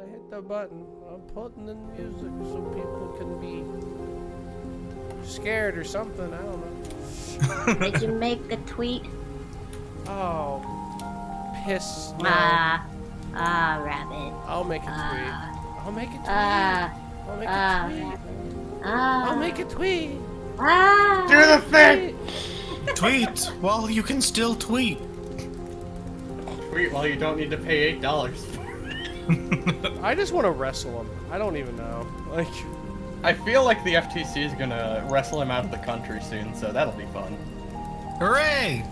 I hit the button. I'm putting in music so people can be scared or something. I don't know. Did you make a tweet? Oh, piss. No. Rabbit. I'll make a tweet. I'll make a tweet. I'll make a tweet. I'll make a tweet. Do the thing! Tweet! Well, you can still tweet. Tweet while you don't need to pay $8. I just want to wrestle him. I don't even know. Like, I feel like the FTC is gonna wrestle him out of the country soon, so that'll be fun. Hooray!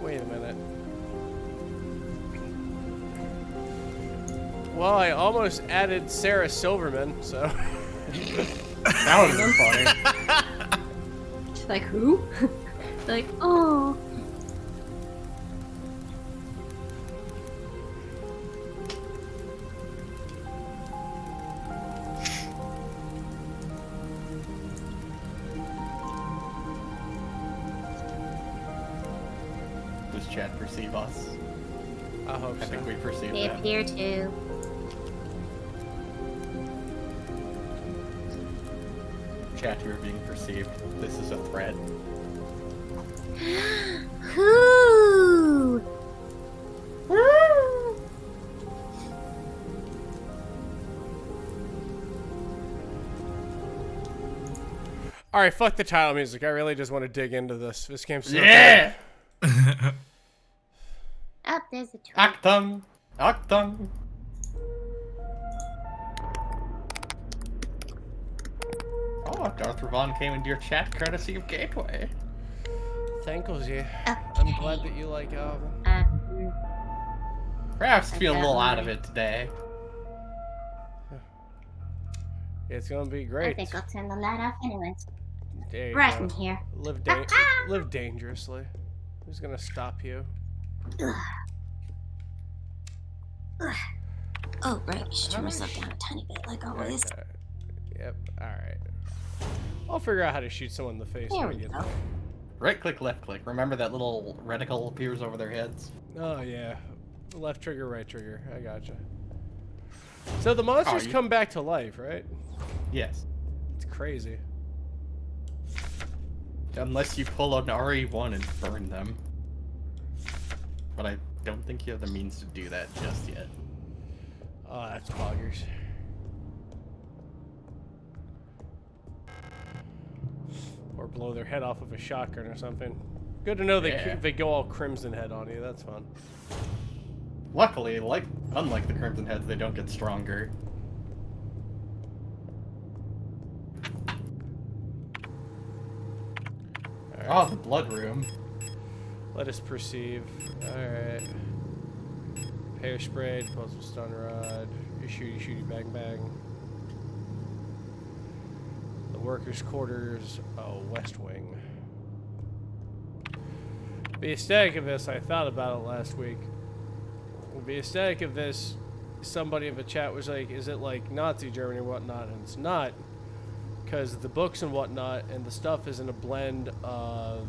wait a minute. Well, I almost added Sarah Silverman, so. That would have been funny. She's like, who? Like, oh. Does chat perceive us? I hope I so. think we perceive They them. appear to. Chat, you are being perceived. This is a threat. Who? All right, fuck the title music. I really just want to dig into this. This game's so Yeah! Oh, there's a tweet. Actum! Actum! Oh, Darth Ravon came into your chat courtesy of Gateway. Thank you. Okay. I'm glad that you like Alvin. Perhaps I feel a got little one. out of it today. It's gonna be I great. think I'll turn the light off anyways. There you Right go. in here. Live dangerously. Who's gonna stop you? Oh, right. I should turn myself down a tiny bit, like always. Yep. All right. I'll figure out how to shoot someone in the face. There when I we get go. Right click, left click. Remember that little reticle appears over their heads? there. Oh yeah. Left trigger, right trigger. I gotcha. So the monsters you- come back to life, right? Yes. It's crazy. Unless you pull an RE1 and burn them. But I don't think you have the means to do that just yet. Oh, that's poggers. Or blow their head off with a shotgun or something. Good to know Yeah. they go all Crimson Head on you. That's fun. Luckily, unlike the Crimson Heads, they don't get stronger. Oh, the blood room. Let us perceive. Alright. Hair sprayed, puzzle stun rod, shooty shooty bang bang. The workers' quarters, West Wing. The aesthetic of this, I thought about it last week. The aesthetic of this, somebody in the chat was like, is it like Nazi Germany or whatnot? And it's not. Because the books and whatnot and the stuff is in a blend of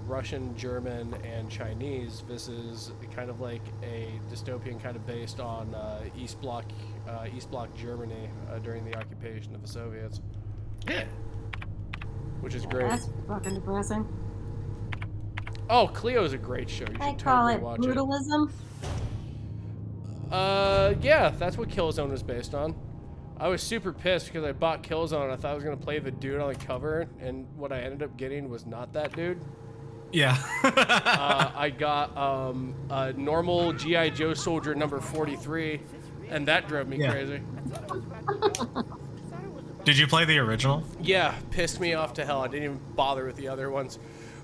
Russian, German, and Chinese. This is kind of like a dystopian kind of based on East Bloc Germany during the occupation of the Soviets, Yeah. which is great. That's fucking depressing. Oh, Cleo's a great show. You should I call totally it watch brutalism. it. Yeah, that's what Killzone was based on. I was super pissed because I bought Killzone and I thought I was going to play the dude on the cover, and what I ended up getting was not that dude. Yeah. I got a normal G.I. Joe soldier number 43, and that drove me Yeah. crazy. Did you play the original? Yeah, pissed me off to hell. I didn't even bother with the other ones.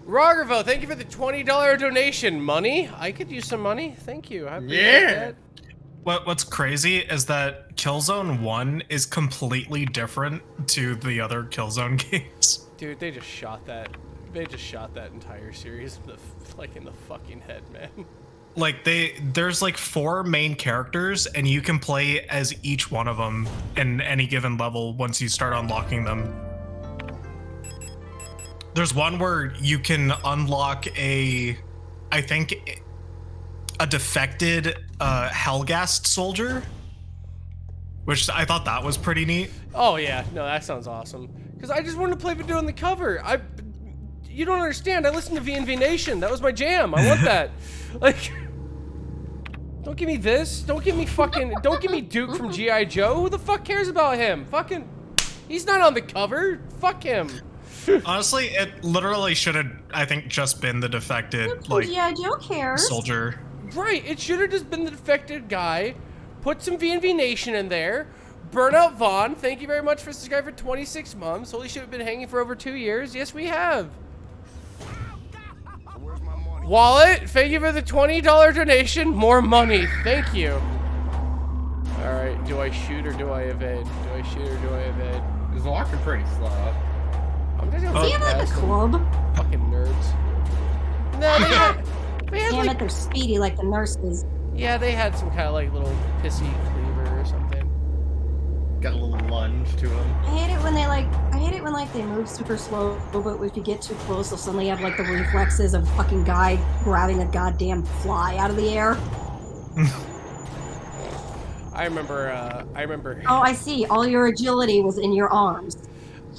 Rogervo, thank you for the $20 donation. Money? I could use some money. Thank you. I appreciate Yeah. that. What's crazy is that Killzone 1 is completely different to the other Killzone games. Dude, they just shot that. They just shot that entire series in the fucking head, man. Like there's like 4 main characters and you can play as each one of them in any given level once you start unlocking them. There's one where you can unlock I think a defected Helgast soldier, which I thought that was pretty neat. Oh yeah, no, that sounds awesome. Because I just wanted to play video on the cover. You don't understand. I listened to VNV Nation. That was my jam. I want that. Like, don't give me this. Don't give me Duke from G.I. Joe. Who the fuck cares about him? Fucking, he's not on the cover. Fuck him. Honestly, it literally should have, I think, just been the defected, like, G.I. Joe cares. soldier. Right, it should have just been the defected guy. Put some VNV Nation in there. Burnout Vaughn, thank you very much for subscribing for 26 months. Holy shit, we've been hanging for over 2 years. Yes, we have. Wallet, thank you for the $20 donation. More money, thank you. All right, do I shoot or do I evade? Do I shoot or do I evade? He's walking pretty slow. I'm just gonna Do you have like a past them. club? Fucking nerds. No, they had Damn like, it, they're speedy like the nurses. yeah, they had some kind of like little pissy cleaver or something. Got a little lunge to him. I hate it when they move super slow, but if you get too close, they'll suddenly have like the reflexes of a fucking guy grabbing a goddamn fly out of the air. I remember. Oh, I see. All your agility was in your arms.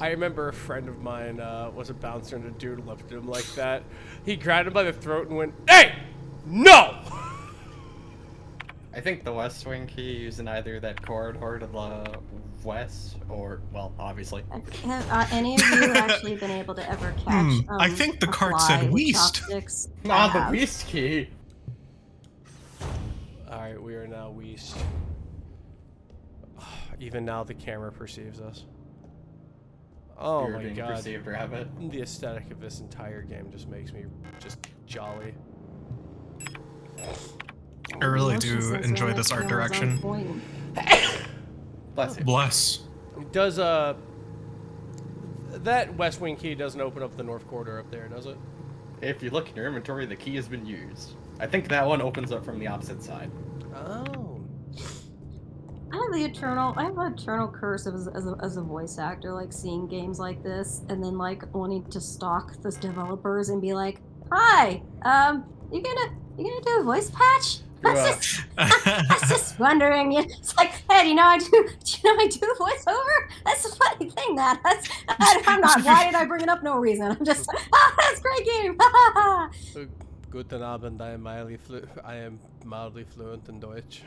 I remember a friend of mine was a bouncer and a dude lifted him like that. He grabbed him by the throat and went, "Hey, no!" I think the West Wing key using either that corridor to the west or, well, obviously. Have any of you actually been able to ever catch? I think the a card fly said with Weast. chopsticks? I Not the have. Beast key. All right, we are now Weast. Even now, the camera perceives us. Oh You're my being god! perceived rabbit. The aesthetic of this entire game just makes me just jolly. I really Motion do sensor enjoy on this the art camera's on direction. point. Bless you. Bless. Does that West Wing key doesn't open up the north corridor up there, does it? If you look in your inventory, the key has been used. I think that one opens up from the opposite side. Oh. I have an eternal curse as a voice actor, like seeing games like this and then like wanting to stalk the developers and be like, "Hi, you gonna do a voice patch?" I was just wondering. It's like, hey, do you know I do voiceover? That's a funny thing. I'm not. Why did I bring it up? No reason. I'm just, that's a great game. Guten Abend, I am mildly fluent in Deutsch.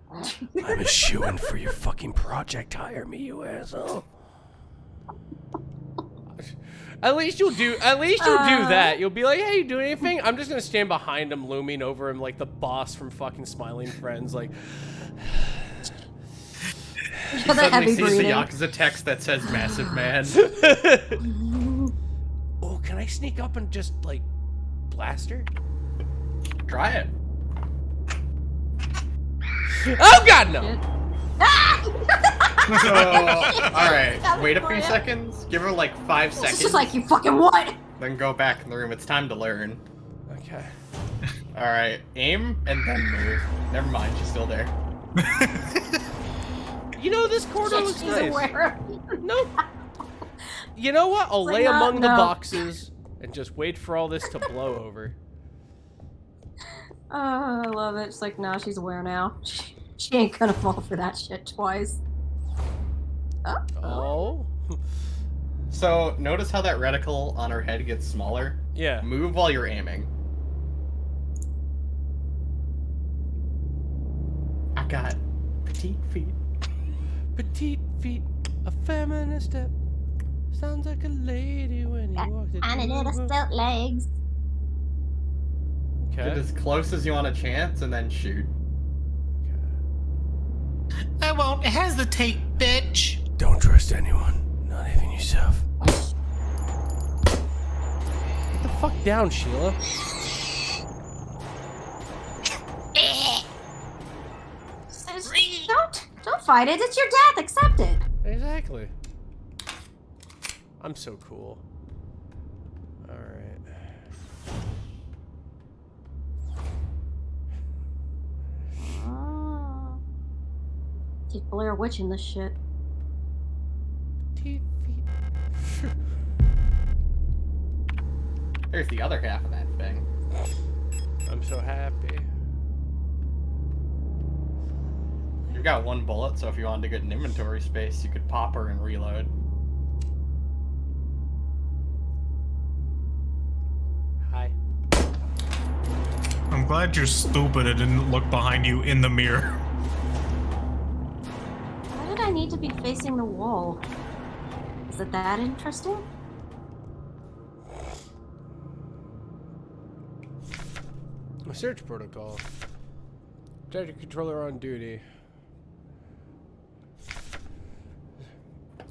I'm a shoo-in for your fucking project. Hire me, you asshole. At least you'll do that. You'll be like, hey, you doing anything? I'm just gonna stand behind him, looming over him like the boss from fucking Smiling Friends, like. Suddenly sees the Yakuza text that says "Massive Man." Oh, can I sneak up and just like blast her? Try it. Oh God, no! So, alright, wait a few seconds. Give her like 5 seconds. It's just like, you fucking what? Then go back in the room. It's time to learn. Okay. Alright, aim and then move. Never mind, she's still there. You know, this corridor looks She's nice. aware. Nope. You know what? I'll It's lay like, among the no. boxes and just wait for all this to blow over. Oh, I love it. It's like, nah, she's aware now. She ain't gonna fall for that shit twice. Oh. So, notice how that reticle on her head gets smaller? Yeah. Move while you're aiming. I got petite feet. Petite feet, a feminine step. Sounds like a lady when you walk the And little stilt legs. Get Okay. as close as you want a chance and then shoot. I won't hesitate, bitch. Don't trust anyone, not even yourself. Get the fuck down, Sheila. Don't fight it. It's your death. Accept it. Exactly. I'm so cool. Alright. Keep Blair Witch in this shit. Petite feet. There's the other half of that thing. I'm so You've got 1 bullet, so if you wanted to get an inventory space, you could pop her and reload. Hi. I'm glad you're stupid and didn't look behind you in the mirror. Why did I need to be facing the wall? Is it that interesting? A search protocol. Detective controller on duty.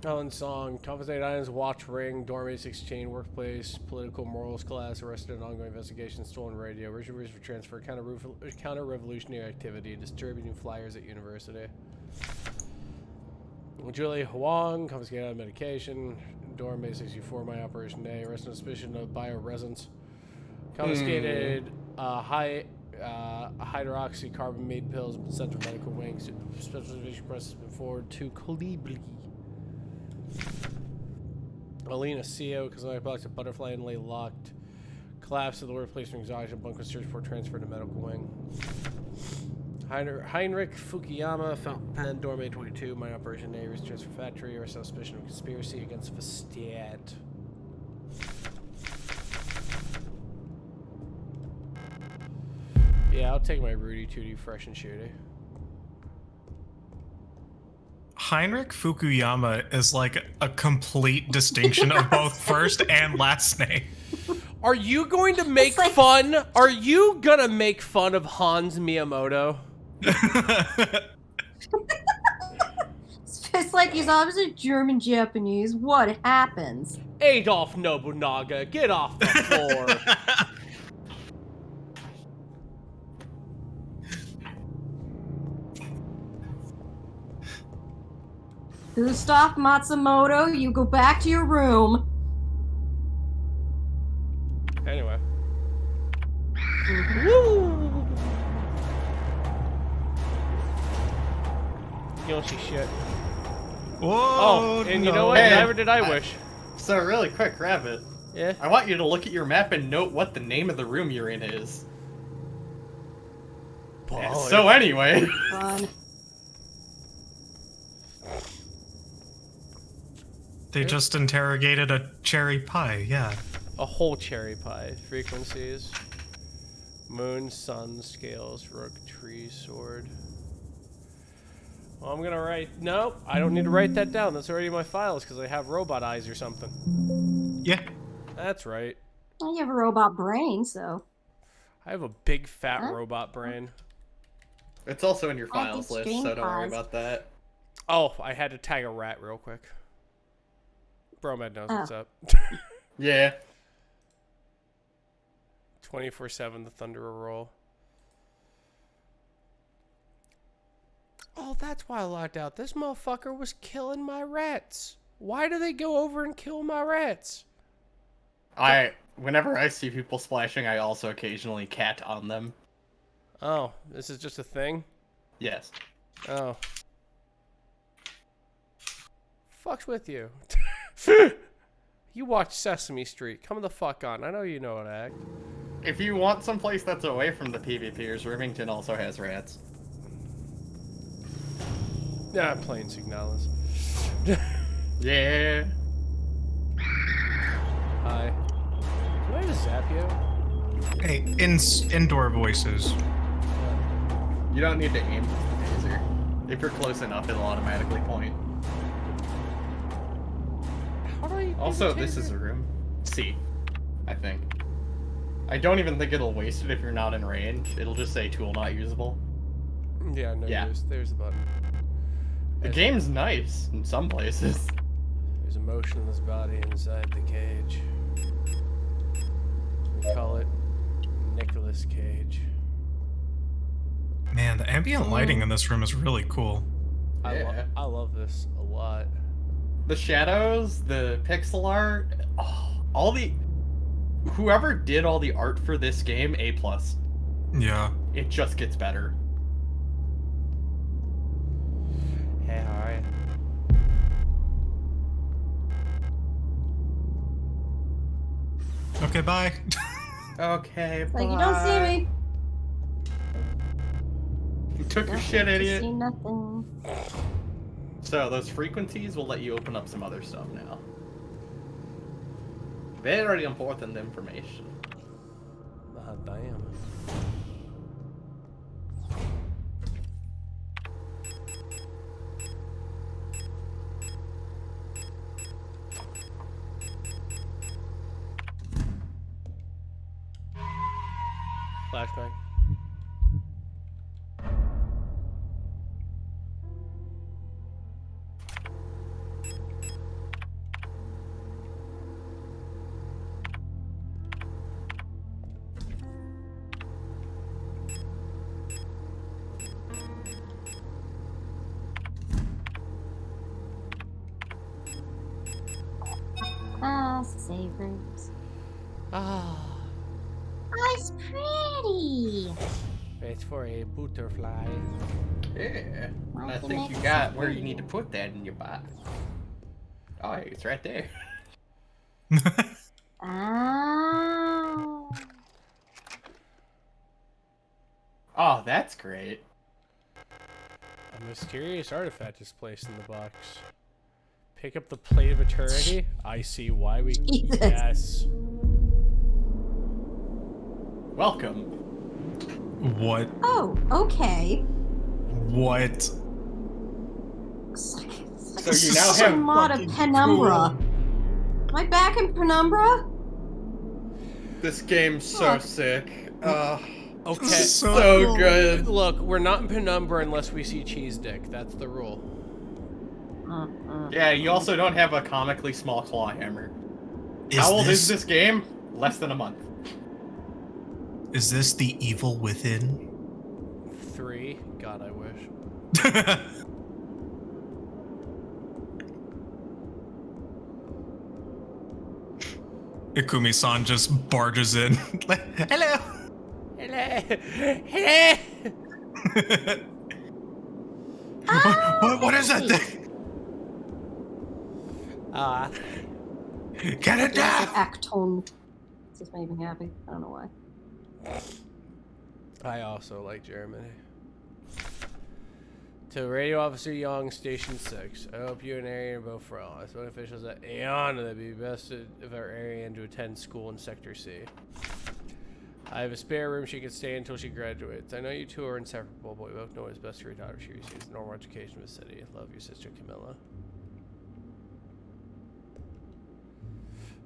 Ellen Song. Confiscated items, watch ring, dorm 816, workplace, political morals class, arrested in ongoing investigation, stolen radio, reservations for transfer, counter-revolutionary activity, distributing flyers at university. Julie Huang. Confiscated item, medication, dorm 864, my operation A, arrested on suspicion of bioresins. Confiscated hydroxycarbamide pills, Central Medical Wings. Specialization process has been forwarded to Colibri. Alina CO, cosmetic box, a butterfly inlay locked. Collapse of the workplace from exhaustion, bunker search for transfer to medical wing. Heinrich Fukuyama, fountain pen, dorm 822, mine operation A, transfer factory, arrested on suspicion of conspiracy against Vestiat. Yeah, I'll take my Rudy Tooty fresh and shooty. Heinrich Fukuyama is like a complete distinction of both first and last name. Are you going to make fun? Are you gonna make fun of Hans Miyamoto? It's like he's obviously German Japanese. What happens? Adolf Nobunaga, get off the floor. Gustav Matsumoto, you go back to your room. Anyway. Woo! You don't see shit. Whoa! Oh, and you know what? Hey, Never did I wish. So really quick, Rabbit. Yeah? I want you to look at your map and note what the name of the room you're in is. Oh, So anyway. Fun. They just interrogated a cherry pie, yeah. a whole cherry pie. Frequencies. Moon, sun, scales, rook, tree, sword. Well, I'm gonna write... Nope, I don't need to write that down. That's already in my files because I have robot eyes or something. Yeah. That's right. Well, you have a robot brain, so. I have a big fat Huh? robot brain. It's also in your I have files these list, stream so don't worry pods. about that. Oh, I had to tag a rat real quick. Bromad knows what's up. Yeah. 24/7, the Thunder roll. Oh, that's why I locked out. This motherfucker was killing my rats. Why do they go over and kill my rats? Whenever I see people splashing, I also occasionally cat on them. Oh, this is just a thing? Yes. Oh. Fuck's with you. You watch Sesame Street. Come the fuck on. I know you know how to act. If you want someplace that's away from the PvPers, Remington also has rats. Nah, I'm playing Signalis. Yeah. Hi. Do I just zap you? Hey, indoor voices. You don't need to aim with the taser. If you're close enough, it'll automatically point. How do I use Also, a this is taser? a room C, I think. I don't even think it'll waste it if you're not in range. It'll just say tool not usable. Yeah, no Yeah. use. There's the button. The game's nice in some places. There's a motionless body inside the cage. We call it Nicolas Cage. Man, the ambient lighting in this room is really cool. Yeah. I love this a lot. The shadows, the pixel art, all the... Whoever did all the art for this game, A+. Yeah. It just gets better. Hey, how are you? Okay, bye. Okay, Like, you don't see me. took your Nothing shit, to idiot. see nothing. So those frequencies will let you open up some other stuff now. Very important information. Ah, damn. Flashbang. Ah, save rooms. Ah, Oh, it's pretty. it's for a butterfly. Yeah. Why I can think make you it got so where you pretty? need to put that in your box. Oh, hey, it's right there. Ah. Oh, that's great. A mysterious artifact is placed in the box. Pick up the plate of eternity. I see why we. Jesus. Yes. Welcome. What? Oh, okay. What? Looks like So you now have some mod of fucking Penumbra. Am I back in Penumbra? this game's so Look. sick. Okay. So good. Look, we're not in Penumbra unless we see Cheese Dick. That's the rule. Yeah, you also don't have a comically small claw hammer. Is How old this, is this game? Less than a month. Is this the evil within? 3. God, I wish. Ikumi-san just barges in. Hello. Hello. Hello. What is that thing? Get it It's like down! Acton. This just made me happy. I don't know why. I also like Germany. To Radio Officer Young, Station 6. I hope you and Arian are both well. I told officials at Aeon that it'd be best if our Arian to attend school in Sector C. I have a spare room she can stay until she graduates. I know you two are inseparable, but we both know what's best for your daughter. She receives normal education in the city. Love your sister, Camilla.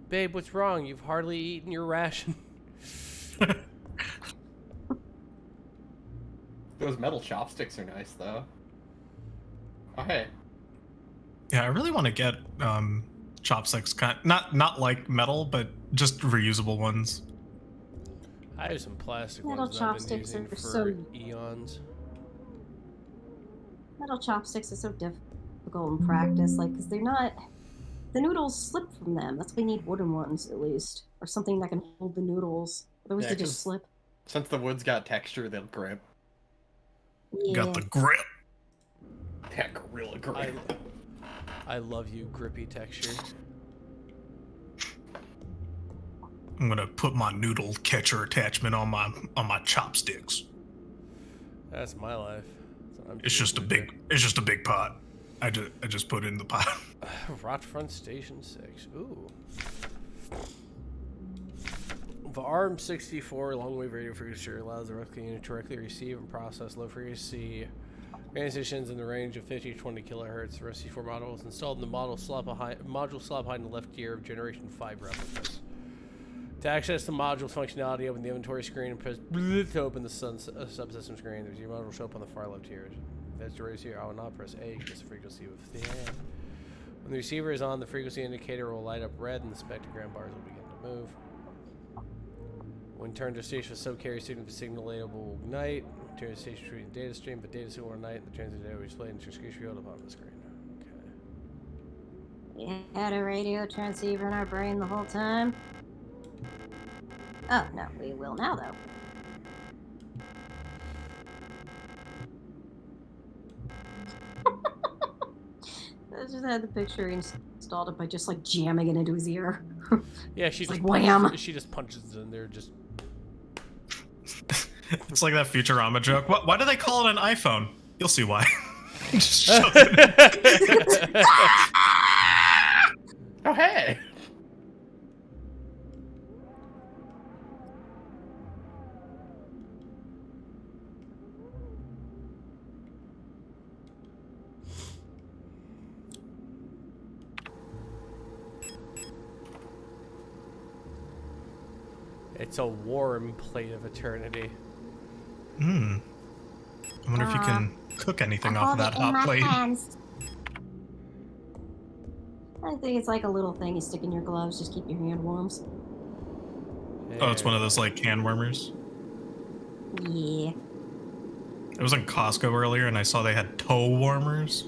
Babe, what's wrong? You've hardly eaten your ration. Those metal chopsticks are nice, though. Oh, hey. Yeah, I really want to get chopsticks, not like metal, but just reusable ones. I have some plastic Metal ones that I've been chopsticks using are for so- eons. Metal chopsticks are so difficult in practice, like, because they're not. The noodles slip from them. That's why you need wooden ones, at least. Or something that can hold the noodles. Otherwise, Yeah, they 'cause just slip. Since the wood's got texture, they'll grip. Yeah. Got the grip. That gorilla grip. I love you, grippy texture. I'm gonna put my noodle catcher attachment on my chopsticks. That's my life. That's what I'm It's just a choosing to big pot. I just put it in the pot. do. Rotfront Station 6. Ooh. The ARM-64 long-wave radio frequency allows the Rocket unit to directly receive and process low-frequency transitions in the range of 50 to 20 kilohertz. The RC4 model was installed in the module slot behind the left gear of Generation 5 replicas. To access the module's functionality, open the inventory screen and press to open the subsystem screen. There's your module will show up on the far left here. That's the raise here. I will not press A to guess the frequency with the hand. When the receiver is on, the frequency indicator will light up red and the spectrogram bars will begin to move. When turned to station with sub-carrier signal, the signal label will ignite. Turn to station between the data stream, but data signal will ignite and the transit data will display into your screen revealed upon the screen. Okay. We had a radio transceiver in our brain the whole time. Oh, no, we will now, though. I just had the picture installed it by just like jamming it into his ear. Yeah, she It's just like, wham! she just punches it in there. Just It's like that Futurama joke. Why do they call it an iPhone? You'll see why. Just shove it in. Oh, hey! It's a warm plate of eternity. I wonder if you can cook anything off of that hot plate. Hands. I think it's like a little thing you stick in your gloves, just keep your hand warms. Oh, it's one of those like hand warmers. Yeah. I was in Costco earlier and I saw they had toe warmers.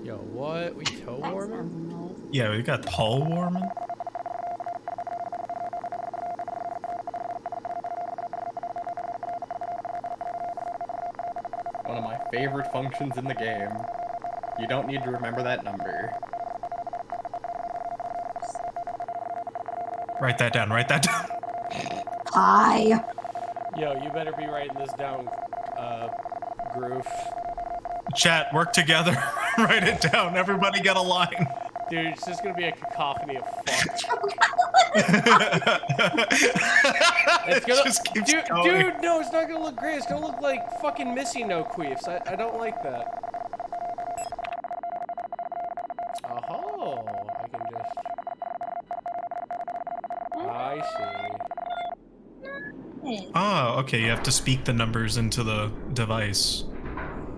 Yo, what? We toe That warming? sounds nice. Yeah, we got toe warming. One of my favorite functions in the game. You don't need to remember that number. Write that down. Write that down. Hi. Yo, you better be writing this down, Groov. Chat, work together. Write it down. Everybody get a line. Dude, it's just gonna be a cacophony of fuck. It's gonna, Just keeps dude, going. dude, no, it's not gonna look great. It's gonna look like fucking Missy No Queefs. I don't like that. Oh, I can just. I see. Oh, okay. You have to speak the numbers into the device.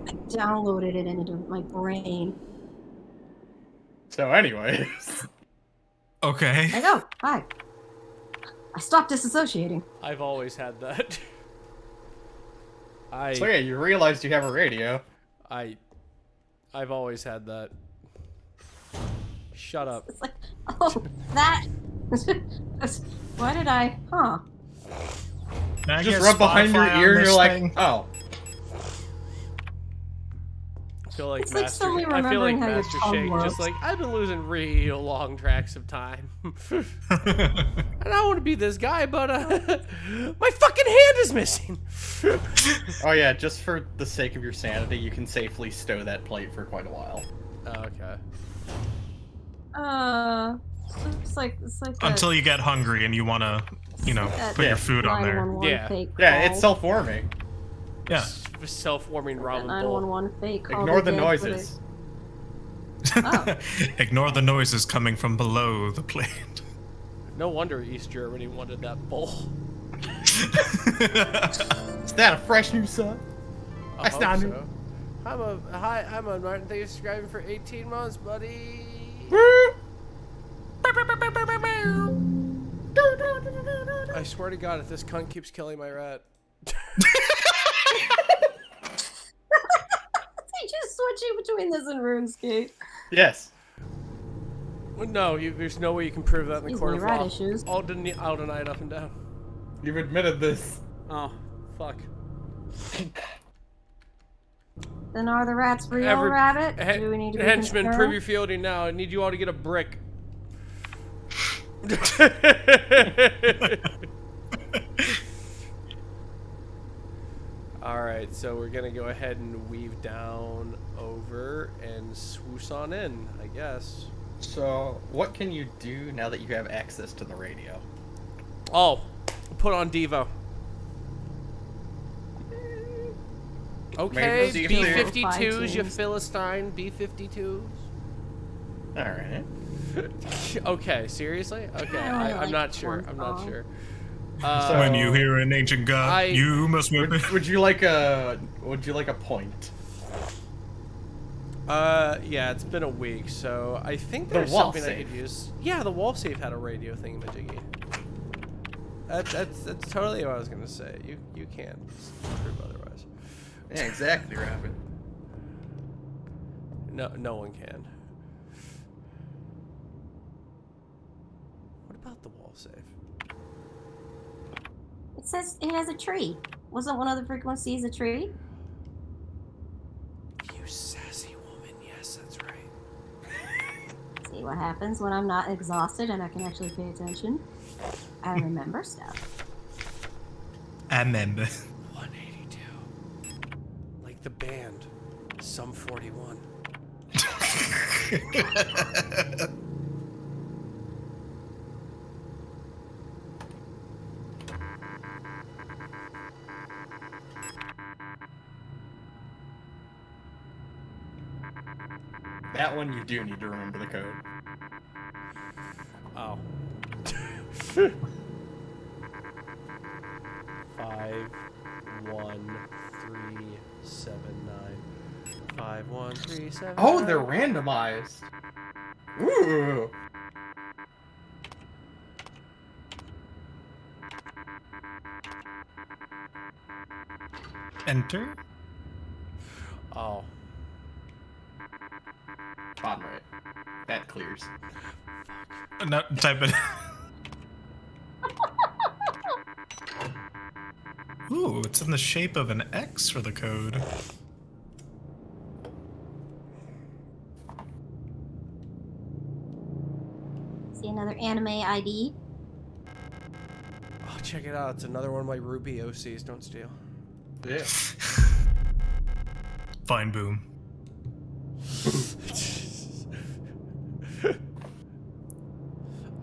I downloaded it into my brain. So anyways. Okay. There you go. Hi. I stopped disassociating. I've always had that. So yeah, you realized you have a radio. I've always had that. Shut up. It's like, oh, that. Why did I? Huh. Can I Just get rub behind your Spotify on ear and this you're like, thing? oh. I feel like It's like Master. suddenly I feel like remembering how your Master tongue Shake. works. Just like I've been losing real long tracks of time. And I want to be this guy, but my fucking hand is missing. Oh yeah, just for the sake of your sanity, you can safely stow that plate for quite a while. Oh, okay. It's like Until you get hungry and you want to, you know, put your food on there. 911 Yeah. fake Yeah, call. it's self-warming. Yeah. Self-warming That ramen bowl. 911 fake call. Ignore they the did for noises. Oh. Ignore the noises coming from below the plate. No wonder East Germany wanted that bowl. Is that a fresh new sub? I That's hope not new. so. I'm a Martin. Thank you for subscribing for 18 months, buddy. I swear to God, if this cunt keeps killing my rat. They just switching between this and RuneScape. Yes. No, there's no way you can prove that in the Excuse court me, of rat law. issues. I'll deny it up and down. You've admitted this. Oh, fuck. Then are the rats real, Rabbit? Do we need to be Henchman, concerned? prove your fielding now. I need you all to get a brick. Alright, so we're gonna go ahead and weave down over and swoosh on in, I guess. So, what can you do now that you have access to the radio? Oh, put on Devo. Okay, Maybe B-52s, you Vikings. Philistine, B-52s. Alright. Okay, seriously? Okay, I don't I'm like not sure. corn I'm not song. sure. When you hear an ancient god, you must whip it. Would you like a point? Yeah, it's been a week, so I think The there's wall something I safe. could use. Yeah, the wall safe had a radio thingamajiggy. That's totally what I was gonna say. You can't prove otherwise. Yeah, exactly, Rabbit. No one can. What about the wall safe? It says it has a tree. Wasn't one of the frequencies a tree? You sassy woman. Yes, that's right. See what happens when I'm not exhausted and I can actually pay attention. I remember stuff. I remember. 182. Like the band, Sum 41. That one you do need to remember the code. Oh. 51379. 51379. Oh, they're randomized. Ooh. Enter. Oh. Bottom right. That clears. No, type it. Ooh, it's in the shape of an X for the code. See another anime ID. Oh, check it out. It's another one of my Ruby OCs. Don't steal. Yeah. Fine, boom.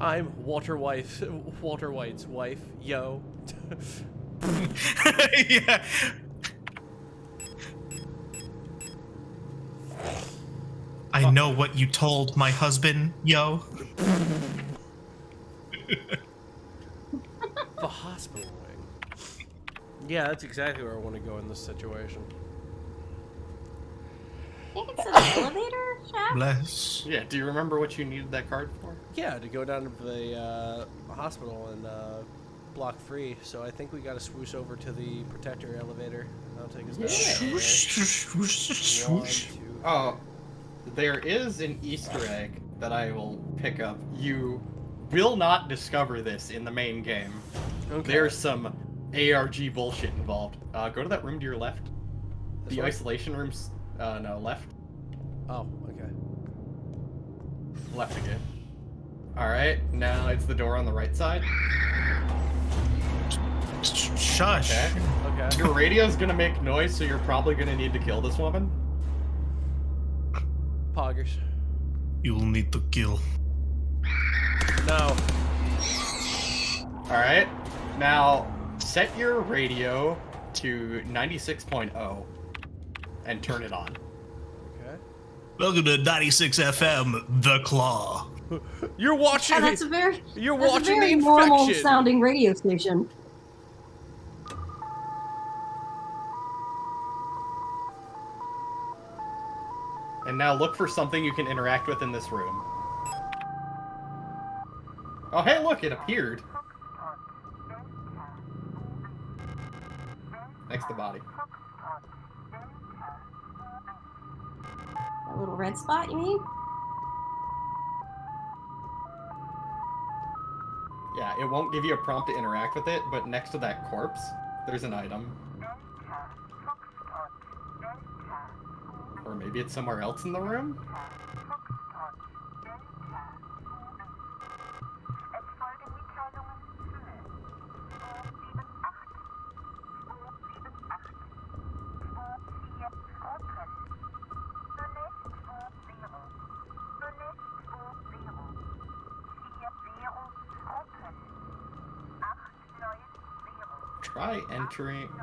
I'm Walter White's wife. Yo. Yeah. I know what you told my husband, yo. The hospital wing. Yeah, that's exactly where I want to go in this situation. I think it's an elevator shaft. Bless. Yeah, do you remember what you needed that card for? Yeah, to go down to the hospital and block free. So I think we got to swoosh over to the protector elevator. That'll take us down. One, two, Oh, there is an Easter egg that I will pick up. You will not discover this in the main game. Okay. There's some ARG bullshit involved. Go to that room to your left. This The way? isolation room's, no, left. Oh, okay. Left again. Alright, now it's the door on the right side. Shush. Okay. Okay. Your radio's gonna make noise, so you're probably gonna need to kill this woman. Poggers. You'll need to kill. No. Alright, now set your radio to 96.0 and turn it on. Okay. Welcome to 96 FM, The Claw. You're watching. Yeah, that's a very You're that's a watching very the normal infection. sounding radio station. And now look for something you can interact with in this room. Oh, hey, look, it appeared. Next to body. That little red spot, you mean? Yeah, it won't give you a prompt to interact with it, but next to that corpse, there's an item. Or maybe it's somewhere else in the room?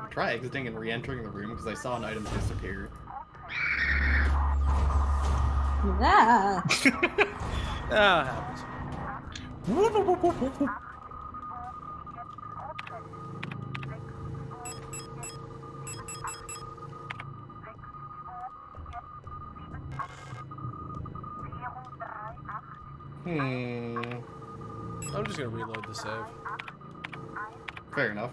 Try exiting and re-entering the room because I saw an item disappear. Yeah. Ah, happens. I'm just gonna reload the save. Fair enough.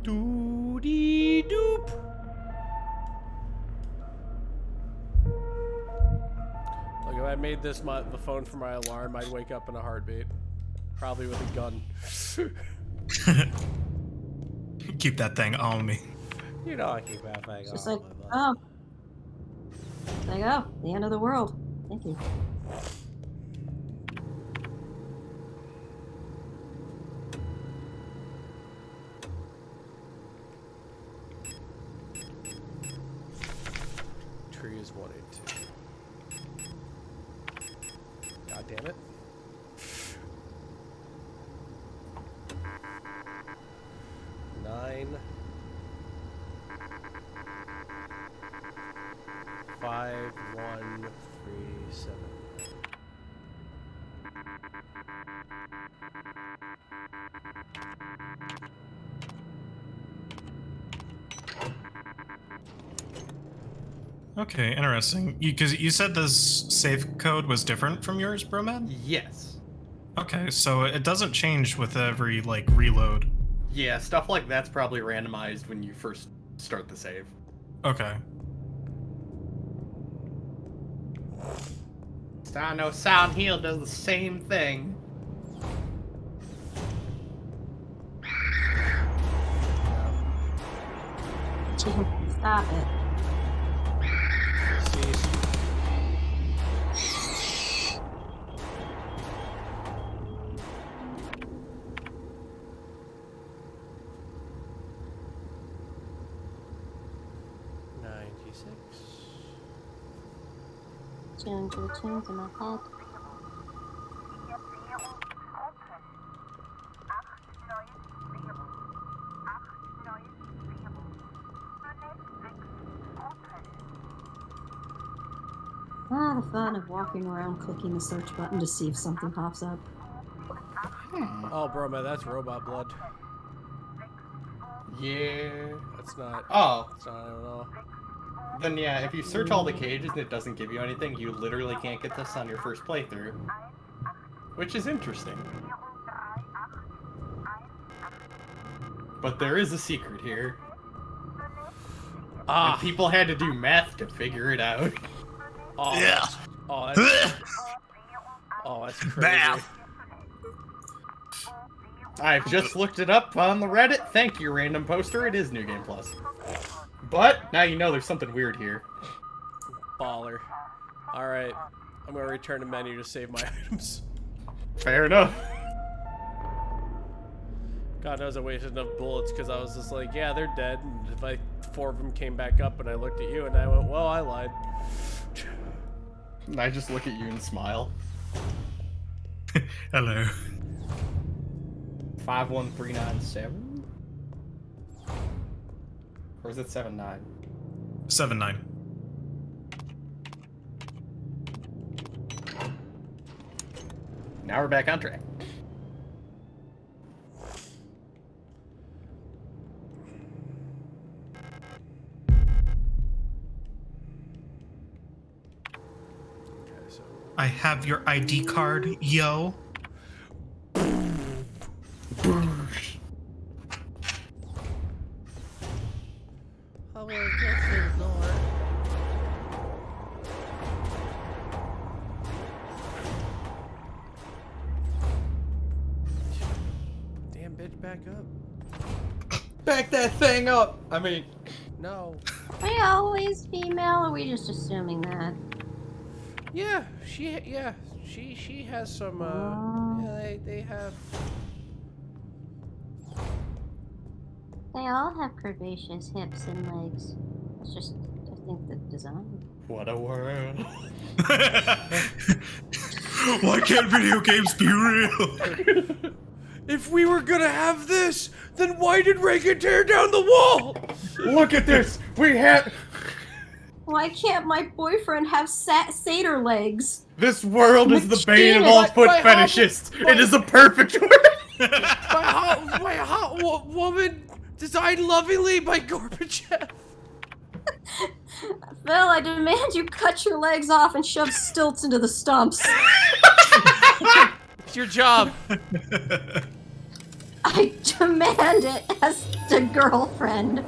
Doody doop. Like if I made this the phone for my alarm, I'd wake up in a heartbeat. Probably with a gun. Keep that thing on me. You know I keep that thing Just on like, my butt. oh. There you go. The end of the world. Thank you. Tree is 182. God damn it. Nine. 5, 1, 3, 7. Okay, interesting. Because you said this safe code was different from yours, Bromad? Yes. Okay, so it doesn't change with every, like, reload. Yeah, stuff like that's probably randomized when you first start the save. Okay. I know Sound Heal does the same thing. Stop it. Cease. Tuning to the tunes in my head. Ah, the fun of walking around clicking the search button to see if something pops up. Oh, bro, man, that's robot blood. Yeah. That's not. Oh, That's not. I don't know. then yeah, if you search all the cages and it doesn't give you anything, you literally can't get this on your first playthrough. Which is interesting. But there is a secret here. Ah. And people had to do math to figure it out. Oh, Yeah. Oh, that's. Oh, that's crazy. Math. I've just looked it up on the Reddit. Thank you, random poster. It is New Game Plus. But now you know there's something weird here. Baller. All right, I'm gonna return to menu to save my items. Fair enough. God knows I wasted enough bullets because I was just like, yeah, they're dead. And if 4 of them came back up, and I looked at you and I went, well, I lied. And I just look at you and smile. Hello. 51397? Or is it 79? 7-9. Now we're back on track. Okay, so I have your ID card, yo. how will I get through the door? Damn bitch, back up. Back that thing up! I mean, No. Are we always female, or are we just assuming that? Yeah, she has some. Yeah, they have. They all have curvaceous hips and legs. It's just, I think, the design. what a world. Why can't video games be real? If we were gonna have this, then why did Reagan tear down the wall? Look at this! We have... Why can't my boyfriend have satyr legs? This world is the bane of McDavid, all foot my hot- fetishists! my- It is a perfect world! My hot woman designed lovingly by Gorbachev. Phil, I demand you cut your legs off and shove stilts into the stumps. It's your job. I demand it as the girlfriend.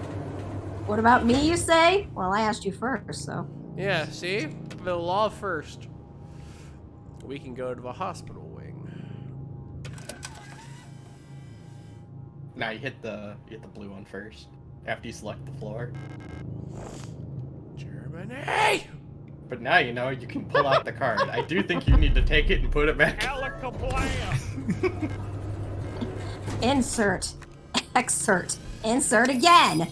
What about me, you say? Well, I asked you first, so. Yeah, see? The law first. We can go to the hospital wing. Now you hit the blue one first. After you select the floor. Germany! But now you know you can pull out the card. I do think you need to take it and put it back. Insert. Exert. Insert again.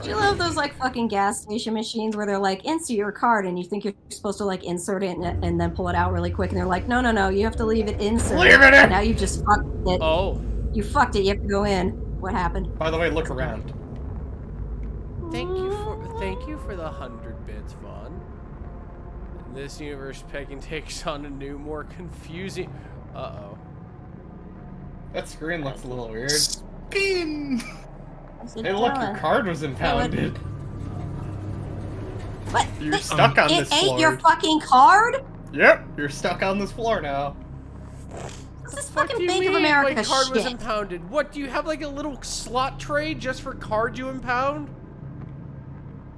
Do you love those like fucking gas station machines where they're like, insert your card, and you think you're supposed to like insert it and then pull it out really quick, and they're like, no, you have to leave it inserted. Leave it in! Now you just fucked it. Oh. You fucked it, you have to go in. What happened? By the way, look around. Thank you for the 100 bits, Vaughn. In this universe, Pegging takes on a new, more confusing. Uh-oh. That screen looks a little weird. Spin! Hey, look, your card was impounded. What? You're stuck on this It floor. ate your fucking card? Yep, you're stuck on this floor now. This is What do fucking you Bank mean of America my card was shit. impounded? What, do you have like a little slot tray just for cards you impound?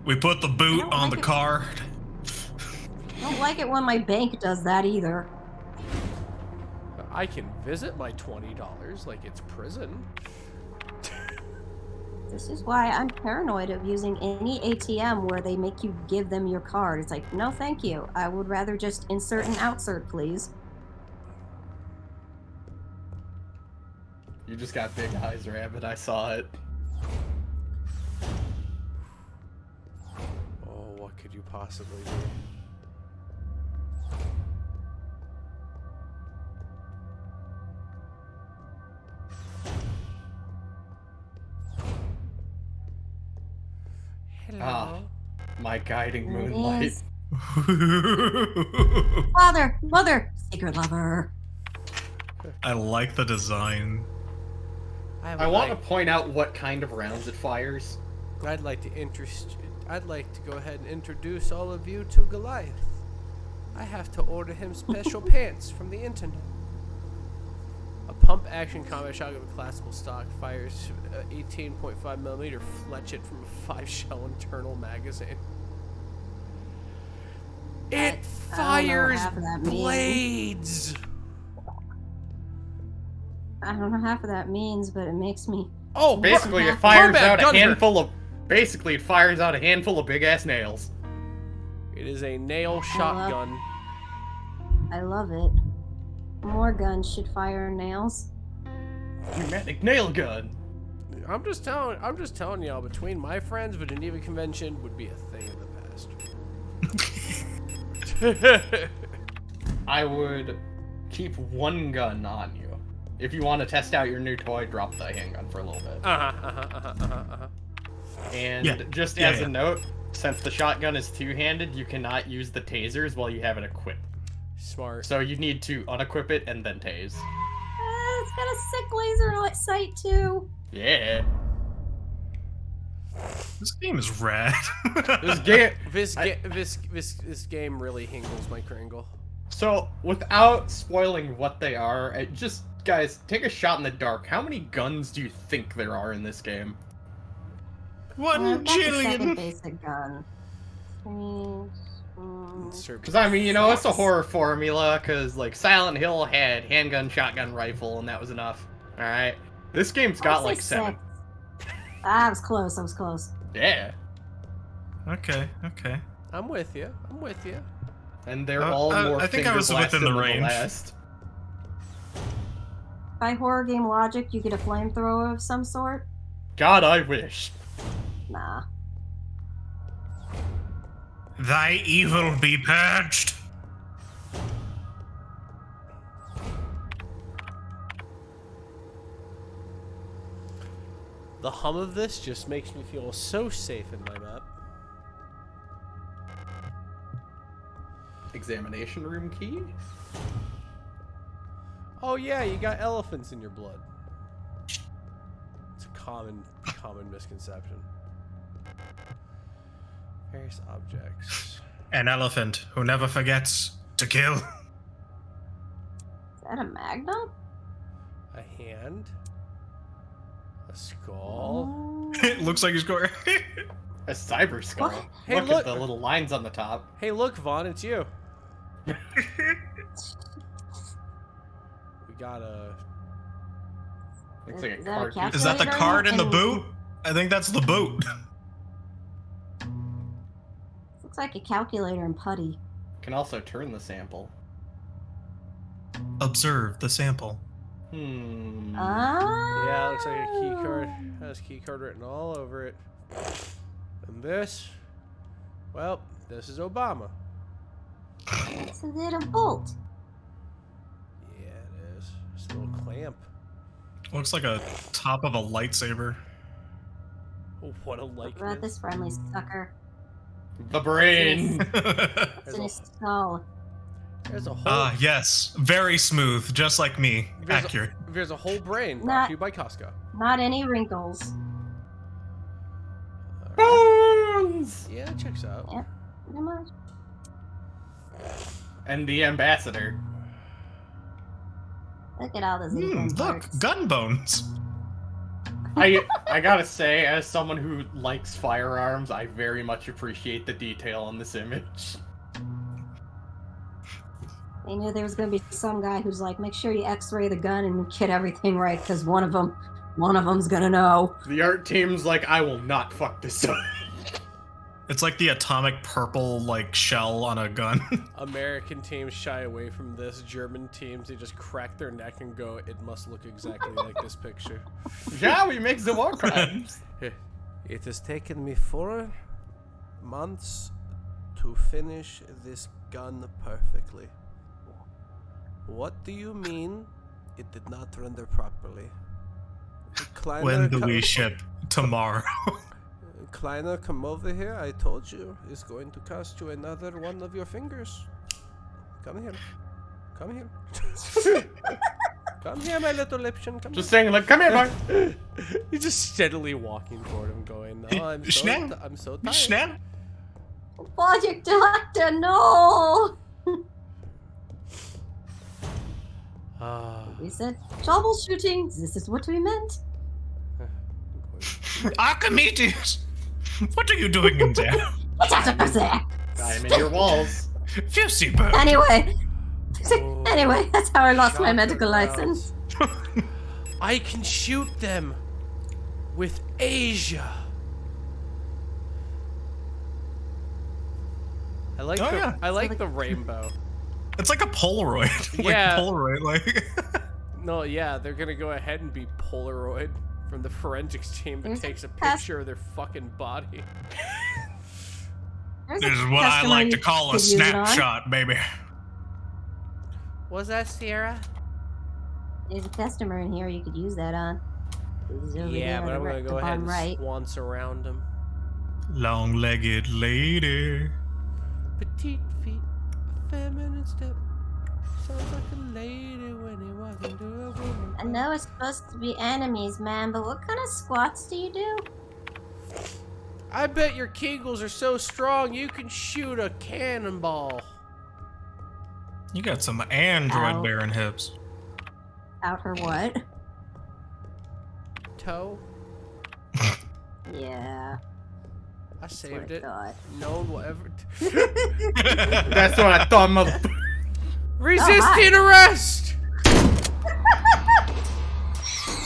We put the boot don't on like the it. card. I don't like it when my bank does that either. I can visit my $20 like it's prison. This is why I'm paranoid of using any ATM where they make you give them your card. It's like, no thank you. I would rather just insert and outsert, please. You just got big eyes, Rabbit. I saw it. Oh, what could you possibly do? Hello. Ah, my guiding There it moonlight. is. Father, mother, secret lover. I like the design. I want to point out what kind of rounds it fires. I'd like to go ahead and introduce all of you to Goliath. I have to order him special pants from the internet. A pump-action combat shotgun with classical stock fires 18.5 millimeter fletchet from a 5-shell internal magazine. It I don't know what fires half of that means. blades. I don't know half of that means, but it makes me. Oh, Basically, What? it fires Combat out a gunner. handful of. Basically, it fires out a handful of big ass nails. it is a nail shotgun. I love it. More guns should fire nails. Pneumatic nail gun. I'm just telling y'all. Between my friends, the Geneva Convention would be a thing in the past. I would keep one gun on you. If you want to test out your new toy, drop the handgun for a little bit. And Yeah. just Yeah, as yeah. a note, since the shotgun is two-handed, you cannot use the tasers while you have it equipped. Smart. So you need to unequip it and then tase. It's got a sick laser sight too. Yeah. This game is rad. This game. This game really hingles my kringle. So, without spoiling what they are, just guys, take a shot in the dark. How many guns do you think there are in this game? 1 That's the second jillion. basic gun. Because I mean, you know, it's a horror formula. Because like Silent Hill had handgun, shotgun, rifle, and that was enough. All right, this game's got like 7. I was close. I was close. Yeah, Okay. I'm with you. and they're all more. I think I was finger within the blasted than range. last. By horror game logic, you get a flamethrower of some sort? God, I wish. Nah. Thy evil be purged. The hum of this just makes me feel so safe in my map. Examination room key. Oh yeah, you got elephants in your blood. It's a common misconception. Various objects. An elephant who never forgets to kill. Is that a magnum? A hand. A skull. Oh. It looks like he's going. A cyber skull. What? Hey, look look. at the little lines on the top. Hey, look, Vaughn, it's you. We got a. Looks like a Is that a card. cat? Is that the Calculator card in the and- boot? I think that's the boot. like a calculator and putty. Can also turn the sample. Observe the sample. Ah. Yeah, it looks like a key card. Has key card written all over it. And this, well, this is Obama. It's a little bolt. Yeah, it is. It's a little clamp. Looks like a top of a lightsaber. Oh, what a What about likeness. this friendly sucker? The brain. It's There's in a, his skull. there's a whole, Ah, yes. Very smooth, just like me. There's a- Accurate. there's a whole brain brought Not- to you by Costco. Not any wrinkles. Bones. Yeah, it checks out. Yeah, pretty much. And the ambassador. Look at all those even Look, parts. gun bones. I gotta say, as someone who likes firearms, I very much appreciate the detail in this image. They knew there was going to be some guy who's like, make sure you x-ray the gun and get everything right, because one of them's going to know. The art team's like, I will not fuck this up. It's like the atomic purple like shell on a gun. American teams shy away from this. German teams, they just crack their neck and go, it must look exactly like this picture. Yeah, we make the war crimes. It has taken me 4 months to finish this gun perfectly. What do you mean it did not render properly? Kleiner, When do we ship? Tomorrow. Kleiner, come over here. I told you. It's going to cost you another one of your fingers. Come here. Come here. Come here, my little Lipchen. Come Just saying, like, come here, boy. He's just steadily walking toward him, going, "No, I'm so, Schnell. I'm so tired." Schnell? Project Doctor, no! Ah, We said troubleshooting. This is what we meant. Archimedes! What are you doing in there? Get out of there! I'm in your walls. Fusey bird. Anyway. Oh. Anyway, that's how I lost my Shotgun medical rounds. license. I can shoot them with Asia. I like Oh, the yeah. I like the rainbow. It's like a Polaroid. like Yeah. Polaroid, like. No, yeah, they're gonna go ahead and be Polaroid from the forensics team that There's a takes a past- picture of their fucking body. There's This a is what I customer like you to call a could use it on. snapshot, baby. Was that Sierra? There's a customer in here you could use that on. He's over Yeah, there but on I'm the gonna right- go the ahead bottom and right. once around him. Long-legged lady. Petite feet, feminine step. Sounds like a lady when he walks into a woman. I know it's supposed to be enemies, man, but what kind of squats do you do? I bet your Kegels are so strong you can shoot a cannonball. You got some android Ow. bearing hips. Out her what? Toe. Yeah, I that's what saved I it. thought. No one will ever. That's what I thought, mother. Resisting arrest!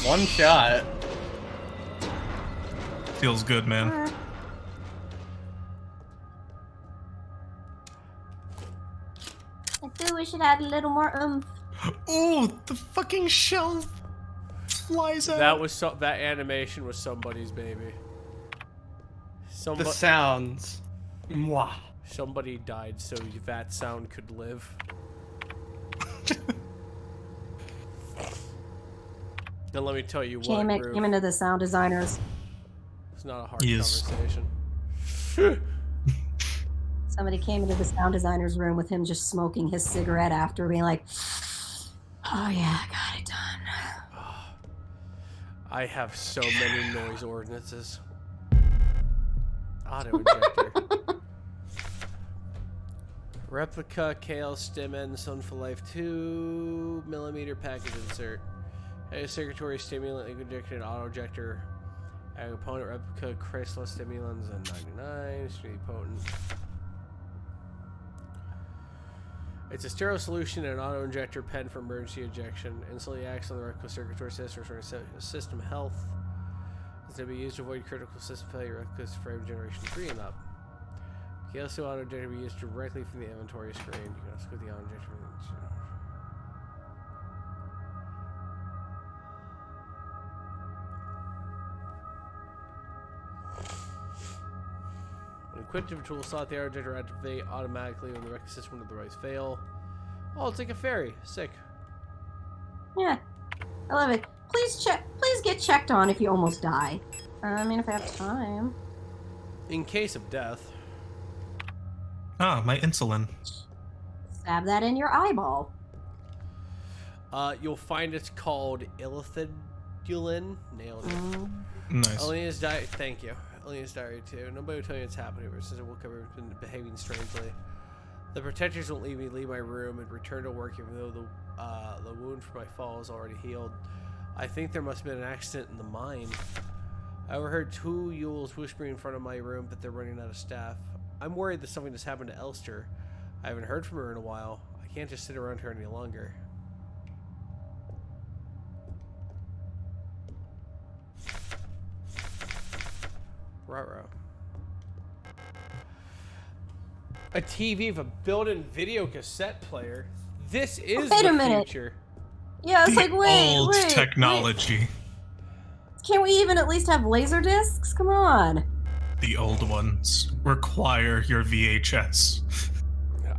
One shot. Feels good, man. Alright. I feel we should add a little more oomph. Oh, the fucking shell flies out. That was that animation was somebody's baby. The sounds. Mwah. Somebody died so that sound could live. Then let me tell you what, Came Groov, into the sound designers. it's not a hard Yes. conversation. Somebody came into the sound designer's room with him just smoking his cigarette after being like, oh yeah, I got it done. I have so many noise ordinances. Auto injector. Replica, kale, stem end, sun for life, 2mm package insert. A circulatory stimulant, injected auto injector. A component replica, Chrysler stimulants, and 99. Extremely potent. It's a sterile solution and an auto injector pen for emergency injection. Instantly acts on the replica circulatory system, restoring system health. It's to be used to avoid critical system failure, replica's frame generation 3 and up. The KL2 auto injector can be used directly from the inventory screen. You can also put the auto injector. When equipped with a tool slot, the auto injector activate automatically when the wreck system and the device fail. Oh, it's like a fairy. Sick. Yeah, I love it. Please get checked on if you almost die. I mean, if I have time. In case of death. Ah, my insulin. Stab that in your eyeball. You'll find it's called Illithidulin. Nailed it. Nice. Alina's diary. Thank you. Alina's diary too. Nobody will tell you what's happening to her since it will cover been behaving strangely. The protectors won't leave me leave my room and return to work even though the wound from my fall is already healed. I think there must have been an accident in the mine. I overheard 2 Yules whispering in front of my room that they're running out of staff. I'm worried that something has happened to Elster. I haven't heard from her in a while. I can't just sit around her any longer. Ruh-roh. A TV with a built-in video cassette player. This is Wait the a minute. future. Yeah, it's like, wait, Old wait. technology. Can't we even at least have laser discs? Come on. The old ones require your VHS.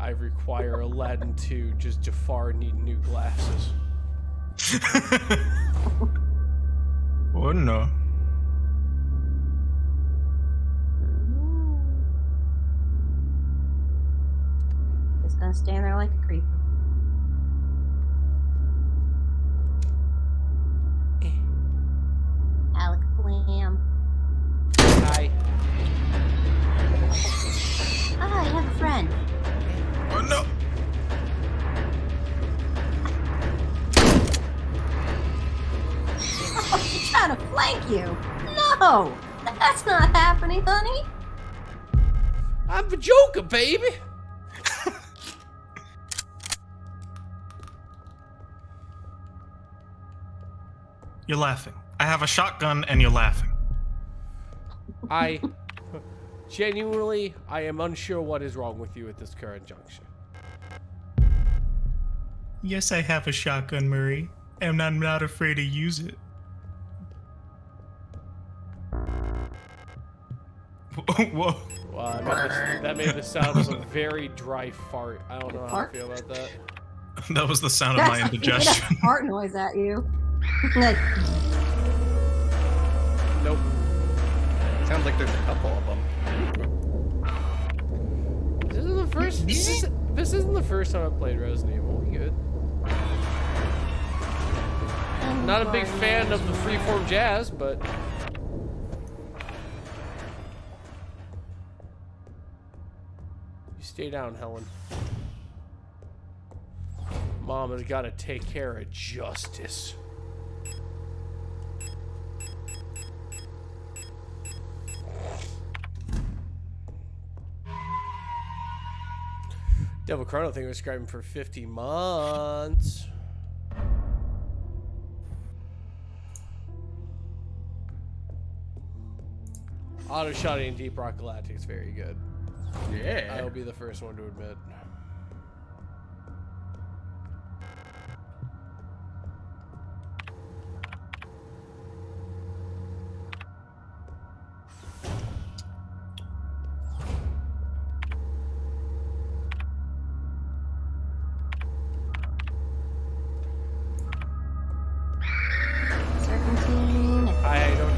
I require Aladdin 2, just Jafar need new glasses. Oh no. Just gonna stand there like a creeper. Alec Blam. Hi. Ah, I have a friend. Oh no. Oh, she's trying to flank you. No, that's not happening, honey. I'm a joker, baby. You're laughing. I have a shotgun and you're laughing. I genuinely, I am unsure what is wrong with you at this current junction. Yes, I have a shotgun, Murray, and I'm not afraid to use it. Whoa. Wow, that made the sound of a very dry fart. I don't know how I feel about that. That was the sound of my That's indigestion. a fart noise at you. Like, Nope. Sounds like there's a couple of them. This isn't the first. This isn't the first time I've played Resident Evil. We good. Not a big fan of the freeform jazz, but you stay down, Helen. Mom has got to take care of justice. Devil Chrono thing was scribing for 50 months. Auto shotting in Deep Rock Galactic is very good. Yeah. I'll be the first one to admit. serpentine. I don't.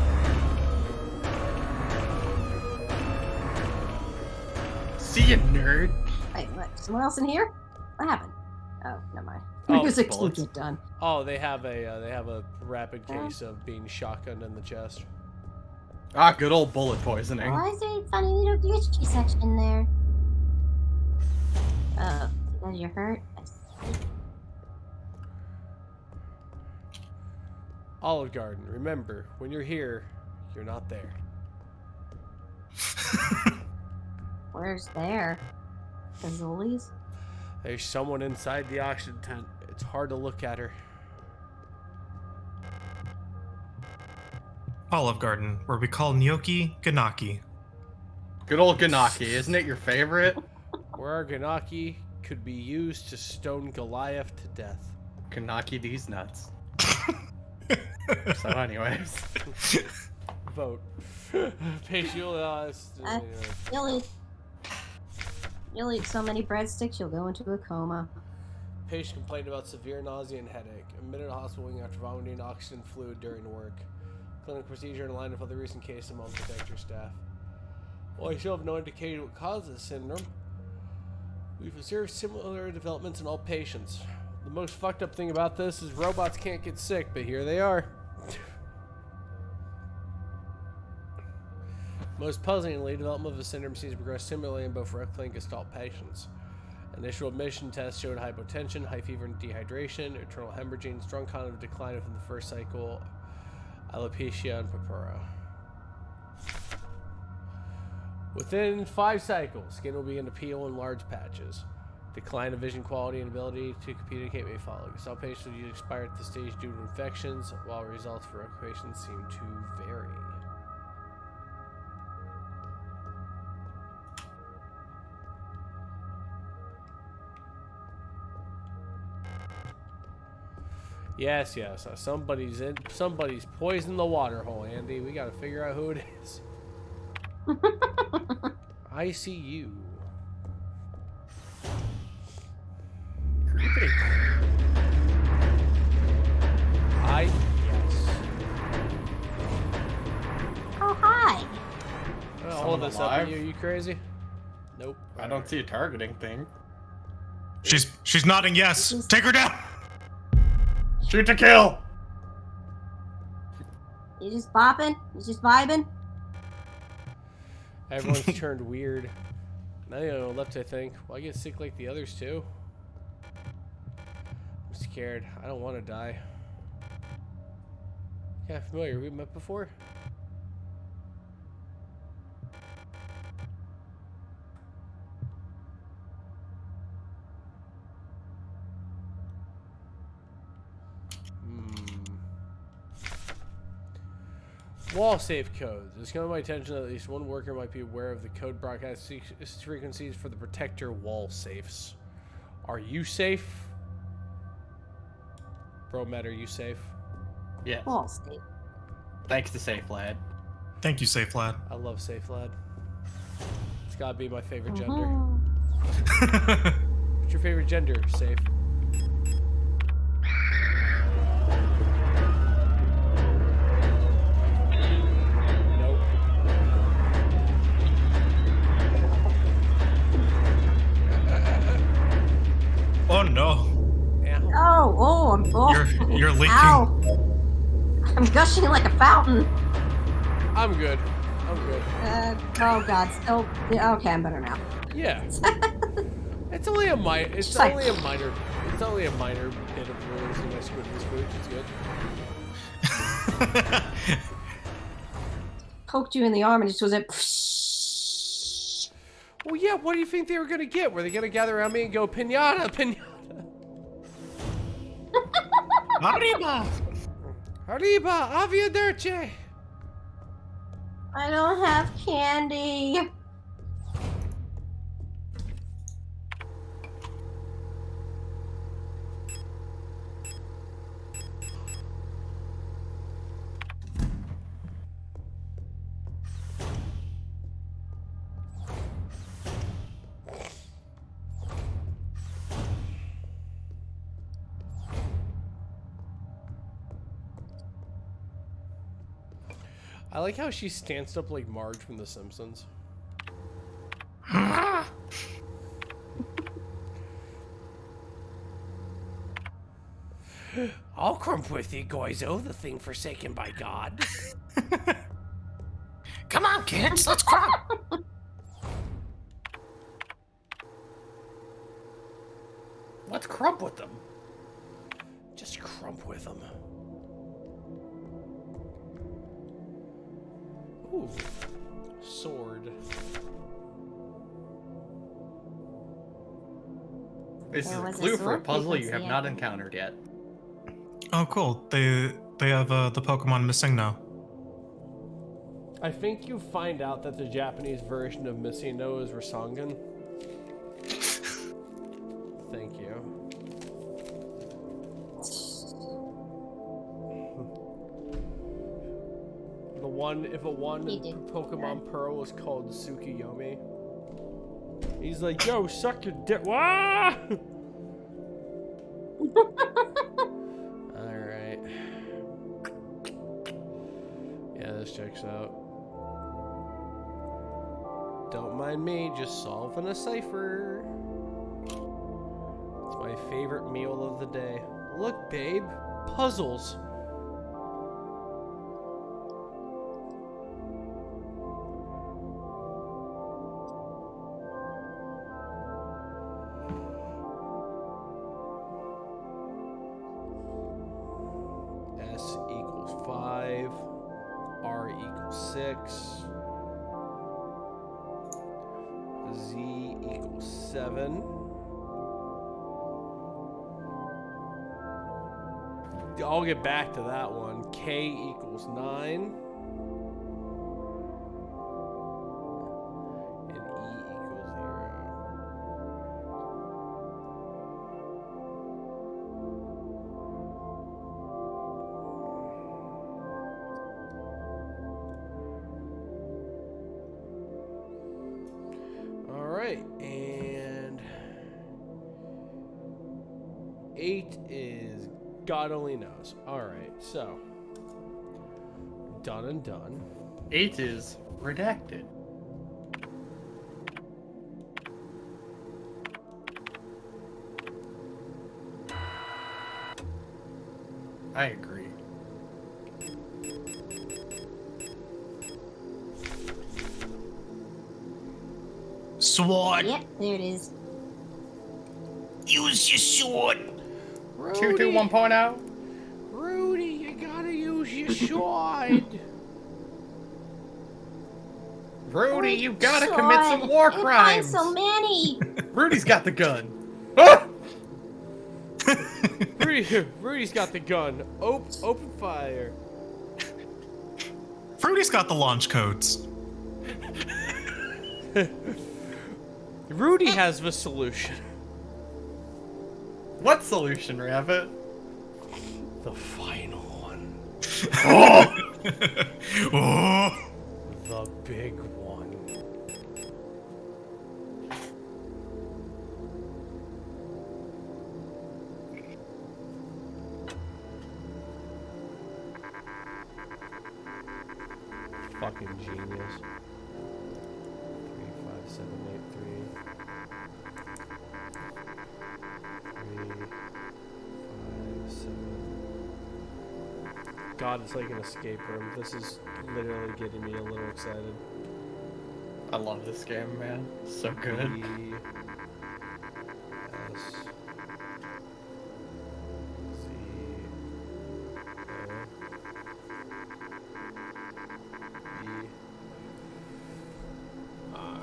See you, nerd. Wait, what? Someone else in here? What happened? Oh, never mind. Oh, Music didn't bullets. get done. Oh, they have a rapid case of being shotgunned in the chest. Ah, good old bullet poisoning. Why is there a funny little glitchy section there? Oh, because you're hurt? I see. Olive Garden, remember, when you're here, you're not there. Where's there? Fazoli's? There's someone inside the auction tent. It's hard to look at her. Olive Garden, where we call gnocchi ganaki. Good old Ganaki, isn't it your favorite? Where our Ganaki could be used to stone Goliath to death. Ganaki these nuts. So anyways. Vote. Patience. You'll eat so many breadsticks, you'll go into a coma. Patient complained about severe nausea and headache. Admitted to hospital wing after vomiting oxygen fluid during work. Clinical procedure in line with other recent cases among protector staff. While I still have no indication what causes the syndrome, we've observed similar developments in all patients. The most fucked up thing about this is robots can't get sick, but here they are. Most puzzlingly, development of the syndrome seems to progress similarly in both rectal and gestalt patients. Initial admission tests showed hypotension, high fever and dehydration, internal hemorrhaging, strong cognitive decline within the first cycle, alopecia, and purpura. Within 5 cycles, skin will begin to peel in large patches. Decline of vision quality and ability to communicate may follow. Some patients will usually expire at this stage due to infections, while results for occupations seem to vary. Yes, yes. Somebody's poisoned the water hole, Andy. We gotta figure out who it is. I see you. Creepy. Yes. Oh, hi. Hold this up. alive? Are you crazy? Nope. I don't see a targeting thing. She's nodding yes. Take her down. Shoot to kill! You just bopping? You just vibing? Everyone's turned weird. Now you know left, I think. Will I get sick like the others too? I'm scared. I don't want to die. Yeah, familiar. We met before? Wall safe codes. It's come to my attention that at least one worker might be aware of the code broadcast frequencies for the protector wall safes. Are you safe? Bromad, are you safe? Yes. Wall state. Thanks to Safe Lad. Thank you, Safe Lad. I love safe lad. It's gotta be my favorite gender. Mhm. What's your favorite gender, safe? Nope. Oh no. You're leaking. Ow. I'm gushing like a fountain. I'm good. Oh god. Oh, okay, I'm better now. Yeah. It's only a minor. It's Sorry. only a minor. It's only a minor bit of losing my squid this booch. It's good. Poked you in the arm and just was it. Well, yeah. What do you think they were gonna get? Were they gonna gather around me and go pinata, pinata? Arriba. Arriba, avia dolce. I don't have candy. I like how she stanced up like Marge from The Simpsons. I'll crump with you, Goizo, the thing forsaken by God. Come on, kids, let's crop. Let's crump with them. Just crump with them. Ooh. Sword. This is There a was a clue for a sword puzzle you have frequency, not I think. encountered yet. Oh, cool. They have the Pokemon missing now. I think you find out that the Japanese version of Missing No is Rasengan. Thank you. If a Pokemon Pearl was called Tsukuyomi, he's like, yo, suck your dick. Wah! Alright. Yeah, this checks out. Don't mind me, just solving a cipher. It's my favorite meal of the day. Look, babe, puzzles. S equals 5, R equals 6, Z equals 7. I'll get back to that one. K equals 9. And E equals 0. Alright, and 8 is God only knows. Alright, so done and done. 8 is redacted. I agree. Sword. Yep, there it is. Use your sword. 2 1.0. Rudy, you gotta use your sword. Rudy, you gotta commit some war I crimes. find so many. Rudy's got the gun. Ah! Rudy's got the gun. Open fire. Fruity's got the launch codes. Rudy has the solution. What solution, Rabbit? The final one. Oh! Oh! The big one. Fucking genius. 3, 5, 7, 8, 3. 3, 5, 7. God, it's like an escape room. This is literally getting me a little excited. I love this game, man. So good. E, S, Z, O, E. Alright.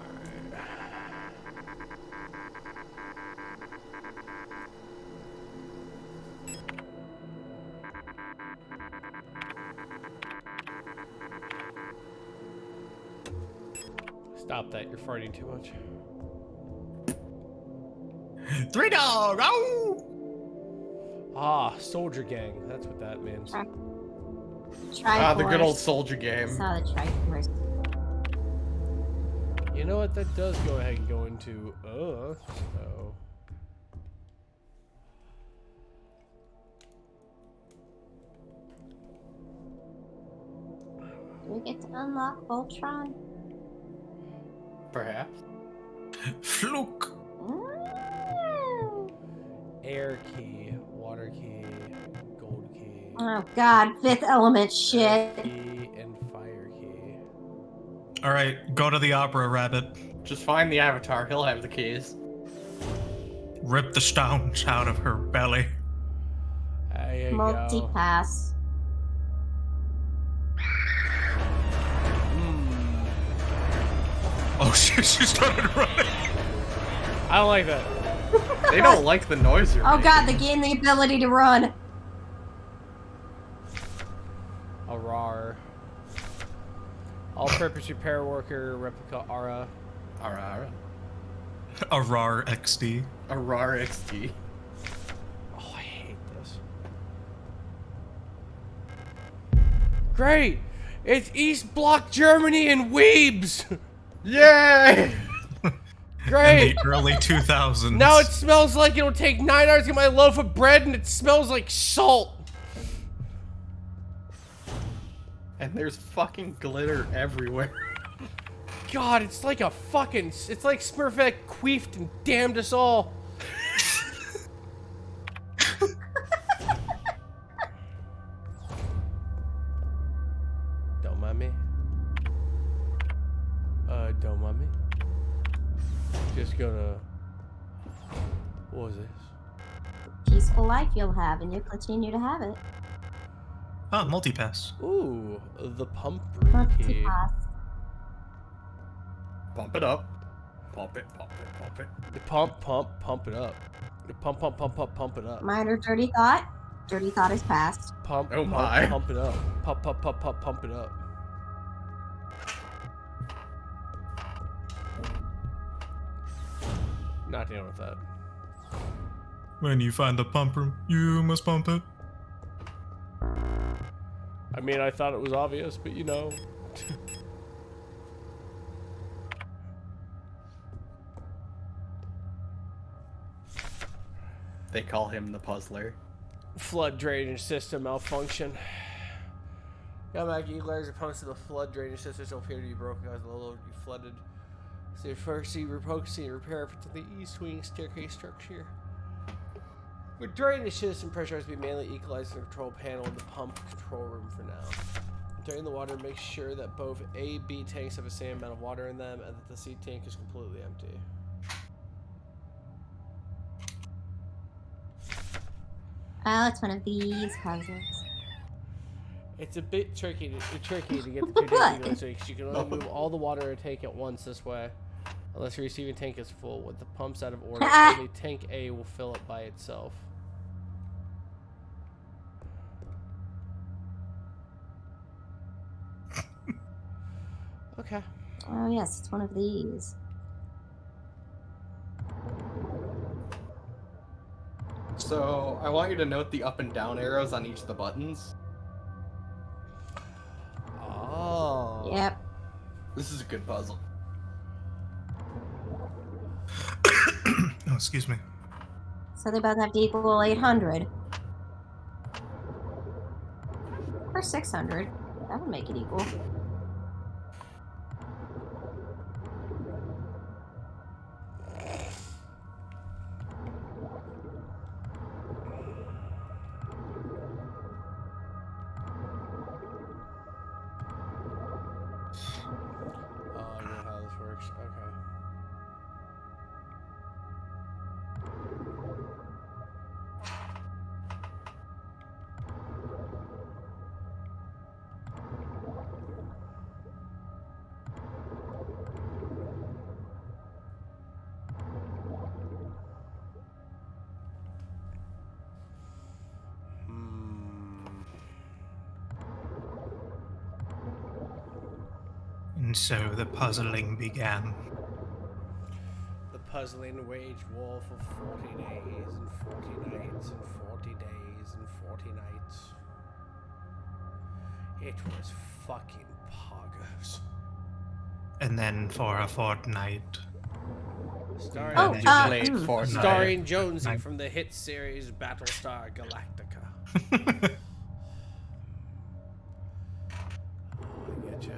Stop that, you're farting too much. 3 dog. Ow! Ah, Soldier Gang. That's what that means. Ah, the good old Triforce. soldier I game. saw the Triforce. You know what? That does go ahead and go into so Do we get to unlock Voltron? Perhaps. Fluke. air key, water key, gold key, Oh god, fifth element shit. key, and fire key. All right, go to the opera, Rabbit. Just find the avatar. He'll have the keys. Rip the stones out of her belly. There you go. Multi-pass. Oh shit, she started running. I don't like that. They don't like the noise you're Oh making. god, they gain the ability to run. A rar. All-purpose repair worker replica Ara. Ara. A RAR XD. A RAR XT. Oh, I hate this. Great! It's East Bloc Germany and Weebs! Yay! Great! In the early 2000s. Now it smells like it'll take 9 hours to get my loaf of bread and it smells like salt! And there's fucking glitter everywhere. God, it's like a fucking... It's like Smurfette queefed and damned us all. Don't mind me. Don't mind me. Just gonna... What was this? Peaceful life you'll have, and you'll continue to have it. Ah, multipass. Ooh, the pump room key. Multipass. Pump it up. Pump it, pump it, pump it. The pump it up. The pump it up. Minor dirty thought. Dirty thought is past. Pump it up. Pump it up. Not dealing with that. When you find the pump room, you must pump it. I mean, I thought it was obvious, but you know. They call him the puzzler. Flood drainage system malfunction. Yamac equalizers opponents to the flood drainage system don't appear to be broken as the load be flooded. So first you repocusing and repair to the east wing staircase structure. With drainage system pressure has to be manually equalized in the control panel in the pump control room for now. During the water, make sure that both A, B tanks have the same amount of water in them and that the C tank is completely empty. Oh, it's one of these puzzles. It's a bit tricky to get the two tanks to go, so you can only move all the water in a tank at once this way. Unless your receiving tank is full. With the pumps out of order, only tank A will fill up by itself. Okay. Oh yes, it's one of these. So, I want you to note the up and down arrows on each of the buttons. Oh. Yep. This is a good puzzle. Oh, excuse me. So they both have to equal 800. Or 600. That would make it equal. Oh, I know how this works. Okay. And so the puzzling began. The puzzling waged war for 40 days and 40 nights and 40 days and 40 nights. It was fucking poggers. And then for a fortnight. Starring, Oh, Played Fortnite. starring Jonesy from the hit series Battlestar Galactica. I get you.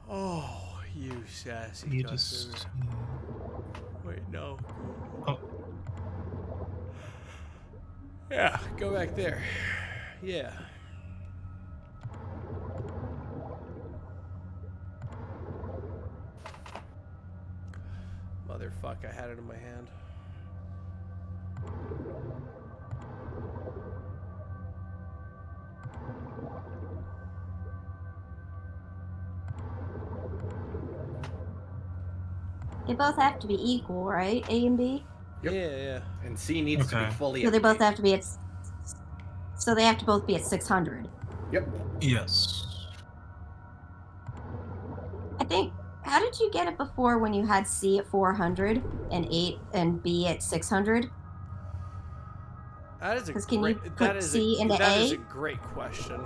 Oh, you sassy You customer. just. Wait, no. Oh, Yeah, go back there. Yeah. Motherfuck, I had it in my hand. They both have to be equal, right? A and B? Yep. Yeah. And C needs to Okay. be fully So they both empty. have to be at... So they have to both be at 600. Yep. yes. think. How did you get it before when you had C at 400 and 8 and B at 600? That is a 'Cause can you great. put C into That is A? a great question.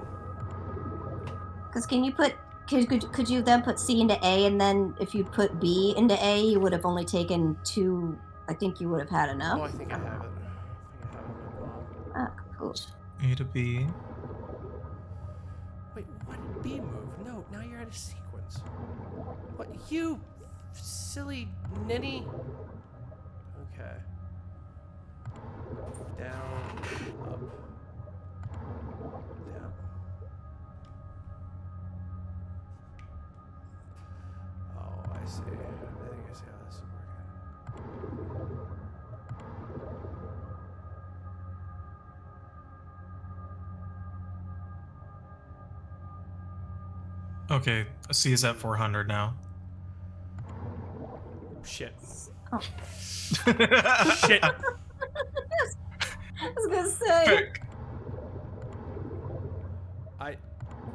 Because can you put could you then put C into A, and then if you put B into A, you would have only taken 2. I think you would have had Oh, enough. I think I have it. I think I have it in my palm. Ah, cool. A to B. Wait, what did B move? No, now you're out of sequence. What, you silly ninny? Okay. Down, up, down. Oh, I see. I think I see how this is working. Okay, C is at 400 now. Shit. Oh. Shit. I was gonna say.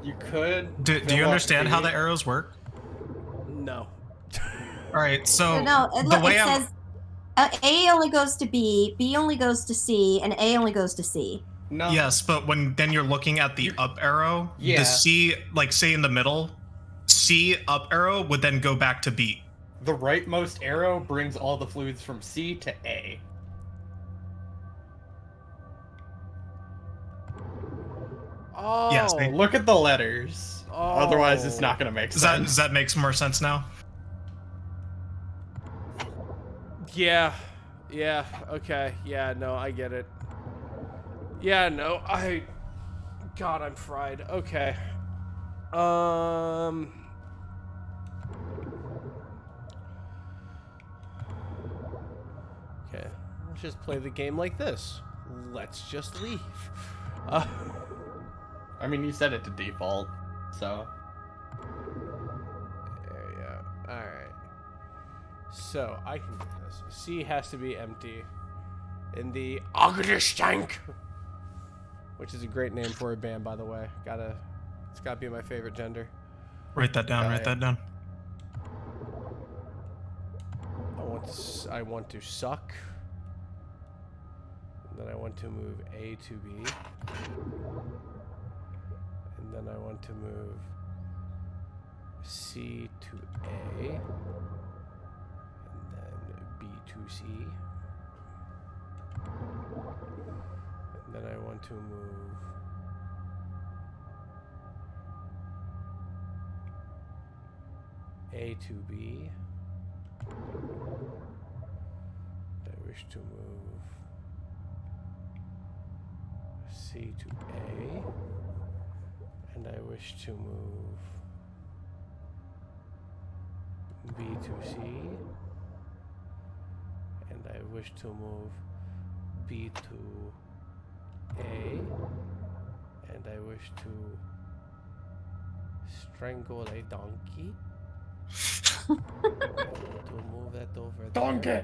You could. Do fill you up understand how B. the arrows work? No. All right, so No, it, the look, way it I'm says A only goes to B only goes to C, and A only goes to C. No. yes, but when then you're looking at the up arrow, Yeah. the C, like say in the middle, C up arrow would then go back to B. The rightmost arrow brings all the fluids from C to A. Oh. Yes, Look at the letters. Otherwise, it's not going to make sense. Does that make some more sense now? Yeah. Yeah. Okay. Yeah. No, I get it. Yeah. No, God, I'm fried. Okay. Okay. Let's just play the game like this. Let's just leave. I mean, you set it to default, so. There you go. Alright. So, I can do this. C has to be empty. In the Agnestank! Which is a great name for a band, by the way. It's gotta be my favorite gender. Write that down. Write that down. I want to suck. And then I want to move A to B. And then I want to move C to A. And then B to C. And then I want to move A to B. I wish to move C to A. And I wish to move B to C. And I wish to move B to A. And I wish to strangle a donkey. I want to move that over there. Donkey! I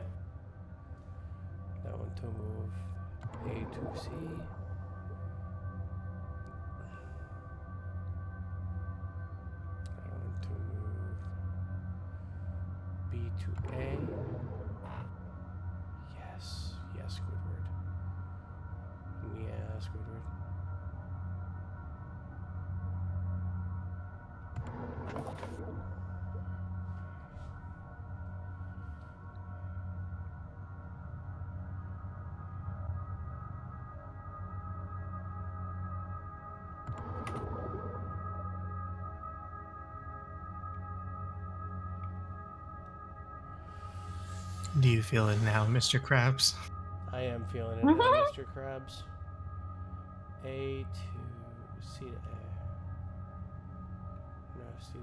want to move A to C. I want to move B to A. Yes. Yes, Squidward. Yeah, Squidward. Do you feel it now, Mr. Krabs? I am feeling it now, Mr. Krabs. A to C to A. No, C to B.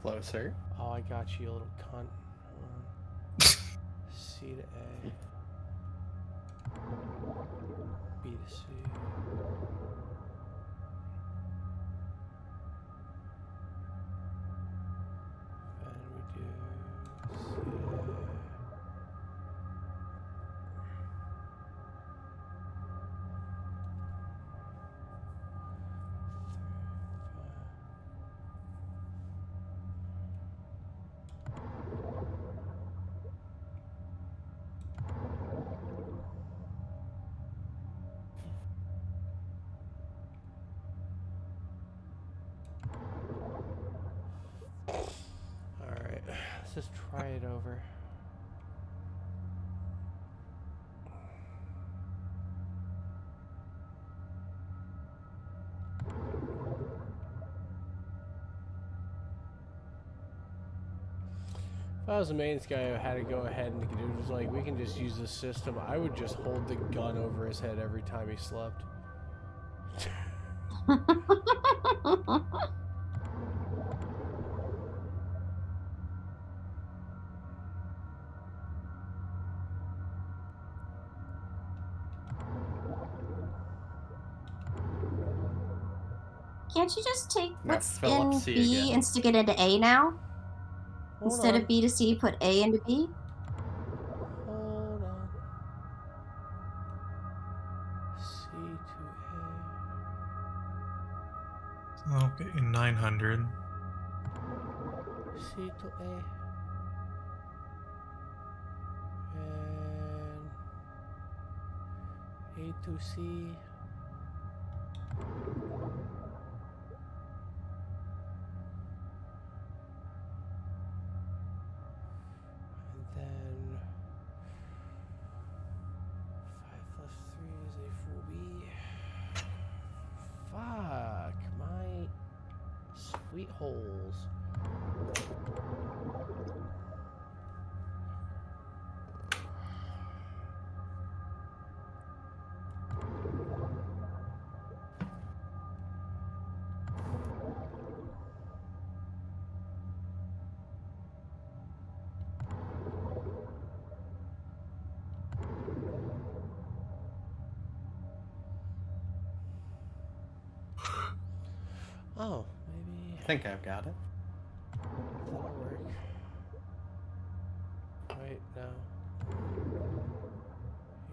Closer. Oh, I got you, you little cunt. C to A. B to C. And we do C to A. Let's just try it over. If I was the main guy who had to go ahead and the dude was like, we can just use this system, I would just hold the gun over his head every time he slept. Can't you just take Now what's fill up in C B again. and stick it into A now? Hold Instead on. of B to C, put A into B? Hold on. C to Okay, 900. A. C to A. And A to C. And then 5 plus 3 is a full B. Fuck my sweet holes. Oh, maybe I think I've got it. that'll work. Wait, no.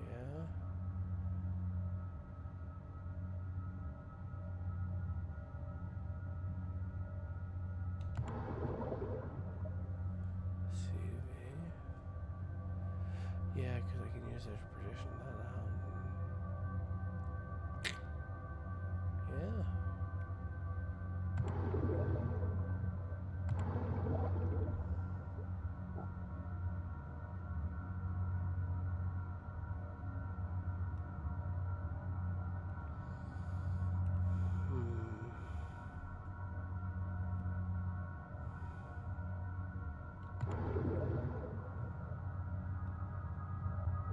Yeah. C to B. Yeah, because I can use it to partition that out. Yeah.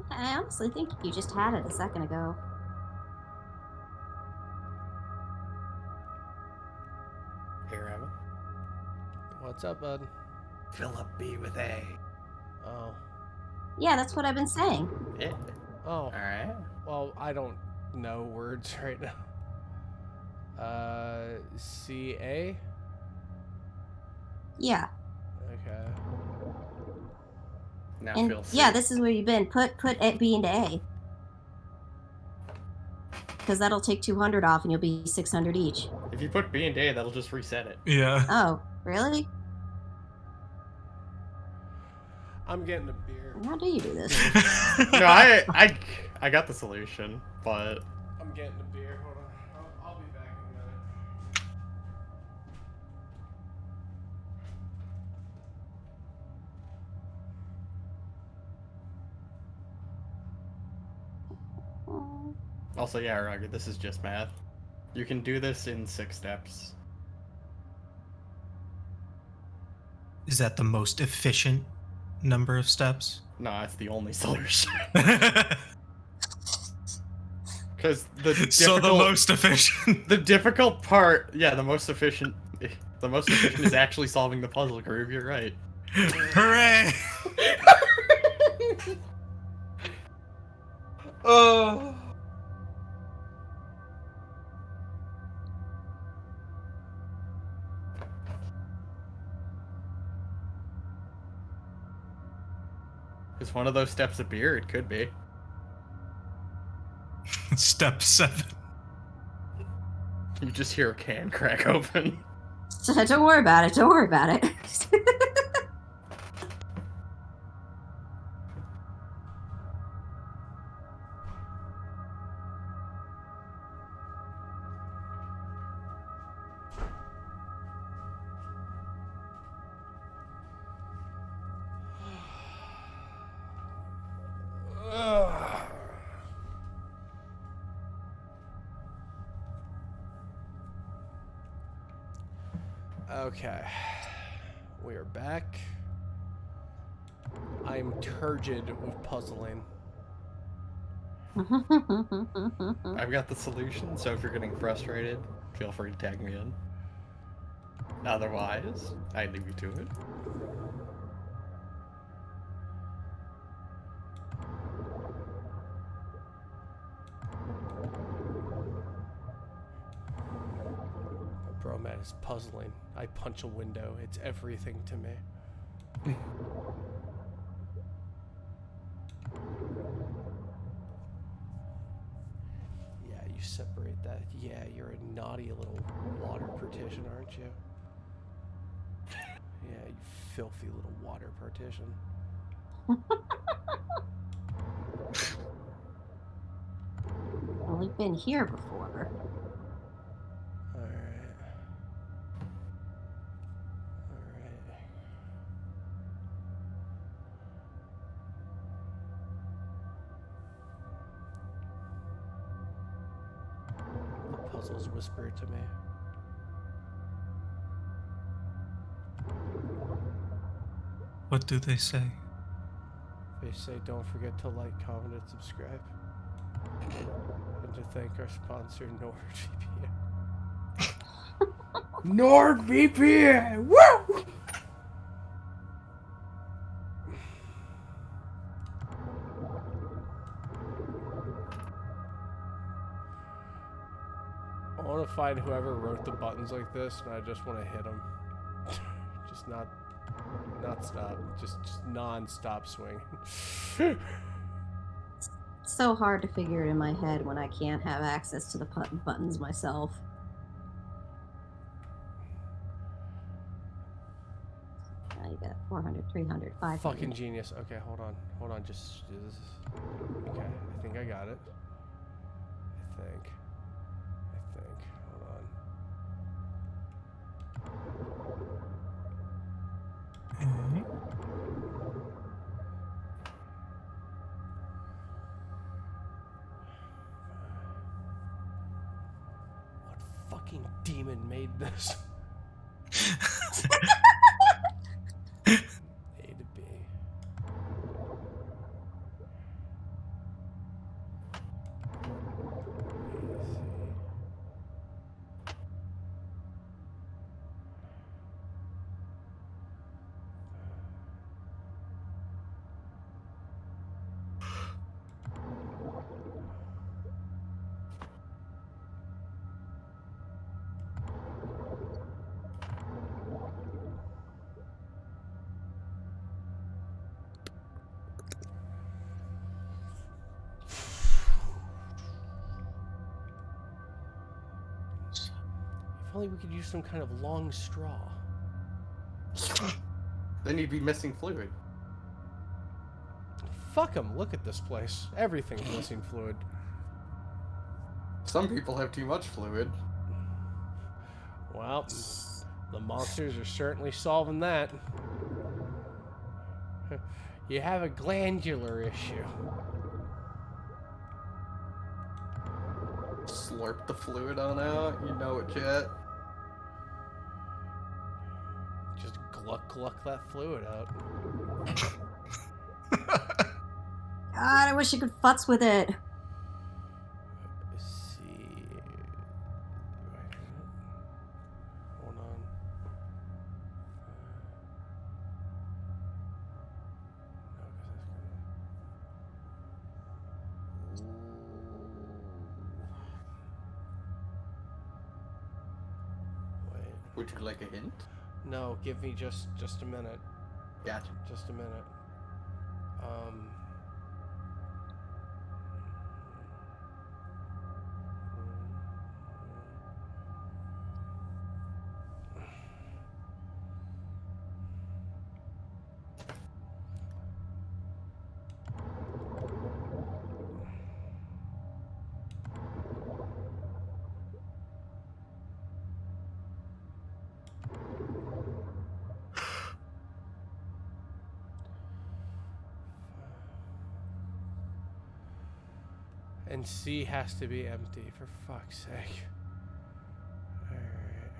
I honestly think you just had it a second ago. Here, have it. What's up, bud? Fill up B with A. Oh. Yeah, that's what I've been saying. Yeah. Oh. All right. Well, I don't know words right now. C-A? Yeah. Okay. Now And fill C. yeah, this is where you've been. Put B into A. Because that'll take 200 off and you'll be 600 each. If you put B and A, that'll just reset it. Yeah. Oh, really? I'm getting a beer. How do you do this? No, I got the solution, but I'm getting a beer. Hold on. I'll be back in a minute. also, yeah, Roger, this is just math. You can do this in 6 steps. Is that the most efficient number of steps? No, that's the only solution. Because So the most efficient. the difficult part, yeah, the most efficient is actually solving the puzzle, Groove. You're right. Hooray! Oh. Is one of those steps a beer? It could be. Step 7. You just hear a can crack open. Don't worry about it. Don't worry about it. Okay. We are back. I'm turgid with puzzling. I've got the solution, so if you're getting frustrated, feel free to tag me in. Otherwise, I leave you to it. Bromad is puzzling. I punch a window. It's everything to me. Yeah, you separate that. Yeah, you're a naughty little water partition, aren't you? Yeah, you filthy little water partition. Well, we've been here before. Alright. Alright. The puzzles whisper to me. What do they say? They say don't forget to like, comment, and subscribe. And to thank our sponsor, NordVPN. NordVPN! Woo! I want to find whoever wrote the buttons like this, and I just want to hit them. Just not stop. Just non-stop swing. It's so hard to figure it in my head when I can't have access to the buttons myself. Now you got 400, 300, 500. Fucking genius. Okay, hold on. Just okay. I think I got it. I think. Hold on. What fucking demon made this? A to B. If only we could use some kind of long straw. Then you'd be missing fluid. Fuck them. Look at this place. Everything's missing fluid. Some people have too much fluid. Well, the monsters are certainly solving that. You have a glandular issue. Slurp the fluid on out, you know it, chat. Just gluck that fluid out. God, I wish you could futz with it. Let's see. Hold on. Wait. Would you like a hint? No, give me just a minute. Gotcha. Just a minute. And C has to be empty, for fuck's sake. Alright.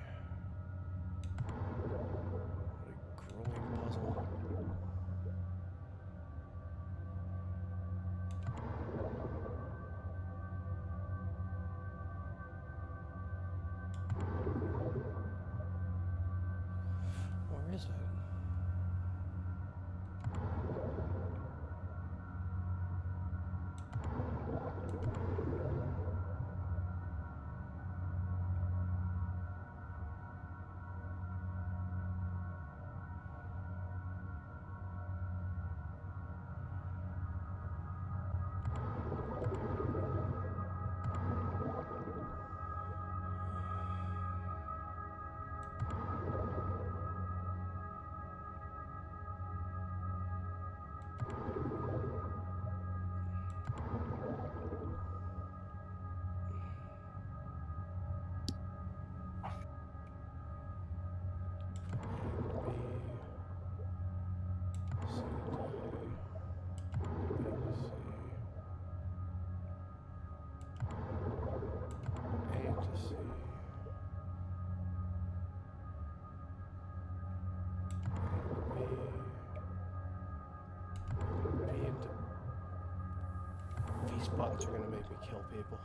buttons are gonna make me kill people.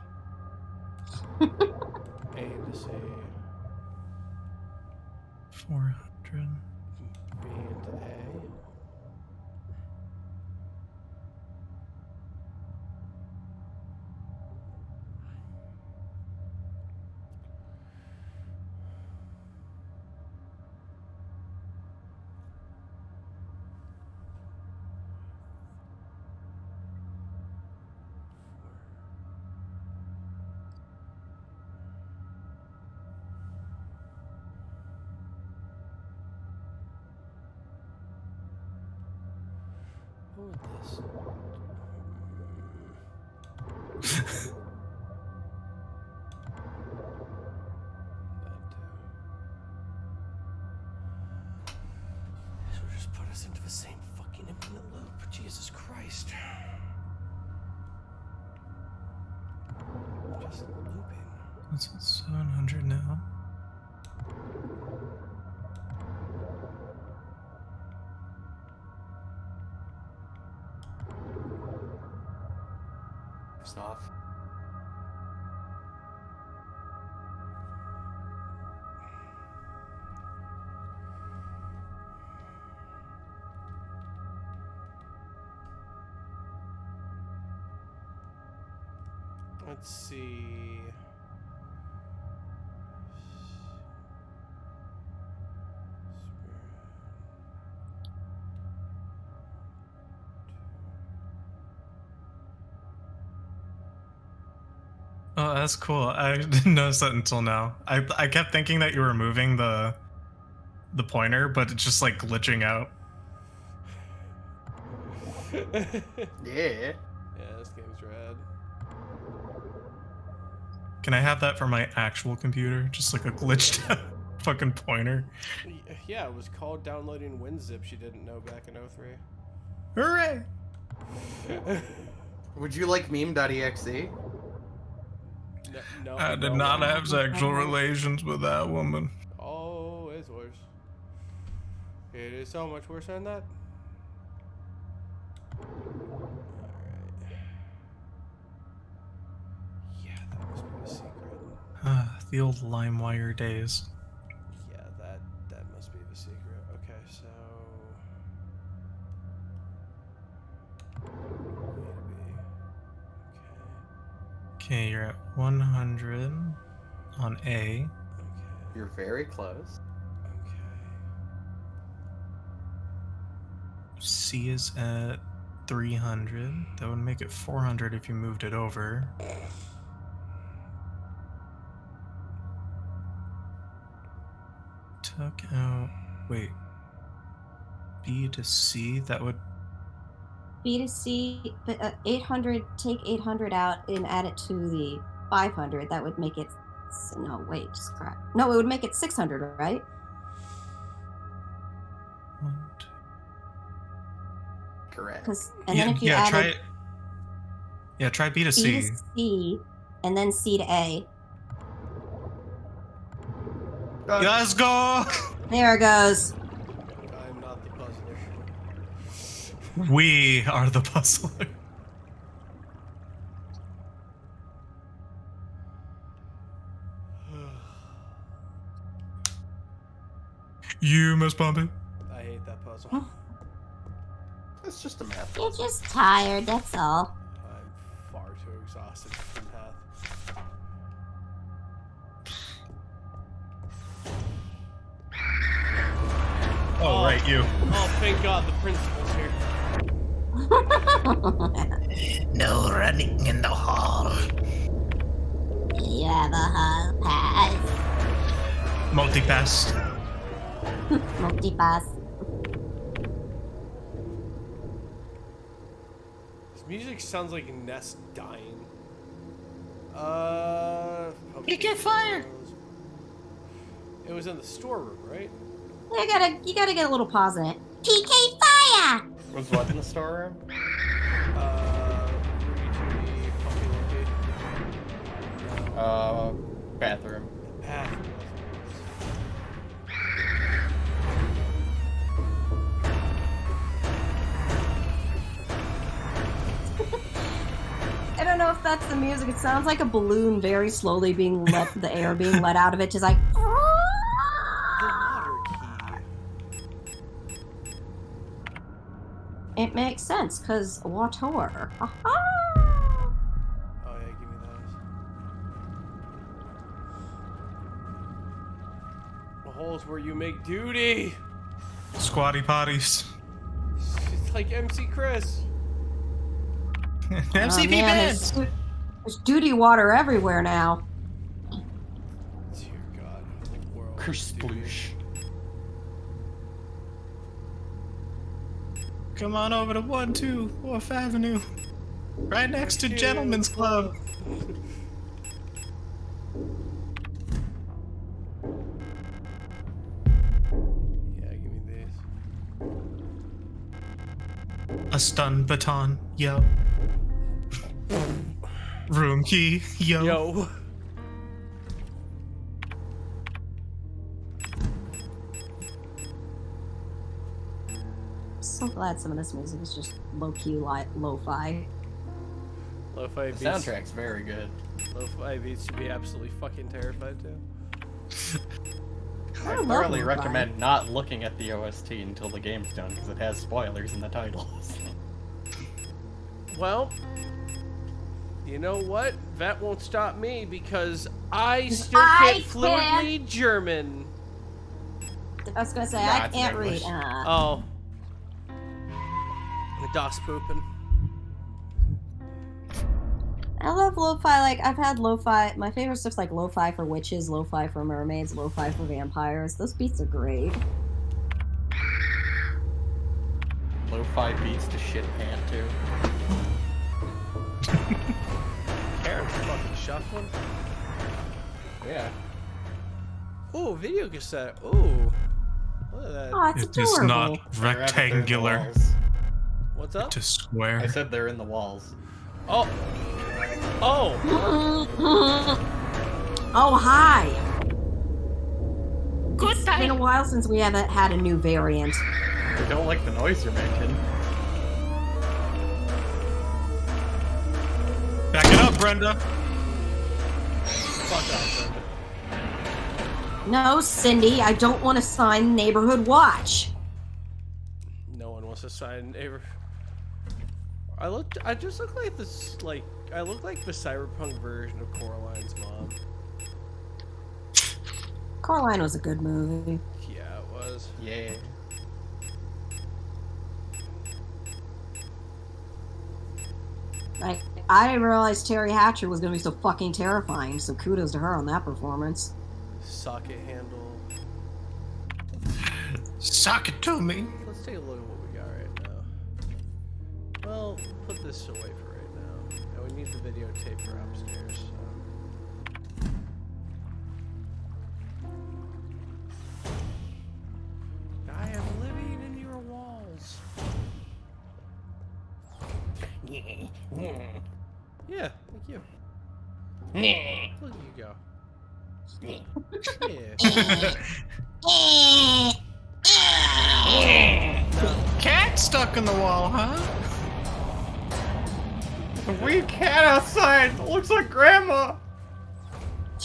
A into C. 400. B into A. What would this? This will just put us into the same fucking infinite loop. Jesus Christ. Just looping. That's at 700 now. Off. Let's see. Oh, that's cool. I didn't notice that until now. I kept thinking that you were moving the pointer, but it's just like glitching out. Yeah. Yeah, this game's rad. Can I have that for my actual computer? Just like a glitched out fucking pointer. Yeah, it was called downloading WinZip. She didn't know back in 03. Hooray! Would you like meme.exe? No, I did no. not have sexual relations with that woman. Oh, it's worse. It is so much worse than that. Alright. Yeah, that must be the secret. The old LimeWire days. Yeah, that must be the secret. Okay, so Okay, you're at 100 on A. okay. You're very close. Okay. C is at 300. That would make it 400 if you moved it over. Took out. Wait. B to C. That would. B to C, but 800, take 800 out and add it to the 500. That would make it. No, wait, just crap. No, it would make it 600, right? 1, 2. Correct. And then if you yeah, added try it. Yeah, try B to B C. to C, and then C to A. Let's go! There it goes. I'm not the puzzler. We are the puzzler. You must bump it. I hate that puzzle. It's just a math. You're just tired, that's all. I'm far too exhausted from math. Oh, right, you. Oh, thank God the principal's here. No running in the hall. You have a hall pass. Multipass. Multi-pass. This music sounds like Ness dying. You get fired. It was in the storeroom, right? You gotta get a little pause in it. PK fire! Was what in the storeroom? Rudy, Judy, Puppy Lucky. Bathroom. Bathroom. I don't know if that's the music. It sounds like a balloon very slowly being let, the air being let out of it, just like. The water key. It makes sense, cause water. Aha! Oh yeah, give me those. The holes where you make duty. Squatty potties. It's like MC Chris. MCP man, beds. there's duty water everywhere now. Dear God. World Kersploosh. Come on over to 1-2 4th Avenue. Right next to Gentlemen's Club. Yeah, give me these. A stun baton, yo. Room key, yo. Yo. So glad some of this music is just low-key lo-fi. Lo-fi The beats. soundtrack's very good. Lo-fi beats to be absolutely fucking terrified too. I love thoroughly lo-fi. recommend not looking at the OST until the game's done, because it has spoilers in the titles. Well, you know what? That won't stop me because I still I can't fluently German. I was gonna say, Nah, I it's can't English. read. Oh. The Das pooping. I love lo-fi. Like, I've had lo-fi. My favorite stuff's like lo-fi for witches, lo-fi for mermaids, lo-fi for vampires. Those beats are great. Lo-fi beats to shit pan too. Karen's fucking shuffling. Yeah. Ooh, video cassette. Ooh. Look at that. Oh, it's It adorable. is not They're right up there in the rectangular walls. What's up? to I square. said they're in the walls. Oh. Oh. Oh, hi. Good It's been a while since we haven't had a new variant. I don't like the noise you're making. Back it up, Brenda. Fuck off, Brenda. No, Cindy, I don't want to sign Neighborhood Watch. No one wants to sign neighbor. I just look like this, like, I look like the cyberpunk version of Coraline's mom. Coraline was a good movie. Yeah, it was. Yeah. I didn't realize Terry Hatcher was going to be so fucking terrifying, so kudos to her on that performance. Socket handle. Sock it to me. Let's take a look at what we got right now. Well, put this away for right now. And we need the videotape for upstairs. So. I am living in your walls. Yeah, thank you. Look at you go. Yeah. Cat stuck in the wall, huh? The weird cat outside looks like grandma.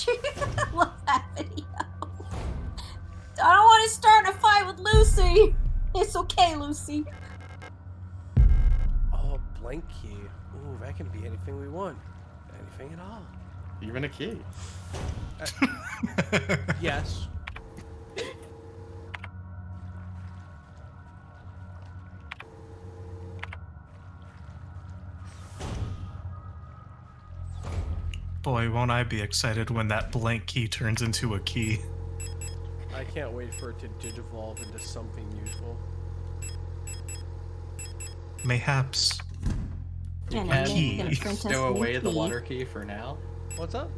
I love that video. I don't want to start a fight with Lucy. It's okay, Lucy. Oh, blank key. Ooh, that can be anything we want. Anything at all. Even a key. Yes. Boy, won't I be excited when that blank key turns into a key. I can't wait for it to digivolve into something useful. Mayhaps. You And can key. stow away the water key for now. What's up?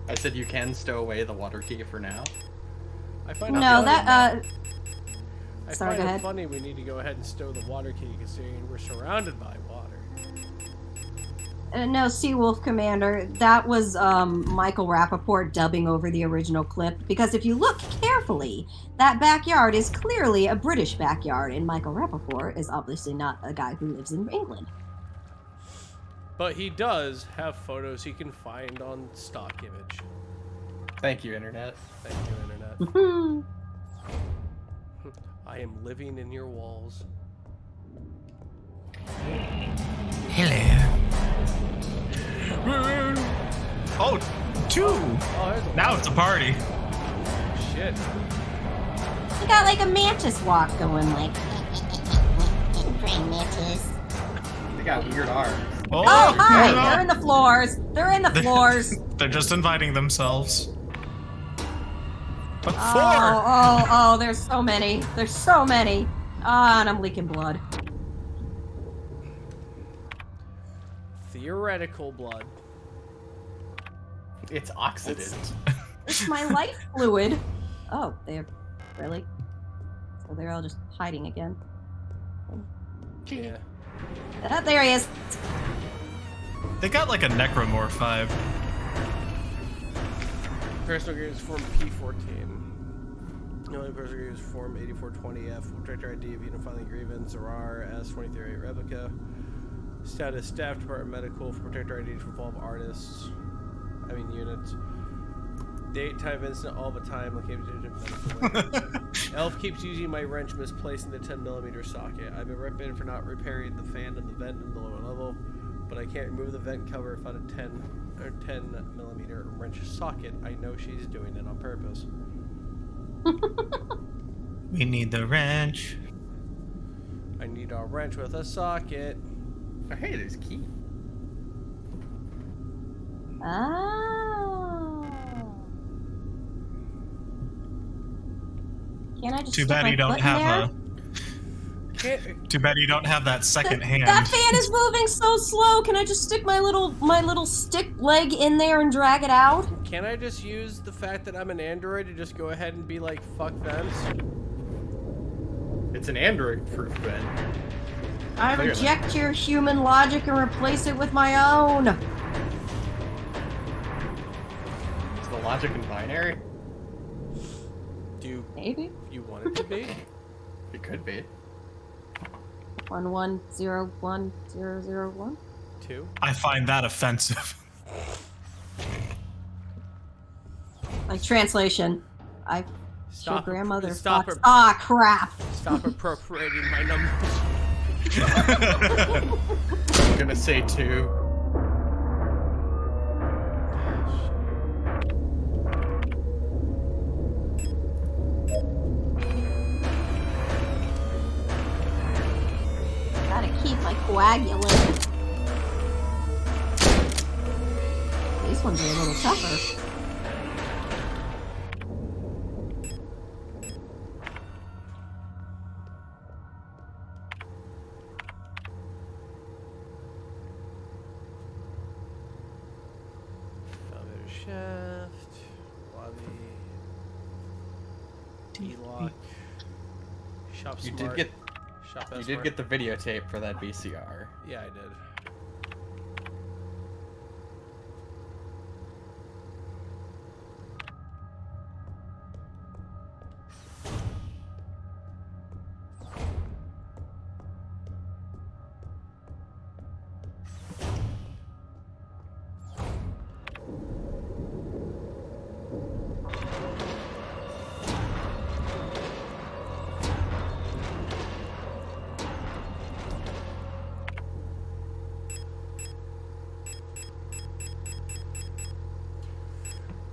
I said you can stow away the water key for now. I find No, it that, I sorry, find go it ahead. funny we need to go ahead and stow the water key considering we're surrounded by water. no, Seawolf Commander, that was Michael Rappaport dubbing over the original clip, because if you look carefully, that backyard is clearly a British backyard, and Michael Rappaport is obviously not a guy who lives in England. But he does have photos he can find on stock image. Thank you, internet. Thank you, internet. I am living in your walls. Hello. Oh, 2. Oh, there's a Now it's a party. shit. You got like a mantis walk going, like. Praying mantis. They got weird arms. Oh, hi! no. They're in the floors. They're in the floors. They're just inviting themselves. But 4. Oh, there's so many. There's so many. Ah, and I'm leaking blood. Theoretical blood. It's oxidant. It's my life fluid. Oh, they're really. So they're all just hiding again. Yeah. Ah, there he is. They got like a necromorph vibe. Personal Games Form P14. The only personal games Form 8420F. Protector ID of Unifying Grievance. Zarar S2338 Replica. Status Staff Department Medical for Protector ID to involve artists. Units. Date, time, instant, all the time. Location, medical. Elf keeps using my wrench misplaced in the 10mm socket. I've been reprimanded for not repairing the fan of the vent in the lower level, but I can't remove the vent cover if on a 10mm wrench socket. I know she's doing it on purpose. We need the wrench. I need a wrench with a socket. Oh, hey, there's key. Oh. Can I just Too stick bad my you don't foot in have there? Can't, Too bad you don't have that second hand. That fan is moving so slow. Can I just stick my little stick leg in there and drag it out? can I just use the fact that I'm an android to just go ahead and be like, fuck vents? It's an Android-proof vent. I Clearly. reject your human logic and replace it with my own. Is the logic in binary? Do Maybe. you want it to be? It could be. 11010001. 2? I find that offensive. Like translation. I your Stop. grandmother Stop fucks. her. Ah, crap. Stop appropriating my numbers. I'm gonna say 2. Gotta keep my coagulant. These ones are a little tougher. Elevator shaft. Lobby. D-lock. Shop You smart. did get Shop you S did smart. get the videotape for that VCR. Yeah, I did.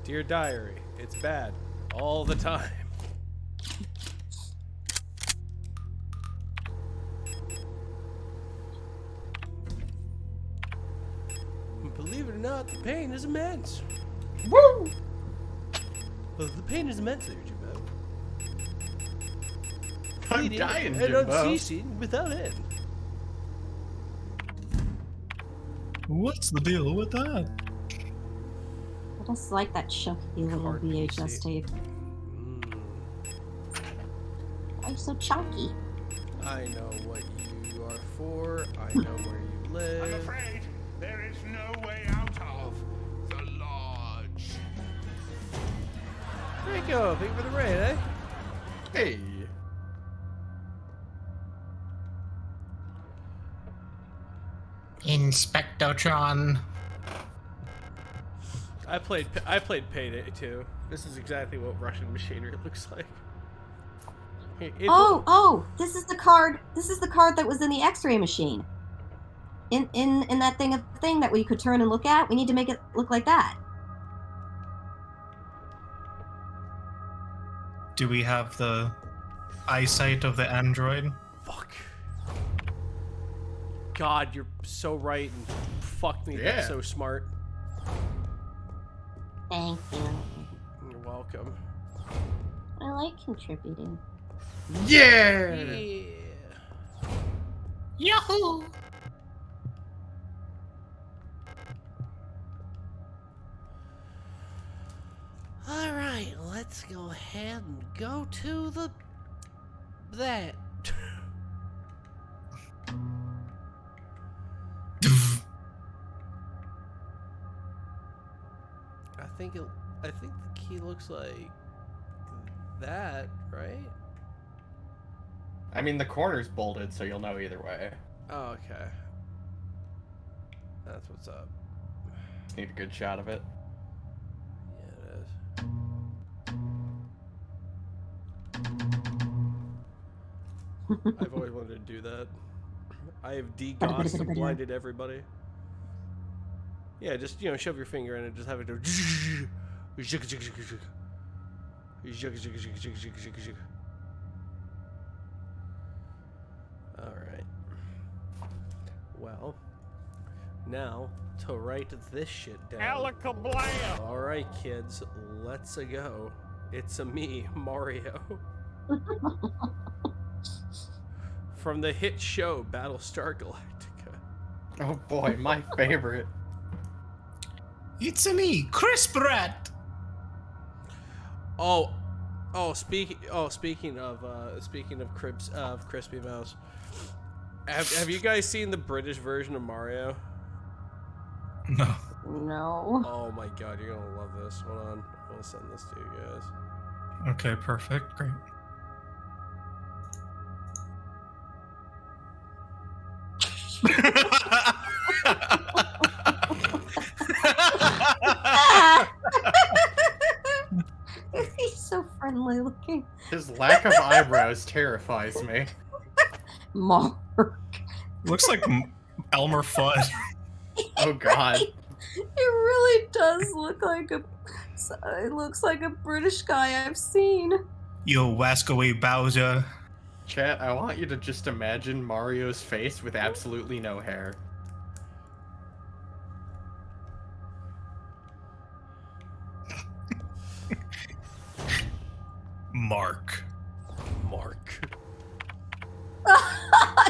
Dear diary, it's bad all the time. Believe it or not, the pain is immense. Woo! Well, the pain is immense there, Jimbo. I'm Bleeding dying, and Jimbo. unceasing without end. What's the deal with that? I just like that chunky little Card VHS PC. tape. Mm, Why are you so chunky? I know what you are for. I know where you I'm live. afraid there is no way out of the lodge. Rico, thank you for the raid, eh? Hey. Inspectotron. I played Payday too. This is exactly what Russian machinery looks like. Oh, this is the card. This is the card that was in the X-ray machine. In that thing that we could turn and look at. We need to make it look like that. Do we have the eyesight of the android? Fuck. God, you're so right and fuck me. Yeah. That's so smart. Thank you. You're welcome. I like contributing. Yeah! Yahoo! All right, let's go ahead and go to that. I think the key looks like that, right? I mean, the corner's bolted, so you'll know either way. Oh, okay. That's what's up. Just need a good shot of it. Yeah, it is. I've always wanted to do that. I have de-gossed and blinded everybody. Yeah, just, you know, shove your finger in and just have it do. Alright. Well, now to write this shit down. Alakablam! Alright, kids, let's-a go. It's a me, Mario. From the hit show Battlestar Galactica. Oh boy, my favorite. It's me, Chris Pratt. Speaking of Crispy Mouse, have you guys seen the British version of Mario? No. No. Oh my god, you're gonna love this. Hold on, I'm gonna send this to you guys. Okay, perfect. Great. He's so friendly looking. His lack of eyebrows terrifies me. Mark. Looks like Elmer Fudd. Oh god. It really does look like a. It looks like a British guy I've seen. Yo, wask away, Bowser. Chat, I want you to just imagine Mario's face with absolutely no hair. Mark.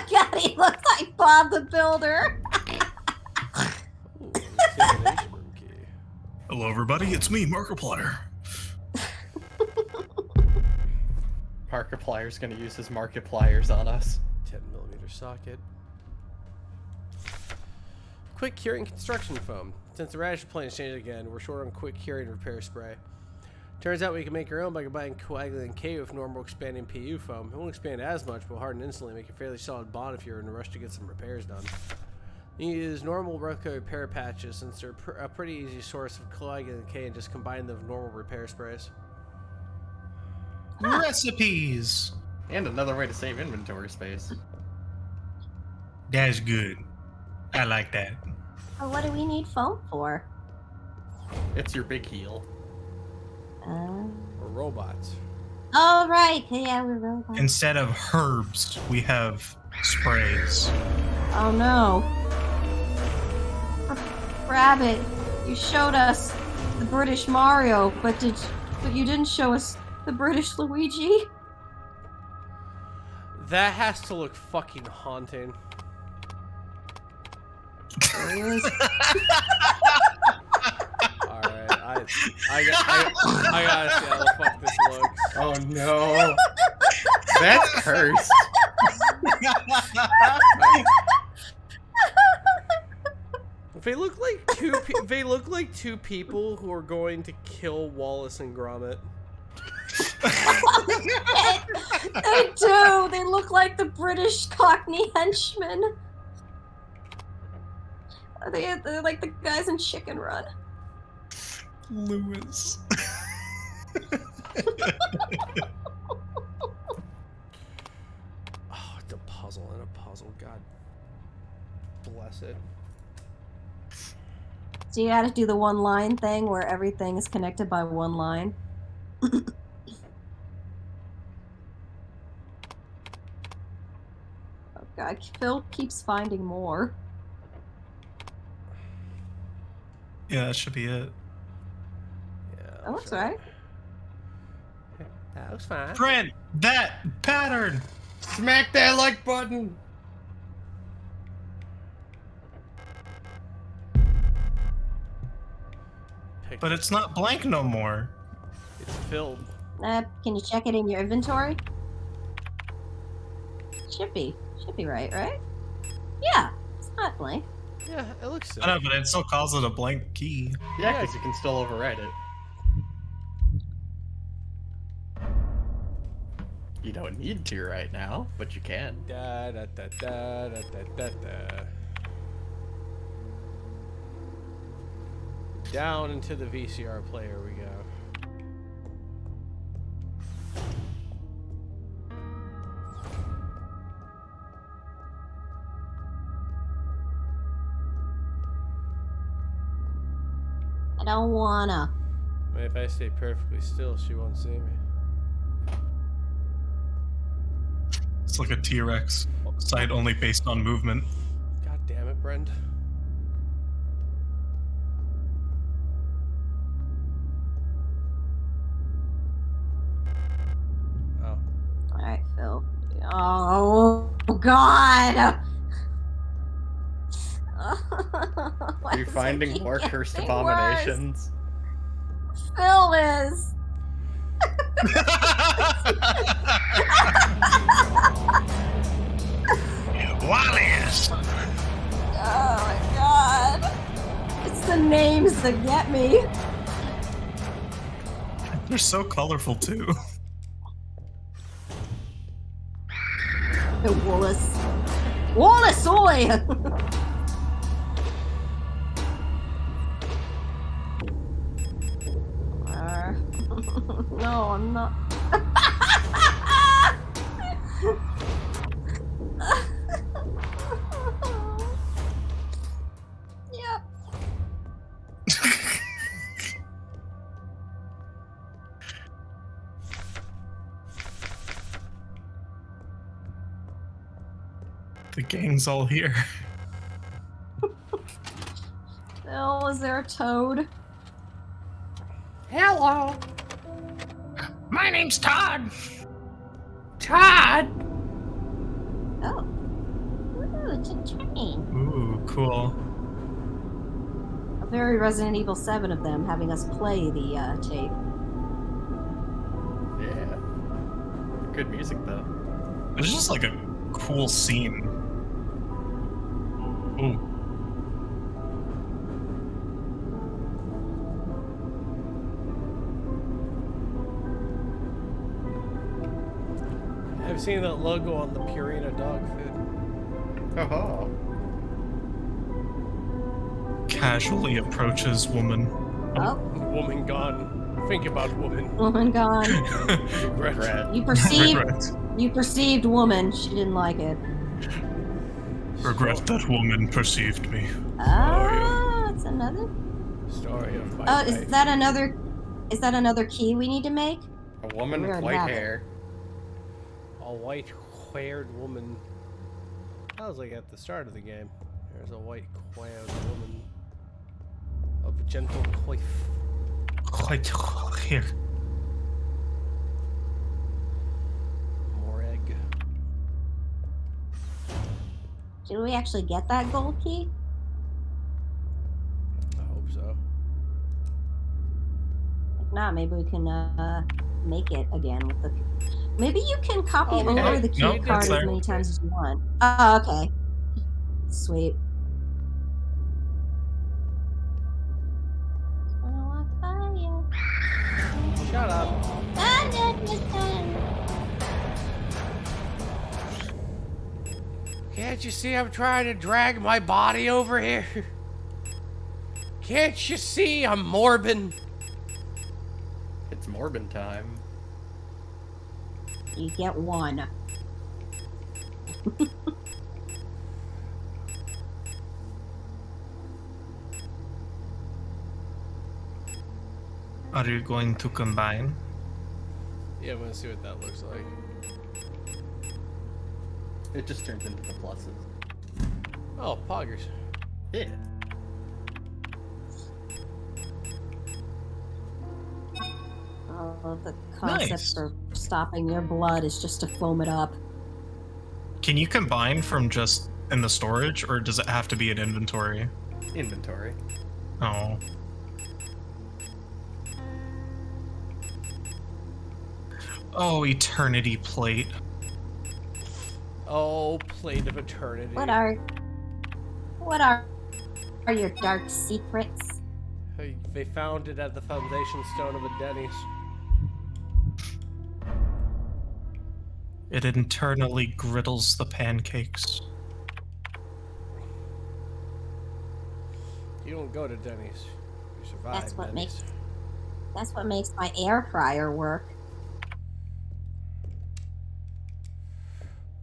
God, he looks like Bob the Builder. Ooh, examination room key. Hello, everybody. It's me, Markiplier. Markiplier's gonna use his Markipliers on us. 10mm socket. Quick curing construction foam. Since the radish plane changed again, we're short on quick curing repair spray. Turns out we can make our own by combining coagulant K with normal expanding PU foam. It won't expand as much, but will harden instantly, make a fairly solid bond if you're in a rush to get some repairs done. You use normal repair patches since they're a pretty easy source of coagulant K and just combine them with normal repair sprays. Recipes. And another way to save inventory space. That's good. I like that. Oh, what do we need foam for? It's your big heel. Or robots. Oh, right. Yeah, we're robots. Instead of herbs, we have sprays. Oh, no. Rabbit, you showed us the British Mario, but you didn't show us the British Luigi? That has to look fucking haunting. Alright, I gotta see how the fuck this looks. Oh no. That's cursed. They look like two people who are going to kill Wallace and Gromit. They do. They look like the British Cockney henchmen. They're like the guys in Chicken Run. Lewis. Oh, it's a puzzle and a puzzle. God bless it. So you gotta do the one line thing where everything is connected by one line. Oh god, Phil keeps finding more. Yeah, that should be it. Yeah. That looks right. That looks fine. Print that pattern. Smack that like button. But it's not blank no more. It's filled. Can you check it in your inventory? Should be right? Yeah, it's not blank. Yeah, it looks so. I know, but it still calls it a blank key. Yeah, because you can still overwrite it. You don't need to right now, but you can. Da da da da da da da da. Down into the VCR player we go. I don't wanna. I mean, if I stay perfectly still, she won't see me. It's like a T-Rex site only based on movement. God damn it, Brenda. Oh. Alright, Phil. Oh god! Why Are you does it finding keep more getting cursed worse? abominations? Phil is! Wallace! Oh my god! It's the names that get me. They're so colorful too. The Wallace. Wallace, oi! No, I'm not. Yep. The gang's all here. Phil, is there a toad? Hello. My name's Todd. Todd. Oh. Ooh, it's a train. Ooh, cool. A very Resident Evil 7 of them having us play the tape. Yeah. Good music though. It's just like a cool scene. Ooh. I've seen that logo on the Purina dog food. Oh. Casually approaches woman. Oh, Woman gone. Think about woman. woman gone. Regret. You perceived, Regret. you perceived woman. She didn't like it. Regret that woman perceived me. Ah, it's another. Story of my Oh, life. is that another? Is that another key we need to make? A woman We with already white have it. hair. A white-haired woman. That was like at the start of the game. There's a white-haired woman of gentle coif. Quite here. More egg. Did we actually get that gold key? I hope so. If not, maybe we can make it again with the. Maybe you can copy Oh, over okay. the key Nope, card it's as there. many times as you want. Oh, okay. Sweet. Gonna walk by you. Shut up. Can't you see I'm trying to drag my body over here? Can't you see I'm morbid? It's Morbin time. You get one. Are you going to combine? Yeah, I'm gonna see what that looks like. It just turns into the pluses. Oh, poggers. Yeah. Oh, the concept Nice. for stopping your blood is just to foam it up. Can you combine from just in the storage, or does it have to be in inventory? Inventory. Oh. Oh, eternity plate. Oh, plate of eternity. What are your dark secrets? They found it at the foundation stone of a Denny's. It internally griddles the pancakes. You don't go to Denny's. You survive. That's what Denny's. That's what makes my air fryer work.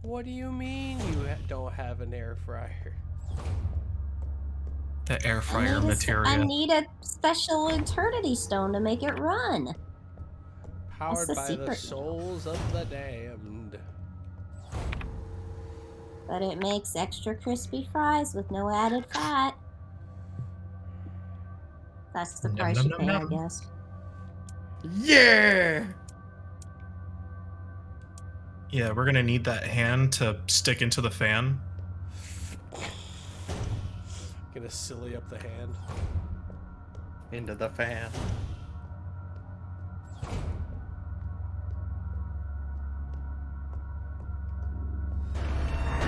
What do you mean you don't have an air fryer? The air fryer I materia. need a special eternity stone to make it run. Powered the by the secret. souls of the damned. But it makes extra crispy fries with no added fat. That's the Nom, price nom, you nom, pay, I nom. guess. Yeah! Yeah, we're gonna need that hand to stick into the fan. Gonna silly up the hand. Into the fan.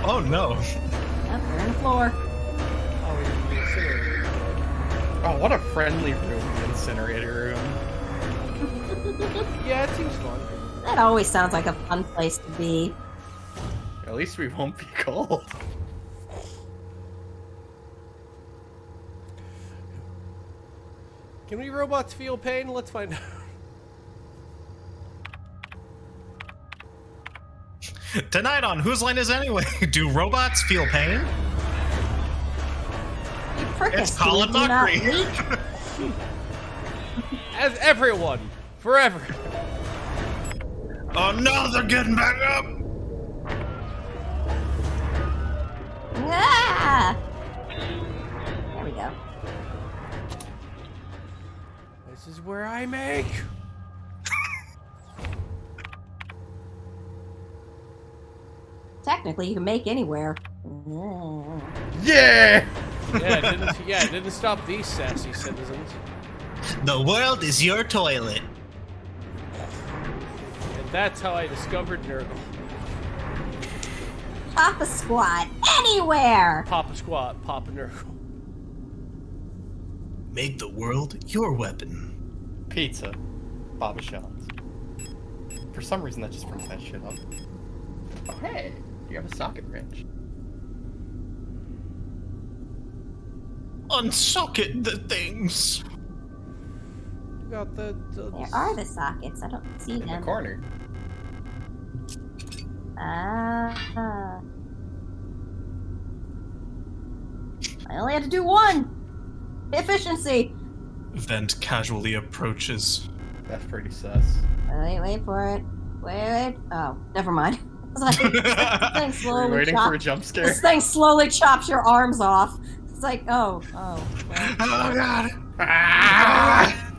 Oh no! Yep, you're on the floor. Oh, we can incinerator. Oh, what a friendly room, the incinerator room. Yeah, it seems fun. That always sounds like a fun place to be. At least we won't be cold. Can we robots feel pain? Let's find out. Tonight on Whose Line Is It Anyway? Do robots feel pain? You prickers It's Colin do not Mockery. leak. As everyone, forever. Oh no, they're getting back up! Ah! There we go. This is where I make. Technically, you can make anywhere. Yeah! It didn't stop these sassy citizens. The world is your toilet. And that's how I discovered Nurgle. Papa Squad, anywhere! Papa Squat, Papa Nurgle. Make the world your weapon. Pizza. Baba Shells. For some reason, that just brings that shit up. Oh, hey! You have a socket wrench. Unsocket the things. You got the There are the sockets. I don't see In the them. corner. Ah. I only had to do one! Efficiency! Vent casually approaches. That's pretty sus. Wait for it. Wait. Oh, never mind. I was like, this thing Were you slowly waiting for a jump scare? This thing slowly chops your arms off. It's like, oh. Well. Oh god! Ah!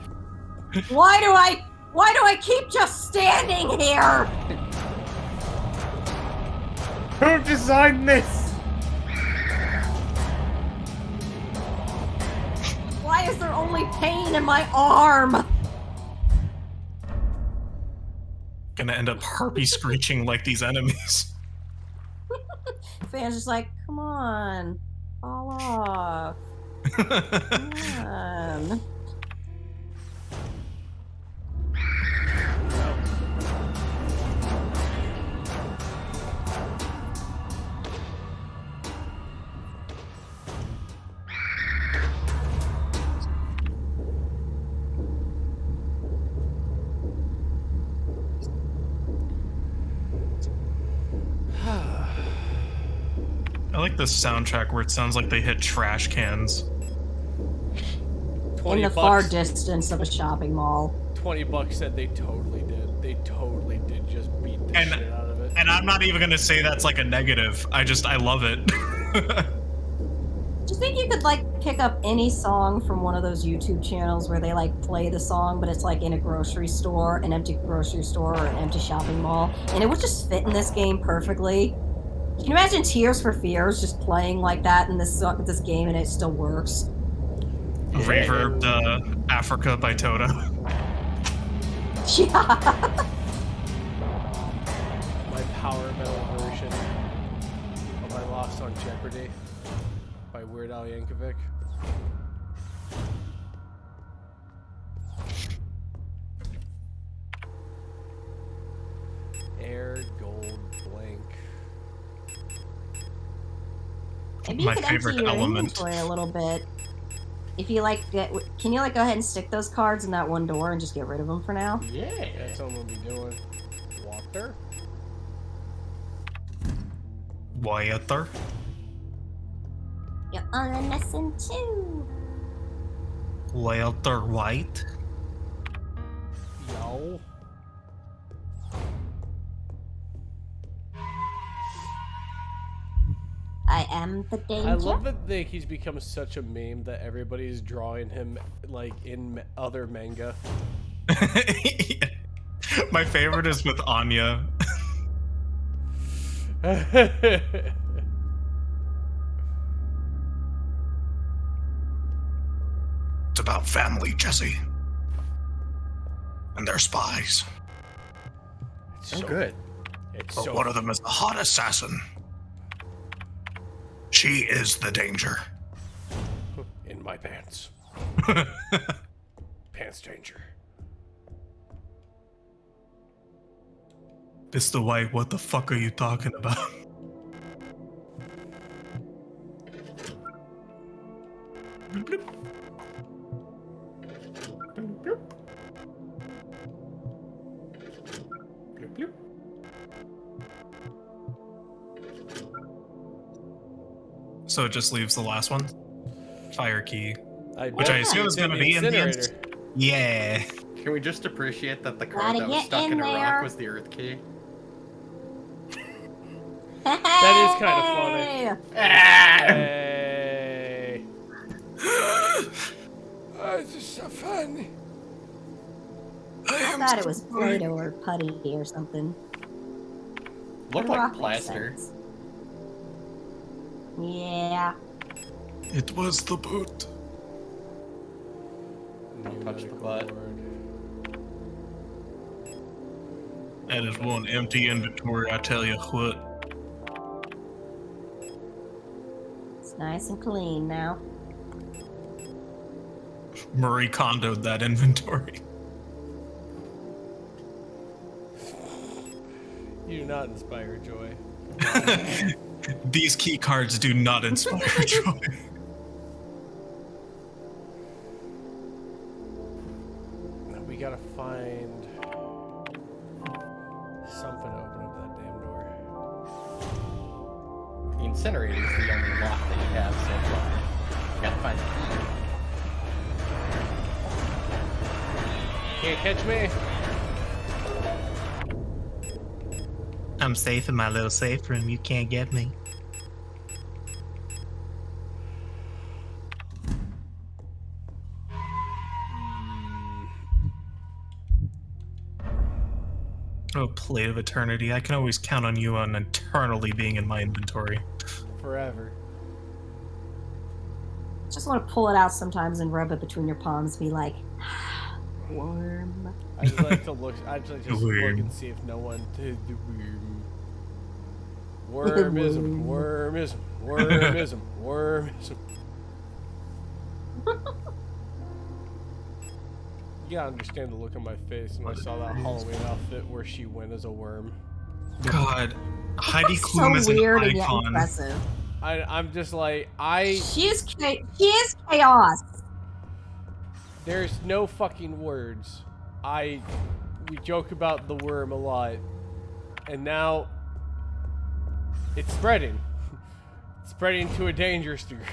Why do I keep just standing here? Who designed this? Why is there only pain in my arm? Gonna end up harpy screeching like these enemies. Fan's just like, come on, fall off. Come on. like the soundtrack where it sounds like they hit trash cans. In the far distance of a shopping mall. $20 said they totally did. They totally did just beat the shit out of it. And I'm not even gonna say that's like a negative. I love it. Do you think you could like pick up any song from one of those YouTube channels where they like play the song, but it's like in a grocery store, an empty grocery store or an empty shopping mall, and it would just fit in this game perfectly? Can you imagine Tears for Fears just playing like that in this game and it still works? Reverb Africa by Toto. Yeah. My power metal version of My Lost on Jeopardy by Weird Al Yankovic. Air Gold Blank. Maybe you My could empty favorite your element. inventory a little bit. If you like, can you like go ahead and stick those cards in that one door and just get rid of them for now? Yeah. That's what I'm gonna be doing. Water. Water. You're on lesson 2. Water White. Yo. I am the danger. I love that he's become such a meme that everybody's drawing him like in other manga. My favorite is with Anya. It's about family, Jesse. And they're spies. Oh, good. It's But so one of them is a hot assassin. She is the danger. in my pants. Pants danger. Mr. White, what the fuck are you talking about? Bloop, bloop. Bloop, bloop. So it just leaves the last one? Fire key. Which bet I assume it's is going to be in the incinerator. Yeah. Can we just appreciate that the card Gotta that was get stuck in in a there. rock was the Earth key? That is kind of funny. Ah! Hey. Oh, it's just so funny. I thought it was Play-Doh or putty or something. Looked The like rock makes plaster. sense. Yeah. It was the boot. Touch the butt. That is one empty inventory, I tell you what. It's nice and clean now. Marie Kondo'd that inventory. You do not inspire joy. These key cards do not inspire joy. We gotta find something to open up that damn door. The incinerator is the only lock that you have so far. Gotta find the Can't catch me. I'm safe in my little safe room. You can't get me. Oh, Plate of Eternity. I can always count on you on eternally being in my inventory. Forever. Just want to pull it out sometimes and rub it between your palms. Be like, worm. I just like to look. I just look Worm. and see if no one did the worm. Wormism. Wormism. Wormism. Wormism. You gotta understand the look on my face when I saw that Halloween outfit where she went as a worm. God, Heidi So Klum is an weird and yet icon. impressive. I'm just like, She is chaos. there's no fucking words. We joke about the worm a lot. And now it's spreading. Spreading to a dangerous degree.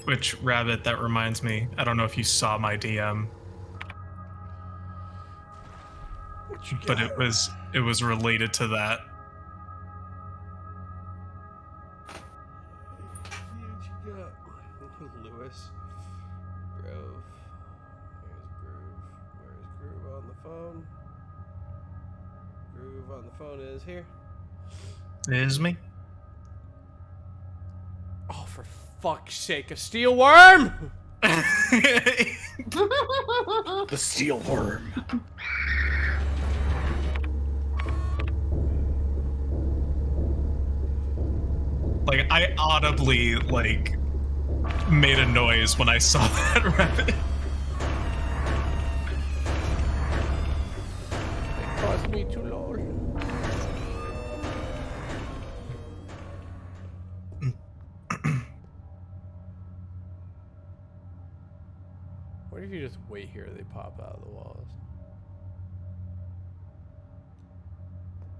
Which, Rabbit, that reminds me. I don't know if you saw my DM, What you but got? it was related to that. What you got? Lewis. Grove. Here's Groove. Where's Groove on the phone? Groove on the phone is here. Is me? Oh, for fuck's sake, a steel worm! The steel worm. Like, I audibly, like, made a noise when I saw that rabbit. It cost me $2. What if you just wait here, they pop out of the walls?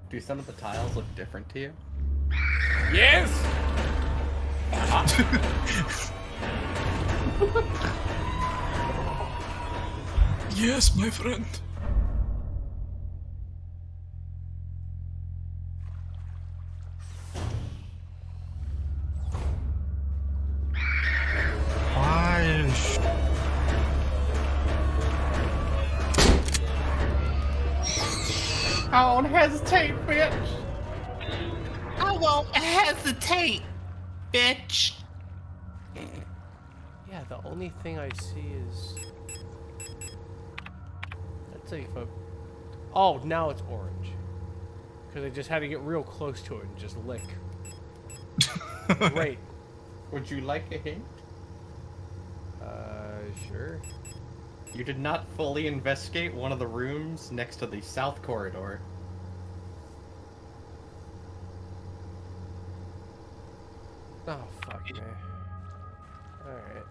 Do some of the tiles look different to you? Yes! Yes, my friend. Why? I won't hesitate, bitch. I won't hesitate, bitch. Yeah, the only thing I see is... Let's see if I... Oh, now it's orange. Because I just had to get real close to it and just lick. Great. Would you like a hint? Sure. You did not fully investigate one of the rooms next to the south corridor. Oh, fuck me. Alright.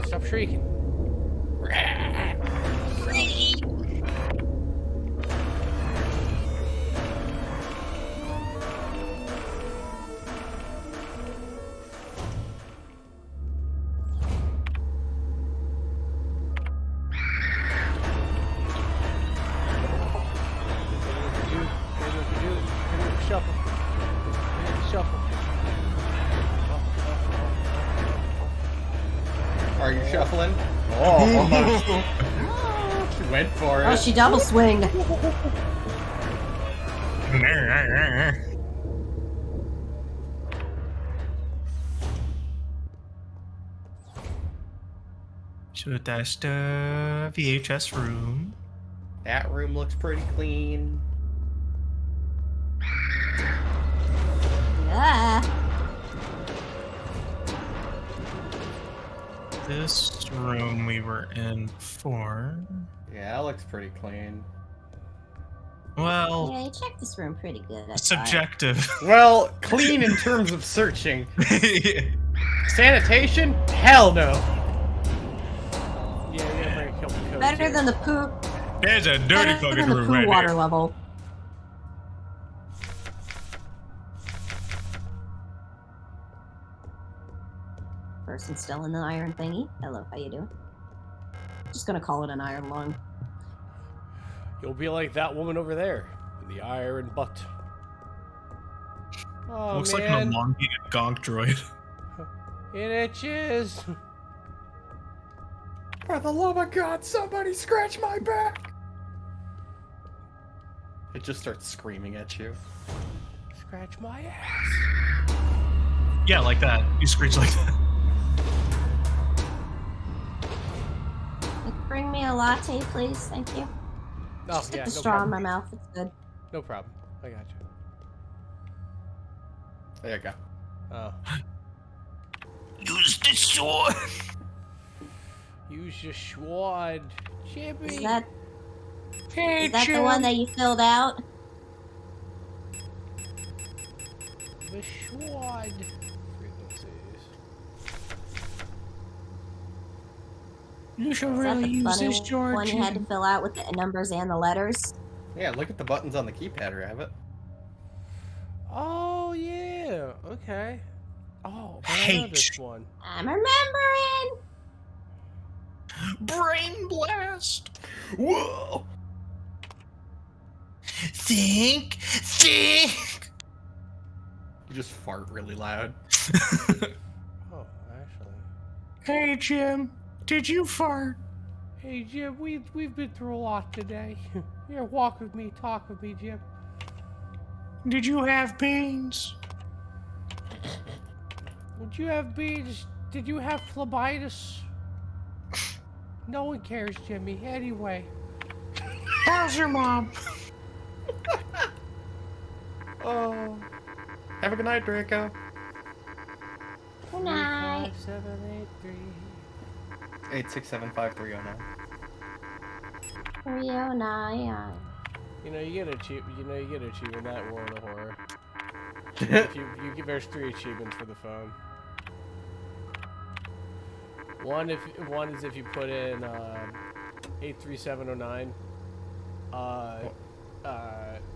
Stop shrieking. Shuffle. Shuffle. Are you shuffling? Oh, almost. She went for it. Oh, she double swinged. So that's the VHS room. That room looks pretty clean. Ah. This room we were in before. Yeah, that looks pretty clean. Well, Yeah, you checked this room pretty good. I thought. subjective. Well, clean in terms of searching. Sanitation? Hell no. Yeah, you gotta bring a couple codes Better here. than the poo. There's a dirty Better fucking than the room poo right water here. level. Person still in the iron thingy. Hello, how you doing? Just gonna call it an iron lung. You'll be like that woman over there. With the iron butt. Oh, Looks like man. an elongated gonk droid. It itches. For the love of God, somebody scratch my back! It just starts screaming at you. Scratch my ass. Yeah, like that. You screech like that. Bring me a latte, please. Thank you. Oh, Stick yeah, the no straw in problem. my mouth. It's good. No problem. I got you. There you go. Oh. Use the sword. Use your sword. Chippy. Is that Hey, is that the one that you filled out? The sword. Frequencies. You should Is that really the use funny this, George. one you had to fill out with the numbers and the letters? Yeah, look at the buttons on the keypad, Rabbit. Oh yeah. Okay. Oh, but I know this one. I'm remembering. Brain blast. Whoa! Think. You just fart really loud. Oh, actually. Hey, Jim. Did you fart? Hey Jim, we've been through a lot today. Here, walk with me, talk with me, Jim. Did you have beans? Did you have beans? Did you have phlebitis? No one cares, Jimmy. Anyway. How's your mom? Oh. Have a good night, Draco. Good night. 8675309. 309. You know, you get an achievement that war in the horror. There's 3 achievements for the phone. One is if you put in 83709.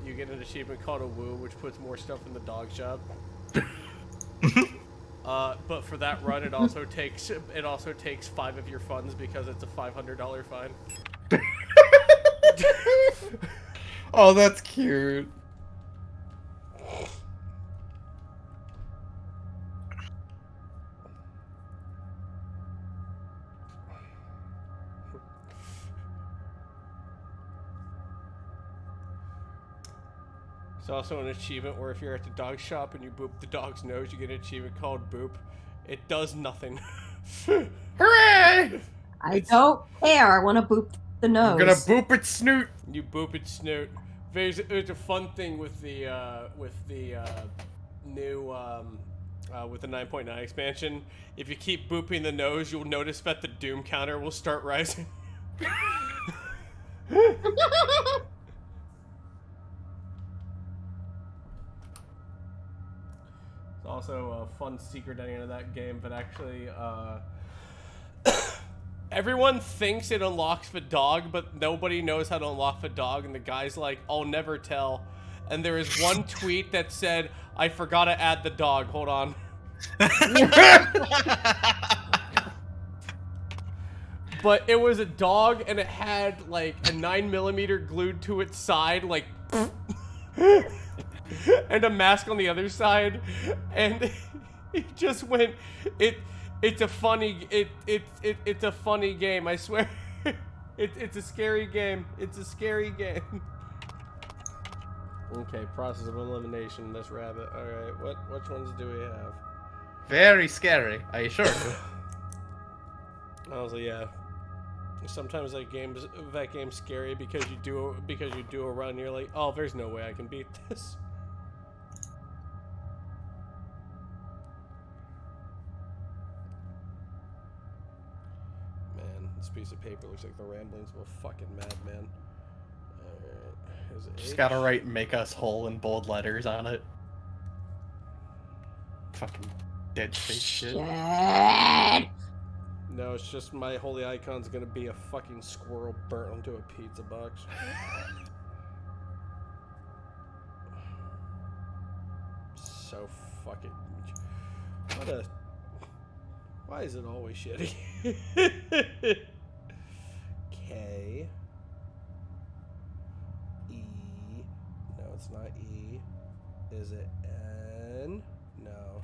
You get an achievement called a woo, which puts more stuff in the dog shop. But for that run, it also takes 5 of your funds because it's a $500 fine. Oh, that's cute. It's also an achievement where if you're at the dog shop and you boop the dog's nose, you get an achievement called boop. It does nothing. Hooray! I don't care. I want to boop the nose. I'm gonna boop its snoot. You boop its snoot. There's a fun thing with the new with the 9.9 expansion. If you keep booping the nose, you'll notice that the doom counter will start rising. It's also a fun secret at the end of that game, but actually, everyone thinks it unlocks the dog, but nobody knows how to unlock the dog, and the guy's like, I'll never tell. And there is one tweet that said, I forgot to add the dog, hold on. But it was a dog, and it had, like, a 9mm glued to its side, like, and a mask on the other side, and he just went, it's a funny game, I swear. It's a scary game. It's a scary game. Okay, process of elimination, this rabbit. Alright, which ones do we have? Very scary, I assure you. Also, yeah. Sometimes that game's scary because you do a run and you're like, oh, there's no way I can beat this. Man, this piece of paper looks like the ramblings of a fucking madman. Alright, is it Just H? gotta write "make us whole" in bold letters on it. Fucking dead space shit. Shit. No, it's just my holy icon's gonna be a fucking squirrel burnt onto a pizza box. So fucking... Why is it always shitty? K... E... No, it's not E. Is it N? No.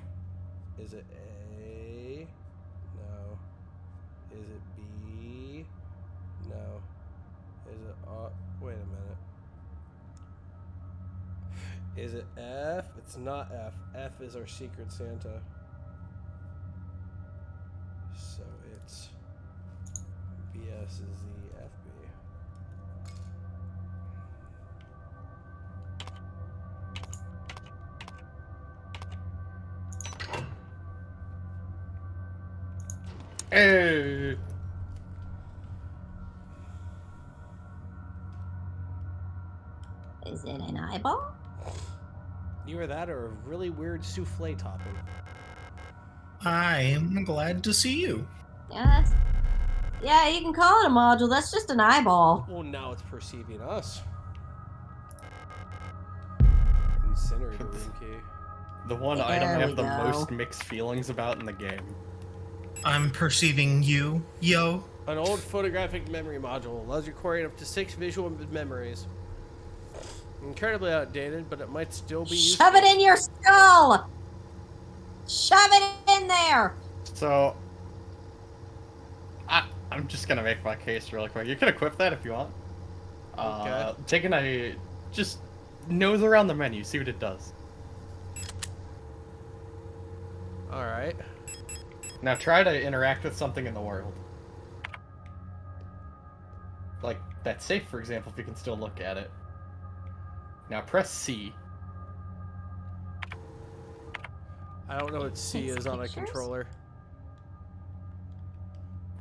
Is it A? No. Is it B? No. Is it wait a minute. Is it F? It's not F. F is our Secret Santa. So it's BS is the FB. Hey. Is it an eyeball? Either that or a really weird souffle topping. I'm glad to see you. Yeah, Yeah, you can call it a module. That's just an eyeball. Well, now it's perceiving us. Incinerator room key. The one There item I we have the go. most mixed feelings about in the game. I'm perceiving you, yo. An old photographic memory module allows you to create up to 6 visual memories. Incredibly outdated, but it might still be useful. Shove it in your skull! Shove it in there! So, I'm just gonna make my case really quick. You can equip that if you want. Okay. Taking a just nose around the menu, see what it does. Alright. Now try to interact with something in the world. Like that safe, for example, if you can still look at it. Now press C. I don't know what C Takes is on a pictures? controller.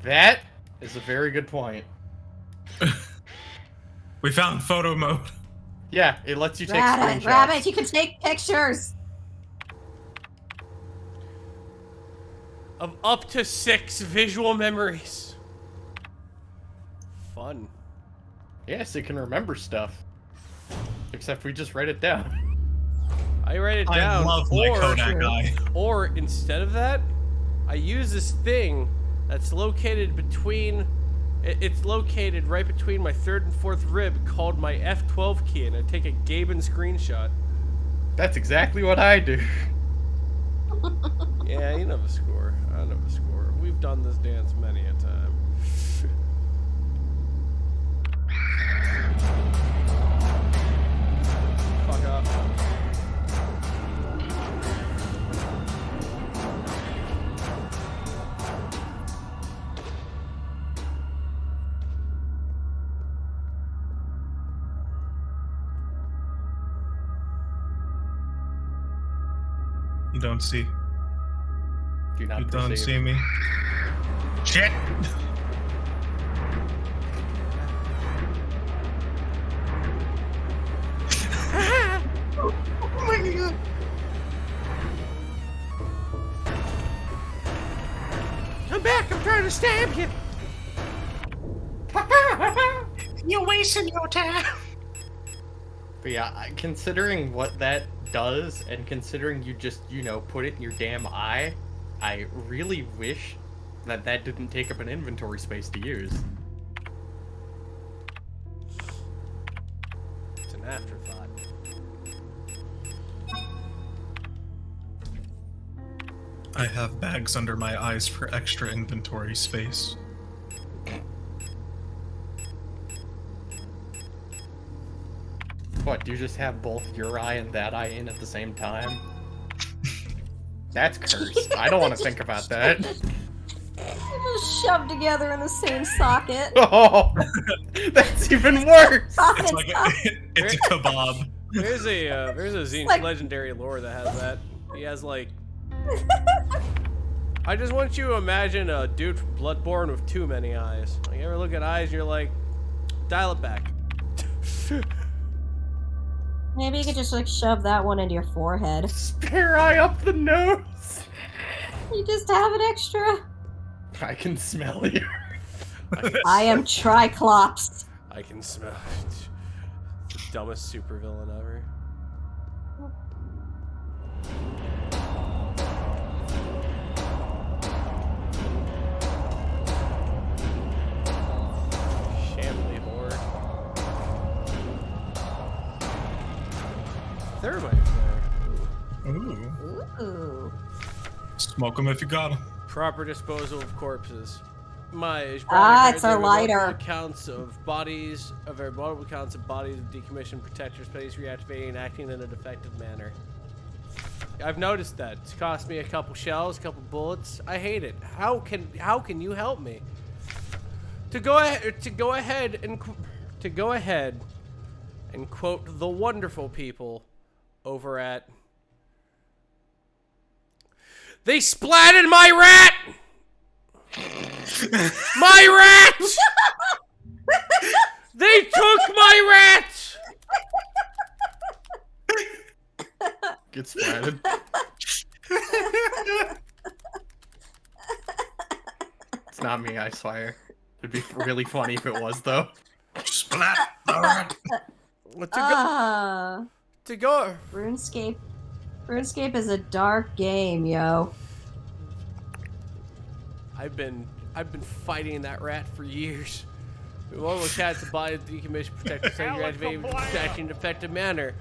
That is a very good point. We found photo mode. Yeah, it lets you take Rabbit, screenshots. Rabbit, you can take pictures! Of up to 6 visual memories. Fun. Yes, it can remember stuff. Except we just write it down. I write it I down. love my Kodak guy. Or instead of that, I use this thing that's located between. It's located right between my 3rd and 4th rib, called my F12 key, and I take a Gaben screenshot. That's exactly what I do. Yeah, you know the score. I know the score. We've done this dance many a time. Fuck off. You don't see. Do not You don't perceive. see me. Shit! Oh my god. I'm back. I'm trying to stab you. You're wasting your time. But yeah, considering what that does, and considering you just, put it in your damn eye, I really wish that that didn't take up an inventory space to use. It's an afterthought. I have bags under my eyes for extra inventory space. What, do you just have both your eye and that eye in at the same time? That's cursed. I don't want to think about that. They're just shoved together in the same socket. Oh, that's even worse. It's like it's a kebab. There's a Zinch like- legendary lore that has that. He has like. I just want you to imagine a dude from Bloodborne with too many eyes. Like, you ever look at eyes and you're like, dial it back. Maybe you could just like shove that one into your forehead. Spare eye up the nose. You just have an extra. I can smell you. I am Triclops. I can smell it. The dumbest supervillain ever. Shambly horde. Thermite's there. Ooh. Ooh. Smoke them if you got them. Proper disposal of corpses. Maj, It's our lighter. Accounts of bodies, multiple accounts of bodies of decommissioned protector space reactivating and acting in a defective manner. I've noticed that. It's cost me a couple shells, a couple bullets. I hate it. How can you help me? To go ahead and quote the wonderful people over at. They splatted my rat! My rat! They took my rat! Get splatted. It's not me, I swear. It'd be really funny if it was, though. Splat the rat. What Ah, to go? RuneScape. RuneScape is a dark game, yo. I've been fighting that rat for years. We almost had to buy a decommission protector so you activate protection in an effective manner.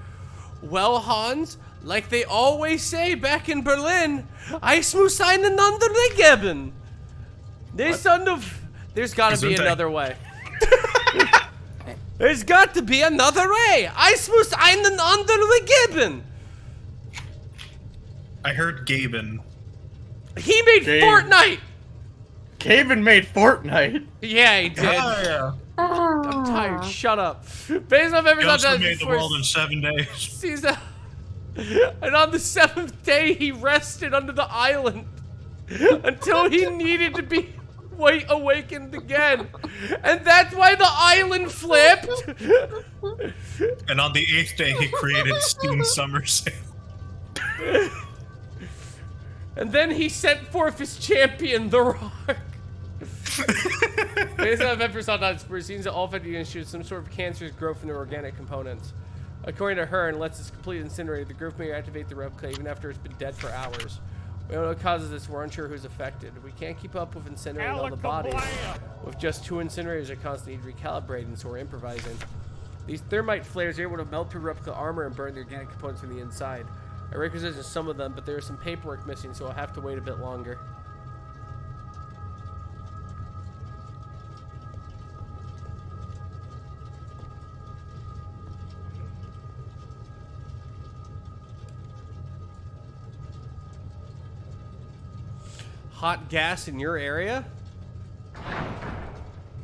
Well, Hans, like they always say back in Berlin, ich muss einen anderen geben. There's gotta be another way. There's got to be another way. Ich muss einen anderen geben. I heard Gaben. He made Gabe. Fortnite. Caven made Fortnite. Yeah, he did. Yeah. I'm tired. Shut up. Based off every He also time made the world in 7 days. season. And on the 7th day, he rested under the island until he needed to be awakened again. And that's why the island flipped. And on the 8th day, he created Steam Summer Sale. And then he sent forth his champion, The Rock. Based on Ventures on it seems that all fed shoot some sort of cancerous growth from their organic components. According to her, unless it's completely incinerated, the growth may activate the replica even after it's been dead for hours. We don't know what causes this, we're unsure who's affected. We can't keep up with incinerating all the bodies. With just 2 incinerators that constantly need recalibrating, so we're improvising. These thermite flares are able to melt through replica armor and burn the organic components from the inside. I requisitioned some of them, but there is some paperwork missing, so I'll have to wait a bit longer. Hot gas in your area?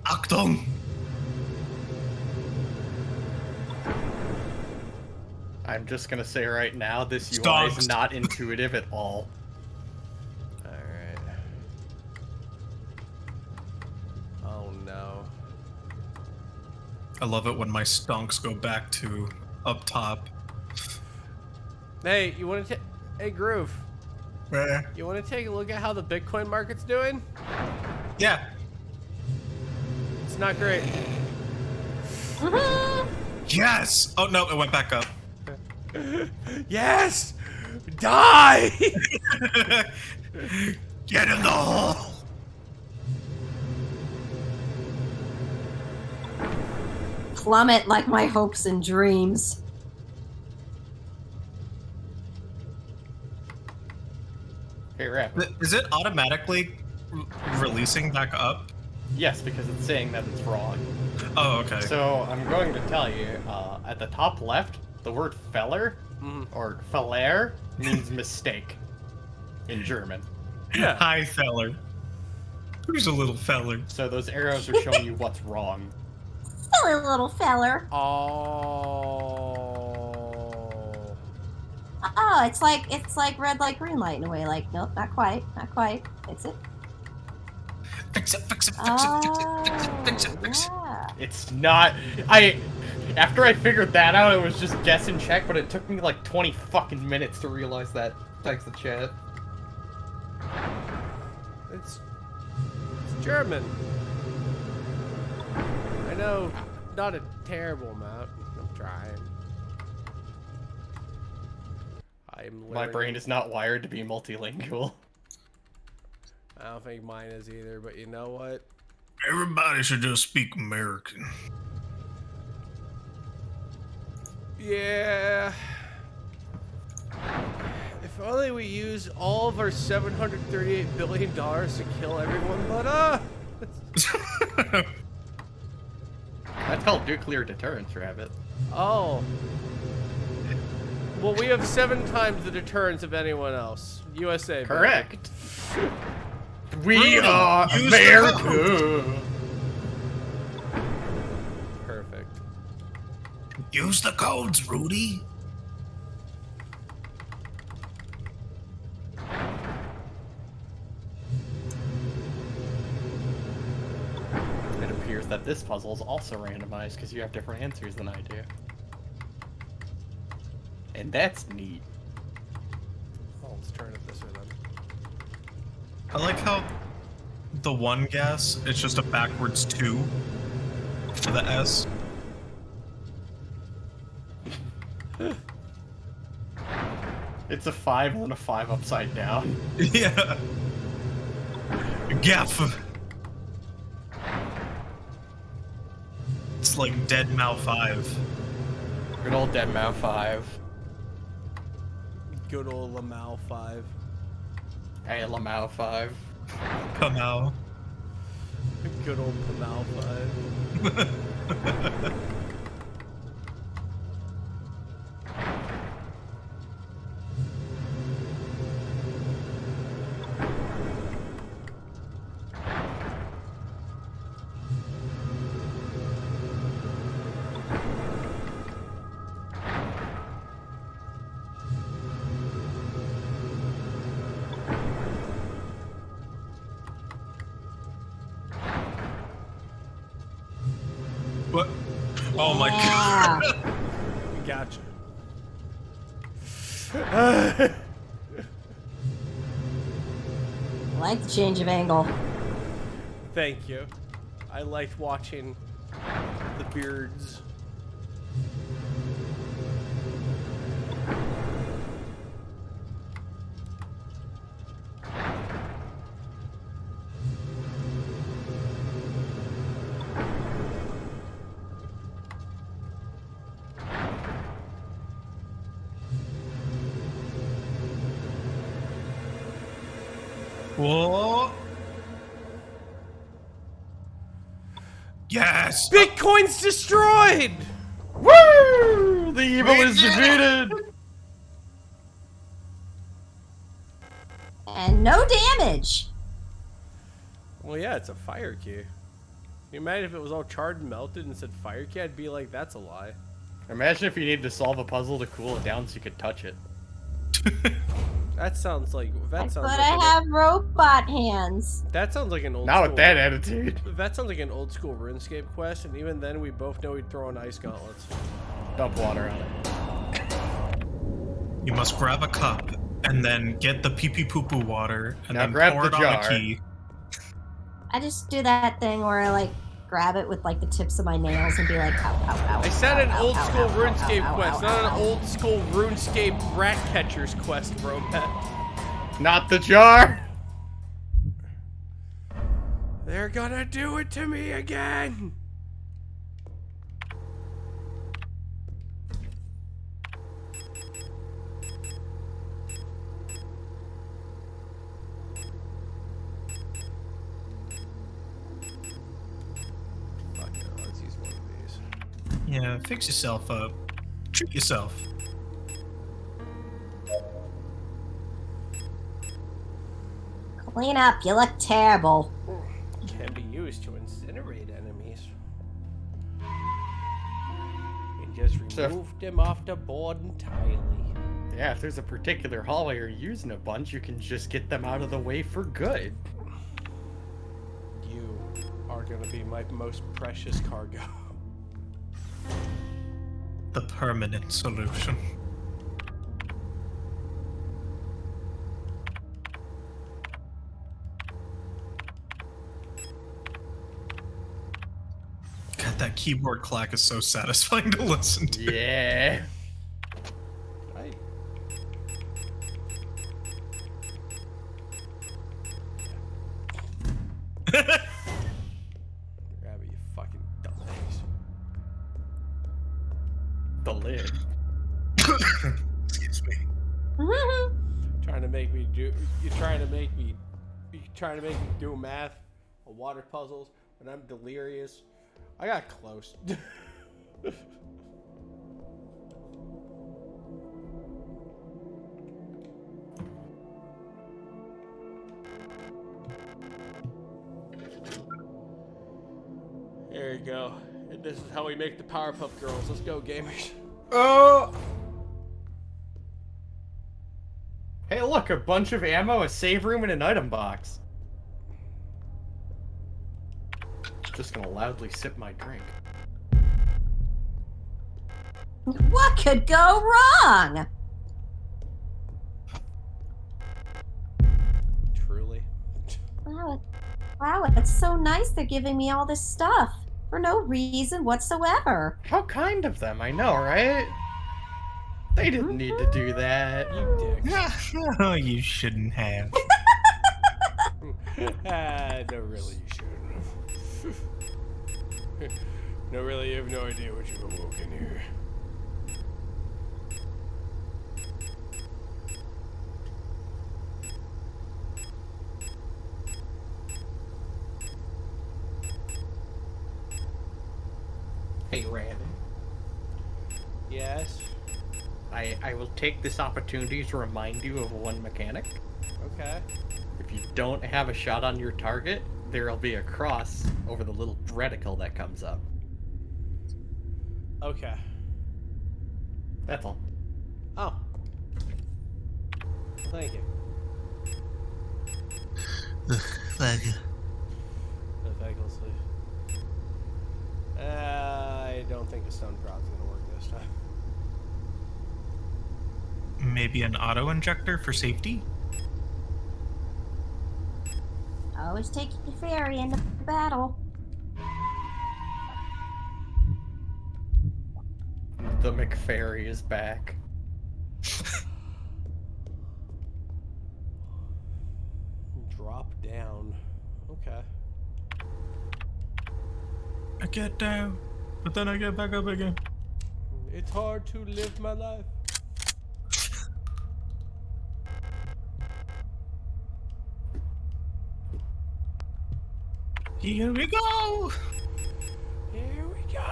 Achtung! I'm just gonna say right now, this UI Stonks. is not intuitive at all. Alright. Oh no. I love it when my stonks go back to up top. Hey, you wanna hey Groove, Eh. you wanna take a look at how the Bitcoin market's doing? Yeah. It's not great. Yes! Oh no, it went back up. Yes! Die! Get in the hole! Plummet like my hopes and dreams. Hey, Rap. Is it automatically releasing back up? Yes, because it's saying that it's wrong. Oh, okay. So I'm going to tell you, at the top left, the word Feller or Feller means mistake in German. Yeah. Hi, feller. Who's a little feller? So those arrows are showing you what's wrong. Silly little feller. Oh. Oh, it's like red light, green light in a way. Like, nope, not quite, not quite. Fix it. Fix it, fix it, fix Oh, it, fix it, fix it, fix it, fix it. yeah. It's not. After I figured that out, it was just guess and check, but it took me like 20 fucking minutes to realize that. Thanks to chat. It's German. I know, not a terrible amount. I'm trying. My brain is not wired to be multilingual. I don't think mine is either, but you know what? Everybody should just speak American. Yeah. If only we use all of our $738 billion to kill everyone but us. That's called nuclear deterrence, Rabbit. Oh. Well, we have 7 times the deterrence of anyone else. USA. baby. Correct. We Rudy, are use the America. Perfect. Use the codes, Rudy. It appears that this puzzle is also randomized because you have different answers than I do. And that's neat. Oh, let's turn it this way then. I like how the 1 gas. It's just a backwards 2 for the S. It's a 5 and then a 5 upside down. Yeah. Gaff. It's like Dead Mouse 5. Good old Dead Mouse 5. Good old Lamau 5. Hey, Lamau 5. Come out. Good old Pamau 5. What? Oh my Yeah. god. Gotcha. I like the change of angle. Thank you. I liked watching the beards. Whoa. Yes. Bitcoin's destroyed! Woo! The evil is defeated! And no damage. Well, yeah, it's a fire key. Can you imagine if it was all charred and melted and said fire key? I'd be like, that's a lie. Imagine if you needed to solve a puzzle to cool it down so you could touch it. That sounds like But like I have robot hands. that sounds like an old Not school, with that attitude. That sounds like an old school RuneScape quest, and even then we both know he'd throw in ice gauntlets. Dump water on it. You must grab a cup and then get the pee pee poo poo water and Now then grab pour the it on jar. the key. I just do that thing where I like grab it with like the tips of my nails and be like, ow, ow, ow. I said an ow, old ow, school ow, ow, RuneScape ow, quest, ow, not ow, an ow. old school RuneScape rat catcher's quest, bro. Not the jar! They're gonna do it to me again! Fuck it, let's use one of these. Yeah, fix yourself up. Treat yourself. Clean up, you look terrible. Can be used to incinerate enemies. And just remove them off the board entirely. Yeah, if there's a particular hallway you're using a bunch, you can just get them out of the way for good. You are gonna be my most precious cargo. The permanent solution. God, that keyboard clack is so satisfying to listen to. Yeah. Right. Grab it, you fucking dumbass. The lid. Excuse me. Trying to make me do. You're trying to make me do math or water puzzles when I'm delirious. I got close. There you go. And this is how we make the Powerpuff Girls. Let's go, gamers. Oh! Hey, look, a bunch of ammo, a save room, and an item box. Just gonna loudly sip my drink. What could go wrong? Truly. Why Wow, it's so nice they're giving me all this stuff for no reason whatsoever. How kind of them, I know, right? They didn't need to do that. You dicks. Oh, you shouldn't have. No, really, you shouldn't. No, really, you have no idea what you've awoken here. Hey, Randy. Yes? I will take this opportunity to remind you of one mechanic. Okay. If you don't have a shot on your target, there'll be a cross over the little reticle that comes up. Okay. That's all. Oh. Thank you. Thank you. No faculty. I don't think a stone prod's gonna work this time. Maybe an auto injector for safety? Always take your fairy into battle. The McFairy is back. Drop down. Okay. I get down, but then I get back up again. It's hard to live my life. Here we go! Here we go.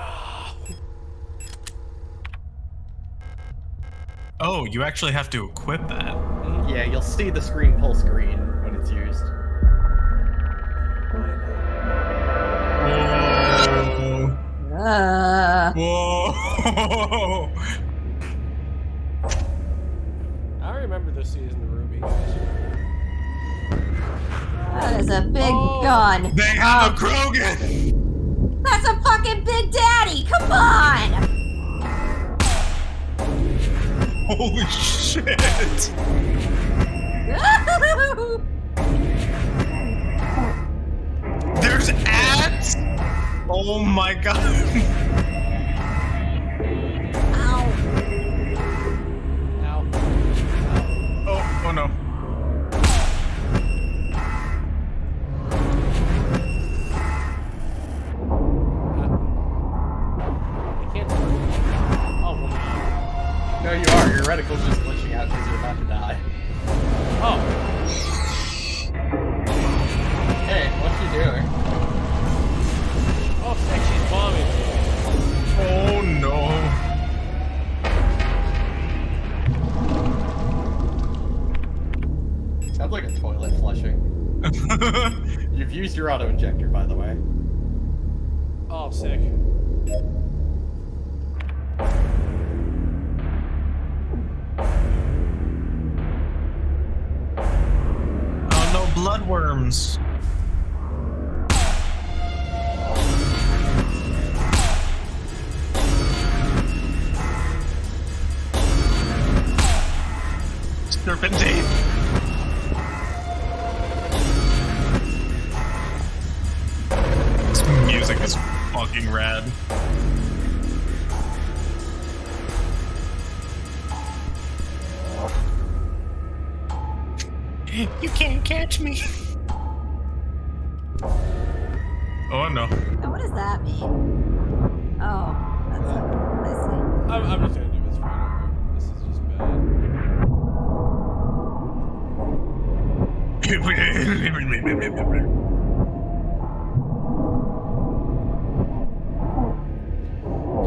Oh, you actually have to equip that. Yeah, you'll see the screen pull screen when it's used. Whoa! I remember this season of Ruby. That is a big gun. They have a Krogan! That's a fucking Big Daddy! Come on! Holy shit! There's ads? Oh my god. Ow. Ow. Oh no. I can't. Oh, well, No, you are. Your reticle's just glitching out because you're about to die. oh. Hey, what you doing? Oh, fuck, she's bombing. Oh no. Sounds like a toilet flushing. You've used your auto injector, by the way. Oh, sick. Oh no, bloodworms. Serpentine. This music is fucking rad. You can't catch me. Oh no. Now, what does that mean? Oh, that's I see. I'm just gonna do this right over. This is just bad.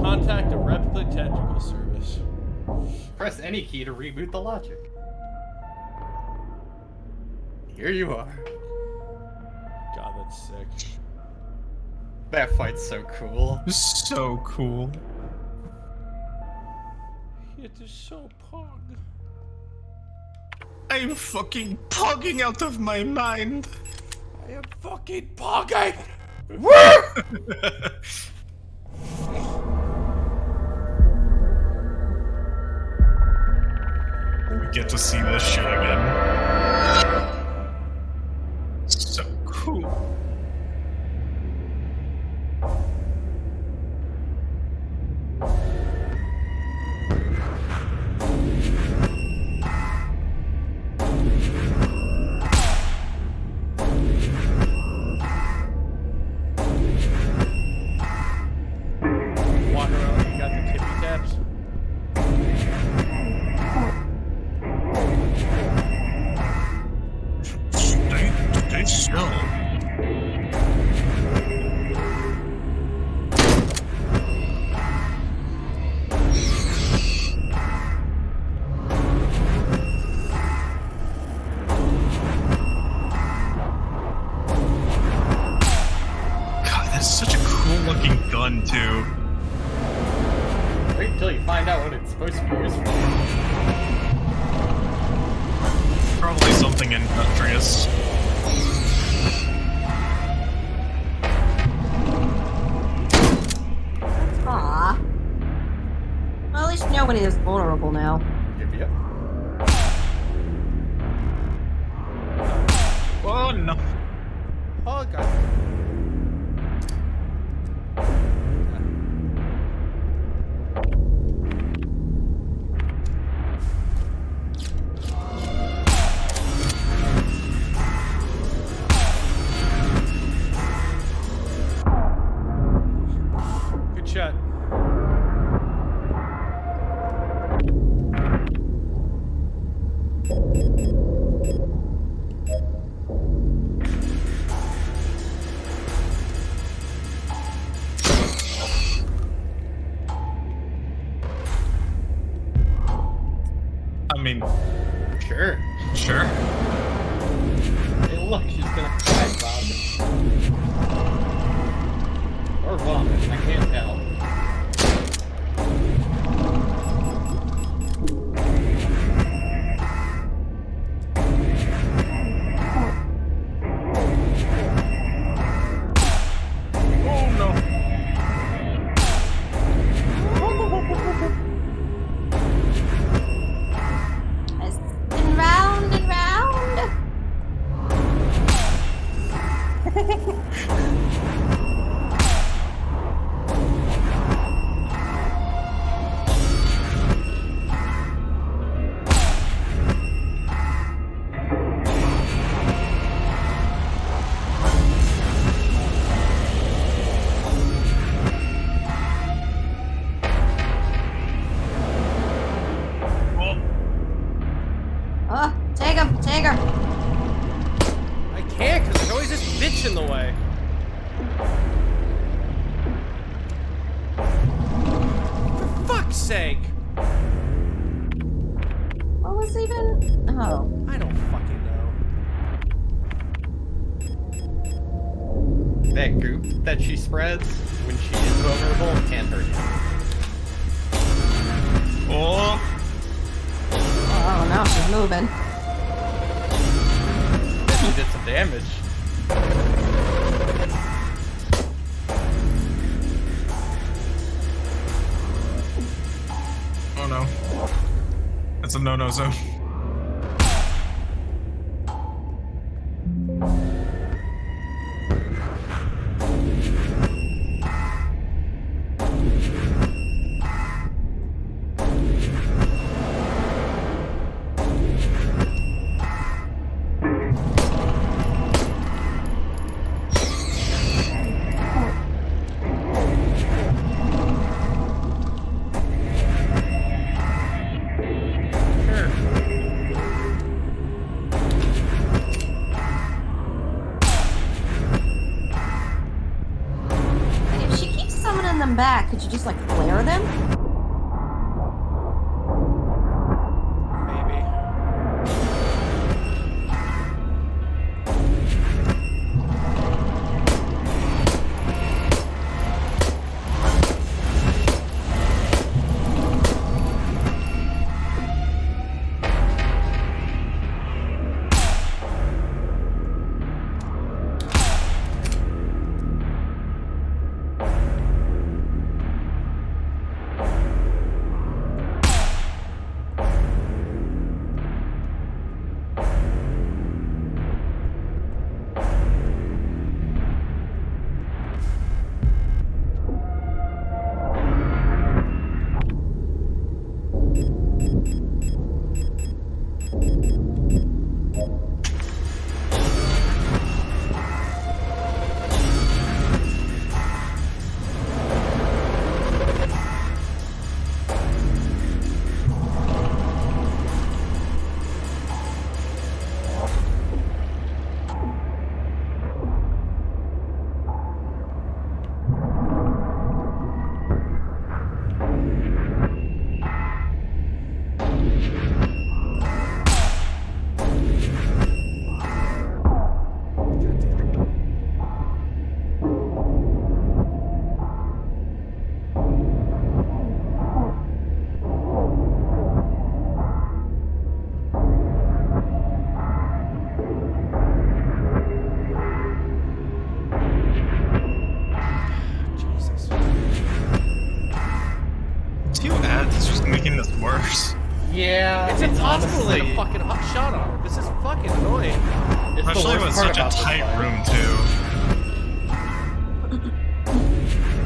Contact a replicate technical service. Press any key to reboot the logic. Here you are. God, that's sick. That fight's so cool. So cool. It is so pog. I'm fucking pogging out of my mind. I am fucking pogging! We get to see this shit again. So cool. until you find out what it's supposed to be used for. Probably something industrious. Aw. Well, at least nobody is vulnerable now. Yep. Oh no. Oh god. Good shot. I mean, Sure. sure. Hey, look, she's gonna cry about it. Or vomit, I can't tell. Oh no. I spin round and round. Oh, Oh, take him, take her. I can't because there's always this bitch in the way. For fuck's sake. What was even? Oh, I don't fucking know. That goop that she spreads when she is vulnerable can't hurt you. oh. oh no, she's moving. Guess she did some damage. Oh no. That's a no-no zone. Sure. And if she keeps summoning them back, could you just like flare them? Maybe. is worse. Yeah, It's impossible to honestly, light a fucking hot shot on it. This is fucking annoying. it's the Especially worst with part such a about this tight fight. room too.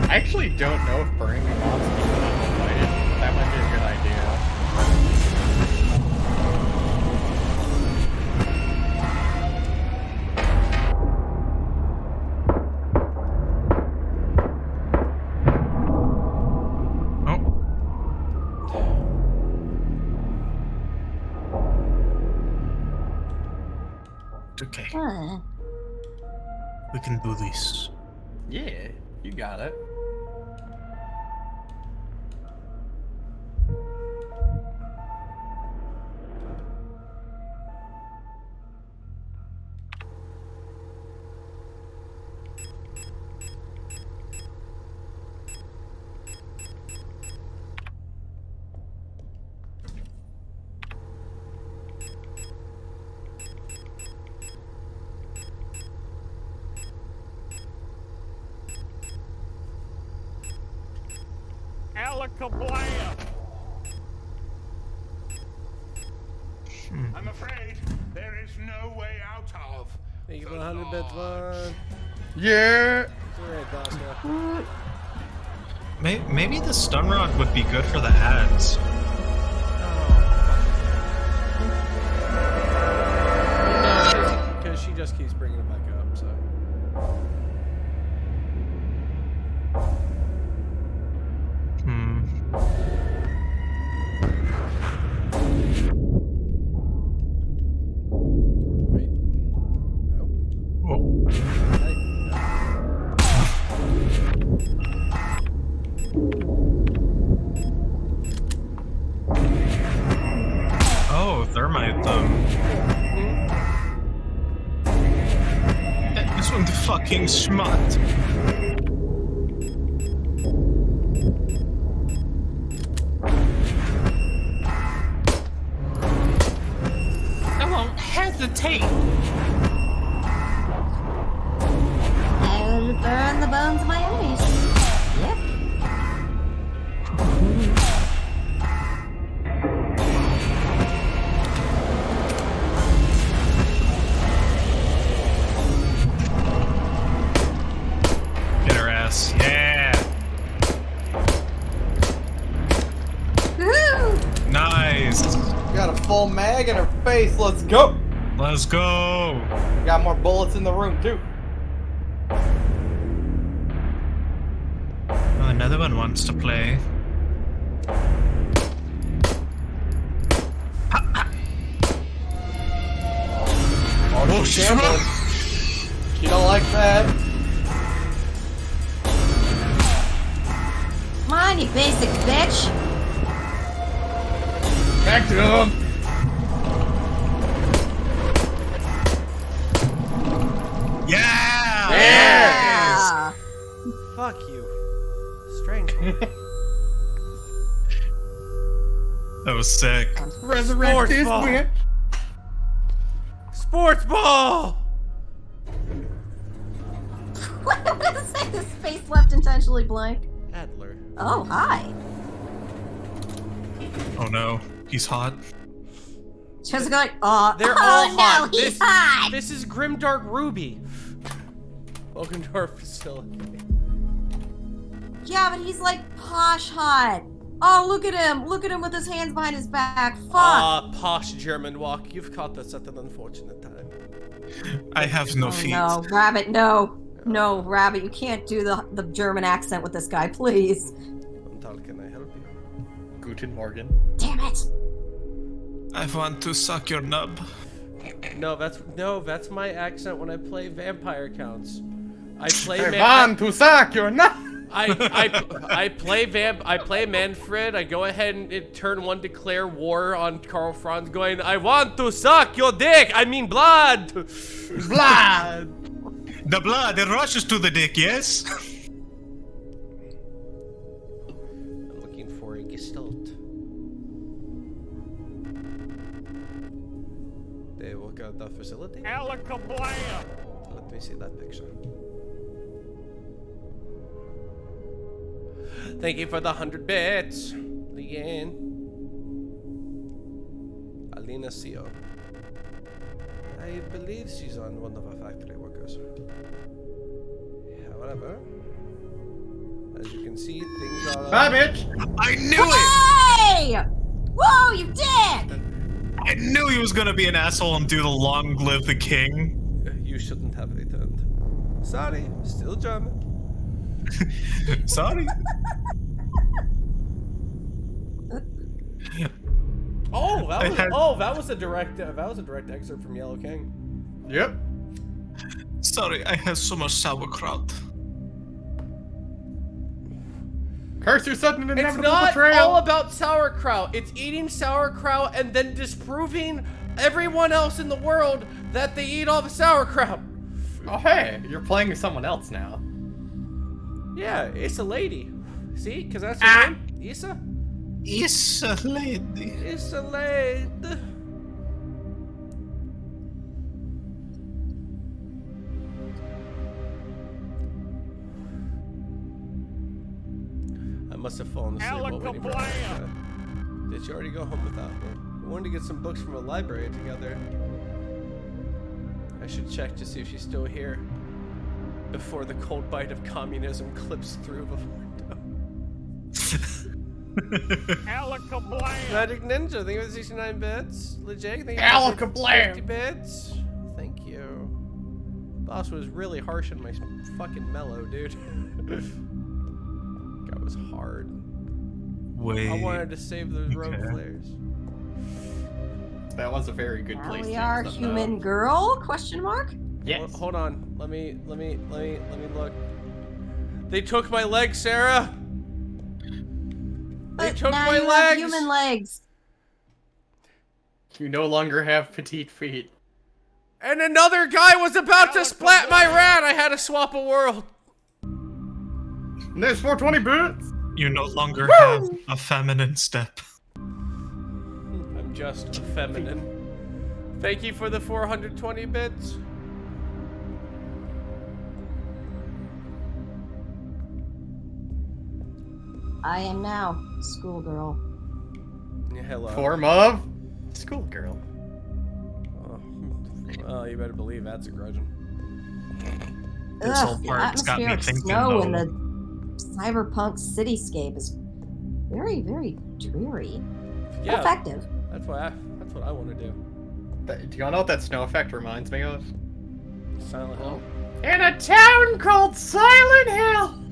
I actually don't know if burning the mobs can fight it. That might be a good idea. Oh. Okay, we can do this. Yeah, you got it. Alakablam! I'm afraid there is no way out of. Thank you the for 100 bits, lodge. man. Yeah. It's alright, Dasha. Maybe the stun rod would be good for the ads. No, because she just keeps bringing it back up, so. Wait. Nope. Oh. Oh, thermite them. This one's fucking smart. I won't hesitate. I will burn the bones of my enemies. Yep. Get her ass. Yeah. Woohoo! Nice. Got a full mag in her face. Let's go. Let's go. Got more bullets in the room too. Oh, another one wants to play. Oh, she's You don't like that? Come on, you basic bitch! Back to him. Yeah. Yeah! Fuck you. Strange. That was sick. Resurrect Sports this ball. bitch. Sports ball! What does it say? The space left intentionally blank. Adler. Oh, hi. Oh no, he's hot. Just going, oh, They're oh all no, hot. he's hot! This is Grimdark Ruby. Welcome to our facility. Yeah, but he's like posh hot. Oh, look at him. Look at him with his hands behind his back. Fuck. Ah, posh German walk. You've caught us at an unfortunate time. I have no Oh, feet. no, Rabbit, no. No, Rabbit, you can't do the German accent with this guy, please. How can I help you? Guten Morgen. Damn it. I want to suck your nub. No, that's my accent when I play vampire counts. I play I want to suck your nut. I play Manfred. I go ahead and turn one, declare war on Karl Franz, going, I want to suck your dick. I mean blood. Blood. The blood, it rushes to the dick, yes? I'm looking for a gestalt. They work out the facility. Alakablam! Let me see that picture. Thank you for the 100 bits, Leanne. Selena Seo. I believe she's on one of our factory workers. However, as you can see, things are... Bye, bitch! I knew it! Hey! Whoa, you dick! I knew he was gonna be an asshole and do the long live the king. You shouldn't have returned. Sorry, still German. Sorry. That was a direct excerpt from Yellow King. Yep. Sorry, I had so much sauerkraut. Curse your sudden It's inevitable not betrayal. all about sauerkraut. It's eating sauerkraut and then disproving everyone else in the world that they eat all the sauerkraut. Oh, hey, you're playing with someone else now. Yeah, it's a lady. See? Because that's her name. Issa? Is a lady. It's a lady. I must have fallen asleep while waiting for her. Did she already go home without me? We wanted to get some books from a library together. I should check to see if she's still here before the cold bite of communism clips through the window. Magic Ninja, thank you for the 69 bits. Legit, thank you for the Alakablam! 50 bits. Thank you. Boss was really harsh on my fucking mellow, dude. That was hard. Wait. I wanted to save those rogue okay. flares. That was a very good Now place we to are use them, human girl? Question mark? Yes. Hold on. Let me look. They took my leg, Sarah. They But took now my you have legs. human legs. You no longer have petite feet. And another guy was about to splat my rat. I had to swap a world. And there's 420 boots. You no longer have a feminine step. I'm just feminine. Thank you for the 420 bits. I am now schoolgirl. Yeah, hello. Form of schoolgirl. Oh, you better believe that's a grudging. This whole The part's got me atmospheric thinking, snow in though. the cyberpunk cityscape is very, very dreary. Yeah, But effective. that's what I want to do. Do y'all know what that snow effect reminds me of? Silent Hill. In a town called Silent Hill.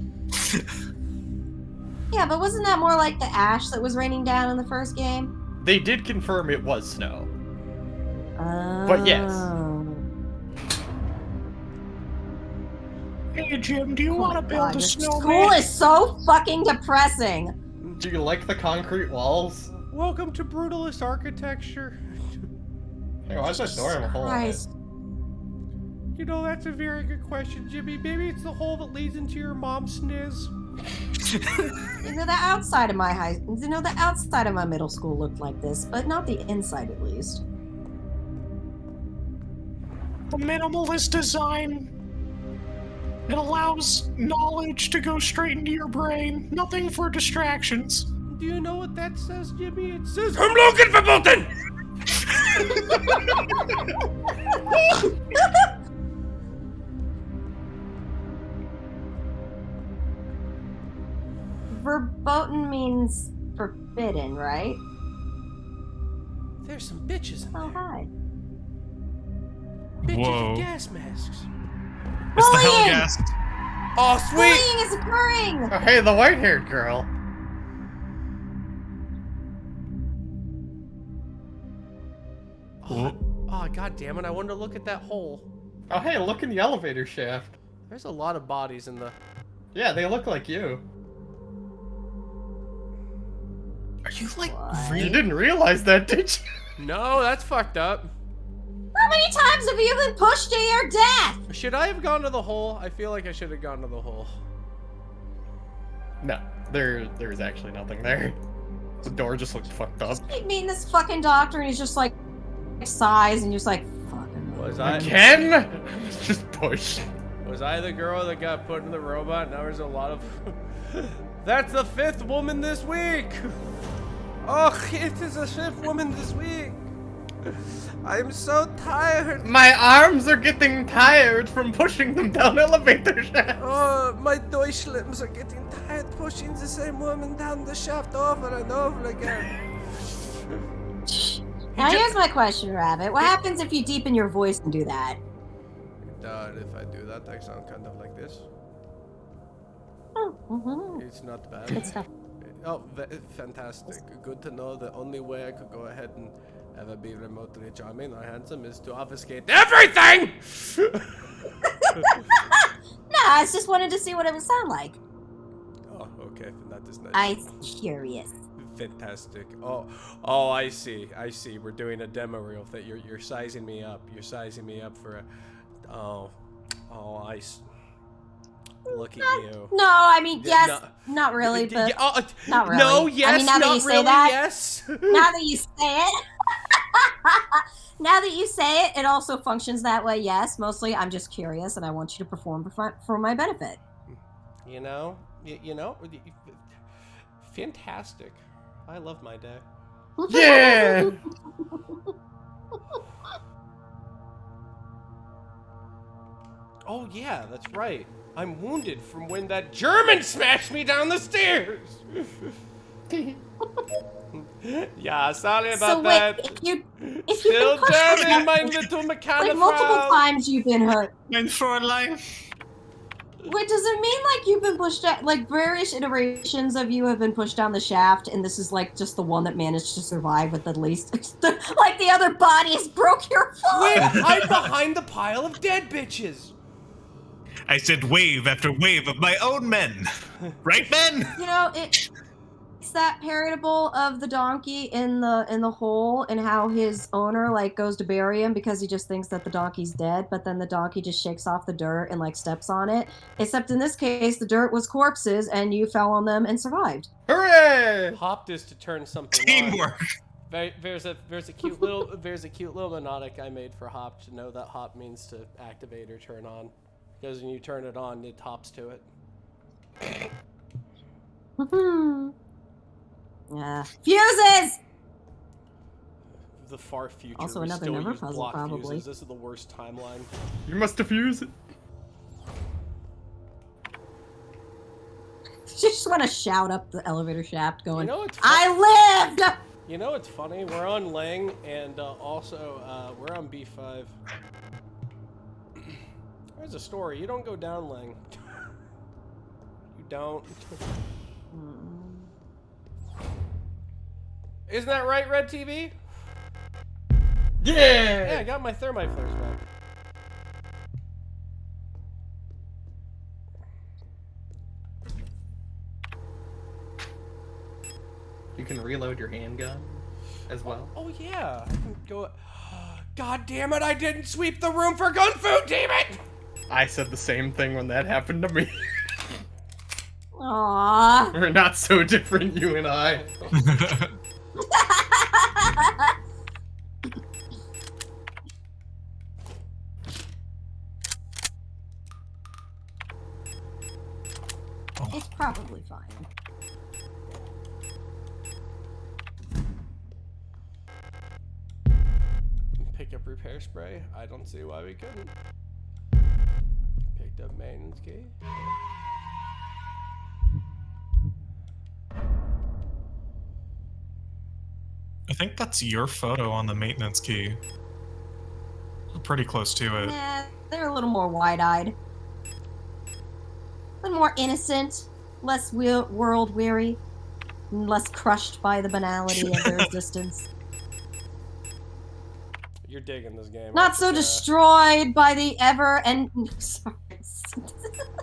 Yeah, but wasn't that more like the ash that was raining down in the first game? They did confirm it was snow. Oh. But yes. Hey, Jim, do you Oh want my to build God, a this snowman? school is so fucking depressing. Do you like the concrete walls? Welcome to brutalist architecture. Hey, why is that door in a hole? in it? Christ. You know, that's a very good question, Jimmy. Maybe it's the hole that leads into your mom's sniz. The outside of my the outside of my middle school looked like this, but not the inside at least. The minimalist design. It allows knowledge to go straight into your brain. Nothing for distractions. Do you know what that says, Jimmy? It says, I'm looking for Bolton! Verboten means forbidden, right? There's some bitches in Oh, there. hi. Bitches Whoa. with gas masks. It's the Bullying! Hellgast. Oh, sweet! Bullying is occurring! Oh, hey, the white-haired girl. Oh, god damn it. I wanted to look at that hole. Oh, hey, look in the elevator shaft. There's a lot of bodies in the... Yeah, they look like you. Are you like What? You really? didn't realize that, did you? No, that's fucked up. How many times have you been pushed to your death? Should I have gone to the hole? I feel like I should have gone to the hole. No, there's actually nothing there. The door just looked fucked up. Keep meeting this fucking doctor and he's just like sighs and you're just like, fucking Was I... Again? Just push. Was I the girl that got put in the robot? Now there's a lot of... That's the 5th woman this week! Oh, it is the 5th woman this week! I'm so tired. My arms are getting tired from pushing them down elevator shafts. Oh, my Deutschlimbs are getting tired pushing the same woman down the shaft over and over again. Now here's my question, Rabbit. What happens if you deepen your voice and do that? If I do that, I sound kind of like this. Oh, mm-hmm. It's not bad. Good stuff. Oh, fantastic. Good to know the only way I could go ahead and ever be remotely charming or handsome is to obfuscate everything! No, I just wanted to see what it would sound like. Oh, okay. That is nice. I'm curious. Fantastic. Oh, I see. We're doing a demo reel that you're sizing me up. You're sizing me up for a... Look at you. No, I mean, yes, No. not really, but not really. No, yes, I mean, now that not you say really, that, yes. now that you say it, now that you say it, it also functions that way. Yes, mostly I'm just curious, and I want you to perform for my benefit. You know, fantastic. I love my day. Yeah! Oh yeah, that's right. I'm wounded from when that German smashed me down the stairs. Yeah, sorry about So that. wait, if you Still German, my like little mechanic. multiple times you've been hurt. Mein Fräulein. Wait, does it mean like you've been pushed out, like various iterations of you have been pushed down the shaft, and this is like just the one that managed to survive with the least, like the other bodies broke your foot? Wait, I'm behind the pile of dead bitches. I said wave after wave of my own men. Right, men? You know, it's that parable of the donkey in the hole, and how his owner like goes to bury him because he just thinks that the donkey's dead, but then the donkey just shakes off the dirt and like steps on it. Except in this case, the dirt was corpses, and you fell on them and survived. Hooray! Hopped is to turn something Teamwork. on. There's a cute little monodic I made for Hop to know that Hop means to activate or turn on. Because when you turn it on, it hops to it. Yeah. Fuses! The far future. Also we another still number use puzzle, block probably. fuses. This is the worst timeline. You must defuse it. You just want to shout up the elevator shaft going, You know what's I lived! You know what's funny? We're on Lang, and also we're on B5. There's a story. You don't go down Lang. You don't. Isn't that right, Red TV? Yeah! Yeah, I got my thermite flares back. You can reload your handgun as well. Oh yeah, I can go. God damn it! I didn't sweep the room for gun food. Damn it! I said the same thing when that happened to me. Aww. We're not so different, you and I. It's probably fine. Pick up repair spray. I don't see why we couldn't. Picked up maintenance key. I think that's your photo on the maintenance key. We're pretty close to it. They're a little more wide-eyed. A little more innocent, less world-weary, and less crushed by the banality of their existence. You're digging this game. Not so destroyed by the ever and sorry.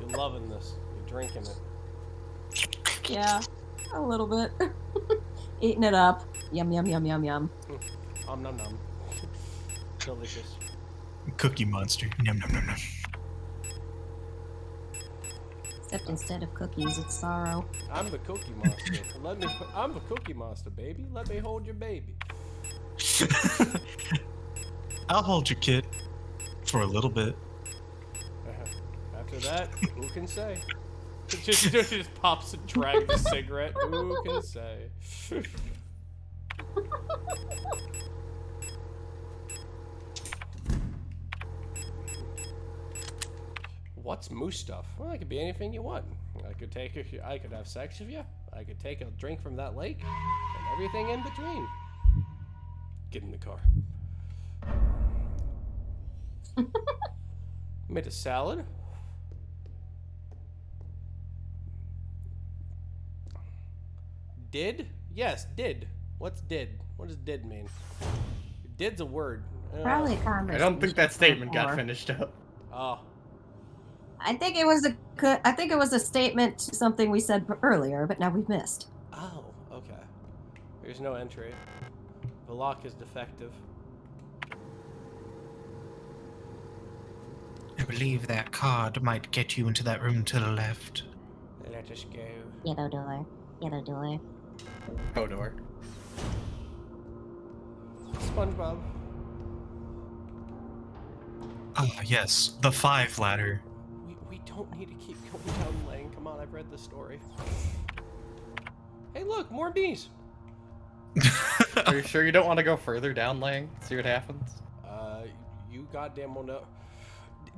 You're loving this. You're drinking it. Yeah, a little bit. Eating it up. Yum yum yum yum yum. Nom nom. Delicious. Cookie monster. Yum yum yum yum. Except instead of cookies, it's sorrow. I'm the cookie monster. I'm the cookie monster, baby. Let me hold your baby. I'll hold your kid for a little bit. After that, who can say? Just pops and drags a cigarette. Who can say? What's moose stuff? Well, it could be anything you want. I could have sex with you. I could take a drink from that lake, and everything in between. Get in the car. Made a salad. Did? Yes, did. What's did? What does did mean? Did's a word. Probably a conversation. I don't think that statement got before. finished up. Oh. I think it was a statement to something we said earlier, but now we've missed. Oh, okay. There's no entry. The lock is defective. I believe that card might get you into that room to the left. Let us go. Yellow door. Yellow door. Hodor. SpongeBob. Ah, yes, the 5 ladder. We don't need to keep going down the lane. Come on, I've read the story. Hey, look, more bees. Are you sure you don't want to go further down Lang? See what happens? You goddamn well know.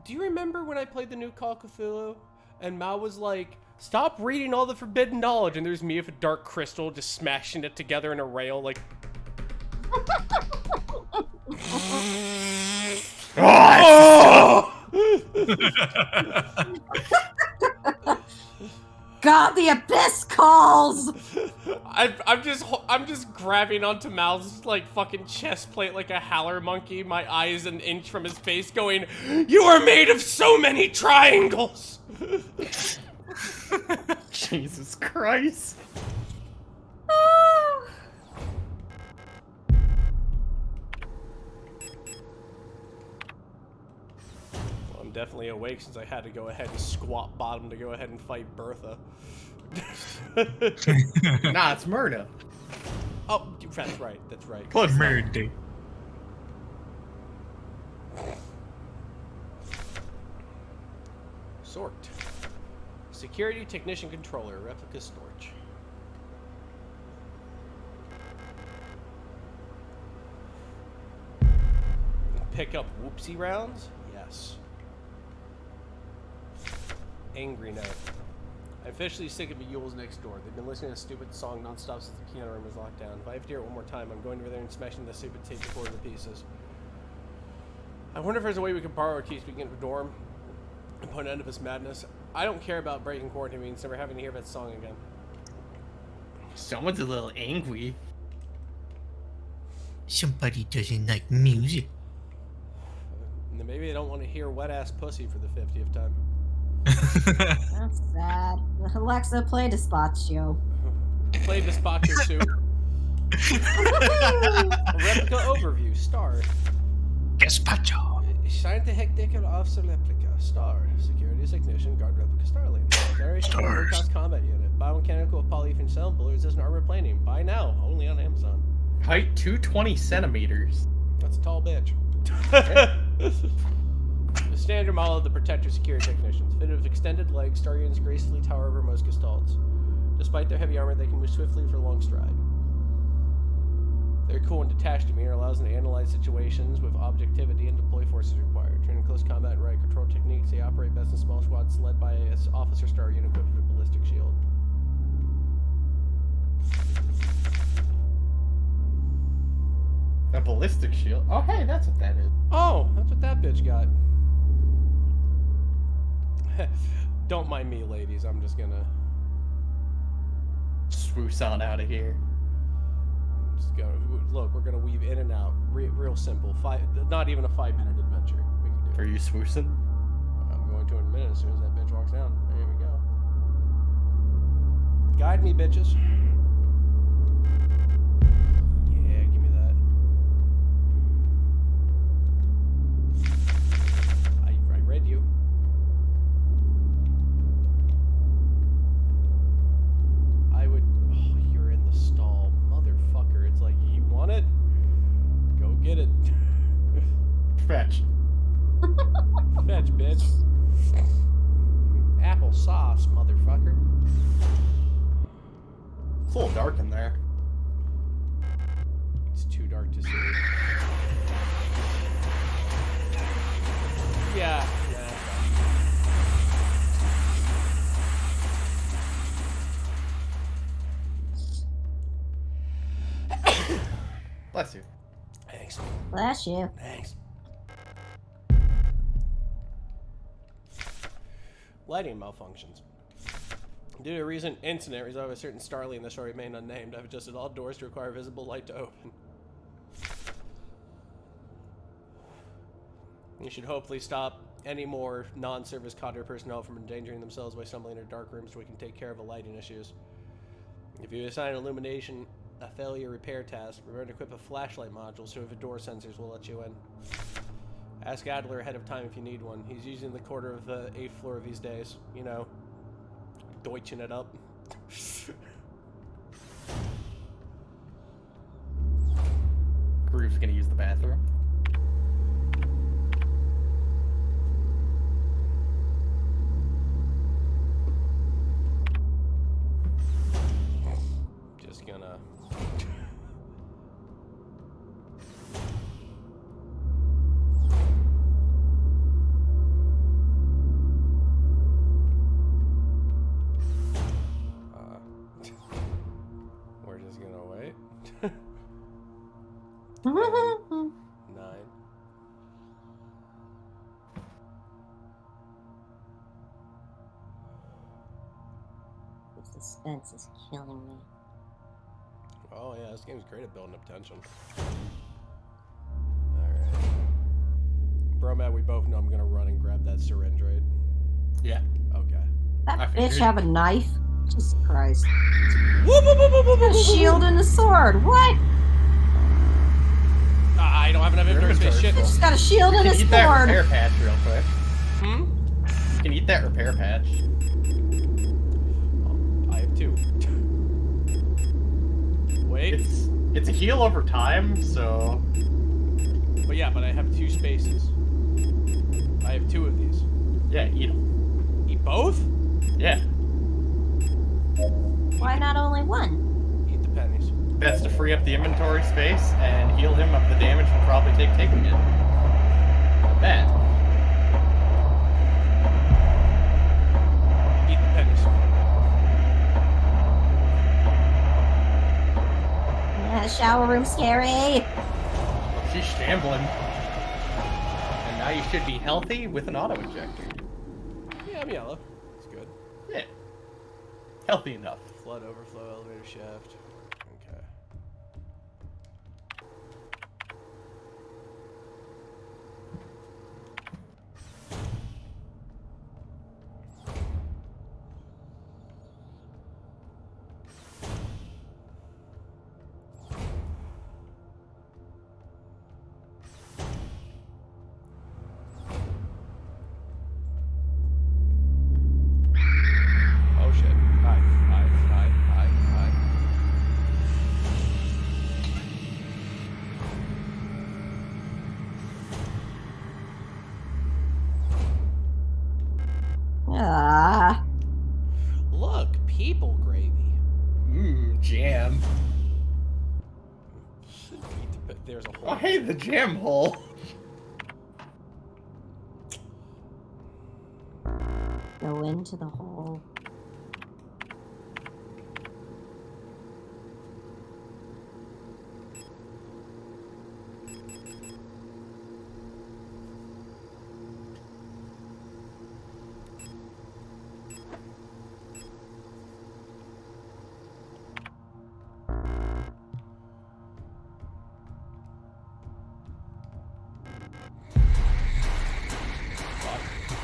Do you remember when I played the new Call of Cthulhu? And Mao was like, stop reading all the forbidden knowledge. And there's me with a dark crystal just smashing it together in a rail like... Oh! God, the abyss calls! I'm just grabbing onto Mal's like fucking chest plate like a howler monkey. My eyes an inch from his face, going, "You are made of so many triangles." Jesus Christ. Well, I'm definitely awake since I had to go ahead and squat bottom to go ahead and fight Bertha. Nah, it's Myrna. Oh, that's right. That's right. Close enough. Murder. Sort. Security technician controller, replica storage. Pick up whoopsie rounds? Yes. Angry note. I'm officially sick of the Yules next door. They've been listening to a stupid song nonstop since the piano room was locked down. If I have to hear it one more time, I'm going over there and smashing the stupid tape recorder to pieces. I wonder if there's a way we could borrow a key so we can get into the dorm and put an end to this madness. I don't care about breaking quarantine means never having to hear that song again. Someone's a little angry. Somebody doesn't like music. And then maybe they don't want to hear wet ass pussy for the 50th time. That's sad. Alexa, play Despacio. Play the Spocker suit. A replica overview. Star. Gazpacho. Scientific Officer Replica. Star. Security Technician. Guard Replica Starling. Generation low cost combat unit. Biomechanical polyethylene cell. Bullet resistant armor plating. Buy now. Only on Amazon. Height 220 centimeters. That's a tall bitch. The standard model of the Protector Security Technicians, fitted with extended legs, star units gracefully tower over most gestalts. Despite their heavy armor, they can move swiftly for a long stride. Their cool and detached demeanor allows them to analyze situations with objectivity and deploy forces required. Trained in close combat and right control techniques, they operate best in small squads led by an officer star unit equipped with a ballistic shield. A ballistic shield? Oh, hey, that's what that is. Oh, that's what that bitch got. Don't mind me, ladies. I'm just gonna Swoosh on out of here. go. Look, we're gonna weave in and out. Real simple. Not even a 5-minute adventure. We can do Are it. you swoosing? I'm going to in a minute as soon as that bitch walks down. There we go. Guide me, bitches. Yeah, give me that. I read you. I would. Oh, you're in the stall, motherfucker. It's like, you want it? Go get it. Fetch. Fetch, bitch. Apple sauce, motherfucker. It's a little dark in there. It's too dark to see. Yeah. Bless you. Thanks. Bless you. Thanks. Lighting malfunctions. Due to a recent incident resolved with a certain Starly in the story remain unnamed, I've adjusted all doors to require visible light to open. You should hopefully stop any more non-service cadre personnel from endangering themselves by stumbling into dark rooms so we can take care of the lighting issues. If you assign illumination a failure repair task, remember to equip a flashlight module so if a door sensors will let you in. Ask Adler ahead of time if you need one. He's using the quarter of the 8th floor these days. You know, deutsching it up. Groove's gonna use the bathroom. Just gonna... we're just gonna wait. 9. The suspense is killing me. Oh yeah, this game's great at building up tension. Alright. Bromad, we both know I'm gonna run and grab that syringe, right? Yeah. Okay. That I bitch figured. have a knife? Jesus Christ. Whoop, whoop, whoop, whoop, whoop, A whoop, shield and a sword. What? I don't have enough Your inventory space. Shit. inventory's Just got a shield You and a can eat that sword. repair patch real quick. Hmm? You can eat that repair patch. I have 2. Wait. It's a heal over time, so But yeah, but I have 2 spaces. I have 2 of these. yeah, eat them. Eat both? Yeah, Why not only one? Eat the pennies. that's to free up the inventory space and heal him of the damage he'll probably take taking it. Not bad. Eat the pennies. Yeah, shower room scary. She's shambling. And now you should be healthy with an auto injector. Yeah, I'm yellow. It's good. Yeah. Healthy enough. Flood overflow, elevator shaft. Okay. Oh shit. Hi. Ah. Look, people gravy. Jam. There's a hole. Oh, hey, the jam hole. Go into the hole.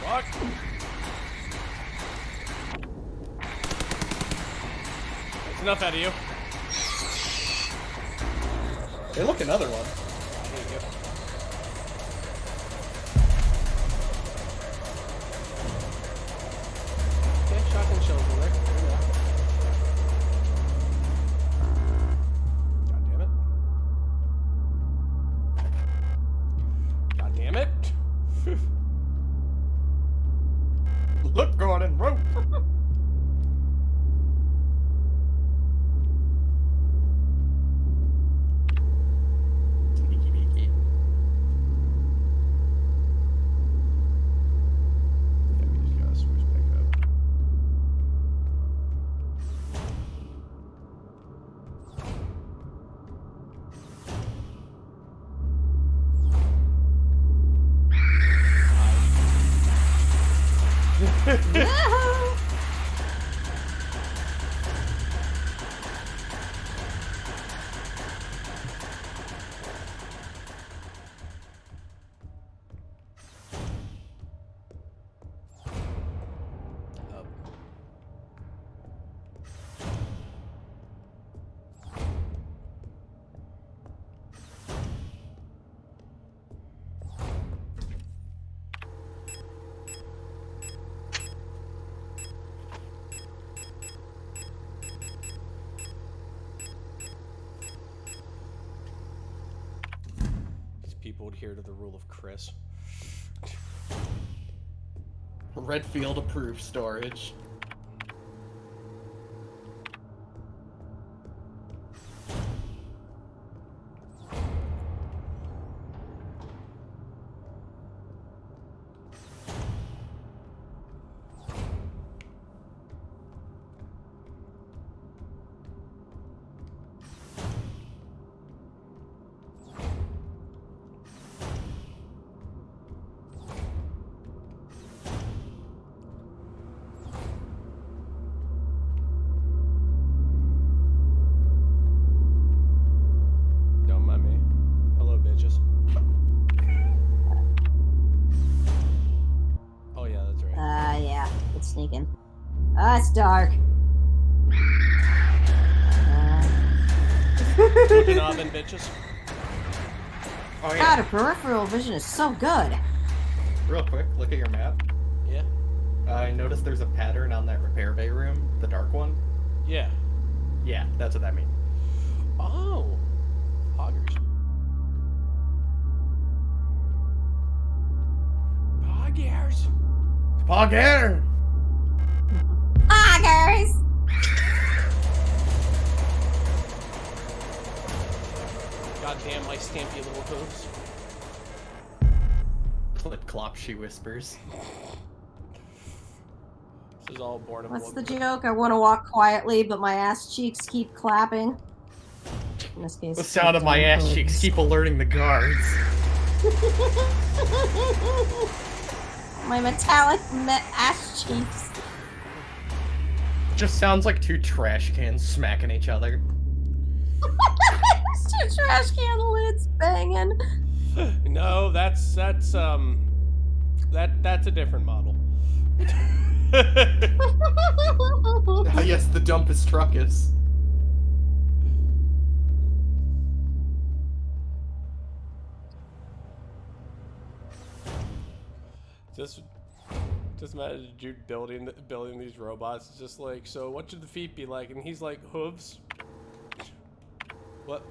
Fuck. That's enough out of you. Hey, look, another one. There you go. Okay, shotgun shells in there. There we go. God damn it. God damn it. Look, Gordon, rope. Sneaky beaky. Yeah, we just gotta switch back up. people adhere to the rule of Chris. Redfield approved storage. Don't mind me. Hello, bitches. Oh yeah, that's right. Yeah, it's sneaking. It's dark. Looking oven, bitches. Oh God, yeah. her peripheral vision is so good. Real quick, look at your map. Yeah. I noticed there's a pattern on that repair bay room, the dark one. Yeah. Yeah, that's what that means. Oh. Poggers. Poggers. Pogger! Poggers! Goddamn my stampy little hooves. Clip clop, she whispers. This is all born of What's one- the joke? I want to walk quietly, but my ass cheeks keep clapping. In this case, The sound of my dumb ass hooves. cheeks keep alerting the guards. My metallic ass cheeks. Just sounds like two trash cans smacking each other. Two trash can lids banging. No, that's a different model. Ah, yes, the dumpest truckus. Just imagine Jude building these robots. It's just like, so what should the feet be like? And he's like, hooves. What?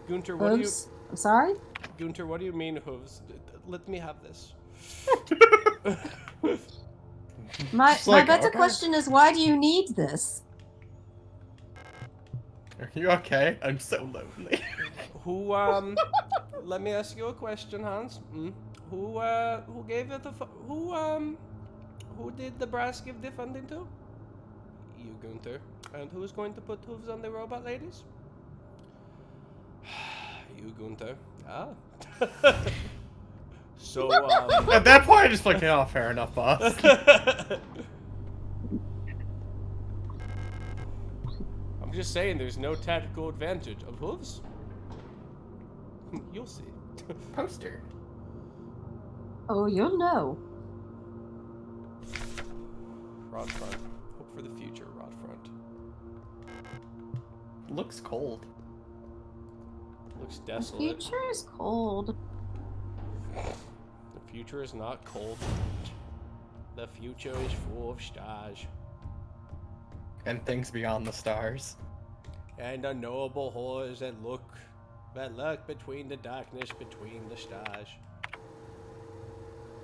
Gunter, what Hooves? I'm sorry? Gunter, what do you mean hooves? Let me have this. My like, better okay. question is, why do you need this? Are you okay? I'm so lonely. Who let me ask you a question, Hans. Who gave it who did the brass give the funding to? You, Gunter. And who's going to put hooves on the robot ladies? You, Gunter. Ah. So At that point, I just like, oh, fair enough, boss. I'm just saying, there's no tactical advantage of hooves. You'll see. Poster. Oh, you'll know. Rod front. Hope for the future, Rod front. Looks cold. Looks The desolate. future is cold. The future is not cold. The future is full of stars. And things beyond the stars. And unknowable horrors that lurk between the darkness between the stars.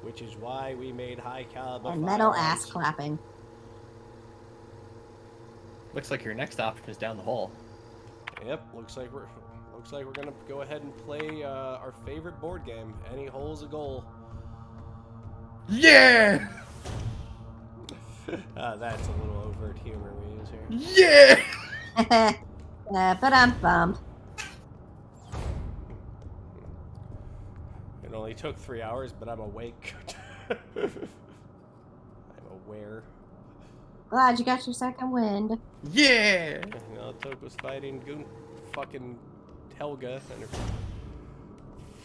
Which is why we made high caliber And metal firearms. ass clapping. Looks like your next option is down the hall. Yep, looks like we're gonna go ahead and play our favorite board game. Any hole's a goal. Yeah! That's a little overt humor we use here. Yeah! But I'm bummed. It only took 3 hours, but I'm awake. I'm aware. Glad you got your second wind. Yeah! And all it took was fighting fucking Helga and her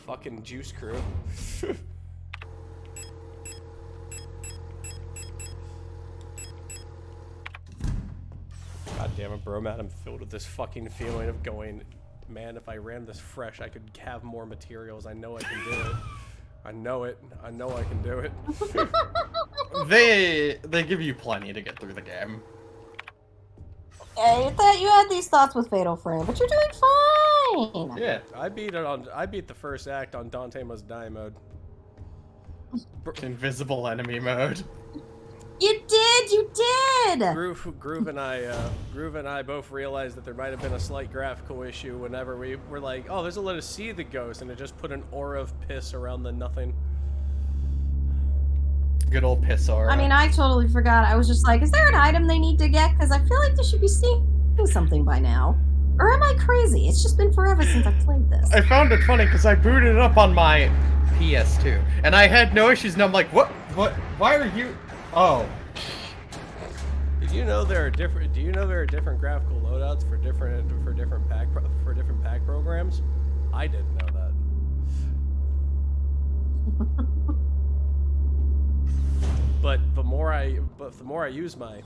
fucking juice crew. God damn it, Bromad, I'm filled with this fucking feeling of going, man, if I ran this fresh, I could have more materials. I know I can do it. I know it. I know I can do it. They give you plenty to get through the game. Yeah, you thought you had these thoughts with Fatal Frame, but you're doing fine. Yeah. I beat the first act on Dante Must Die mode. Invisible enemy mode. You did. Groove and I both realized that there might have been a slight graphical issue whenever we were like, oh, there's a let us see the ghost, and it just put an aura of piss around the nothing. Good old piss aura. I mean, I totally forgot. I was just like, is there an item they need to get? Because I feel like they should be seeing something by now. Or am I crazy? It's just been forever since I've played this. I found it funny because I booted it up on my PS2, and I had no issues, and I'm like, what, why are you, oh. Did you know there are different? Do you know there are different graphical loadouts for different pack programs? I didn't know that. But the more I use my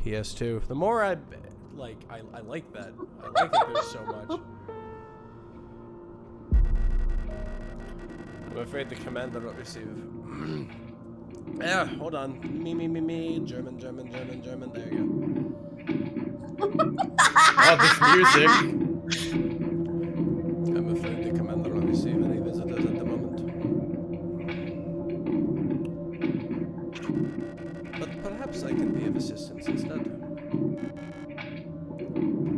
PS2, the more I like that. I like that there's so much. I'm afraid the command I don't receive. Yeah, hold on. Me. German. There you go. Oh, this music. I'm afraid the commander will receive any visitors at the moment. But perhaps I can be of assistance instead.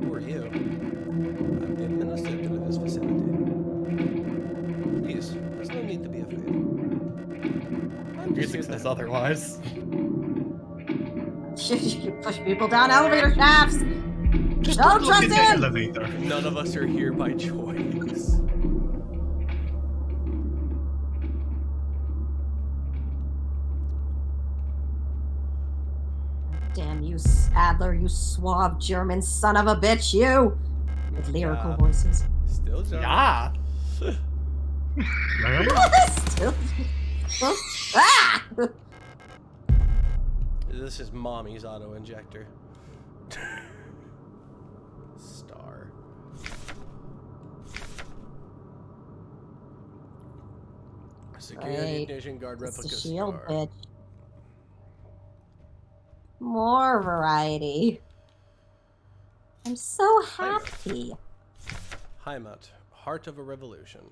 Who are you? I'm the administrator of this facility. Please, there's no need to be afraid. Music says otherwise. You push people down elevator shafts. Just Don't look trust at the him! elevator. None of us are here by choice. Damn you, Adler, you suave German son of a bitch, you! With lyrical Yeah. voices. Still German. Yeah. Still. Ah! This is mommy's auto injector. Star. Security Right. ignition guard It's replica the shield, star. bitch. More variety. I'm so happy. Heimat, heart of a revolution.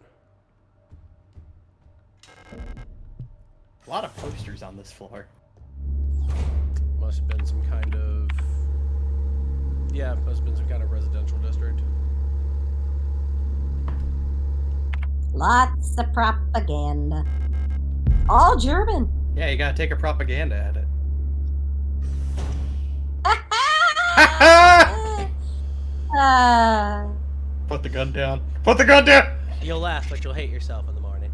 A lot of posters on this floor. Must have been some kind of. Yeah, must have been some kind of residential district. Lots of propaganda. All German. Yeah, you gotta take a propaganda at it. Put the gun down. Put the gun down! You'll laugh, but you'll hate yourself in the morning.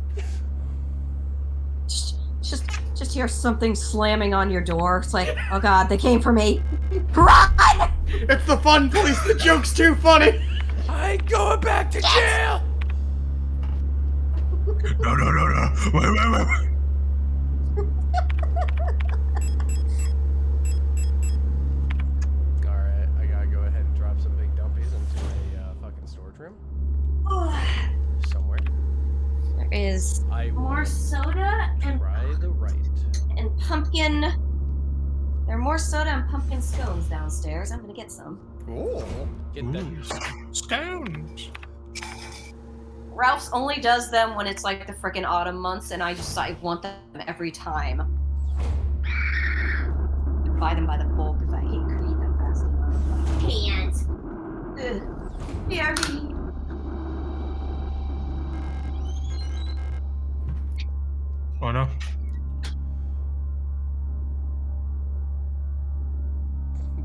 Just hear something slamming on your door. It's like, oh god, they came for me. Run! It's the fun police, the joke's too funny! I ain't going back to jail! No. Wait. Alright, I gotta go ahead and drop some big dumpies into a fucking storage room. Somewhere. There is I will more soda and try the right. pumpkin. There are more soda and pumpkin scones downstairs. I'm gonna get some. Ooh. Get them. Stones. Ralph's only does them when it's like the frickin' autumn months, and I want them every time. I buy them by the bulk because I hate to eat them fast enough. Can't. Ugh. BRB. Oh no.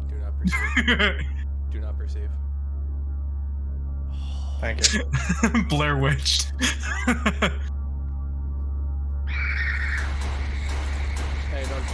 Do not perceive. Do not perceive. Thank you. Blair Witched. Hey, don't.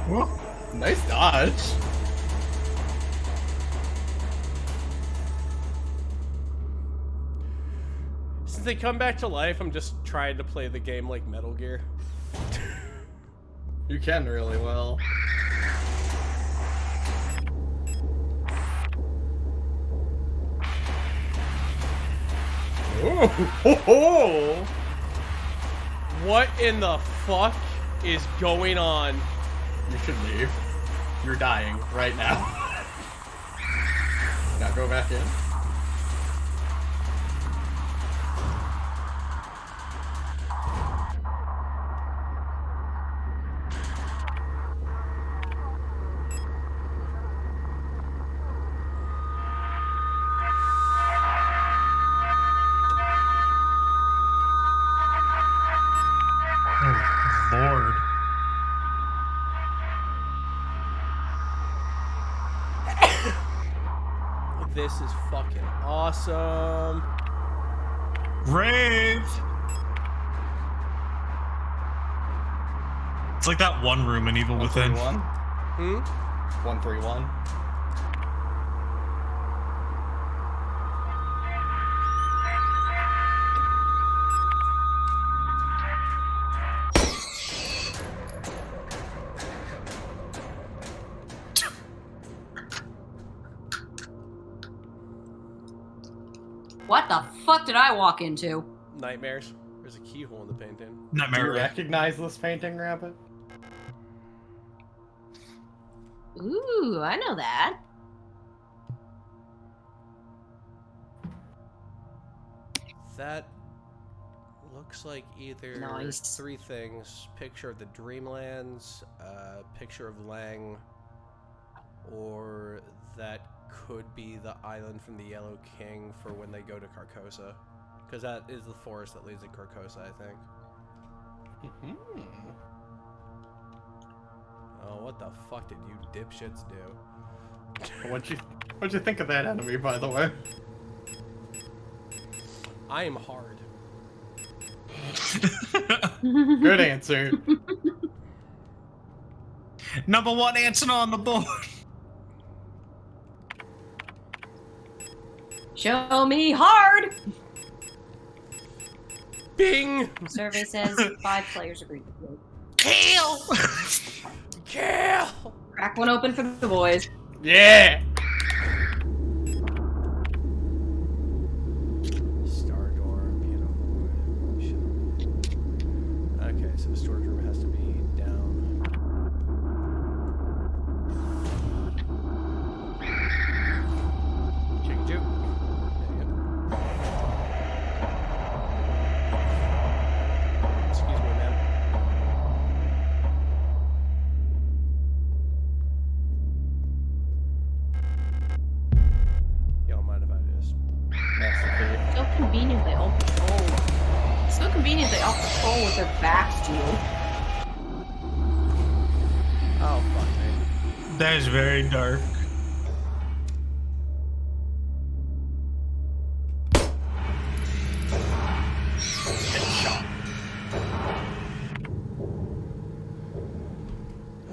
Whoa. Nice dodge. Since they come back to life, I'm just trying to play the game like Metal Gear. You can really well. Ooh, ho, ho. What in the fuck is going on? You should leave. You're dying right now. Now go back in. Oh, Lord. This is fucking awesome. Rave! It's like that one room in Evil Within. 131. 131. What the fuck did I walk into? Nightmares. There's a keyhole in the painting. Do you Nightmare. recognize this painting, Rabbit? Ooh, I know that. That looks like either Nice. three things: picture of the Dreamlands, picture of Lang, or that could be the island from the Yellow King for when they go to Carcosa, because that is the forest that leads to Carcosa, I think. Oh, what the fuck did you dipshits do? What'd you think of that enemy, by the way? I am hard. Good answer. Number one answer on the board. Show me hard! Bing! Survey says 5 players agree. Kill! Kill! Crack one open for the boys. Yeah! Star door, piano boy. Okay, so the storage room has to be down. Chicken juke. There you go. Excuse me, ma'am. Y'all mind if I just... That's the key. So convenient they all patrol. So convenient they all patrol with their backs to you. Oh, fuck me. That is very dark. Headshot.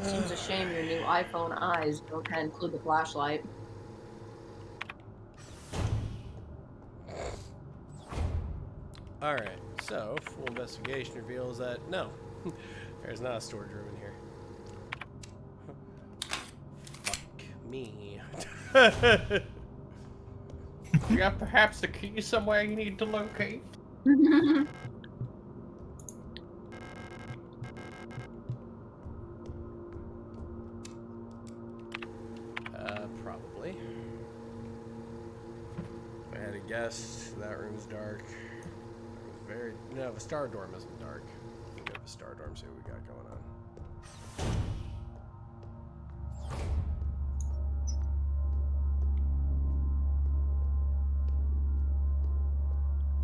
Seems a shame your new iPhone eyes don't include the flashlight. Alright, so full investigation reveals that no, there's not a storage room in here. Fuck me. You got perhaps the key somewhere you need to locate? Probably. If I had to guess, that room's dark. Very no, the star dorm isn't dark. We'll go to the star dorm, see what we got going on.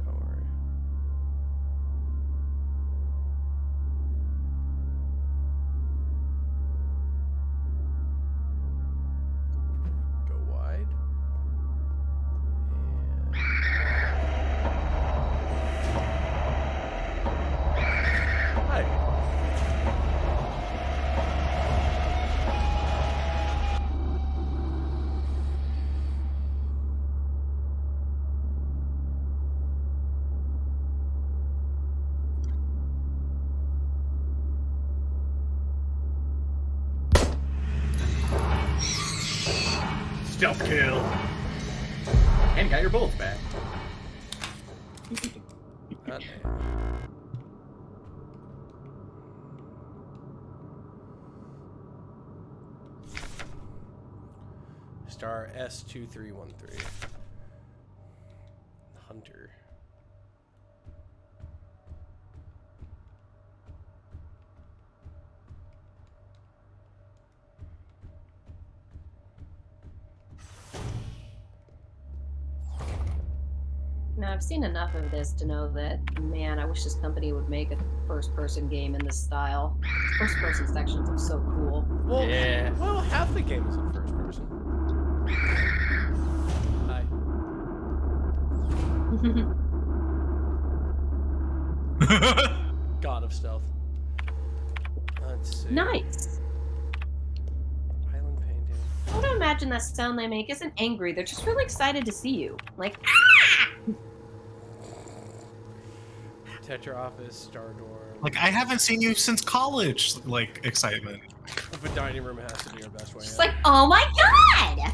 Don't worry. Go wide. Hi. Stealth kill. And got your bullets back. God damn. Star S2313. Hunter. Now, I've seen enough of this to know that, man, I wish this company would make a first-person game in this style. First-person sections are so cool. Well, Yeah. well, half the game is in first person. Hi. God of stealth. Let's see. Nice. Island painting. I would imagine that sound they make isn't angry. They're just really excited to see you. Like, Tetra office, Star Dorm. Like, I haven't seen you since college, like, excitement. But dining room has to be your best way. just out. like, oh my god!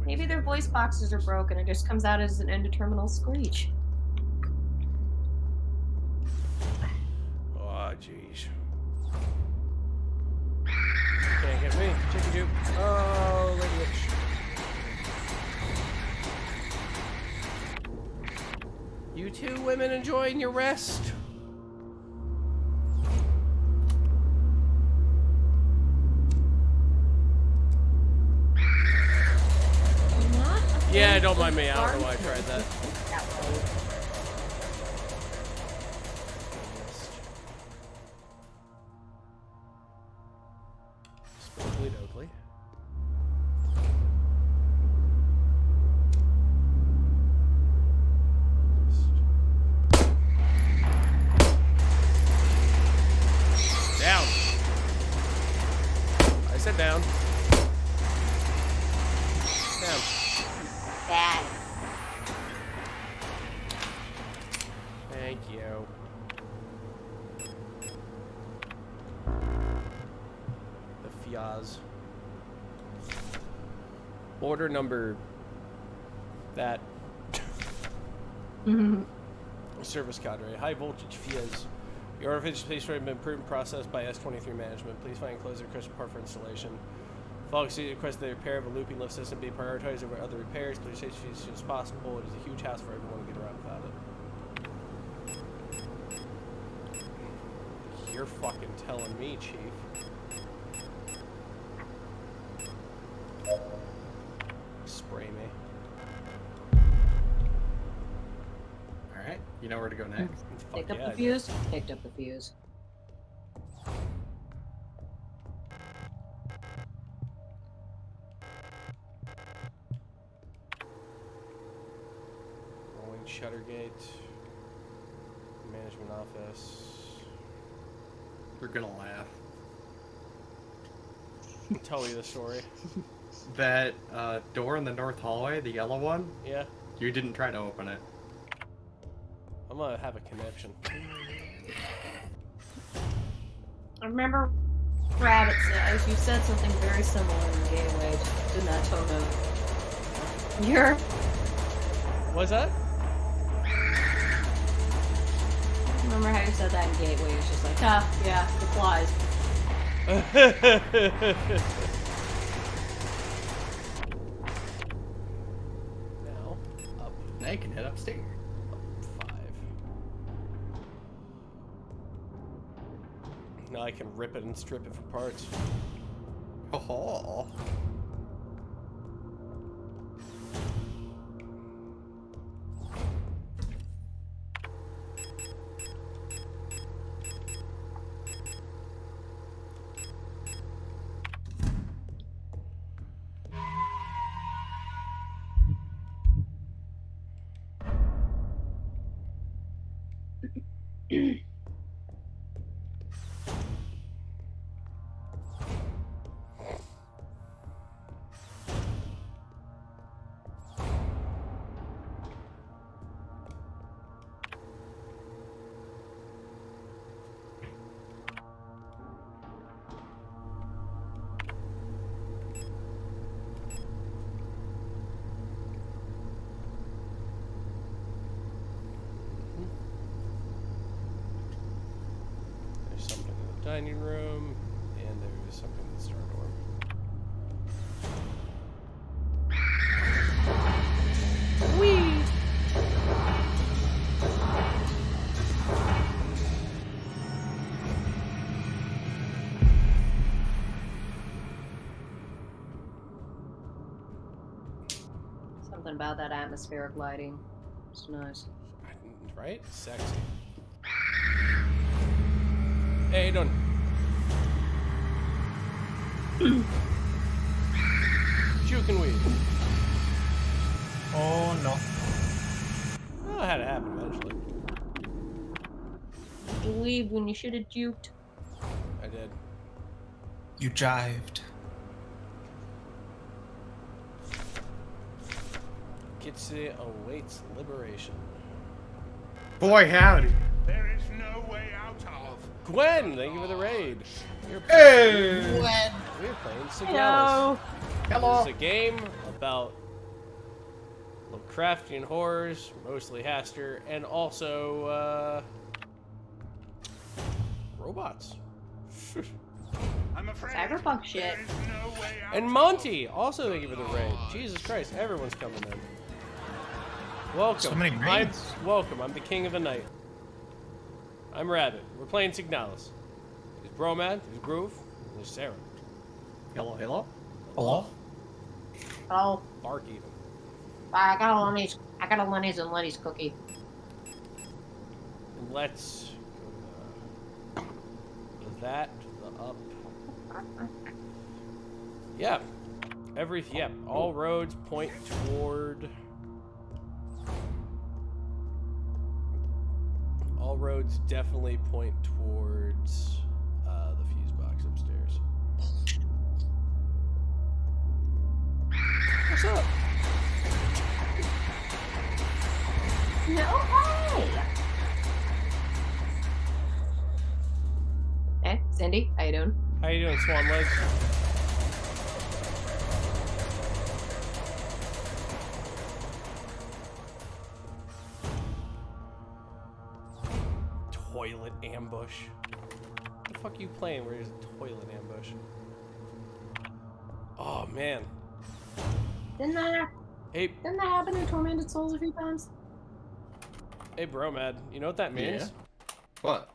Maybe their voice boxes are broken. It just comes out as an indeterminate screech. Oh, jeez. Can't get me. Chicken coop. Oh, Lady Witch. You two women enjoying your rest? Yeah, don't mind me. I don't know why I tried that. Spokely Dokley. Down. I said down. Down. Bad. Thank you. The Fiaz. Order number that. Service cadre. High voltage Fiaz. Your order for space has been approved and processed by S23 management. Please find enclosed request part for installation. Following suit request the repair of a looping lift system be prioritized over other repairs. Please stay as soon as possible. It is a huge hassle for everyone to get around without it. You're fucking telling me, Chief. Spray me. Alright, you know where to go next. Fuck Picked up yeah, the I fuse. Picked up the fuse. Rolling Shuttergate. Management office. You're gonna laugh. Tell you the story. That door in the north hallway, the yellow one, Yeah, you didn't try to open it. I'm gonna have a connection. I remember Rabbit said, you said something very similar in the gateway, in that tone of your. What's that? Remember how you said that in gateway? It's just like, yeah, the flies. Now, up Now you can head upstairs. 5. Now I can rip it and strip it for parts. Oh. dining room, and there's something in the star dorm. Whee! Something about that atmospheric lighting. It's nice. Right? Sexy. Hey, don't. Juke and weave. Oh no. Well, it had to happen eventually. You leave when you should have juked. I did. You jived. Kitsi awaits liberation. Boy, howdy. There is no way out of. Gwen, thank you for the raid. Hey! We're playing Signalis. Hello. Hello. This is a game about Lovecraftian horrors, mostly Haster, and also robots. I'm afraid Cyberpunk shit. there is no way out And Monty, also thank you for the raid. Jesus Christ, everyone's coming in. Welcome. So many raids. Welcome. I'm the king of the night. I'm Rabbit. We're playing Signalis. There's Bromad, there's Groov, and there's Sarah. Hello, hello. Hello? Oh, Bark even. I got a Lenny's and Lenny's cookie. And let's go to that, the up. Yeah. All roads point toward. All roads definitely point towards the fuse box upstairs. What's up? No way! Hey, Cindy, how you doing? How you doing, Swan Legs? Toilet ambush. What the fuck are you playing where there's a toilet ambush? Oh man. Didn't that happen in Tormented Souls a few times? Hey Bromad, you know what that means? Yeah. What?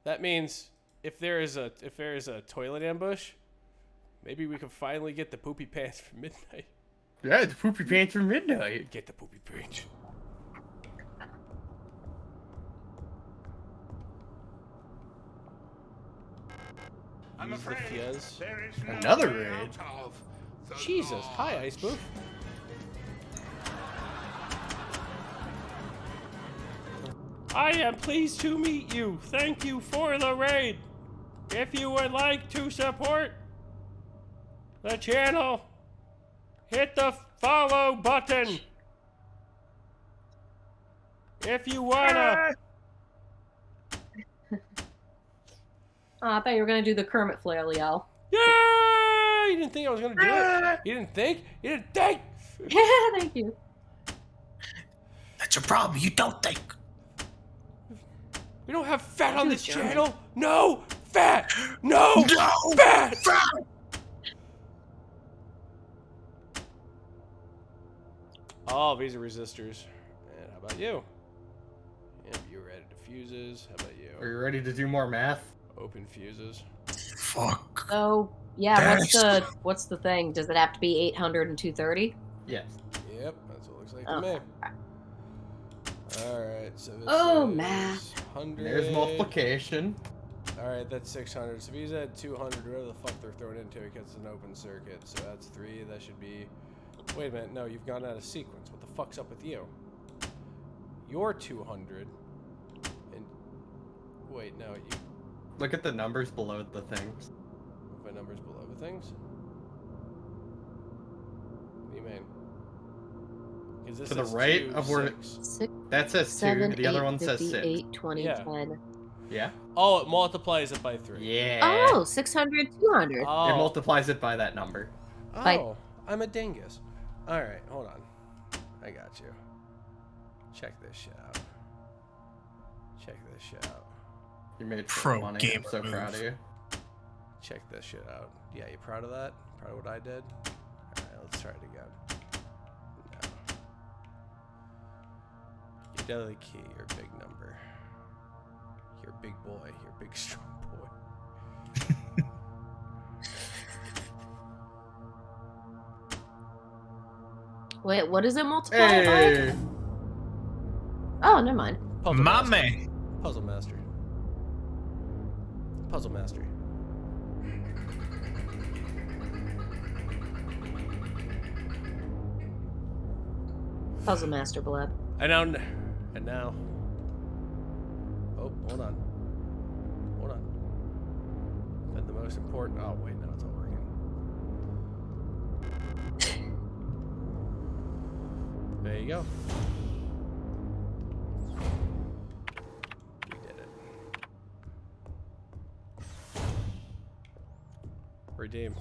That means if there is a toilet ambush, maybe we can finally get the poopy pants for midnight. Yeah, the poopy pants for midnight. Get the poopy pants. I'm Use the afraid fizz. there is no Another way raid. out of the Jesus, law. hi Ice Booth. I am pleased to meet you. Thank you for the raid. If you would like to support the channel, hit the follow button. If you wanna. I thought you were gonna do the Kermit flail yell. Yeah! You didn't think I was gonna do it? You didn't think? You didn't think? Thank you. That's your problem. You don't think. We don't have fat on Dude, this Jeremy. channel. No fat. No, No fat. Oh, these are resistors. And how about you? Yep, you're ready to fuses. How about Are you? you ready to do more math? Open fuses. Fuck. So yeah, That's- what's the thing? Does it have to be 800 and 230? Yes. Yep, that's what it looks like Oh. to me. Alright, so this Oh, is math. 100. There's multiplication. Alright, that's 600. So if he's at 200, whatever the fuck they're throwing into it, gets an open circuit. So that's 3. That should be. Wait a minute. No, you've gone out of sequence. What the fuck's up with you? You're 200. And. Wait, no. You. Look at the numbers below the things. My numbers below the things? What do you mean? 'Cause this To the says right 2, of where- 6. 6, That says 2. 7, The other 8, one says 58, 6. 20, Yeah. 10. Yeah? Oh, it multiplies it by 3. Yeah. Oh, 600, 200. It Oh. multiplies it by that number. Oh, I'm a dingus. Alright, hold on. I got you. Check this shit out. Check this shit out. You made Pro so money. I'm gamer so proud move. of you. Check this shit out. Yeah, you proud of that? Proud of what I did? Alright, let's try it again. No. Your deadly key, your big number. You're a big boy. You're a big strong boy. Wait, what is it multiplied by? Hey! Oh, never mind. Puzzle master. Mame. Puzzle master. Puzzle master. Puzzle Master Bleb. And now. Oh, hold on. Hold on. Then the most important. Oh, wait, no, it's all working. There you go. We did it. Redeem.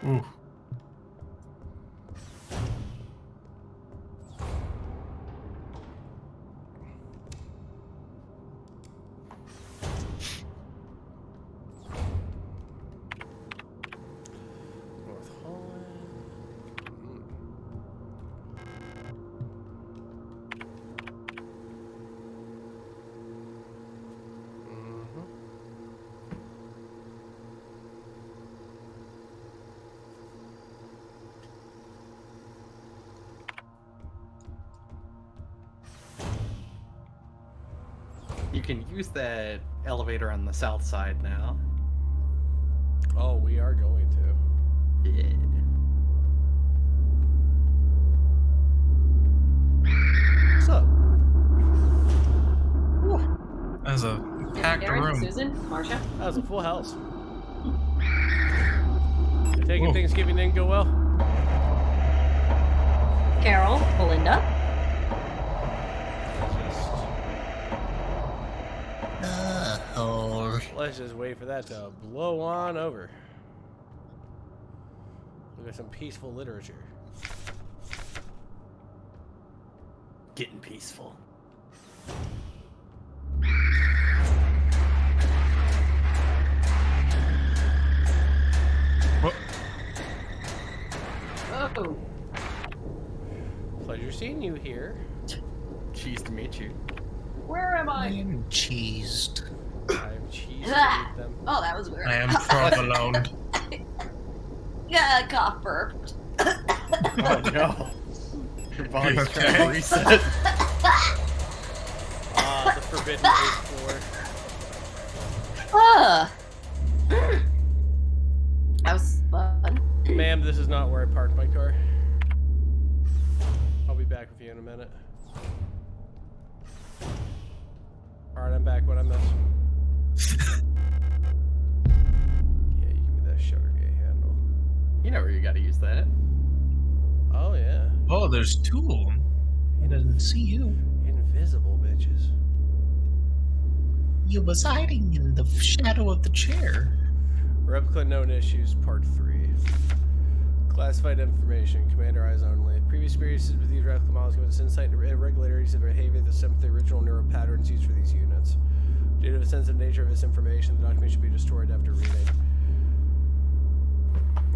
Ooh. North Holland. Mm-hmm. You can use that elevator on the south side now. Oh, we are going to. Yeah. What's up? That's a packed Aaron, room. Susan, Marsha. That was a full house. I take it Whoa. Thanksgiving didn't go well? Carol, Belinda. Let's just wait for that to blow on over. Look at some peaceful literature. Getting peaceful. What? Oh. Pleasure seeing you here. Cheese to meet you. Where am I? am cheesed. I am cheese to eat them. Oh, that was weird. I am provolone. Yeah, cough burped. Oh no. Your body's You trying okay? to reset. Ah, the forbidden eighth floor. That was fun. Ma'am, this is not where I parked my car. I'll be back with you in a minute. Alright, I'm back when I'm done. Yeah, you give me that shutter gate handle. You know where you gotta use that. Oh, yeah. Oh, there's two of them. He doesn't see you. Invisible bitches. You was hiding in the shadow of the chair. Replica known issues, part 3. Classified information, commander eyes only. Previous experiences with these replica models give us insight into irregularities of behavior that stem from the original neural patterns used for these units. Due to the sensitive nature of this information, the document should be destroyed after reading.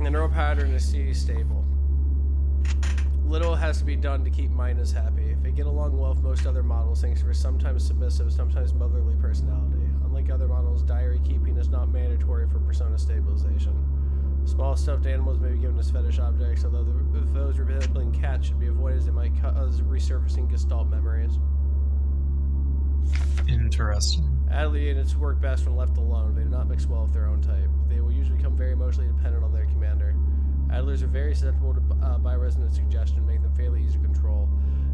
The neural pattern is stable. Little has to be done to keep Minas happy. If they get along well with most other models, thanks to her sometimes submissive, sometimes motherly personality. Unlike other models, diary keeping is not mandatory for persona stabilization. Small stuffed animals may be given as fetish objects, although those resembling cats should be avoided as they might cause resurfacing gestalt memories. Interesting. Adderley units work best when left alone. They do not mix well with their own type. They will usually become very emotionally dependent on their commander. Adlers are very susceptible to bi-resonant suggestion, making them fairly easy to control.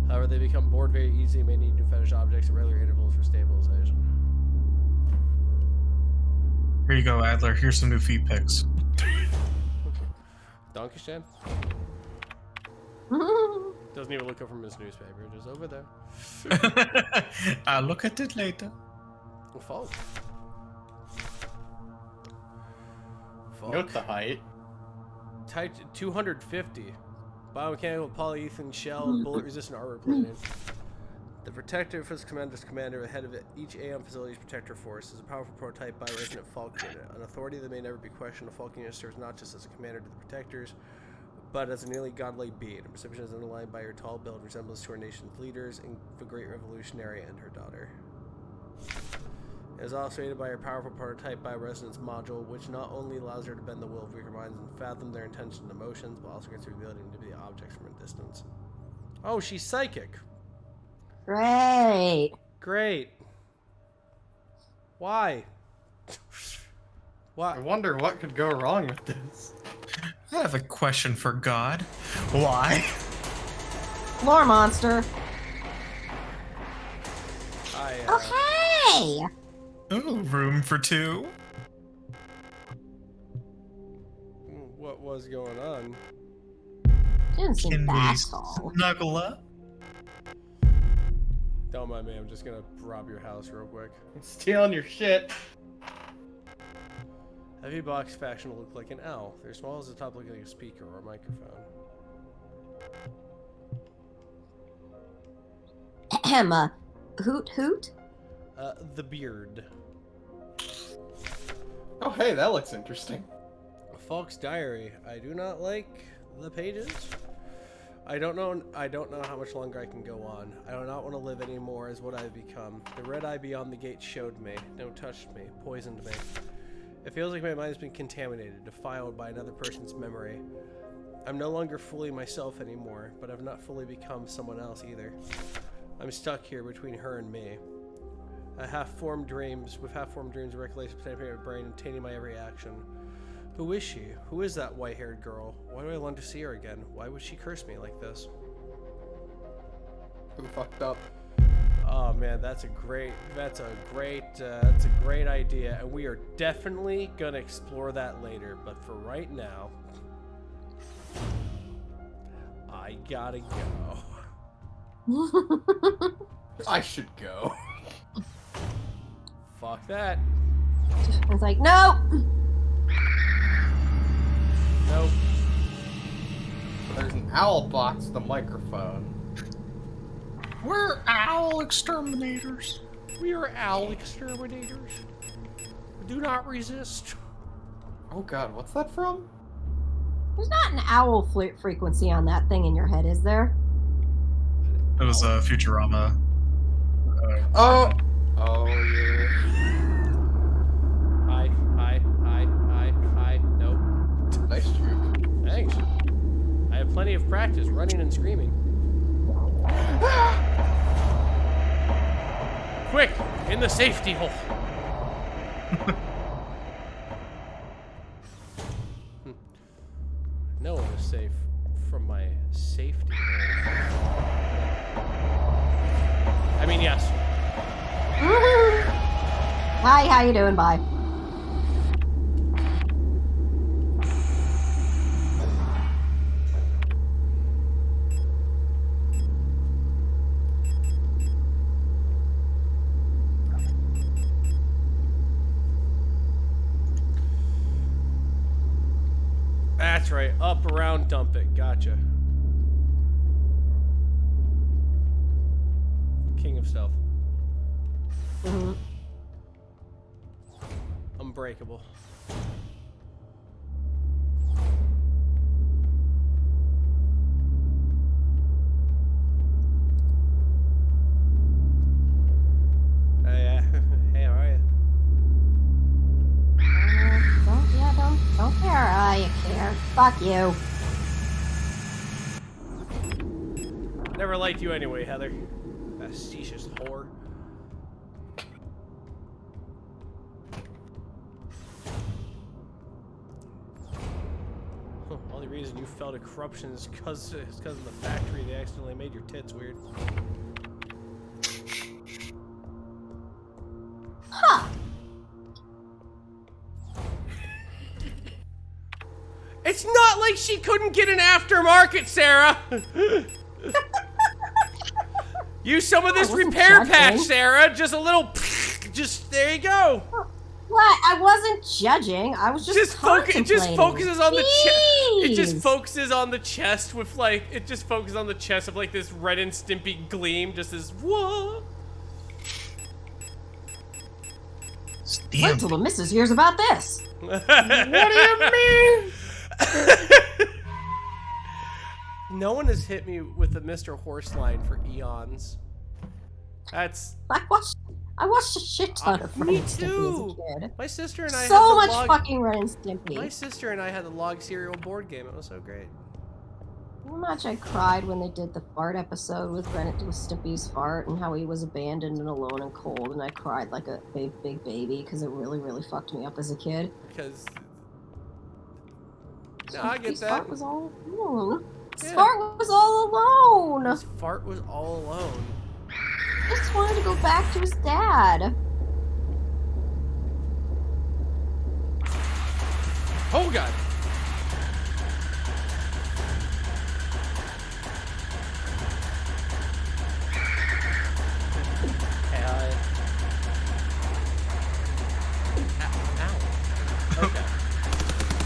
However, they become bored very easily and may need new fetish objects at regular intervals for stabilization. Here you go, Adler. Here's some new feet pics. Donkey stand? Doesn't even look up from his newspaper, just over there. I'll look at it later. Fuck. Note the height. Type 250. Biomechanical polyethylene shell, bullet-resistant armor plating. The Protector Force Commander's commander, ahead of each AM facility's Protector Force, is a powerful prototype bi-resonant Falk unit. An authority that may never be questioned, the Falk unit serves not just as a commander to the Protectors, but as a nearly godlike being. Her perception is underlined by her tall build, resemblance to her nation's leaders, and the Great Revolutionary and her daughter. It is also aided by her powerful prototype bi-resonance module, which not only allows her to bend the will of weaker minds and fathom their intentions and emotions, but also gets her ability to be objects from a distance. Oh, she's psychic. Great. Great. Why? I Why? wonder what could go wrong with this. I have a question for God. Why? Floor monster. I, Hey! Oh, room for two. what was going on? She didn't seem Can that we tall. snuggle up? Don't mind me, I'm just gonna rob your house real quick. Stealing your shit. Heavy box faction look like an owl. They're small as the top, looking like a speaker or a microphone. Ahem. Hoot hoot? The beard. Oh, hey, that looks interesting. Falk's diary. I do not like the pages. I don't know how much longer I can go on. I do not want to live anymore as what I've become. The red eye beyond the gate showed me. No, touched me. Poisoned me. It feels like my mind has been contaminated, defiled by another person's memory. I'm no longer fully myself anymore, but I've not fully become someone else either. I'm stuck here between her and me. With half-formed dreams, recollections penetrating my brain and tainting my every action. Who is she? Who is that white-haired girl? Why do I long to see her again? Why would she curse me like this? Who fucked up? Oh man, that's a great idea, and we are definitely gonna explore that later. But for right now, I gotta go. I should go. Fuck that. It's like, nope. Nope. There's an owl box with a microphone. We're owl exterminators. We are owl exterminators. Do not resist. Oh god, what's that from? There's not an owl frequency on that thing in your head, is there? It was Futurama. Oh! Oh, yeah. Hi. Nope. Nice juke. Thanks. I have plenty of practice running and screaming. Quick! In the safety hole! No one is safe from my safety hole. I mean, yes. Hi, how you doing? Bye. That's right. Up, around, dump it. Gotcha. King of stealth. Mm-hmm. Unbreakable. Hey, how are you? Don't care. you care. Fuck you. Never liked you anyway, Heather. Facetious whore. Only reason you fell to corruption is because of the factory they accidentally made your tits weird. Huh. It's not like she couldn't get an aftermarket, Sarah! Use some of this repair patch, Sarah! Just a little... Just, there you go! What? I wasn't judging. I was just contemplating. It just focuses on the chest. It just Jeez. focuses on the chest with like. It just focuses on the chest of like this Ren and Stimpy gleam. Just this whoa. Wait till the missus hears about this. What do you mean? No one has hit me with the Mr. Horse line for eons. That's. I watched a shit ton of Ren Me and Stimpy too. as a kid. My sister and I. So had the much log, fucking Ren and Stimpy. My sister and I had the log serial board game. It was so great. How much I cried when they did the fart episode with Stimpy's fart and how he was abandoned and alone and cold, and I cried like a big baby because it really, really fucked me up as a kid. Because. No, I get Stimpy's that. fart was all alone. His Yeah. fart was all alone. His fart was all alone. I just wanted to go back to his dad. Oh god. Ow. Okay.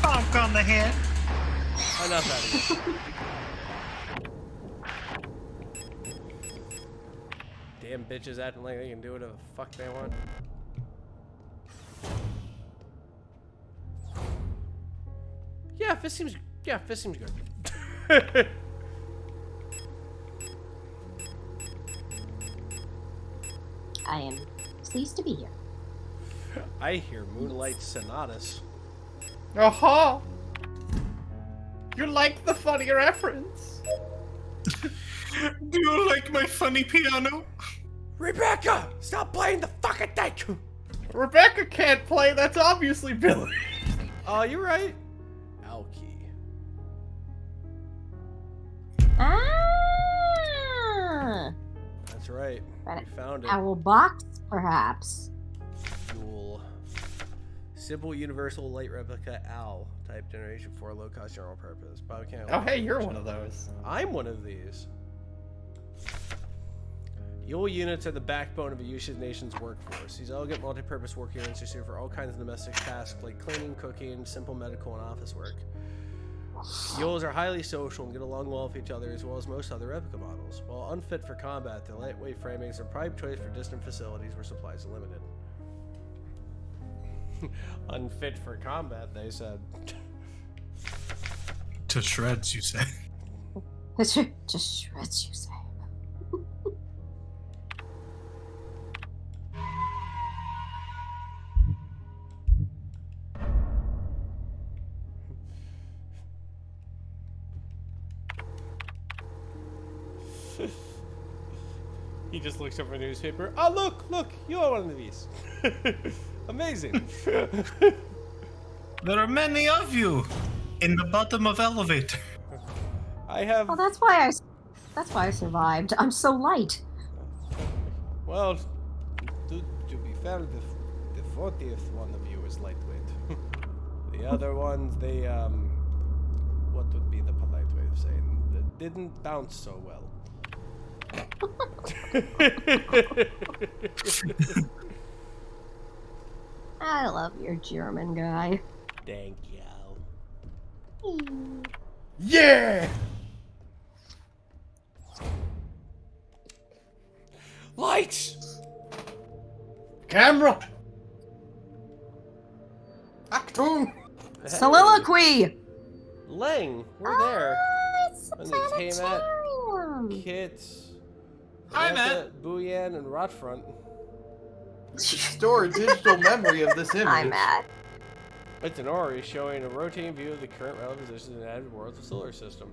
Bonk on the head. Enough out of it. Damn bitches acting like they can do whatever the fuck they want. Yeah, this seems good. I am pleased to be here. I hear Moonlight Sonatas. Aha! You like the funny reference? Do you like my funny piano? Rebecca! Stop playing the fucking thing! Rebecca can't play, that's obviously Billy. Oh, you're right. Alki. Ah! That's right. Right. We found it. Owl box, perhaps. Fuel. Simple universal light replica OWL. Type generation 4 low cost general purpose. Biomechanical. Oh hey, you're one of those. I'm one of these. Yule units are the backbone of a usage nation's workforce. These elegant multi-purpose work units are suited for all kinds of domestic tasks like cleaning, cooking, simple medical, and office work. Yules are highly social and get along well with each other as well as most other replica models. While unfit for combat, their lightweight framings are prime choice for distant facilities where supplies are limited. Unfit for combat, they said. To shreds, you say. Just shreds, you say. He just looks over a newspaper. Oh, look, you are one of these. Amazing. There are many of you in the bottom of elevator. I have. Oh, that's why I survived. I'm so light. Well, to be fair, the 40th one of you is lightweight. The other ones, they what would be the polite way of saying? They didn't bounce so well. I love your German guy. Thank you. Yeah! Lights! Camera! Actum! Soliloquy! Lang, we're there. It's a And they came at planetarium. Kits, Hi, Samantha, Booyan, and Rotfront. Store a digital memory of this image. Hi, Matt. It's an orrery showing a rotating view of the current relative positions in the inhabited worlds of the solar system.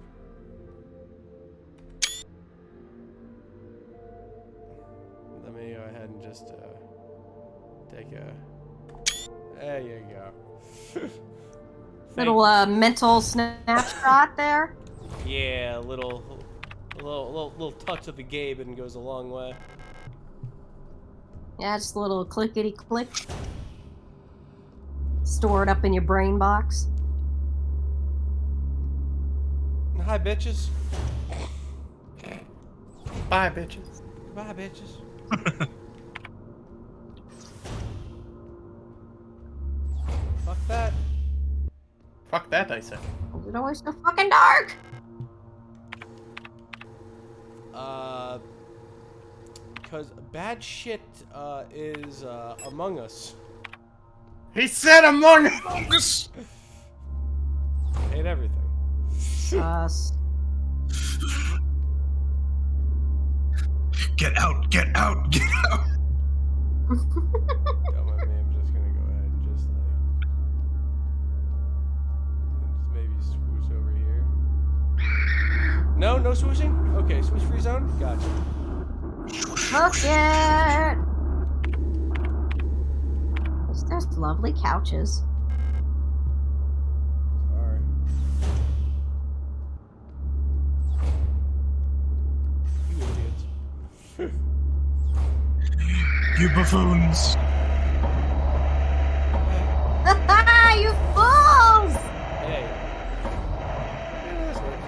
Let me go ahead and just take a. There you go. Little mental snapshot there. Yeah, a little touch of the Gabe and goes a long way. Yeah, just a little clickety click. Store it up in your brain box. Hi, bitches. Bye, bitches. Goodbye, bitches. Fuck that. Fuck that, I said. Is it always so fucking dark? Because bad shit is among us. He said Among Us! Hate everything. Us. Get out, get out, get out. Don't mind me, I'm just gonna go ahead and just maybe swoosh over here. No, no swooshing? Okay, swoosh free zone? Gotcha. Look it! There's lovely couches. Sorry. You idiots. You buffoons. You fools! Hey. Yeah, this works.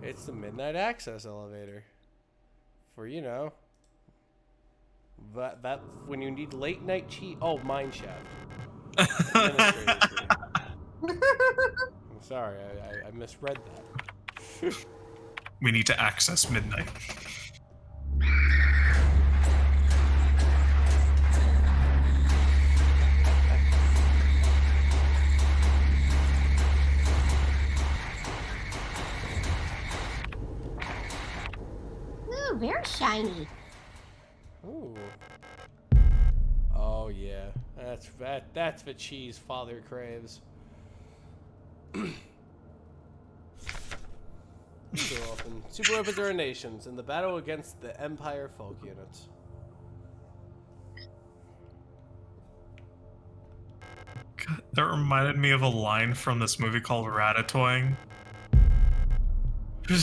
It's the midnight access elevator. For, you know, that when you need late night cheat. Oh, mine shaft. I'm sorry, I misread that. We need to access midnight. Ooh, very shiny. Ooh. Oh yeah, that's the cheese father craves. Window open. Super weapons are nations in the battle against the Empire folk units. God, that reminded me of a line from this movie called Ratatouille. A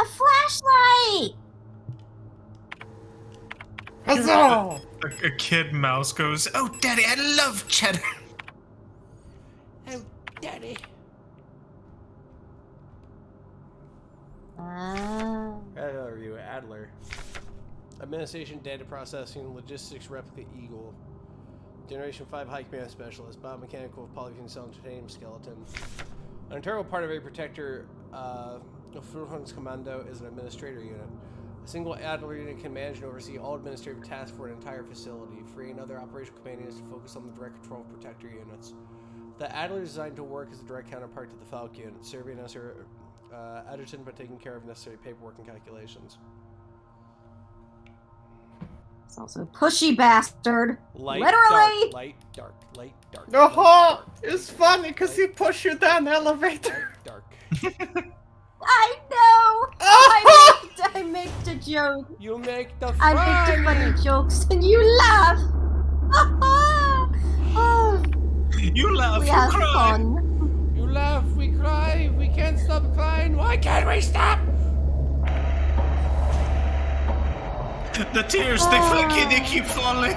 flashlight! Huzzah! A kid mouse goes, "Oh, Daddy, I love cheddar." Oh, daddy. Review Adler. Administration, data processing, logistics, replica Eagle. Generation 5 high command specialist, biomechanical polyfuel cell titanium skeleton. An integral part of a protector of Fuhrman's commando is an administrator unit. A single Adler unit can manage and oversee all administrative tasks for an entire facility, freeing other operational companions to focus on the direct control of protector units. The Adler is designed to work as a direct counterpart to the Falk unit, serving as her adjutant by taking care of necessary paperwork and calculations. It's also a pushy bastard. Light, Literally! dark, light, dark, light, dark. Oh, it's funny because he pushed you down the elevator. Dark. I know! I make the joke. You make the I make the funny jokes and you laugh! Oh, You laugh, we you have cry. fun. You laugh, we cry, we can't stop crying. Why can't we stop? The tears, they fucking, they keep falling.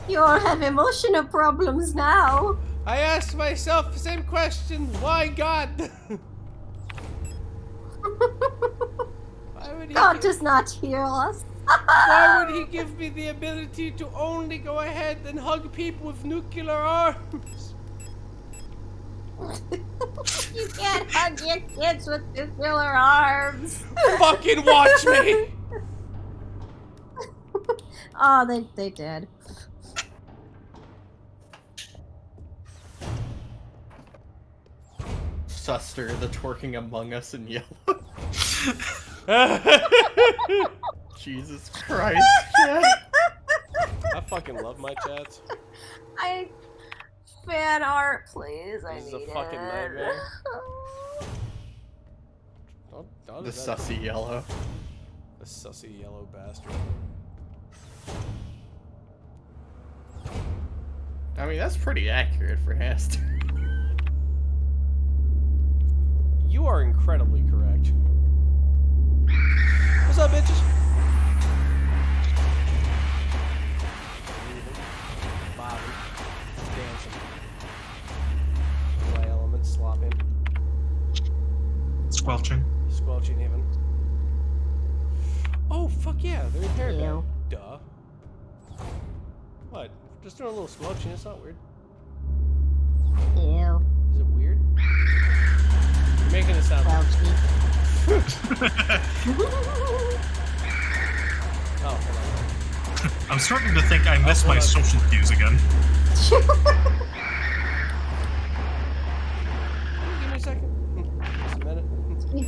You all have emotional problems now. I ask myself the same question. Why God? Why would he God does not hear us. Why would he give me the ability to only go ahead and hug people with nuclear arms? You can't hug your kids with nuclear arms. Fucking watch me! Oh, they did. Suster, the twerking Among Us in yellow. Jesus Christ. Chad. I fucking love my chats. Fan art, please. I This is a need fucking it. nightmare. The sussy yellow. The sussy yellow bastard. I mean, that's pretty accurate for Haster. You are incredibly correct. What's up, bitches? Bobbing, dancing. Play elements, slopping, Squelching. squelching even. Oh, fuck yeah, they're repaired back. Ew. Duh. What? Just doing a little squelching, it's not weird. Ew. Is it weird? You're making it sound Well, Oh, hold on. I'm starting to think I missed my hold on. social cues again. Give me a second. Just a minute.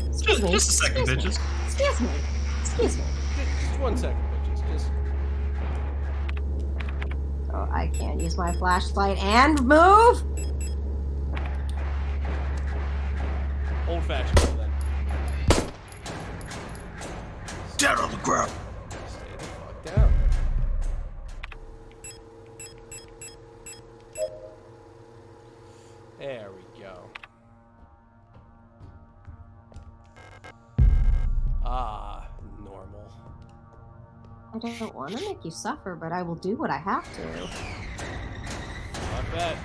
Excuse me. Just a second, Excuse me. bitches. Excuse me. Excuse me. Just 1 second, bitches. Just. Oh, I can't use my flashlight and move. Old fashioned then. Down on the ground. Stay the fuck down. There we go. Ah, normal. I don't want to make you suffer, but I will do what I have to. I bet.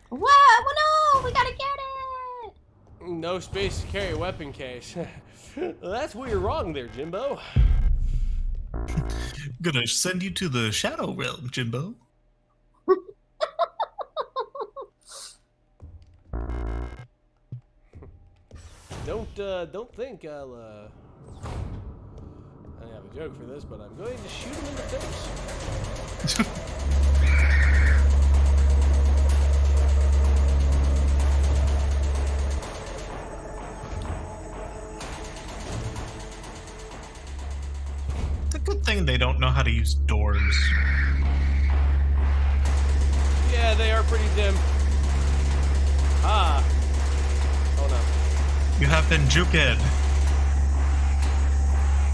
What? Well, no, we gotta get it. No space to carry a weapon case. That's where you're wrong there, Jimbo. Gonna send you to the Shadow Realm, Jimbo. Don't think I'll I don't have a joke for this, but I'm going to shoot him in the face. It's a good thing they don't know how to use doors. Yeah, they are pretty dim. Ah. Oh no. You have been juked.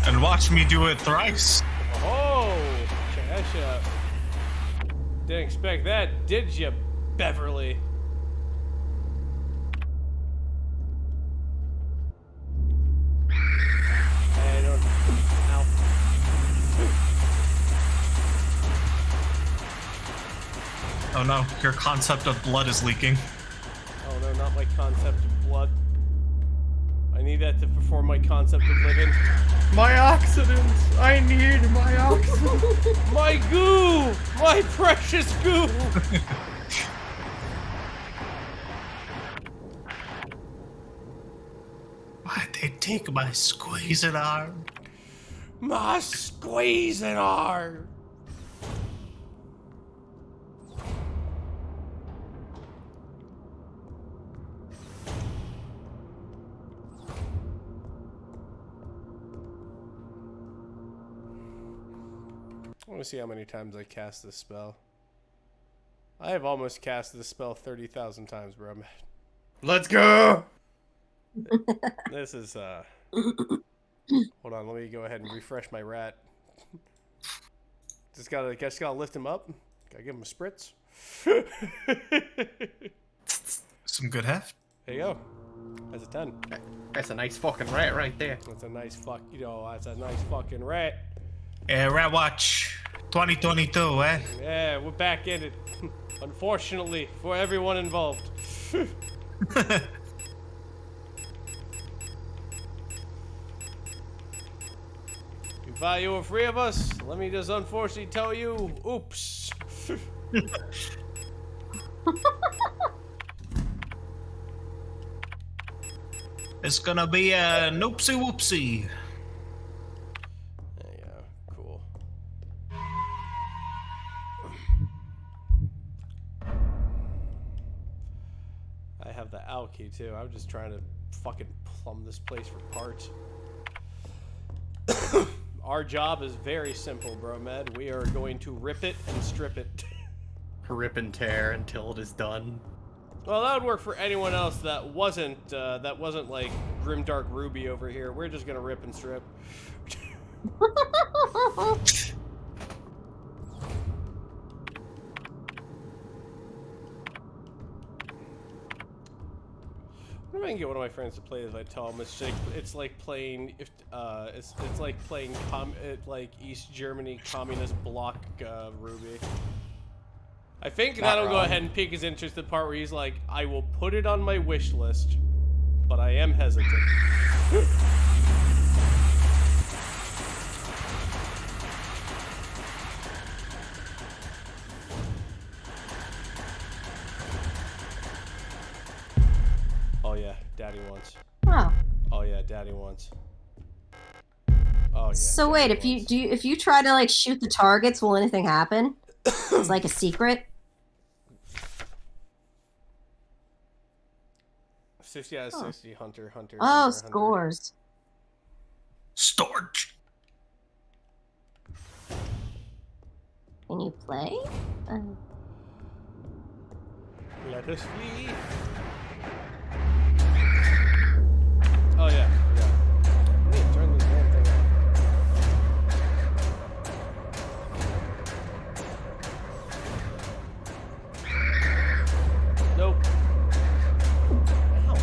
And watch me do it thrice. Oh, Chasha. Didn't expect that, did you, Beverly? I don't. Ow. Oh no, your concept of blood is leaking. Oh no, not my concept of blood. I need that to perform my concept of living. My oxidants! I need my oxidants! My goo! My precious goo! Why'd they take my squeezing arm? My squeezing arm! I want to see how many times I cast this spell. I have almost cast this spell 30,000 times, bro. Let's go! This is, Hold on, let me go ahead and refresh my rat. Just gotta lift him up. Gotta give him a spritz. Some good heft. There you go. That's a 10. That's a nice fucking rat right there. That's a nice that's a nice fucking rat. Rat Watch 2022, eh? Yeah, we're back in it. Unfortunately, for everyone involved. If you were three of us, let me just unfortunately tell you, oops. It's gonna be a noopsie whoopsie. There you go. Cool. I have the key too. I'm just trying to fucking plumb this place for parts. Our job is very simple, Bromad. We are going to rip it and strip it. Rip and tear until it is done. Well, that would work for anyone else that wasn't like Grimdark Ruby over here. We're just gonna rip and strip. Maybe I can get one of my friends to play this. I tell them it's like playing it's like playing like East Germany communist bloc Ruby. I think that'll go ahead and pique his interest. The part where he's like, "I will put it on my wish list, but I am hesitant." Oh yeah, Daddy wants. Oh. Oh yeah, Daddy wants. Oh yeah. So Daddy wait, wants. if you try to like shoot the targets, will anything happen? It's like a secret. 60 out of 60, Hunter. Oh, scores. Storage. Can you play? Let us flee. Oh yeah, yeah. I need to turn this damn thing off. Nope. Ow.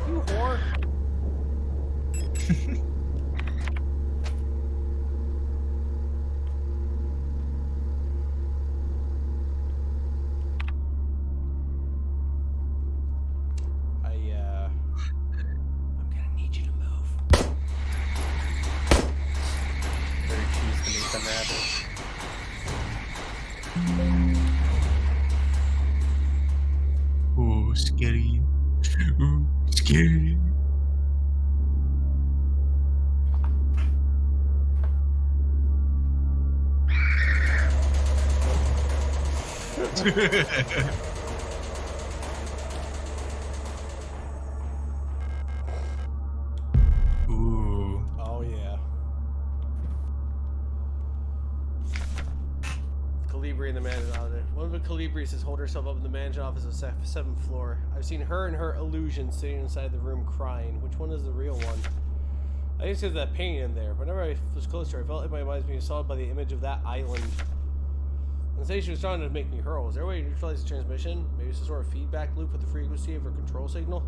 You whore. I'm gonna need you to move. Very cheese to meet them rabbits. Ooh, scary. Ooh, scary. Ooh. Oh yeah. Calibri in the mansion office. One of the Calibris has holed herself up in the mansion office of 7th floor. I've seen her and her illusion sitting inside the room crying. Which one is the real one? I think it's that painting in there. Whenever I was close to her, I felt like my mind was being assaulted by the image of that island. The sensation was starting to make me hurl. Is there a way to neutralize the transmission? Maybe some sort of feedback loop with the frequency of her control signal?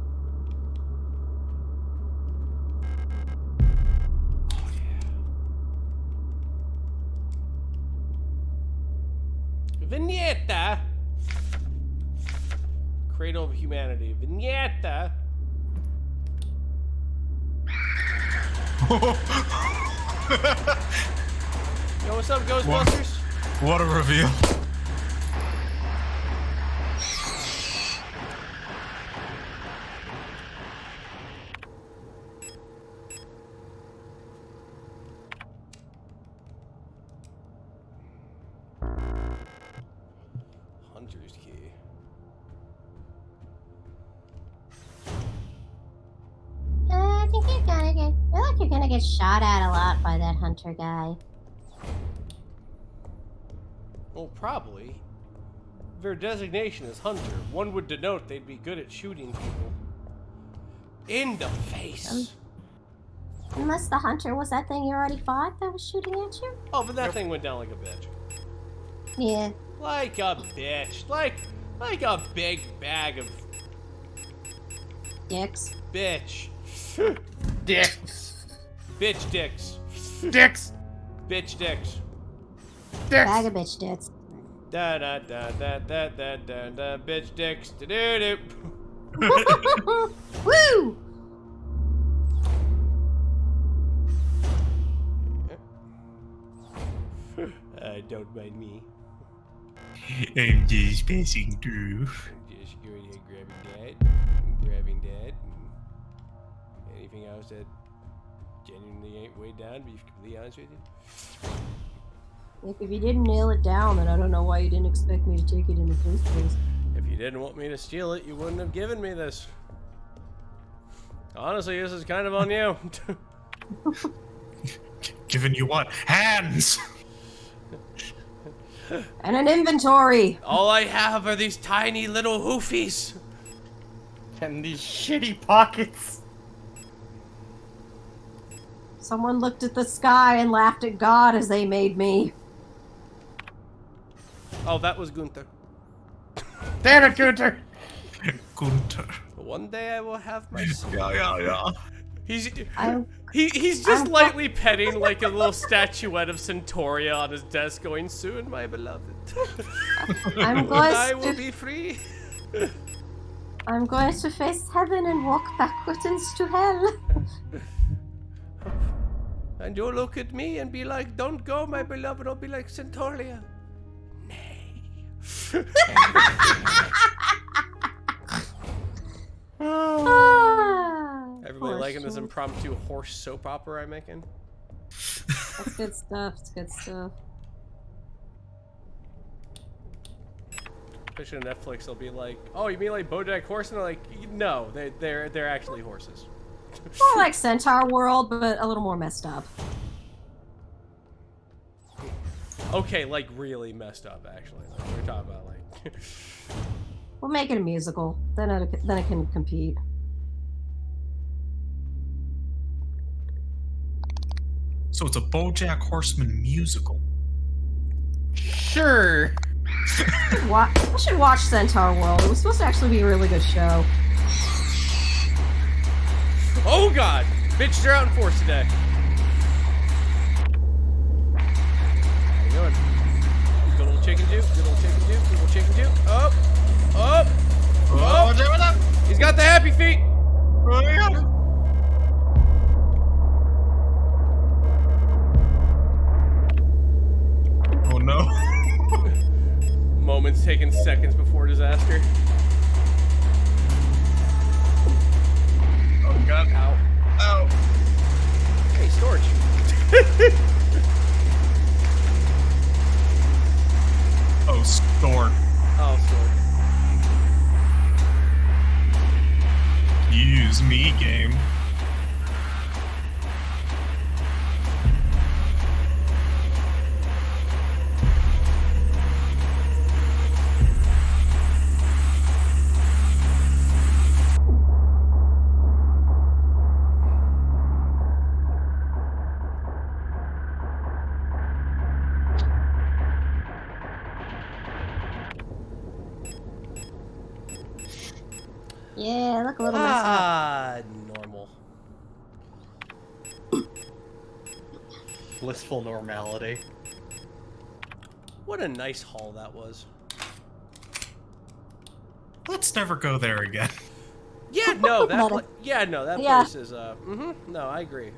Oh yeah. Vignetta! Cradle of Humanity. Vignetta! Yo, what's up, Ghostbusters? What a reveal. Hunter's key. I think you're gonna get. I feel like you're gonna get shot at a lot by that hunter guy. Well, probably. Their designation is hunter. One would denote they'd be good at shooting people. In the face. Unless the hunter was that thing you already fought that was shooting at you? Oh, but that thing went down like a bitch. Yeah. Like a bitch. Like a big bag of Dicks. bitch. Dicks. Bitch dicks. Dicks. Bitch dicks. Bag of bitch dicks. Da da da da da da da da bitch dicks. Da do Woo! Don't mind me. I'm just passing through. Just going ahead grabbing that. Anything else that genuinely ain't way down, to be completely honest with you? Like, if you didn't nail it down, then I don't know why you didn't expect me to take it in the first place. If you didn't want me to steal it, you wouldn't have given me this. Honestly, this is kind of on you. Giving you what? Hands! And an inventory! All I have are these tiny little hoofies. And these shitty pockets. Someone looked at the sky and laughed at God as they made me. Oh, that was Gunther. Damn it, Gunter! Gunter. One day I will have my son. Yeah. He's I'm- just I'm- lightly petting like a little statuette of Centauria on his desk, going, "Soon, my beloved, I'm I going will to be free." I'm going to face heaven and walk backwards into hell. And you'll look at me and be like, "Don't go, my beloved." I'll be like, "Centauria, nay." Everybody liking this impromptu horse soap opera I'm making? That's good stuff. It's good stuff. Especially on Netflix, they'll be like, "Oh, you mean like BoJack Horseman?" They're like, "No, they're actually horses." More like Centaur World, but a little more messed up. Okay, like really messed up, actually. Like, we're talking about like. We'll make it a musical. Then it can compete. So it's a BoJack Horseman musical. Sure. I should watch Centaur World. It was supposed to actually be a really good show. Oh God, bitches are out in force today. How you doing? Good little chicken juke. Good little chicken juke. Good little chicken juke. Up, up, up. He's got the happy feet. Oh no. Moments taken seconds before disaster. Oh god. Ow. Ow. Hey, storage. Oh, stored. Oh, storage. Use me, game. Yeah, look a little messed up. Normal. Blissful normality. What a nice haul that was. Let's never go there again. Yeah, no, that Let that Yeah. place is no, I agree.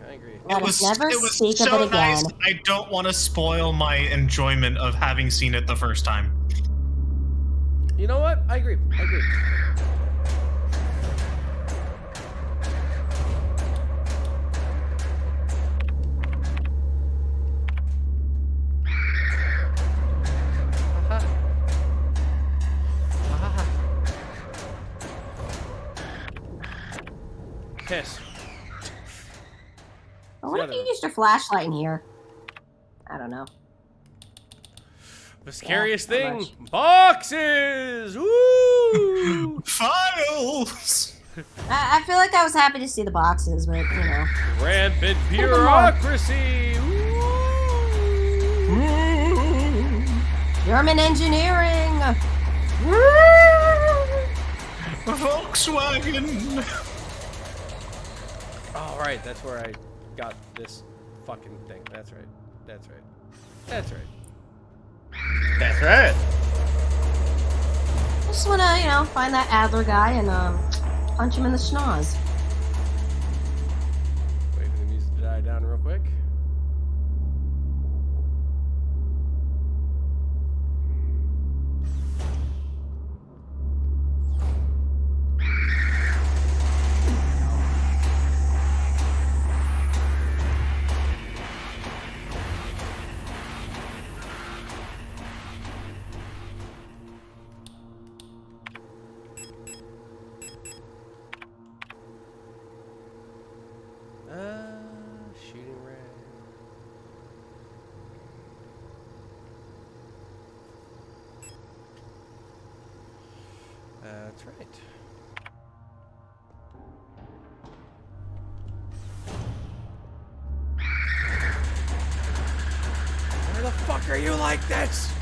Let us never speak of so it again. nice. I don't want to spoil my enjoyment of having seen it the first time. You know what? I agree. Piss. What if you used your flashlight in here? I don't know. The scariest not thing, much. boxes! Woo! Files! I feel like I was happy to see the boxes, but you know. Rampant bureaucracy! German engineering! Volkswagen! Oh, right, that's where I got this fucking thing. That's right. That's right. I just wanna, find that Adler guy and punch him in the schnoz. Wait for the music to die down real quick. That's right. Why the fuck are you like this?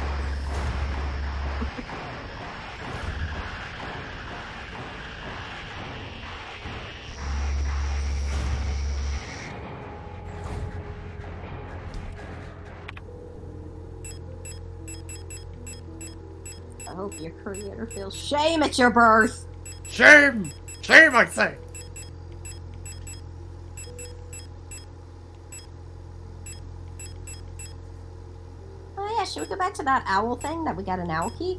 I hope your creator feels shame at your birth. Shame! Shame, I say! Oh yeah, should we go back to that owl thing that we got an owl key?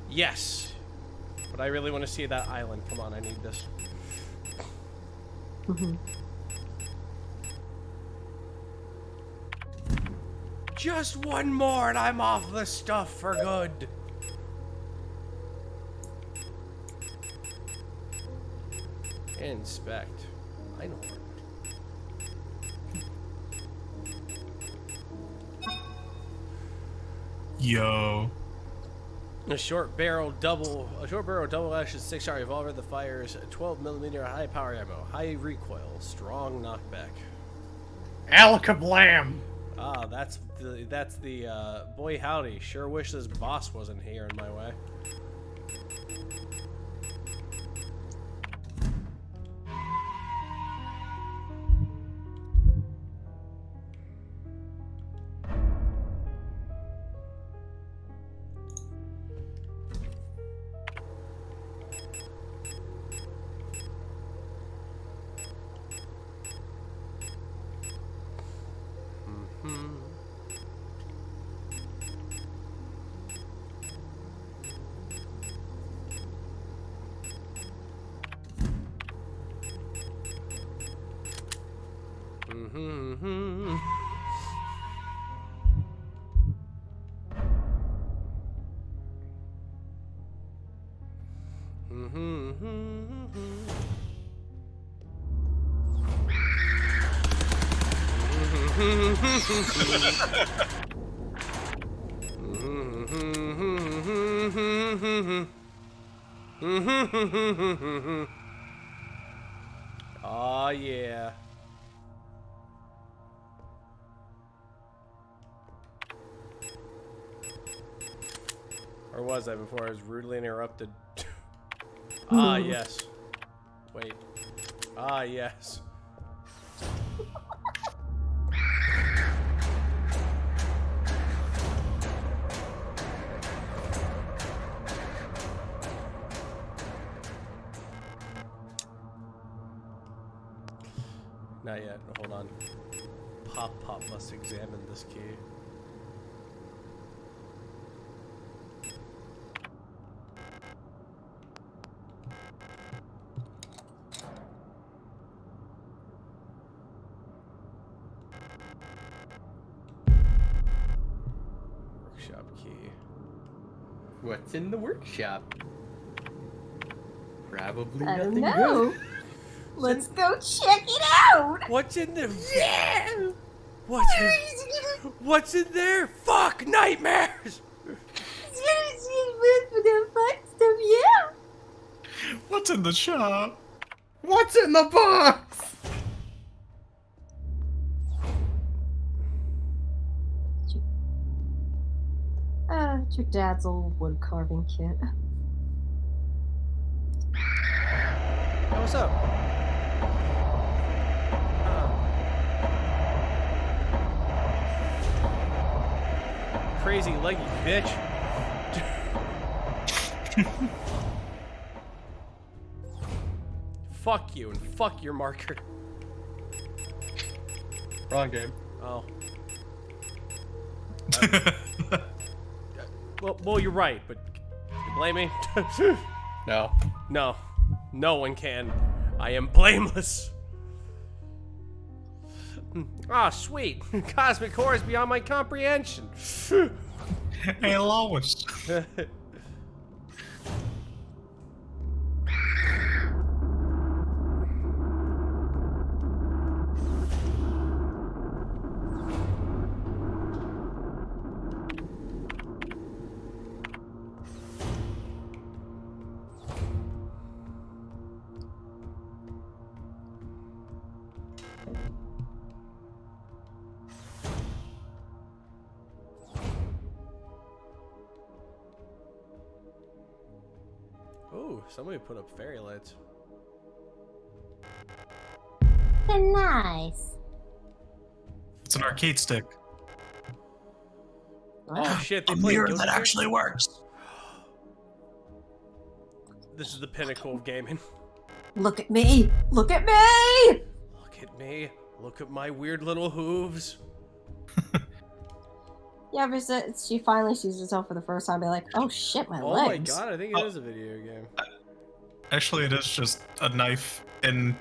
Yes. But I really want to see that island. Come on, I need this. Just one more and I'm off the stuff for good. Inspect. I know where. Yo. A short barrel double action 6-shot revolver that fires 12mm high power ammo, high recoil, strong knockback. Alakablam! Ah, that's the boy howdy. Sure wish this boss wasn't here in my way. Oh yeah. Or was I before I was rudely interrupted? Ah yes. Wait. Ah yes. Not yet. Hold on. Pop must examine this key. Workshop key. What's in the workshop? Probably I don't nothing know. good. Let's go check it out. What's in the? Yeah. What's in there? Fuck nightmares. What's in the shop? What's in the box? It's your dad's old wood carving kit. Hey, what's up? Crazy leggy bitch. Fuck you and fuck your marker. Wrong game. Oh. Well, you're right, but you blame me? No. No. No one can. I am blameless. Ah, sweet. Cosmic horror is beyond my comprehension. Hey, Lois. somebody put up fairy lights. Nice. It's an arcade stick. Oh shit, they A play mirror Guilty that Gear? actually works. This is the pinnacle of gaming. Look at me! Look at me! Look at me. Look at my weird little hooves. Yeah, but she finally sees herself for the first time, be like, oh shit, my Oh legs. my god, I think it is a video game. Actually, it is just a knife in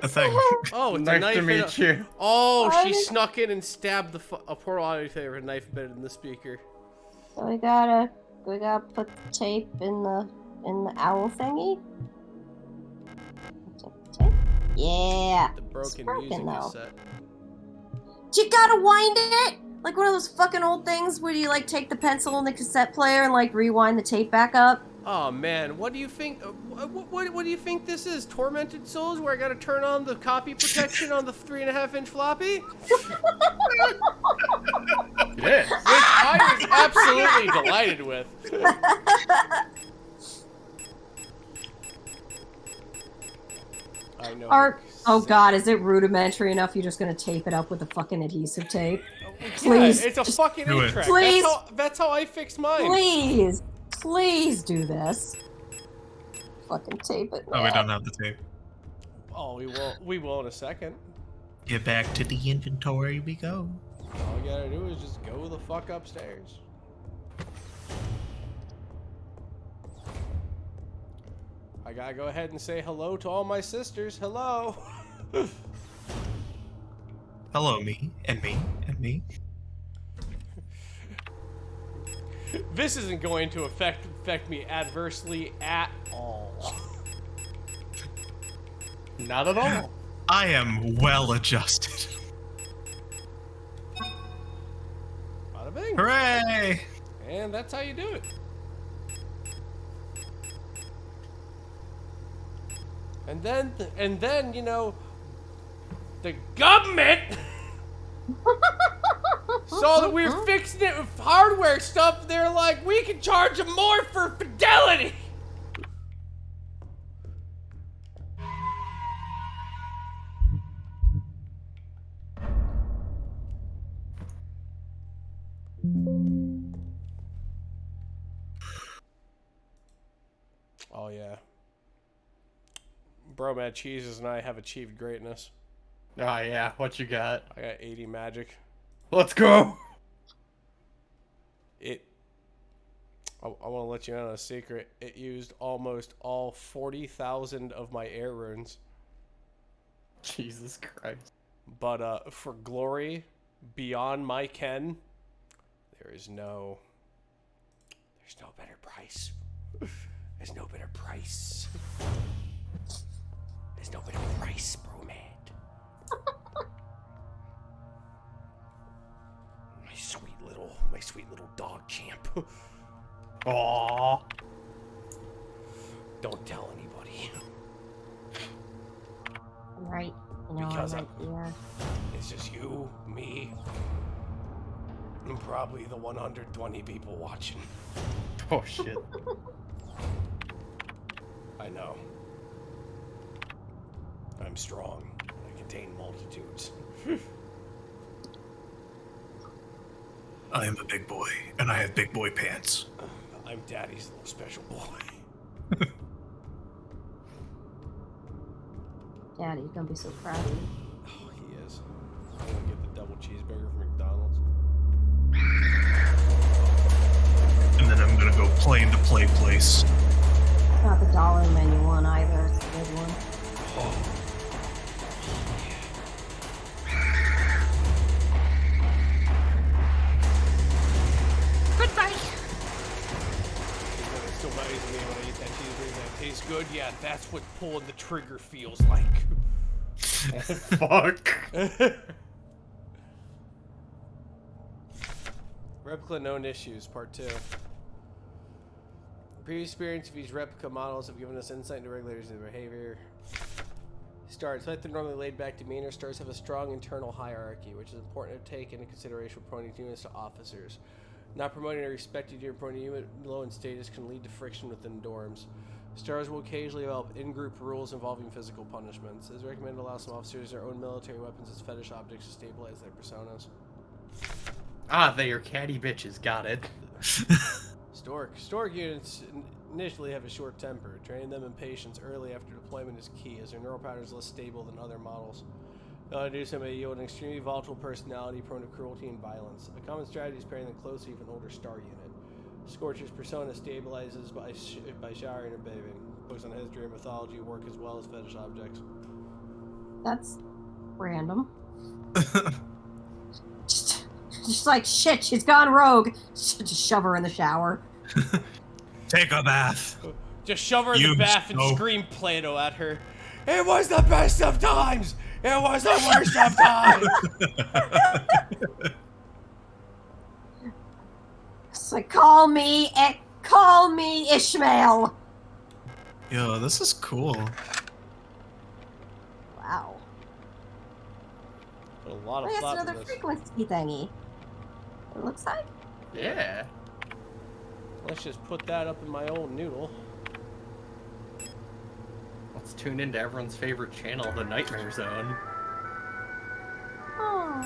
a thing. Oh, it's Nice a knife. to meet you. Oh, she What? snuck in and stabbed a poor audio favorite knife embedded in the speaker. So we gotta put the tape in the owl thingy. Tape? Yeah. The It's broken broken, music though. cassette. You gotta wind it like one of those fucking old things where you like take the pencil and the cassette player and like rewind the tape back up. Oh man, what do you think? What do you think this is? Tormented Souls, where I gotta turn on the copy protection on the 3.5-inch floppy? Yeah. Which I was absolutely delighted with. I know. Oh god, is it rudimentary enough you're just gonna tape it up with the fucking adhesive tape? Yeah, Please, it's a just fucking do it. 8-track. Please. That's how I fixed mine. Please do this. Fucking tape it. Oh, we man. don't have the tape. Oh, we will in a second. Get back to the inventory we go. All you gotta do is just go the fuck upstairs. I gotta go ahead and say hello to all my sisters. Hello. Hello, me, and me, and me. This isn't going to affect me adversely at all. Not at all. I am well adjusted. Bada bing. Hooray! And that's how you do it. And then, you know, the government saw that we were fixing it with hardware stuff. They're like, we can charge them more for fidelity. Oh yeah. Bromad Cheeses and I have achieved greatness. Oh yeah, what you got? I got 80 magic. Let's go. I want to let you in on a secret. It used almost all 40,000 of my air runes. Jesus Christ. But for glory beyond my ken, there's no better price. There's no better price. There's no better price, Bromad. My sweet little dog champ. Aww. Don't tell anybody. I'm right. You know, Because I'm right here. It's just you, me, and probably the 120 people watching. Oh shit. I know. I'm strong. I contain multitudes. I am a big boy, and I have big boy pants. I'm Daddy's little special boy. Daddy's gonna be so proud of you. Oh, he is. I'm gonna get the double cheeseburger from McDonald's. And then I'm gonna go play into play place. Not the dollar menu one either. It's a good one. Oh. Goodbye. It still amazes me when I eat that cheeseburger that tastes good. Yeah, that's what pulling the trigger feels like. Fuck. Replica known issues, part 2. Previous experience of these replica models have given us insight into regulators and their behavior. Stars, despite their normally laid-back demeanor, stars have a strong internal hierarchy, which is important to take into consideration when promoting units to officers. Not promoting a respected unit, promoting a unit low in status can lead to friction within dorms. Stars will occasionally develop in-group rules involving physical punishments. It is recommended to allow some officers their own military weapons as fetish objects to stabilize their personas. Ah, they are catty bitches. Got it. Stork units initially have a short temper. Training them in patience early after deployment is key, as their neural pattern is less stable than other models. They'll do so may yield an extremely volatile personality prone to cruelty and violence. A common strategy is pairing them closely with an older star unit. Scorcher's persona stabilizes by showering and bathing. Books on history and mythology work as well as fetish objects. That's random. Just like, shit, she's gone rogue. Just shove her in the shower. Take a bath. Just shove her in the bath and scream Play-Doh at her. It was the best of times! It was the worst of times! It's like, call me Ishmael. Yo, this is cool. Wow. Put a lot of That's thought another into this. frequency thingy. It looks like. Yeah. Let's just put that up in my old noodle. Let's tune into everyone's favorite channel, the Nightmare Zone. Oh.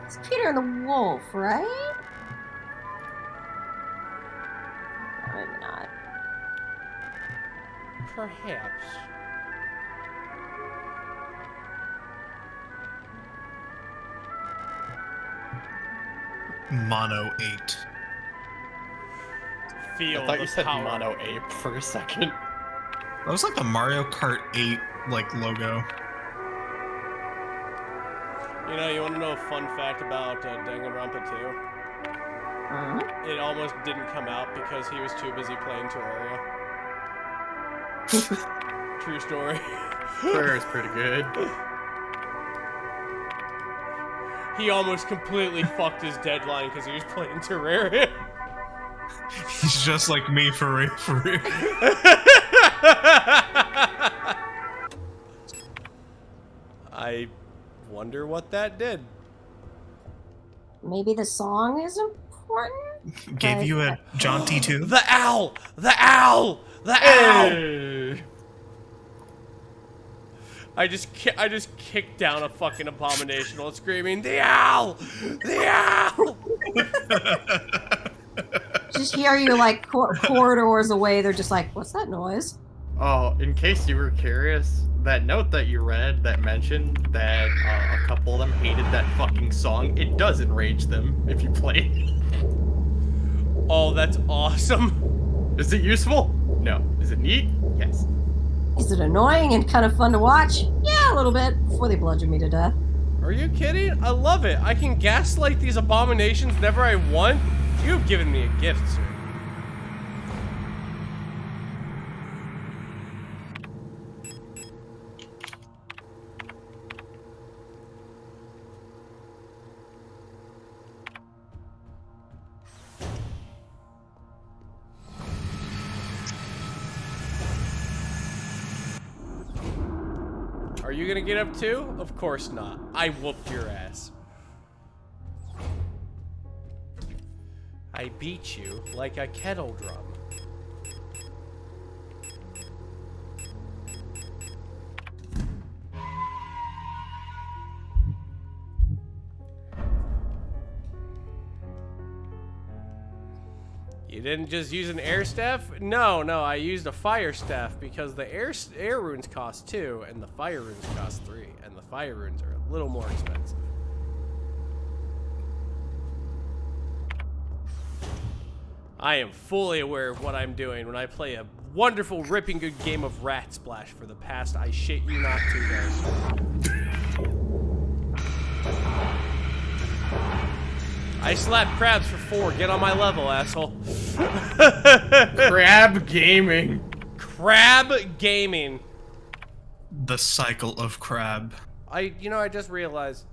It's Peter and the Wolf, right? No, maybe not. Perhaps. Mono 8. Feel I thought you the said power. Mono Ape for a second. That was like the Mario Kart 8 like logo. You know, you want to know a fun fact about Danganronpa 2? It almost didn't come out because he was too busy playing Terraria. True story. Terraria's pretty good. He almost completely fucked his deadline because he was playing Terraria. He's just like me for real, for real. I wonder what that did. Maybe the song is important? Gave you a jaunty too? The owl! The owl! The owl! Hey. I just kicked down a fucking abomination while screaming, "The owl! The owl!" Just hear you like corridors away. They're just like, what's that noise? Oh, in case you were curious, that note that you read that mentioned that a couple of them hated that fucking song, it does enrage them if you play it. Oh, that's awesome. Is it useful? No. Is it neat? Yes. Is it annoying and kind of fun to watch? Yeah, a little bit, before they bludgeon me to death. Are you kidding? I love it. I can gaslight these abominations whenever I want. You've given me a gift, sir. Are you gonna get up too? Of course not. I whooped your ass. I beat you like a kettle drum. You didn't just use an air staff? No, I used a fire staff because the air runes cost 2 and the fire runes cost 3, and the fire runes are a little more expensive. I am fully aware of what I'm doing when I play a wonderful, ripping good game of Rat Splash for the past, I shit you not, 2 days. I slap crabs for 4. Get on my level, asshole. Crab gaming. Crab gaming. The cycle of crab. I just realized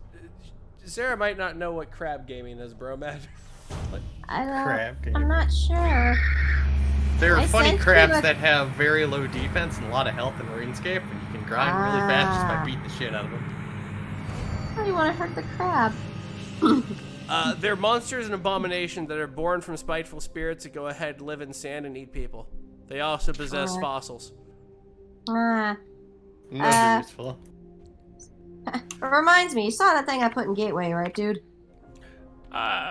Sarah might not know what crab gaming is, Bromad. I don't. Crab gaming. I'm not sure. There are I funny sent you crabs a- that have very low defense and a lot of health in RuneScape, and you can grind really fast just by beating the shit out of them. How do you want to hurt the crab? They're monsters and abominations that are born from spiteful spirits that go ahead, live in sand, and eat people. They also possess fossils. Those are useful. It reminds me, you saw that thing I put in Gateway, right, dude?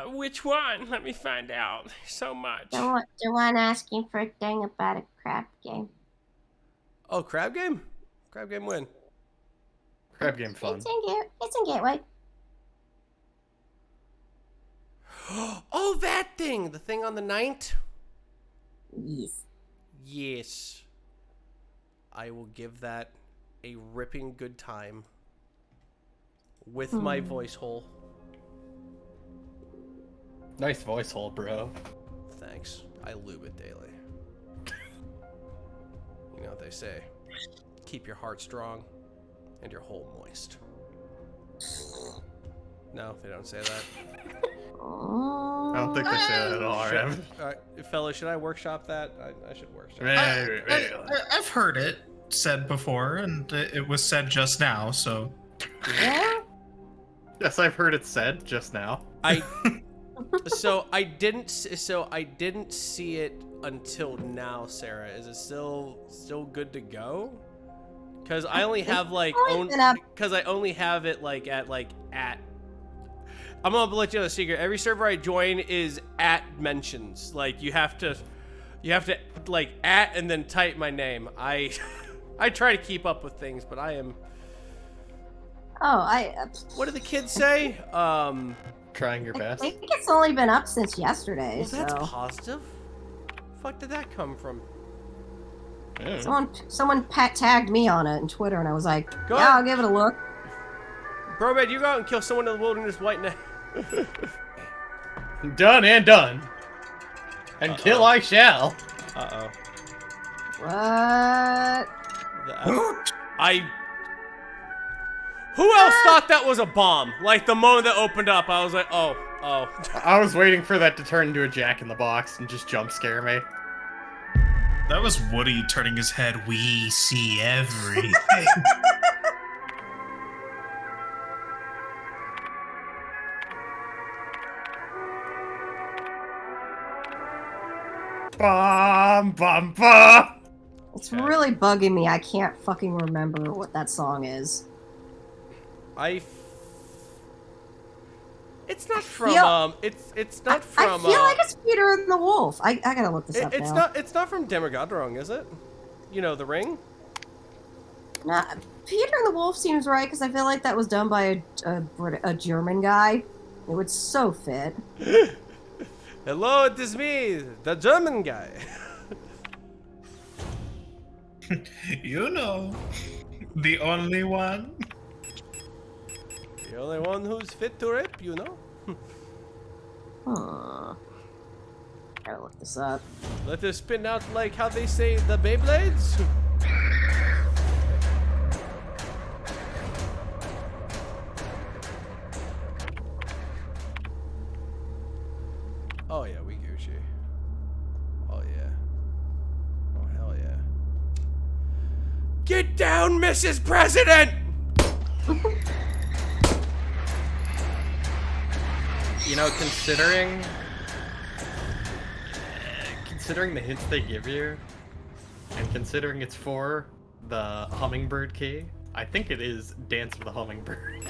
Which one? Let me find out. So much. The one asking for a thing about a crab game. Oh, crab game? Crab game win. Crab game fun. It's in Gateway. Oh, that thing! The thing on the 9th? Yes. Yes. I will give that a ripping good time. With my voice hole. Nice voice hole, bro. Thanks. I lube it daily. You know what they say. Keep your heart strong and your hole moist. No, they don't say that. I don't think they say that at all. Alright, fellas, should I workshop that? I should workshop I've heard it said before, and it was said just now, so... Yeah? Yes, I've heard it said just now. So I didn't see it until now, Sarah. Is it still good to go? Because I only have like I only have it like at I'm gonna let you know a secret. Every server I join is at mentions. Like you have to like at and then type my name. I try to keep up with things, but I am. Oh, What do the kids say? Trying your I best. think it's only been up since yesterday. Well, that's so. positive. Fuck did that come from? Someone tagged me on it on Twitter, and I was like, Go yeah, ahead. I'll give it a look. Bromad, you go out and kill someone in the wilderness right now. Done and done. And kill I shall. Uh-oh. What? Who else thought that was a bomb? Like, the moment that opened up, I was like, oh. I was waiting for that to turn into a Jack in the Box and just jump scare me. That was Woody turning his head. We see everything. Bum, bum, bum. It's really bugging me. I can't fucking remember what that song is. It's not from, it's not from, I feel like it's Peter and the Wolf. I gotta look this up now. It's not from Demagodrong, is it? You know, The Ring? Nah, Peter and the Wolf seems right, because I feel like that was done by a German guy. It would so fit. Hello, it is me, the German guy. You know, the only one. The only one who's fit to rape, you know? Gotta look this up. Let us spin out like how they say the Beyblades. Oh yeah, we Gucci. Oh yeah. Oh hell yeah. Get down, Mrs. President! You know, considering the hints they give you, and considering it's for the hummingbird key, I think it is Dance of the Hummingbird.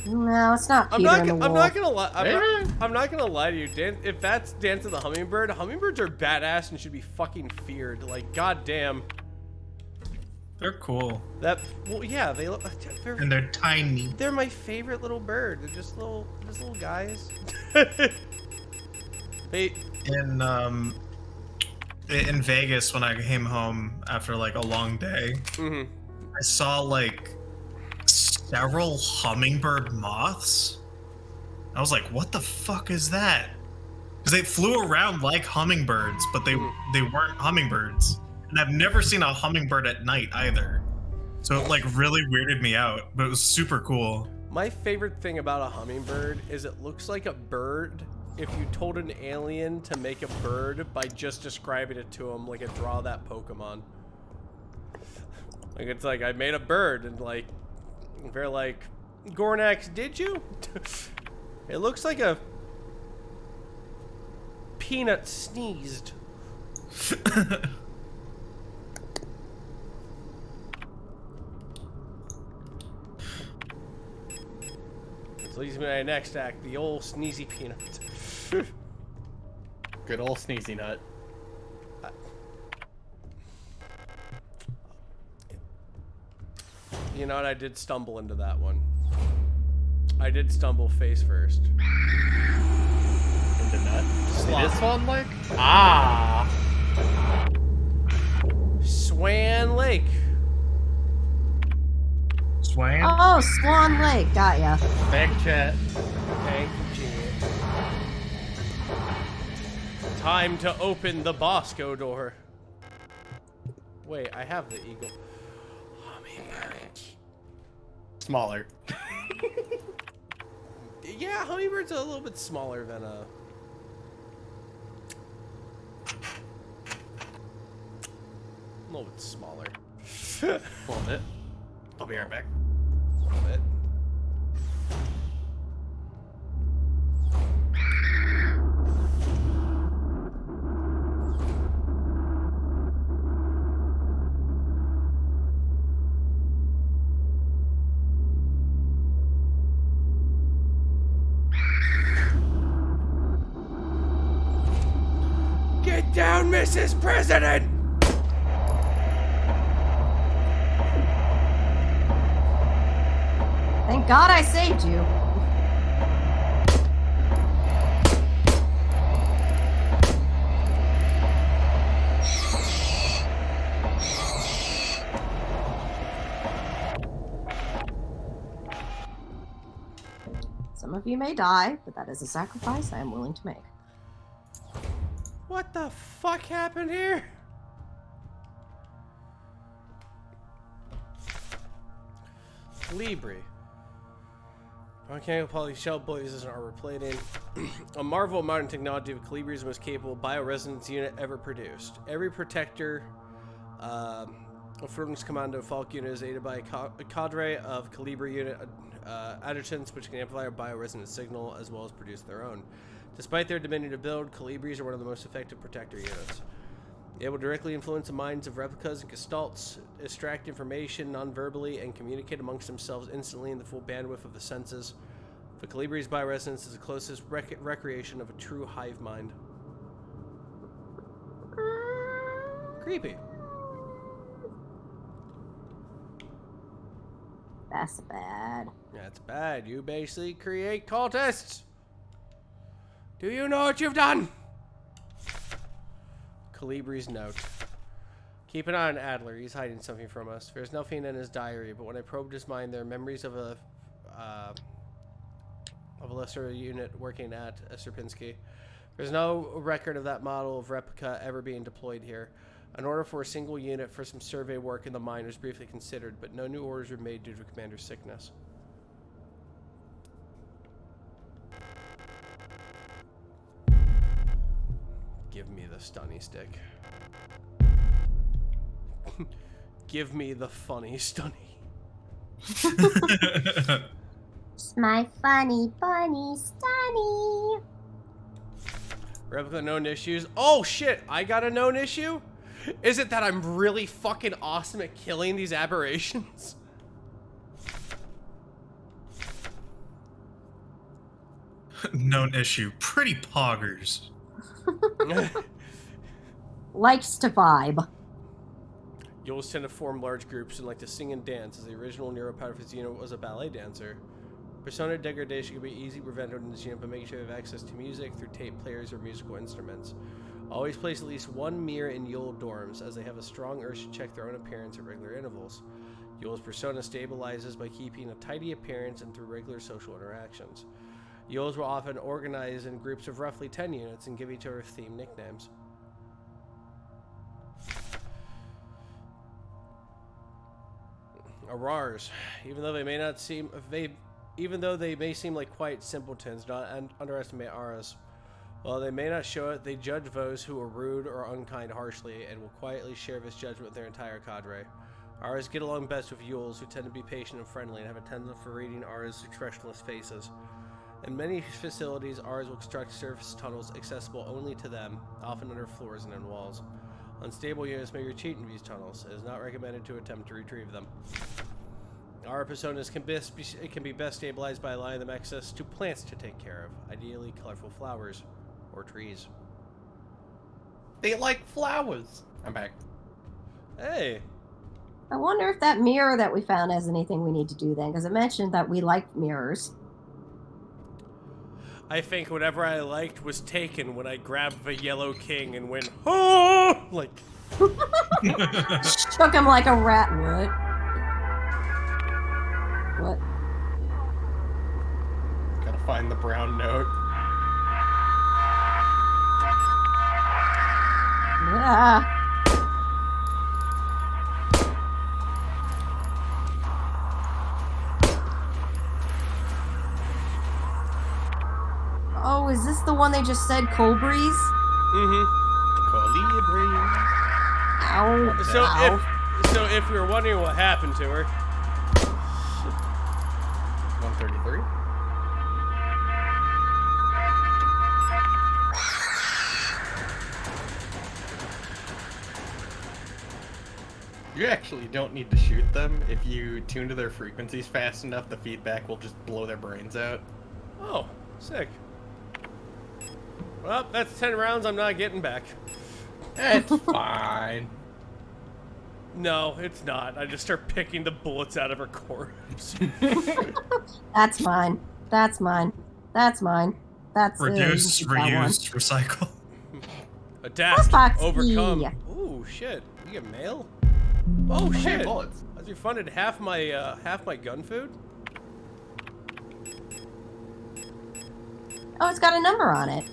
No, it's not Peter and the Wolf. I'm not gonna lie. I'm not gonna lie to you, Dan. If that's Dance of the Hummingbird, hummingbirds are badass and should be fucking feared. Like, goddamn. They're cool. Well, yeah, they look. And they're tiny. They're my favorite little bird. They're just little guys. In Vegas, when I came home after like a long day, I saw like several hummingbird moths. I was like, "What the fuck is that?" Because they flew around like hummingbirds, but they weren't hummingbirds. And I've never seen a hummingbird at night either. So it like really weirded me out, but it was super cool. My favorite thing about a hummingbird is it looks like a bird if you told an alien to make a bird by just describing it to them, like a draw that Pokemon. Like, it's like, I made a bird, and like, They're like, Gornax, did you? It looks like a peanut sneezed. This leads me to my next act, the old sneezy peanut. Good old sneezy nut. You know what? I did stumble into that one. I did stumble face first. Into nut. Slop. This one, like? Ah! Swan Lake. Swan? Oh, Swan Lake. Got ya. Back chat. Thank you, Gene. Time to open the Bosco door. Wait, I have the eagle. Hummingbird. Smaller. Yeah, hummingbird's a little bit smaller than a... little bit smaller. A little bit. I'll be right back. A little bit. Get down, Mrs. President! Thank God I saved you. Some of you may die, but that is a sacrifice I am willing to make. What the fuck happened here? Libri. Mechanical polyshell blazes and armor plating. A marvel of modern technology, the Calibri is the most capable bioresonance unit ever produced. Every protector of Froden's Commando Falk unit is aided by a cadre of Calibri unit adjutants which can amplify a bioresonance signal as well as produce their own. Despite their diminutive build, Calibris are one of the most effective protector units. Able to directly influence the minds of replicas and gestalts, extract information non-verbally, and communicate amongst themselves instantly in the full bandwidth of the senses. The Calibri's bioresonance is the closest recreation of a true hive mind. Creepy. That's bad. That's bad. You basically create cultists. Do you know what you've done? Calibri's note. Keep an eye on Adler. He's hiding something from us. There's nothing in his diary, but when I probed his mind, there are memories of a lesser unit working at Sierpinski. There's no record of that model of replica ever being deployed here. An order for a single unit for some survey work in the mine was briefly considered, but no new orders were made due to Commander's sickness. Give me the stunny stick. Give me the funny stunny. It's my funny, funny, stunny. Replica known issues. Oh shit, I got a known issue? Is it that I'm really fucking awesome at killing these aberrations? Known issue. Pretty poggers. Likes to vibe. Yules tend to form large groups and like to sing and dance, as the original neuropod for his unit was a ballet dancer. Persona degradation can be easily prevented in this unit by making sure they have access to music through tape players or musical instruments. Always place at least one mirror in Yule dorms, as they have a strong urge to check their own appearance at regular intervals. Yule's persona stabilizes by keeping a tidy appearance and through regular social interactions. Yules will often organize in groups of roughly 10 units and give each other themed nicknames. Aurars, even though they may seem like quiet simpletons, do not underestimate auras. While they may not show it, they judge those who are rude or unkind harshly and will quietly share this judgment with their entire cadre. Auras get along best with Yules, who tend to be patient and friendly and have a tendency for reading Auras' expressionless faces. In many facilities, Auras will construct surface tunnels accessible only to them, often under floors and in walls. Unstable units may retreat into these tunnels. It is not recommended to attempt to retrieve them. Aura personas can be best stabilized by allowing them access to plants to take care of, ideally colorful flowers or trees. They like flowers. I'm back. Hey. I wonder if that mirror that we found has anything we need to do then, because it mentioned that we like mirrors. I think whatever I liked was taken when I grabbed the Yellow King and went, oh! Like. Shook him like a rat would. What? Gotta find the brown note. Yeah. Oh, is this the one they just said cold breeze? Mm-hmm. Colibri. Ow. So if you're wondering what happened to her. 133. You actually don't need to shoot them. If you tune to their frequencies fast enough, the feedback will just blow their brains out. Oh, sick. Well, that's 10 rounds I'm not getting back. It's fine. No, it's not. I just start picking the bullets out of her corpse. That's mine. That's mine. That's mine. That's Reduce, you can keep that one. reuse, recycle. Adapt. Crossbox Overcome. key. Ooh, shit. You get mail? Oh, Hey, shit. bullets. Has refunded half my gun food? Oh, it's got a number on it.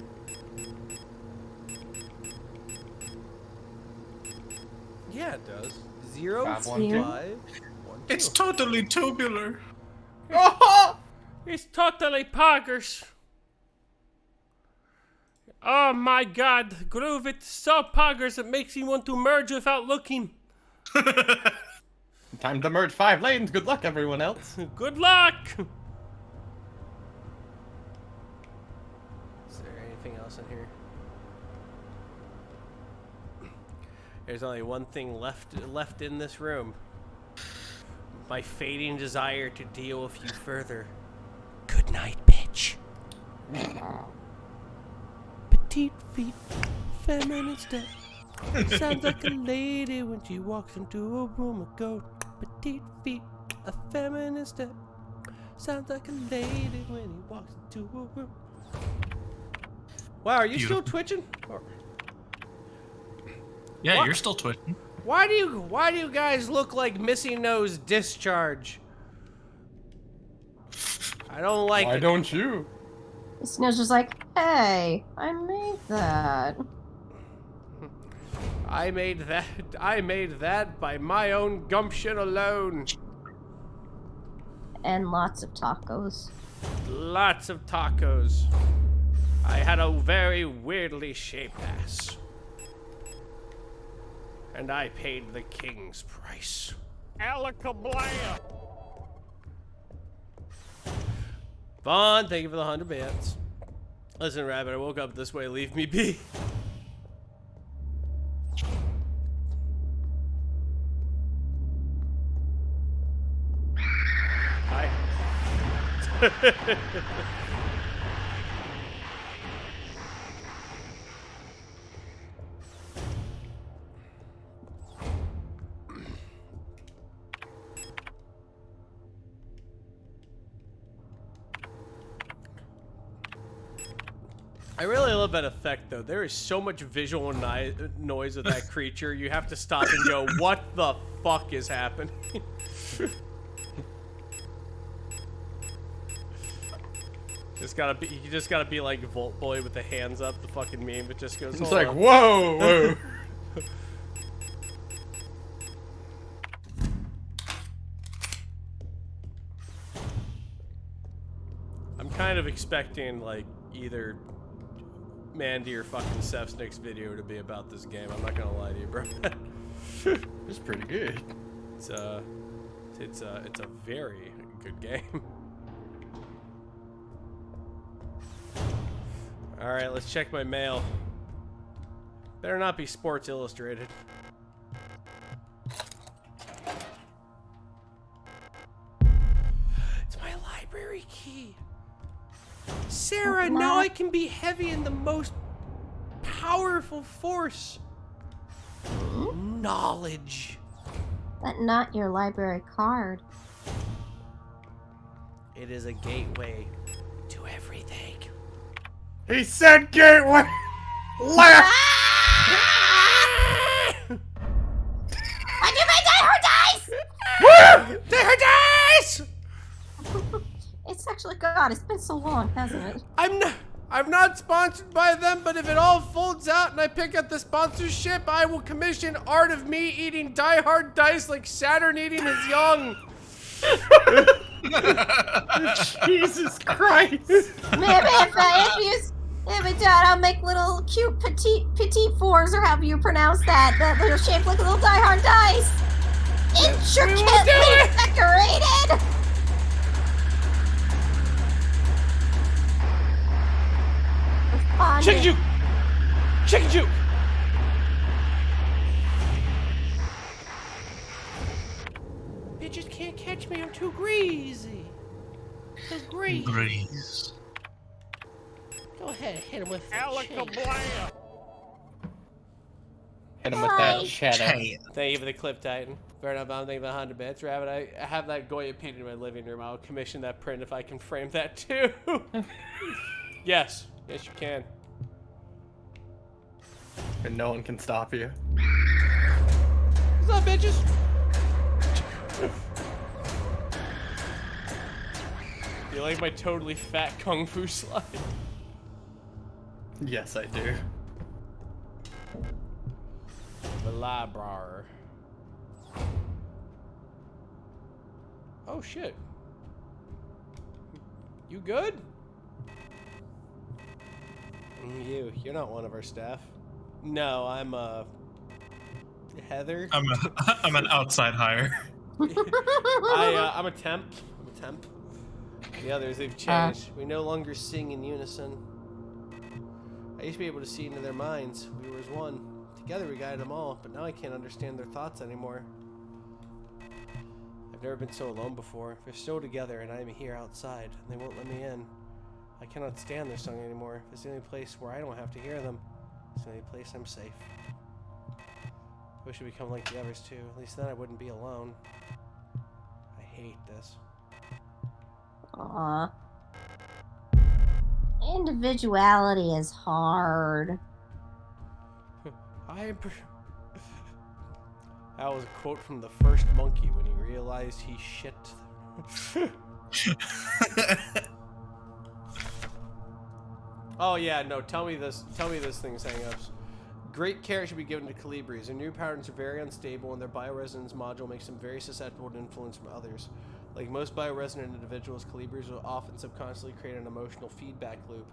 Yeah, it does. 0, 5, 512. 1, 2. It's totally tubular. Oh! It's totally poggers. Oh my god, Groove, it's so poggers it makes you want to merge without looking. Time to merge 5 lanes. Good luck, everyone else. Good luck! Is there anything else in here? There's only one thing left in this room. My fading desire to deal with you further. Good night, bitch. Petite feet, feminine step. Sounds like a lady when she walks into a room of gold. Petite feet, a feminine step. Sounds like a lady when he walks into a room. Wow, are you still twitching? Or Yeah, What? you're still twitching. why do you guys look like Missy Nose Discharge? I don't like Why it. don't you? Snow's just like, hey, I made that. I made that by my own gumption alone. And lots of tacos. Lots of tacos. I had a very weirdly shaped ass. And I paid the king's price. Alakablam! Vaughn, thank you for the 100 bits. Listen, Rabbit, I woke up this way. Leave me be. Hi. I really love that effect, though. There is so much visual noise of that creature. You have to stop and go, what the fuck is happening? You just gotta be like Volt Boy with the hands up, the fucking meme that just goes. It's "Hold like, on." whoa, whoa. I'm kind of expecting like either Mandy or fucking Sefsnick's video to be about this game. I'm not gonna lie to you, bro. It's pretty good. It's a very good game. All right, let's check my mail. Better not be Sports Illustrated. It's my library key. Sarah, now I can be heavy in the most powerful force. Knowledge. But not your library card. It is a gateway to everything. He said gateway! Left! I do my Die Hard Dice! Die Hard Dice! It's actually, God, it's been so long, hasn't it? I'm not sponsored by them, but if it all folds out and I pick up the sponsorship, I will commission art of me eating Die Hard Dice like Saturn eating his young. Jesus Christ! Maybe if it's done, I'll make little cute petite fours, or however you pronounce that are shaped like little Die Hard Dice. Intricately decorated. Chicken juke! Chicken juke! Bitches can't catch me, I'm too greasy. So greasy. Breeze. Go ahead, hit him with the Alakablam! Hit him with that shadow. Hey, Thank you for the clip, Titan. Fair enough, I'm thinking 100 bits. Rabbit, I have that Goya painted in my living room. I'll commission that print if I can frame that too. Yes. Yes, you can. And no one can stop you. What's up, bitches? You like my totally fat kung fu slide? Yes, I do. The library. Oh shit. You good? You're not one of our staff. No, I'm Heather. I'm an outside hire. I'm a temp. The others, they've changed. We no longer sing in unison. I used to be able to see into their minds. We were as one. Together we guided them all, but now I can't understand their thoughts anymore. I've never been so alone before. They're still together and I am here outside, and they won't let me in. I cannot stand their song anymore. It's the only place where I don't have to hear them. It's the only place I'm safe. I wish I'd become like the others too. At least then I wouldn't be alone. I hate this. Aww. Individuality is hard. That was a quote from the first monkey when he realized he shit. Oh yeah, no, tell me this thing's hang-ups. Great care should be given to Calibris. Their new patterns are very unstable, and their bioresonance module makes them very susceptible to influence from others. Like most bioresonant individuals, Calibris will often subconsciously create an emotional feedback loop,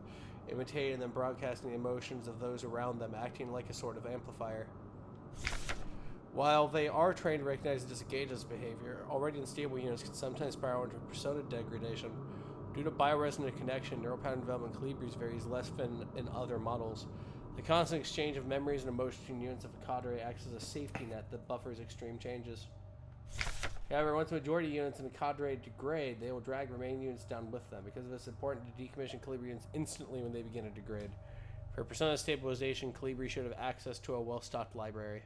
imitating and then broadcasting the emotions of those around them, acting like a sort of amplifier. While they are trained to recognize and disengage this behavior, already unstable units can sometimes spiral into persona degradation. Due to bioresonant connection, neural pattern development in Calibris varies less than in other models. The constant exchange of memories and emotions between units of a cadre acts as a safety net that buffers extreme changes. However, once the majority of units in the cadre degrade, they will drag remaining units down with them. Because of this, it's important to decommission Calibri units instantly when they begin to degrade. For persona stabilization, Calibri should have access to a well-stocked library.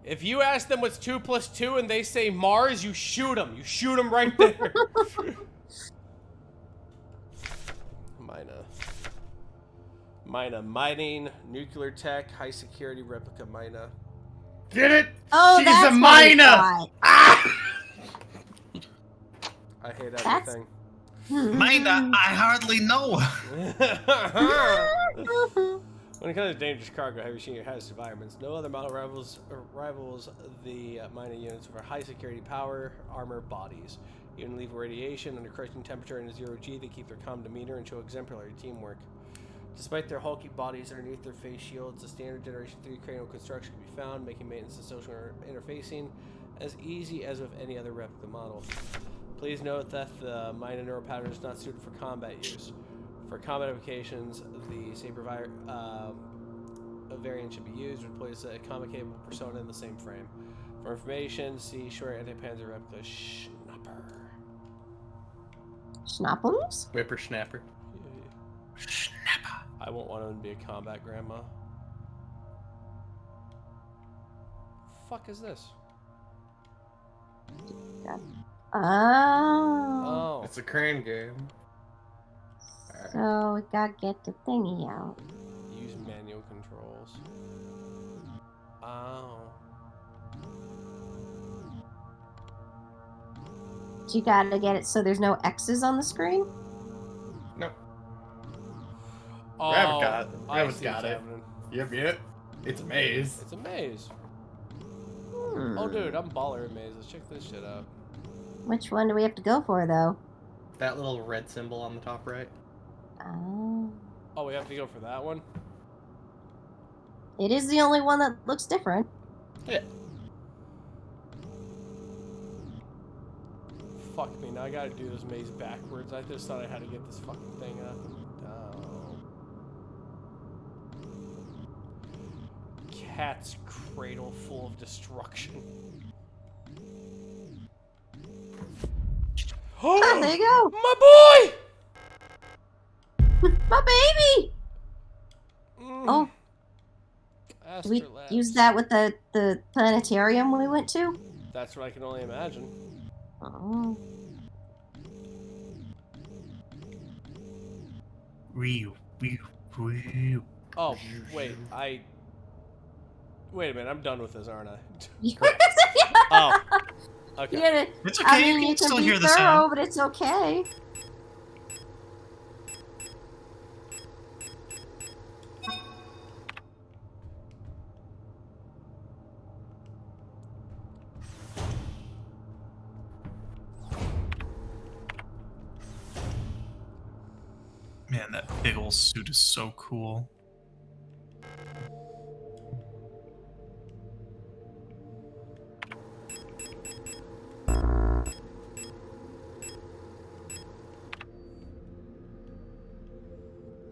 If you ask them what's 2 + 2 and they say Mars, you shoot them. You shoot them right there. Mina. Mining, nuclear tech, high security replica Mina. Get it? Oh, She's that's a mina! Ah! I hate everything. Mina, I hardly know. When it comes to dangerous cargo, heavy machinery has environments. No other model rivals the mining units for high security power, armor, bodies. Even lethal radiation under crushing temperature and 0G, they keep their calm demeanor and show exemplary teamwork. Despite their hulky bodies underneath their face shields, the standard Generation 3 cranial construction can be found, making maintenance and social interfacing as easy as with any other replica model. Please note that the mine and neural pattern is not suited for combat use. For combat applications, the Saber variant should be used, which places a combat-capable persona in the same frame. For information, see short anti-panzer replica Schnapper. Schnappums? Whippersnapper. Snapper. I won't want him to be a combat grandma. Fuck is this? Oh. It's a crane game. So we gotta get the thingy out. Use manual controls. Oh. You gotta get it so there's no X's on the screen? No. Oh, Rabbit's got what's it. happening. Yep. It's a maze. It's a maze. Oh, dude, I'm baller at mazes. Check this shit out. Which one do we have to go for, though? That little red symbol on the top right. Oh. Oh, we have to go for that one? It is the only one that looks different. Yeah. Fuck me, now I gotta do this maze backwards. I just thought I had to get this fucking thing up and down. Cat's cradle full of destruction. Oh, there you go! My boy! My baby! Oh. Do we Astrolabs. use that with the planetarium we went to? That's what I can only imagine. Oh. Oh, wait, Wait a minute, I'm done with this, aren't I? Oh. Okay. Yeah, It's okay, I mean, you you can still be hear the thorough, sound. but it's okay. Man, that big ol' suit is so cool.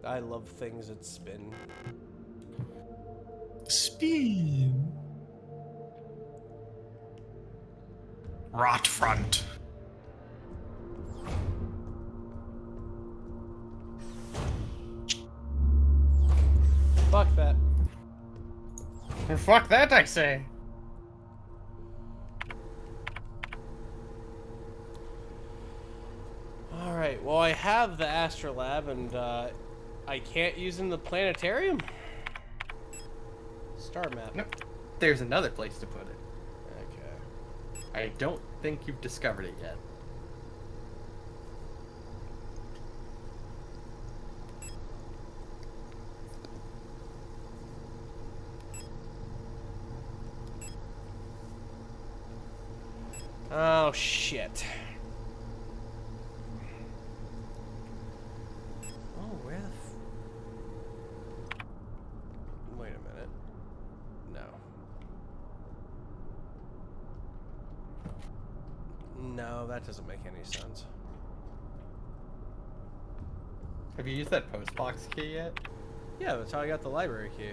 I love things that spin. Speed. Rot front. Fuck that. And fuck that, I say. Alright, well I have the Astrolab and I can't use it in the planetarium? Star map. Nope. There's another place to put it. Okay. I don't think you've discovered it yet. Oh shit. Oh, where the wait a minute. No. No, that doesn't make any sense. Have you used that postbox key yet? Yeah, that's how I got the library key.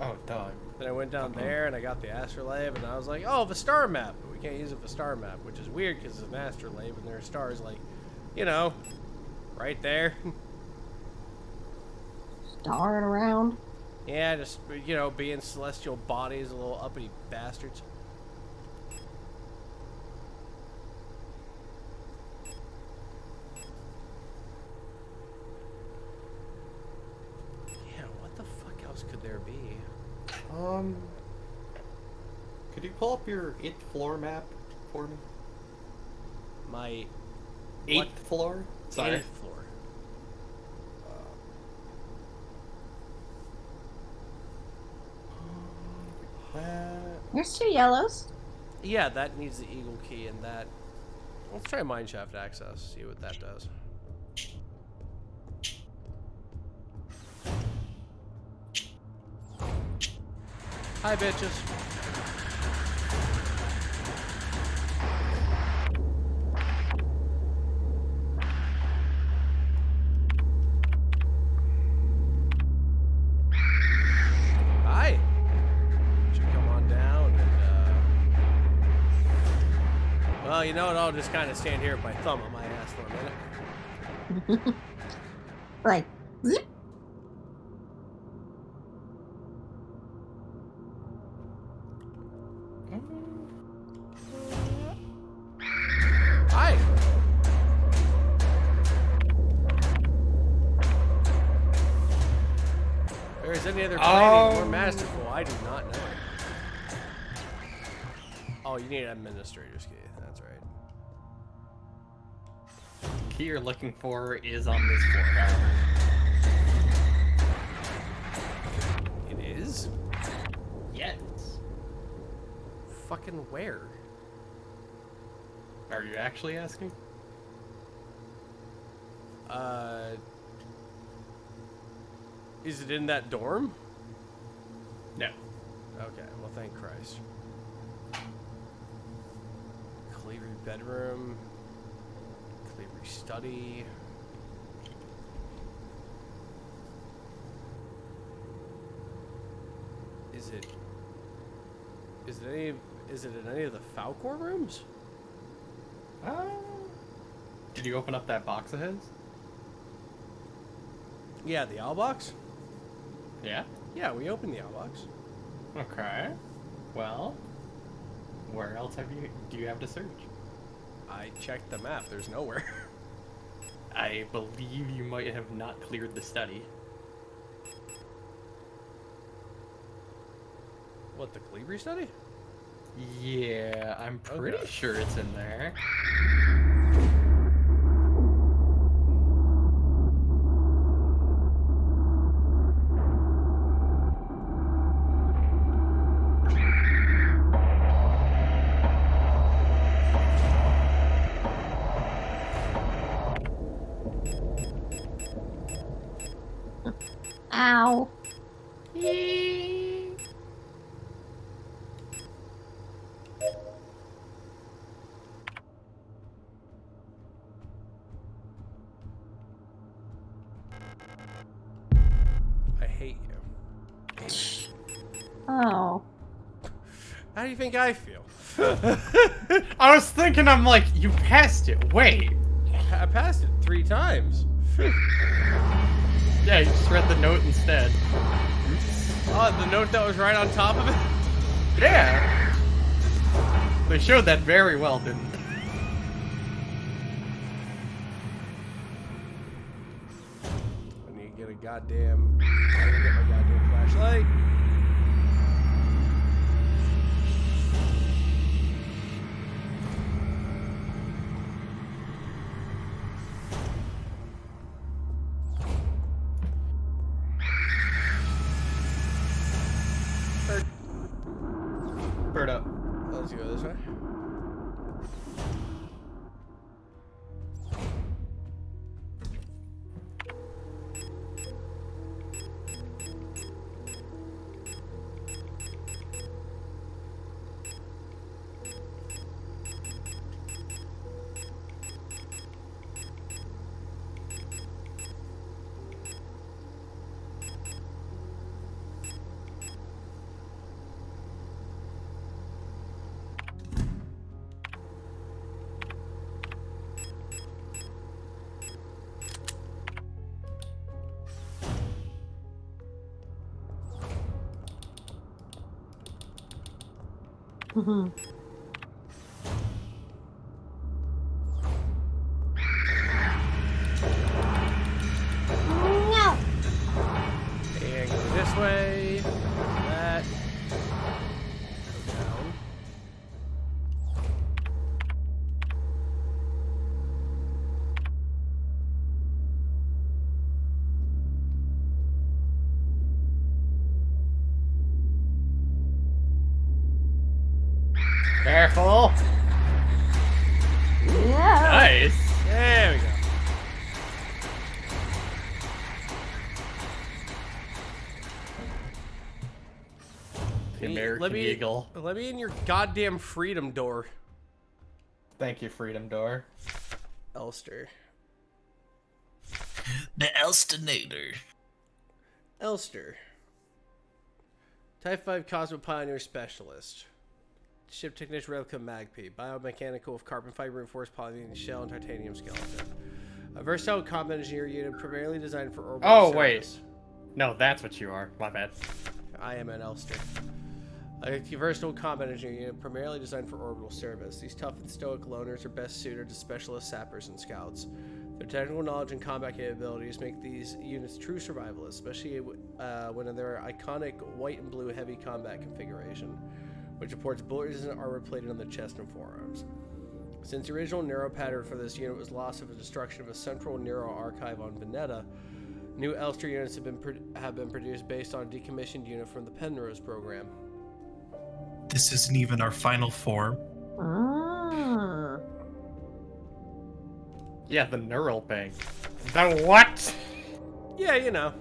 Oh, dog. Then I went down there and I got the Astrolabe and I was like, oh, the star map. But we can't use it for star map, which is weird because it's an Astrolabe and there are stars like, you know, right there. Darn around. Yeah, just, you know, being celestial bodies, little uppity bastards. Yeah, what the fuck else could there be? Could you pull up your 8th floor map for me? My 8th floor? Sorry. 8th floor. There's 2 yellows. Yeah, that needs the eagle key, and that. Let's try mineshaft access. See what that does. Hi, bitches. Hi. Should come on down and, well, you know what? I'll just kind of stand here with my thumb on my ass for a minute. Like, zip. Hi. If there is any other planning more masterful, I do not know. Oh, you need an administrator's key. That's right. The key you're looking for is on this floor. However. It is? Yes. Fucking where? Are you actually asking? Is it in that dorm? No. Okay, well, thank Christ. Cleary bedroom. Cleary study. Is it in any of the Falcor rooms? Did you open up that box of his? Yeah, the owl box? Yeah. Yeah, we opened the owl box. Okay. Well, where else do you have to search? I checked the map. There's nowhere. I believe you might have not cleared the study. What, the Cleary study? Yeah, I'm pretty Okay. sure it's in there. Ow. I hate you. Oh. How do you think I feel? I was thinking, I'm like, you passed it. Wait. I passed it 3 times. Yeah, you just read the note instead. Oh, the note that was right on top of it? Yeah. They showed that very well, didn't they? I need to get a goddamn... I need to get my goddamn flashlight. Bird up. Let's go this way. Mm-hmm. No. And go this way. That. Go down. Careful. Yeah. Nice. There we go. The American Eagle. Let me in your goddamn freedom door, Thank you, Freedom Door. Elster. The Elstinator. Elster. Type 5 Cosmo Pioneer Specialist. Ship Technician Replica Magpie. Biomechanical with carbon fiber reinforced polyethylene shell and titanium skeleton. A versatile combat engineer unit primarily designed for orbital Oh, service. wait. No, that's what you are. My bad. I am an Elster. A versatile combat engineer unit primarily designed for orbital service. These tough and stoic loners are best suited to specialist sappers and scouts. Their technical knowledge and combat capabilities make these units true survivalists, especially when in their iconic white and blue heavy combat configuration, which supports bullet-resistant armor plated on the chest and forearms. Since the original Neuro pattern for this unit was lost with the destruction of a central Neuro archive on Veneta, new Elster units have been produced based on a decommissioned unit from the Penrose program. This isn't even our final form. Ah. Yeah, the neural bank. The what? Yeah, you know.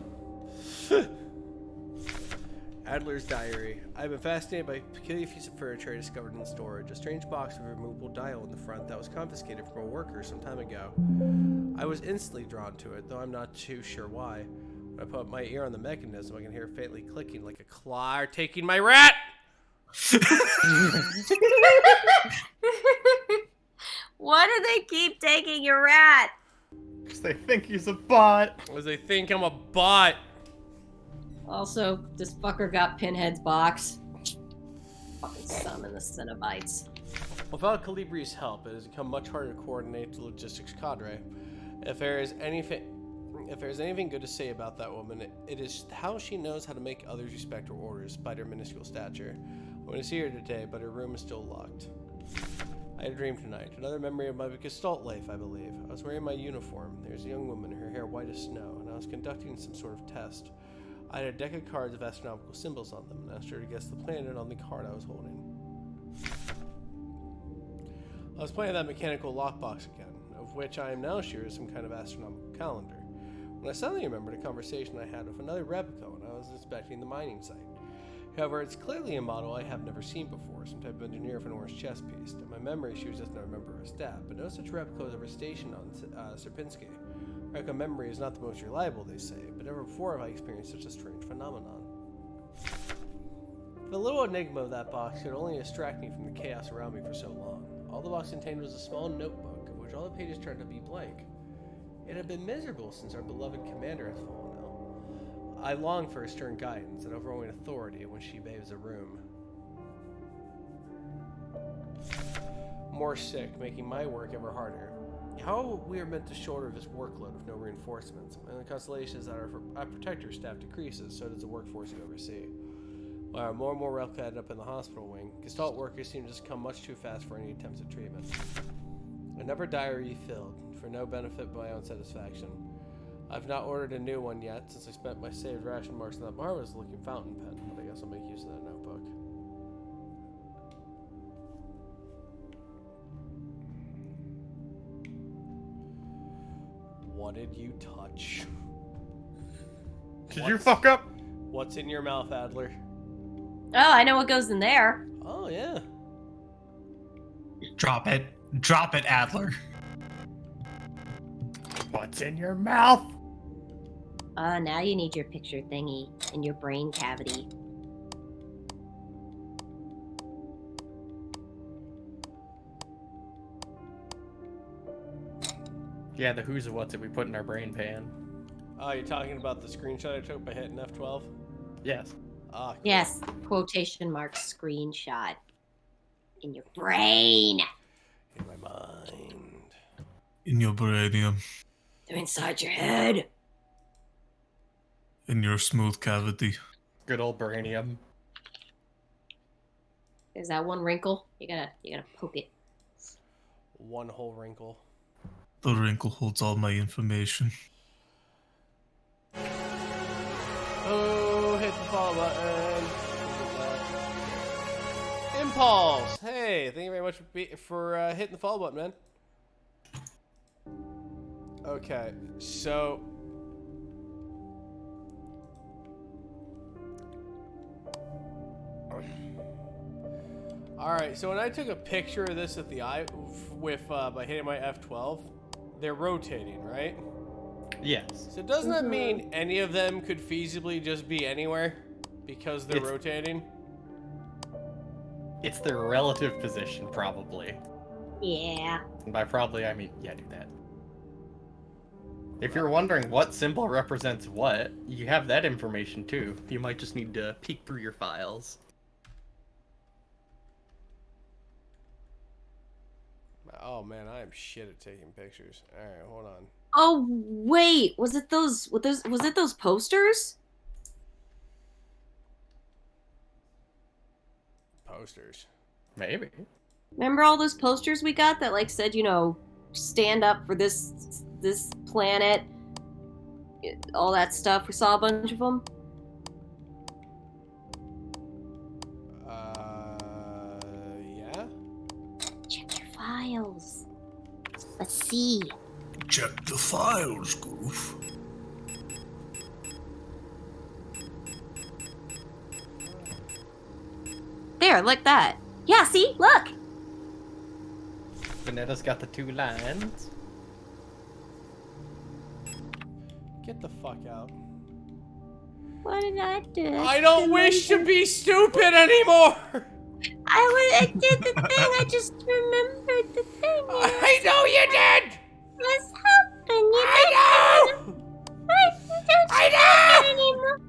Adler's Diary. I've been fascinated by a peculiar piece of furniture I discovered in storage. A strange box with a removable dial in the front that was confiscated from a worker some time ago. I was instantly drawn to it, though I'm not too sure why. When I put my ear on the mechanism, I can hear it faintly clicking like a claw taking my rat! Why do they keep taking your rat? Because they think he's a bot. As they think I'm a bot. Also, this fucker got Pinhead's box. Fucking summon the Cenobites. Without Calibri's help, it has become much harder to coordinate the logistics cadre. If there is anything good to say about that woman, it is how she knows how to make others respect her orders, despite her minuscule stature. I want to see her today, but her room is still locked. I had a dream tonight. Another memory of my Gestalt life, I believe. I was wearing my uniform. There was a young woman, her hair white as snow, and I was conducting some sort of test. I had a deck of cards with astronomical symbols on them, and asked her to guess the planet on the card I was holding. I was playing that mechanical lockbox again, of which I am now sure is some kind of astronomical calendar, when I suddenly remembered a conversation I had with another replica when I was inspecting the mining site. However, it's clearly a model I have never seen before, some type of engineer for an orange chess piece. In my memory, she was just another member of her staff, but no such replica was ever stationed on Sierpinski. Replica memory is not the most reliable, they say, but never before have I experienced such a strange phenomenon. The little enigma of that box could only distract me from the chaos around me for so long. All the box contained was a small notebook, of which all the pages turned to be blank. It had been miserable since our beloved commander has fallen ill. I long for her stern guidance and overwhelming authority when she bathes a room. More sick, making my work ever harder. How we are meant to shoulder this workload with no reinforcements, and the constellation is that our protector staff decreases, so does the workforce we oversee. While more and more replica end up in the hospital wing, Gestalt workers seem to just come much too fast for any attempts at treatment. I never diary filled, for no benefit of my own satisfaction. I've not ordered a new one yet, since I spent my saved ration marks on that marvelous looking fountain pen, but I guess I'll make use of that notebook. What did you touch? Did you fuck up? What's in your mouth, Adler? Oh, I know what goes in there. Oh, yeah. Drop it. Drop it, Adler. What's in your mouth? Now you need your picture thingy in your brain cavity. Yeah, the who's and what's it we put in our brain pan. Oh, you're talking about the screenshot I took by hitting F12? Yes. Ah, cool. Yes, quotation mark screenshot. In your brain. In my mind. In your brainium. They're inside your head. In your smooth cavity. Good old Brainium. There's that one wrinkle. You gotta poke it. One whole wrinkle. The wrinkle holds all my information. Oh, hit the follow button. Impulse. Hey, thank you very much for hitting the follow button, man. Okay, so all right, so when I took a picture of this at the eye with by hitting my F12, they're rotating, right? Yes. So doesn't that mean any of them could feasibly just be anywhere because they're rotating? It's their relative position, probably. Yeah. And by probably, I mean, yeah, do that. If you're wondering what symbol represents what, you have that information too. You might just need to peek through your files. Oh man, I am shit at taking pictures. All right, hold on. Oh wait, was it those posters? Posters. Maybe. Remember all those posters we got that like said, you know, stand up for this planet, all that stuff. We saw a bunch of them. Yeah. Check your files. Let's see. Check the files, Groov. There, like that. Yeah, see? Look! Vanetta's got the 2 lines. Get the fuck out. What did I do? I don't wish to be stupid anymore! I did the thing, I just remembered the thing. I know you did! What's happened? You I know! don't anymore.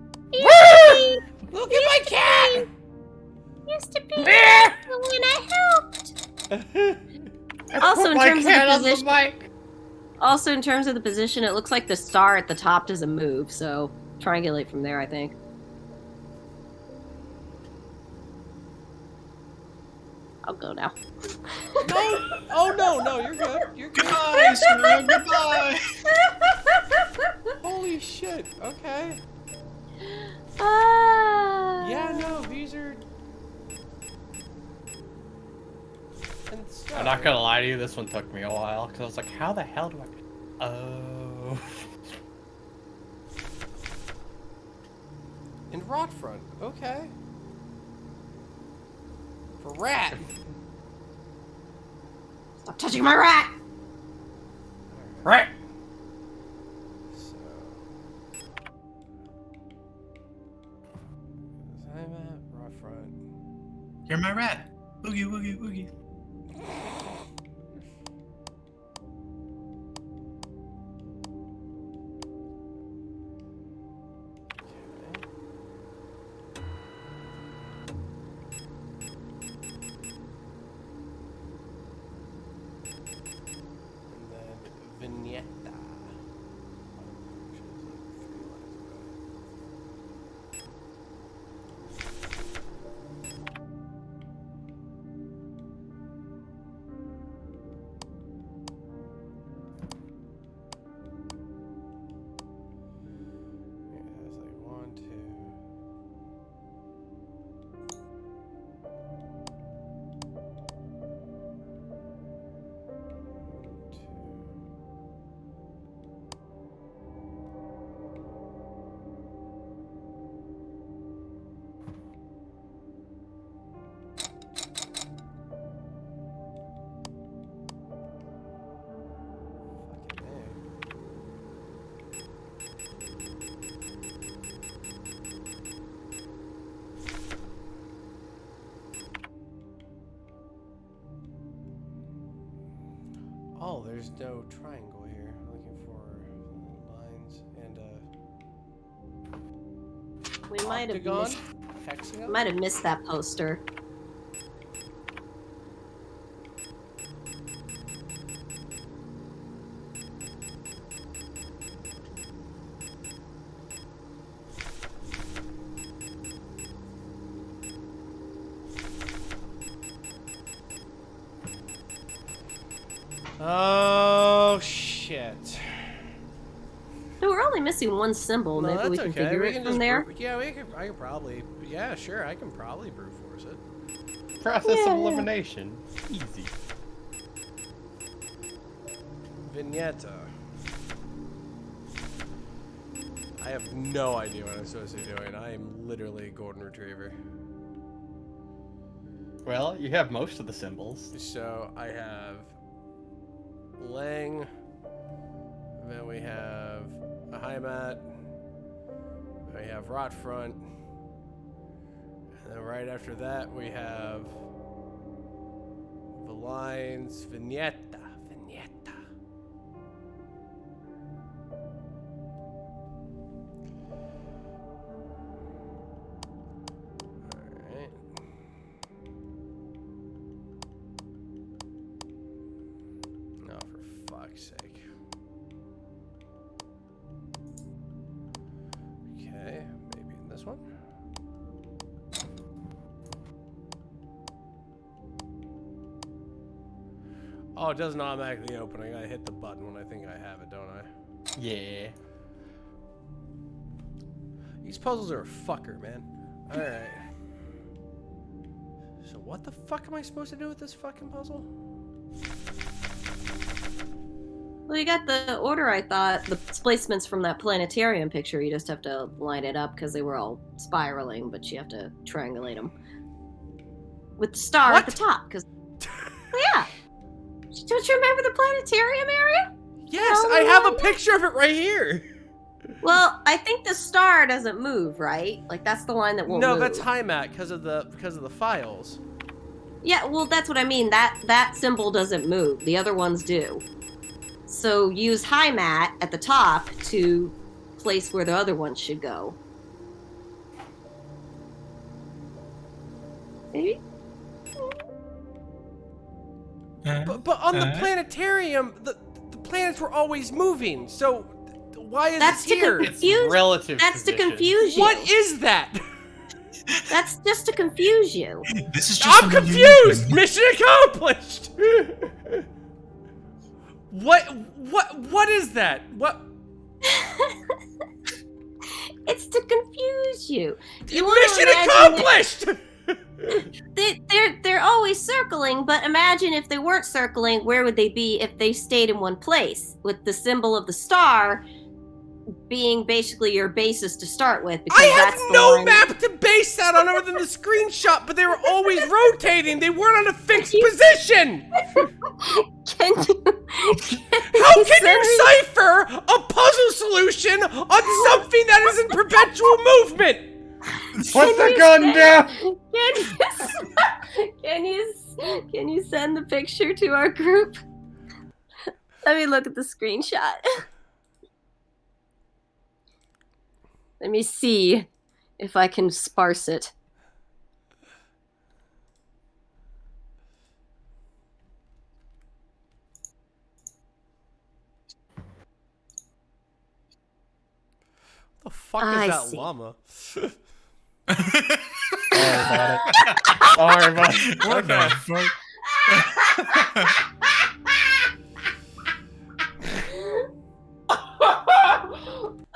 Look at my cat! Used to be when I helped. Also, in terms of the position, also in terms of the position, it looks like the star at the top doesn't move. So triangulate from there, I think. I'll go now. No! Oh no, you're good. You're good. Goodbye, Sarah, goodbye. Holy shit. Okay. Yeah, no, these are. I'm not gonna lie to you, this one took me a while, because I was like, how the hell do I... Oh... And rot front. Okay. For rat. Stop touching my rat! Right! So. I'm at rot front. You're my rat. Oogie, woogie, woogie. Vignetta. Oh, there's no triangle here. I'm looking for lines and We might have octagon, missed, hexagon. might have missed that poster. Oh shit. So we're only missing one symbol. No, Maybe that's we can okay. figure We it can from just there. I can probably. Yeah, sure. I can probably brute force it. Process of elimination. Easy. Vignetta. I have no idea what I'm supposed to be doing. I am literally a golden retriever. Well, you have most of the symbols. So I have Lang, then we have a Heimat, then we have Rot Front, and then right after that we have the lines Vignetta. Alright. Oh, for fuck's sake. Okay, maybe in this one. Oh, it doesn't automatically open. I gotta hit the button when I think I have it, don't I? Yeah. These puzzles are a fucker, man. Alright. So what the fuck am I supposed to do with this fucking puzzle? Well, you got the order, I thought. The placements from that planetarium picture, you just have to line it up because they were all spiraling, but you have to triangulate them. With the star at the top, because... yeah! Don't you remember the planetarium area? Yes, I have a picture of it right here! Well, I think the star doesn't move, right? Like, that's the line that won't No, move. that's Heimat because of the files. Yeah, well, that's what I mean. That symbol doesn't move. The other ones do. So use Heimat at the top to place where the other ones should go. Maybe? But on the planetarium, the planets were always moving. So why is That's it to here? confuse. It's relative That's to position. confuse you. What is that? That's just to confuse you. This is just I'm a new confused. thing. Mission accomplished. What is that? What? It's to confuse you. You wanna Mission imagine accomplished. they're always circling, but imagine if they weren't circling, where would they be if they stayed in one place? With the symbol of the star being basically your basis to start with. Because I have that's the no line- map to base that on other than the screenshot, but they were always rotating. They weren't on a fixed position. Can you? How can you cipher a puzzle solution on something that is in perpetual movement? Put the gun down! Can you send the picture to our group? Let me look at the screenshot. Let me see if I can sparse it. The fuck I is that see. llama? Don't worry about it. What the fuck?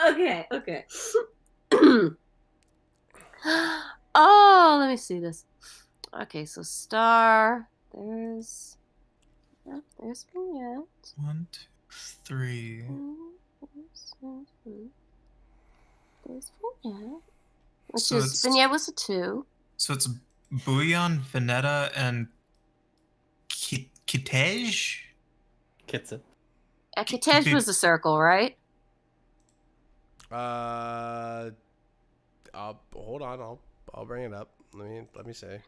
Okay. Oh, let me see this. Okay, so star. There's vignette. 1, 2, 3. There's vignette. Which So is it's- vignette was a 2. So it's Bouillon, Veneta, and Kitej? Kitsa. Akitej was a circle, right? Hold on. I'll bring it up. Let me say.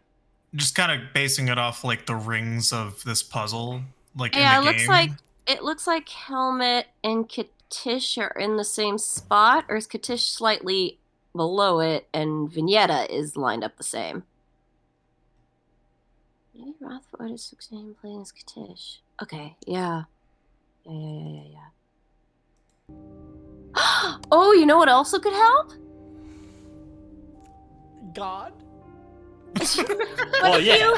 Just kind of basing it off like the rings of this puzzle, like Yeah, in the game. it looks like Helmet and Katish are in the same spot, or is Katish slightly below it, and Vignetta is lined up the same. Maybe Rothford is 16 playing as Katish. Okay, yeah. Yeah. Oh, you know what also could help? God. Well, yeah.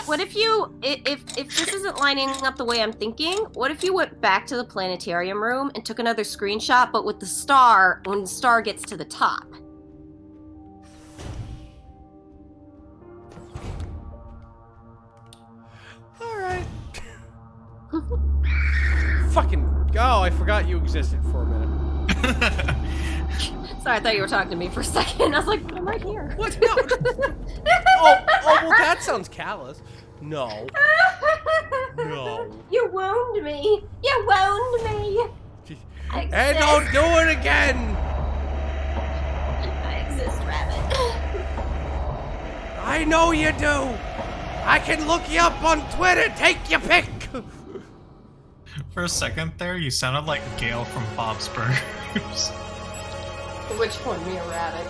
What if this isn't lining up the way I'm thinking, what if you went back to the planetarium room and took another screenshot, but with the star, when the star gets to the top? fucking... Oh, I forgot you existed for a minute. Sorry, I thought you were talking to me for a second. I was like, I'm right here. What? No. Oh, well, that sounds callous. No. No. You wound me. You wound me. I And exist. don't do it again. I exist, rabbit. I know you do. I can look you up on Twitter. Take your pick. For a second there, you sounded like Gail from Bob's Burgers. Which one, me or rabbit?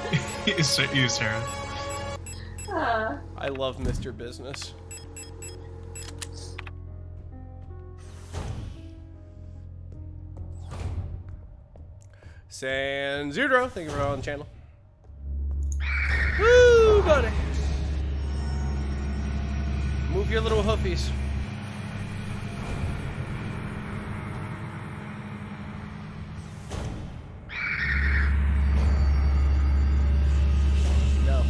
You, Sarah. I love Mr. Business. San Zudro, thank you for on the channel. Woo, buddy. Move your little hoofies. No.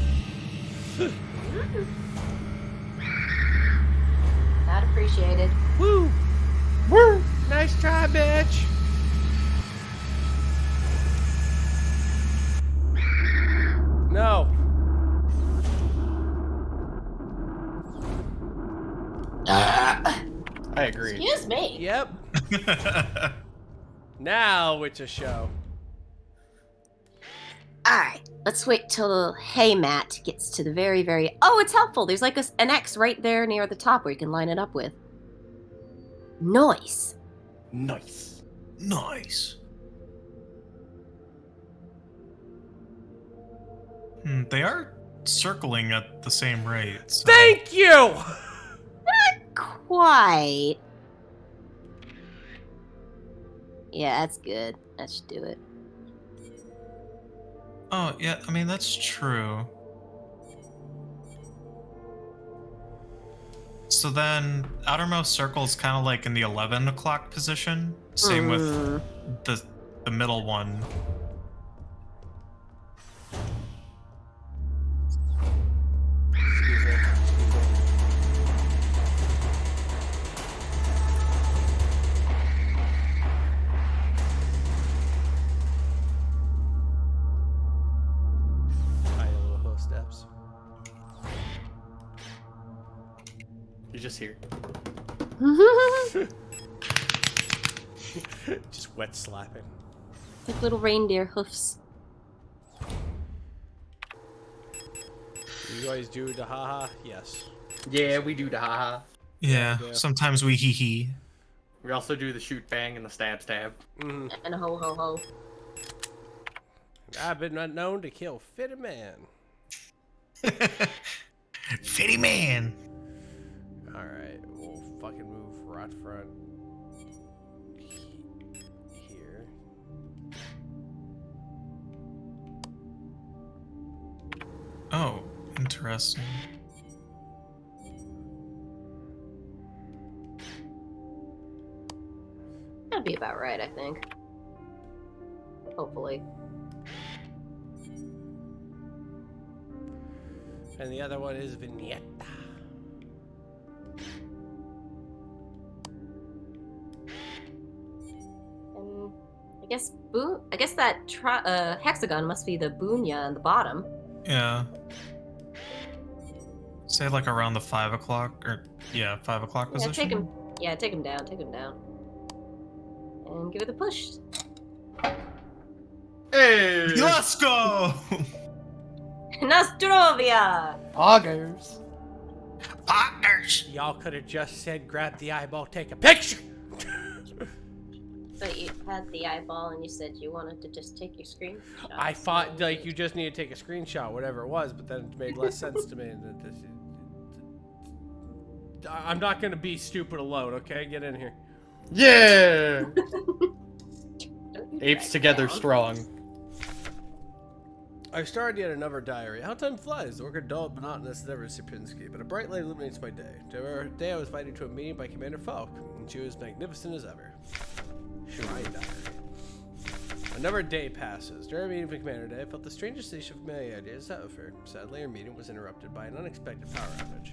Not appreciated. Woo! Woo! Nice try, bitch. No. I agree. Excuse me. Yep. Now it's a show. Alright, let's wait till Hey Matt gets to the very, very... Oh, it's helpful. There's like an X right there near the top where you can line it up with. Nice. Nice. Nice. They are circling at the same rate. So. Thank you! Quite. Yeah, that's good. That should do it. Oh, yeah, I mean, that's true. So then, outermost circle is kind of like in the 11 o'clock position. Same with the middle one. Excuse me. Tiny little hoof steps. You're just here. Just wet slapping. Like little reindeer hoofs. You guys do the haha? Yes. Yeah, we do the haha. Yeah, Yeah. sometimes we hee hee. We also do the shoot bang and the stab stab. Mm-hmm. And a ho ho ho. I've been known to kill Fitty Man. Fitty man. Alright, we'll fucking move right front. Here. Oh, interesting. That'd be about right, I think. Hopefully. And the other one is Vignetta. I guess that hexagon must be the Bunya on the bottom. Yeah. Say like around the 5 o'clock, or yeah, 5 o'clock Yeah, position. take him. Yeah, take him down. Take him down. And give it a push. Hey! Let's go! Nostrovia! Augers. Partners! Y'all could have just said grab the eyeball, take a picture! But you had the eyeball and you said you wanted to just take your screen. I thought like you just need to take a screenshot, whatever it was, but then it made less sense to me. I'm not gonna be stupid alone, okay? Get in here. Yeah! Don't you Apes back together down. strong. I've started yet another diary. How time flies. The work are dull, monotonous, never Sierpinski, but a bright light illuminates my day. Today I was invited to a meeting by Commander Falk, and she was magnificent as ever. Shrine diary. Another day passes. During our meeting for Commander Day, I felt the strangest sensation of familiarity as ever. Sadly, our meeting was interrupted by an unexpected power outage.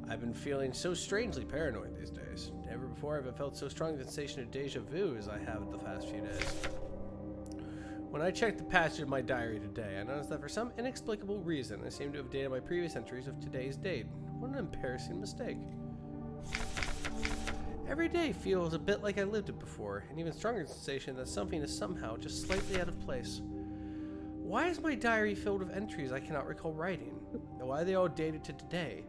I've been feeling so strangely paranoid these days. Never before have I felt so strong a sensation of deja vu as I have the past few days. When I checked the passage of my diary today, I noticed that for some inexplicable reason, I seem to have dated my previous entries of today's date. What an embarrassing mistake. Every day feels a bit like I lived it before, an even stronger sensation that something is somehow just slightly out of place. Why is my diary filled with entries I cannot recall writing? Why are they all dated to today?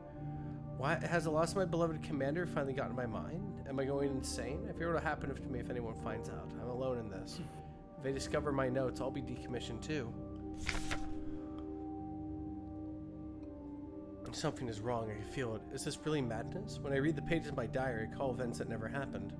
Why has the loss of my beloved commander finally gotten my mind? Am I going insane? I fear what will happen to me if anyone finds out. I'm alone in this. If they discover my notes, I'll be decommissioned too. Something is wrong, I can feel it. Is this really madness? When I read the pages of my diary, I recall events that never happened.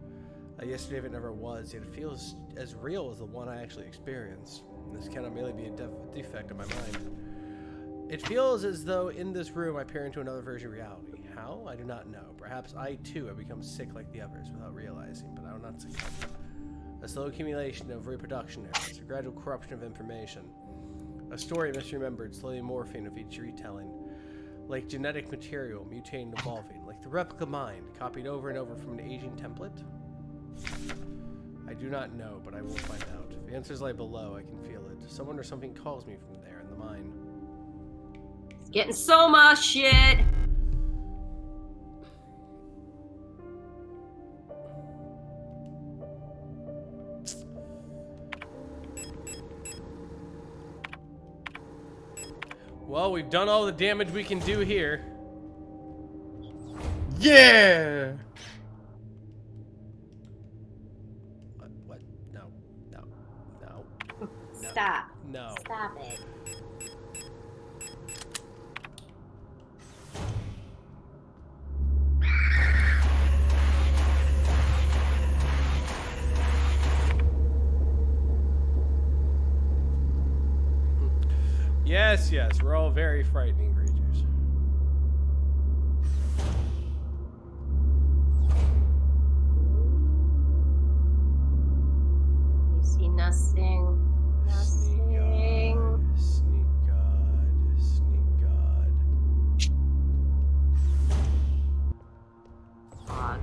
Yesterday if it never was, yet it feels as real as the one I actually experienced. And this cannot merely be a defect of my mind. It feels as though in this room I peer into another version of reality. How? I do not know. Perhaps I too have become sick like the others without realizing, but I will not succumb. A slow accumulation of reproduction errors, a gradual corruption of information. A story misremembered, slowly morphing with each retelling. Like genetic material, mutating and evolving. Like the replica mind, copied over and over from an aging template. I do not know, but I will find out. If the answers lie below, I can feel it. Someone or something calls me from there in the mind. It's getting so much shit. Well, we've done all the damage we can do here. Yeah! What? No. No. No. Stop. No. Stop it. Yes, yes, we're all very frightening creatures. You see nothing. Nothing. Sneak God. Sneak God. Fog.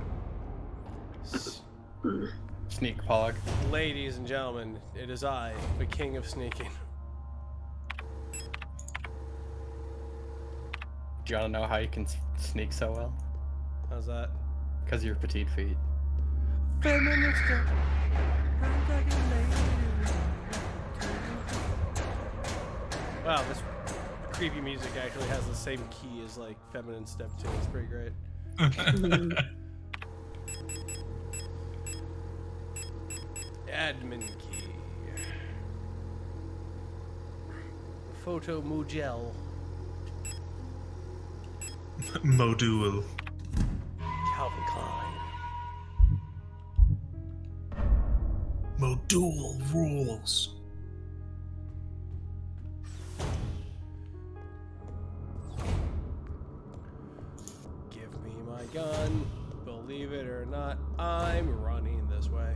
Sneak pog. Ladies and gentlemen, it is I, the king of sneaking. Do you want to know how you can sneak so well? How's that? Because of your petite feet. Wow, this creepy music actually has the same key as like Feminine Step 2. It's pretty great. Admin key. Photo Mugel. Module. Calvin Klein. Module rules. Give me my gun. Believe it or not, I'm running this way.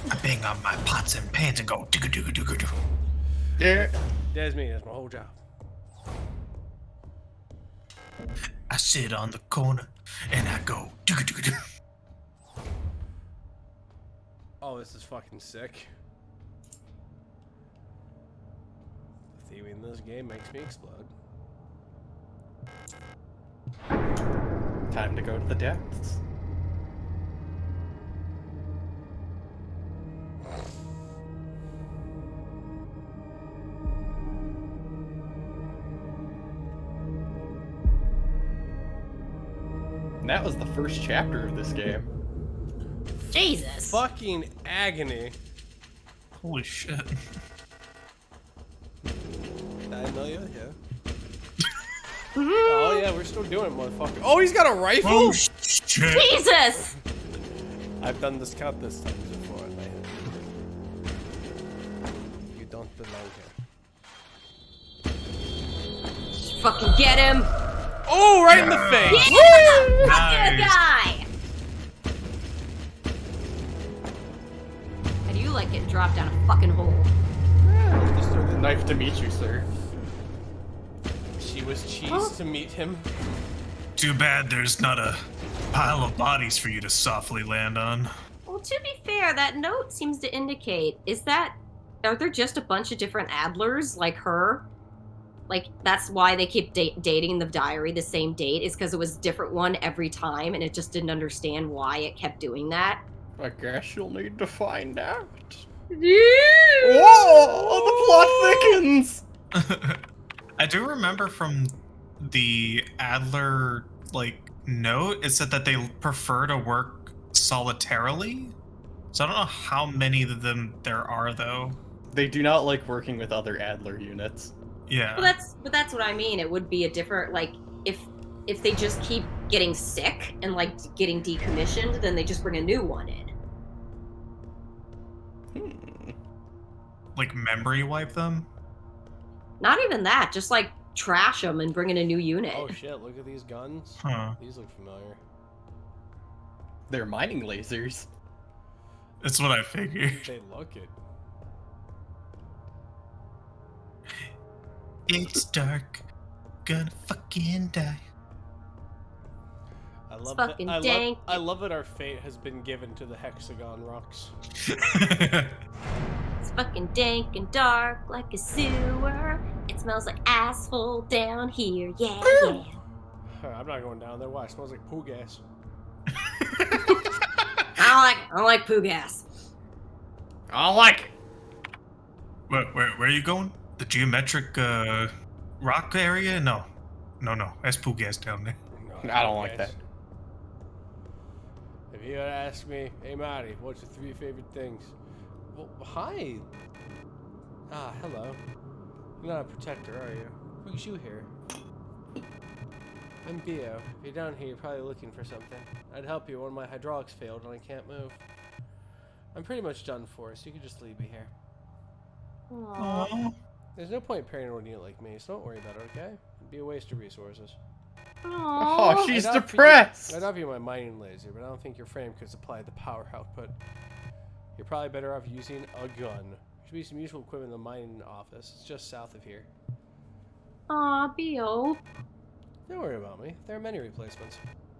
I bang on my pots and pans and go doo-doo-doo-doo-doo. Yeah. That's me, that's my whole job. I sit on the corner and I go doo-doo-doo-doo. Oh, this is fucking sick. The theme in this game makes me explode. Time to go to the depths. And that was the first chapter of this game. Jesus. Fucking agony. Holy shit. Amelia, yeah. Oh yeah, we're still doing it, motherfucker. Oh, he's got a rifle? Oh shit. Jesus! I've done this countless times before in my head. You don't belong here. Just fucking get him! Oh, right in the face! Yeah! Fuck you, Nice. guy! like getting dropped down a fucking hole. Nice to meet you, sir. She was cheese to meet him. Too bad there's not a pile of bodies for you to softly land on. Well, to be fair, that note seems to indicate, are there just a bunch of different Adlers like her? Like, that's why they keep dating the diary the same date, is because it was a different one every time, and it just didn't understand why it kept doing that. I guess you'll need to find out. Yeah. Whoa! The plot thickens! I do remember from the Adler, note, it said that they prefer to work solitarily. So I don't know how many of them there are, though. They do not like working with other Adler units. Yeah. Well, that's what I mean. It would be a different, if they just keep getting sick and, getting decommissioned, then they just bring a new one in. Like, memory wipe them? Not even that, just, trash them and bring in a new unit. Oh shit, look at these guns. Huh. These look familiar. They're mining lasers. That's what I figured. They look it. It's dark. Gonna fucking die. I love fucking that. dank. I love that our fate has been given to the hexagon rocks. It's fucking dank and dark like a sewer. It smells like asshole down here, yeah, yeah. I'm not going down there. Why? It smells like poo gas. I don't like poo gas. I like it. Where are you going? The geometric rock area? No. That's poo gas down there. No, I don't poo like gas. that. If you had asked me, hey Marty, what's your 3 favorite things? Well, hi. Ah, hello. You're not a protector, are you? Who's you here? I'm Bio. If you're down here, you're probably looking for something. I'd help you. One of my hydraulics failed and I can't move. I'm pretty much done for, so you can just leave me here. Aww. Aww. There's no point pairing with a unit like me, so don't worry about it, okay? It'd be a waste of resources. Oh, she's I'd offer depressed. I'd offer you my mining laser, but I don't think your frame could supply the power output. You're probably better off using a gun. Should be some useful equipment in the mining office. It's just south of here. Aw, Bio. Don't worry about me. There are many replacements.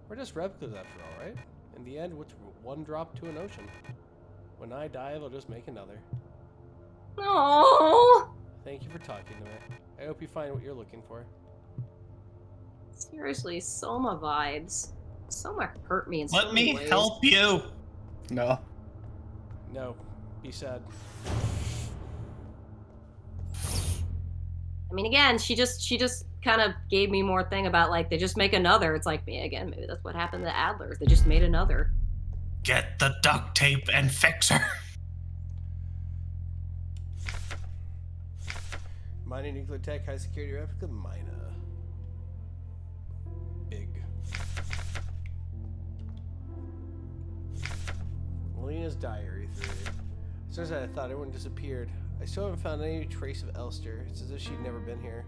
We're just replicas after all, right? In the end, what's one drop to an ocean? When I die, they'll just make another. Oh. Thank you for talking to me. I hope you find what you're looking for. Seriously, Soma vibes. Soma hurt me in so Let many me ways. help you. No. No. Be sad. I mean, again, she just kind of gave me more thing about they just make another. It's like me again. Maybe that's what happened to Adlers. They just made another. Get the duct tape and fix her. Mining nuclear tech, high security replica, Mina. Big. Lena's diary 3. As soon as I thought everyone disappeared, I still haven't found any trace of Elster. It's as if she'd never been here.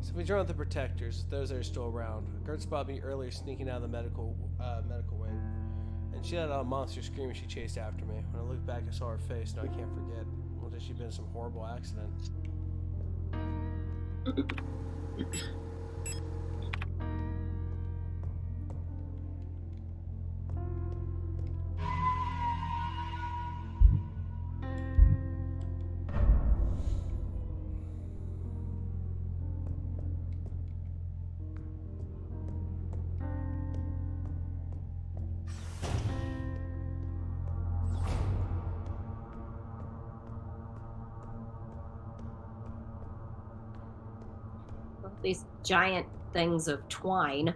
Somebody's around with the protectors, those that are still around. A guard spotted me earlier sneaking out of the medical wing. And she let out a monster scream as she chased after me. When I looked back, I saw her face. Now I can't forget. Well, that she'd been in some horrible accident. These giant things of twine.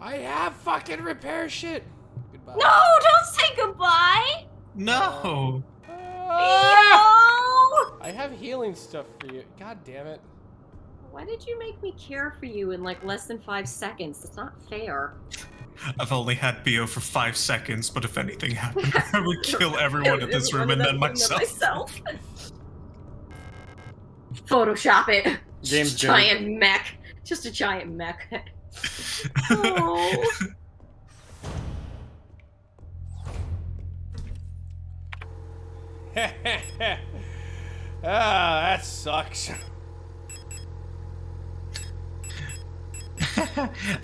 I have fucking repair shit! Goodbye. No, don't say goodbye! No. Ah! I have healing stuff for you. God damn it. Why did you make me care for you in less than 5 seconds? That's not fair. I've only had Bio for 5 seconds, but if anything happened, I would kill everyone in this room and then myself. Photoshop it. James Giant mech. Just a giant mech. Oh. Ah, that sucks.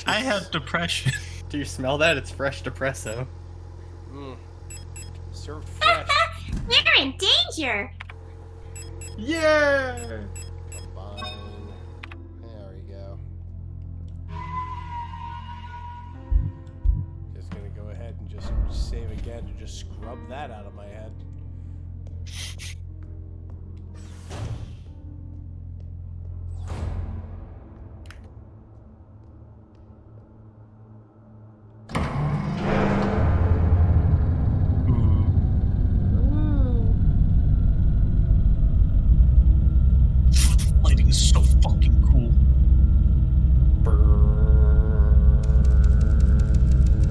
I have depression. Do you smell that? It's fresh depresso. Served fresh. We're in danger. Yeah! Combine. There we go. Just gonna go ahead and just save again to just scrub that out of my head. Lighting is so fucking cool.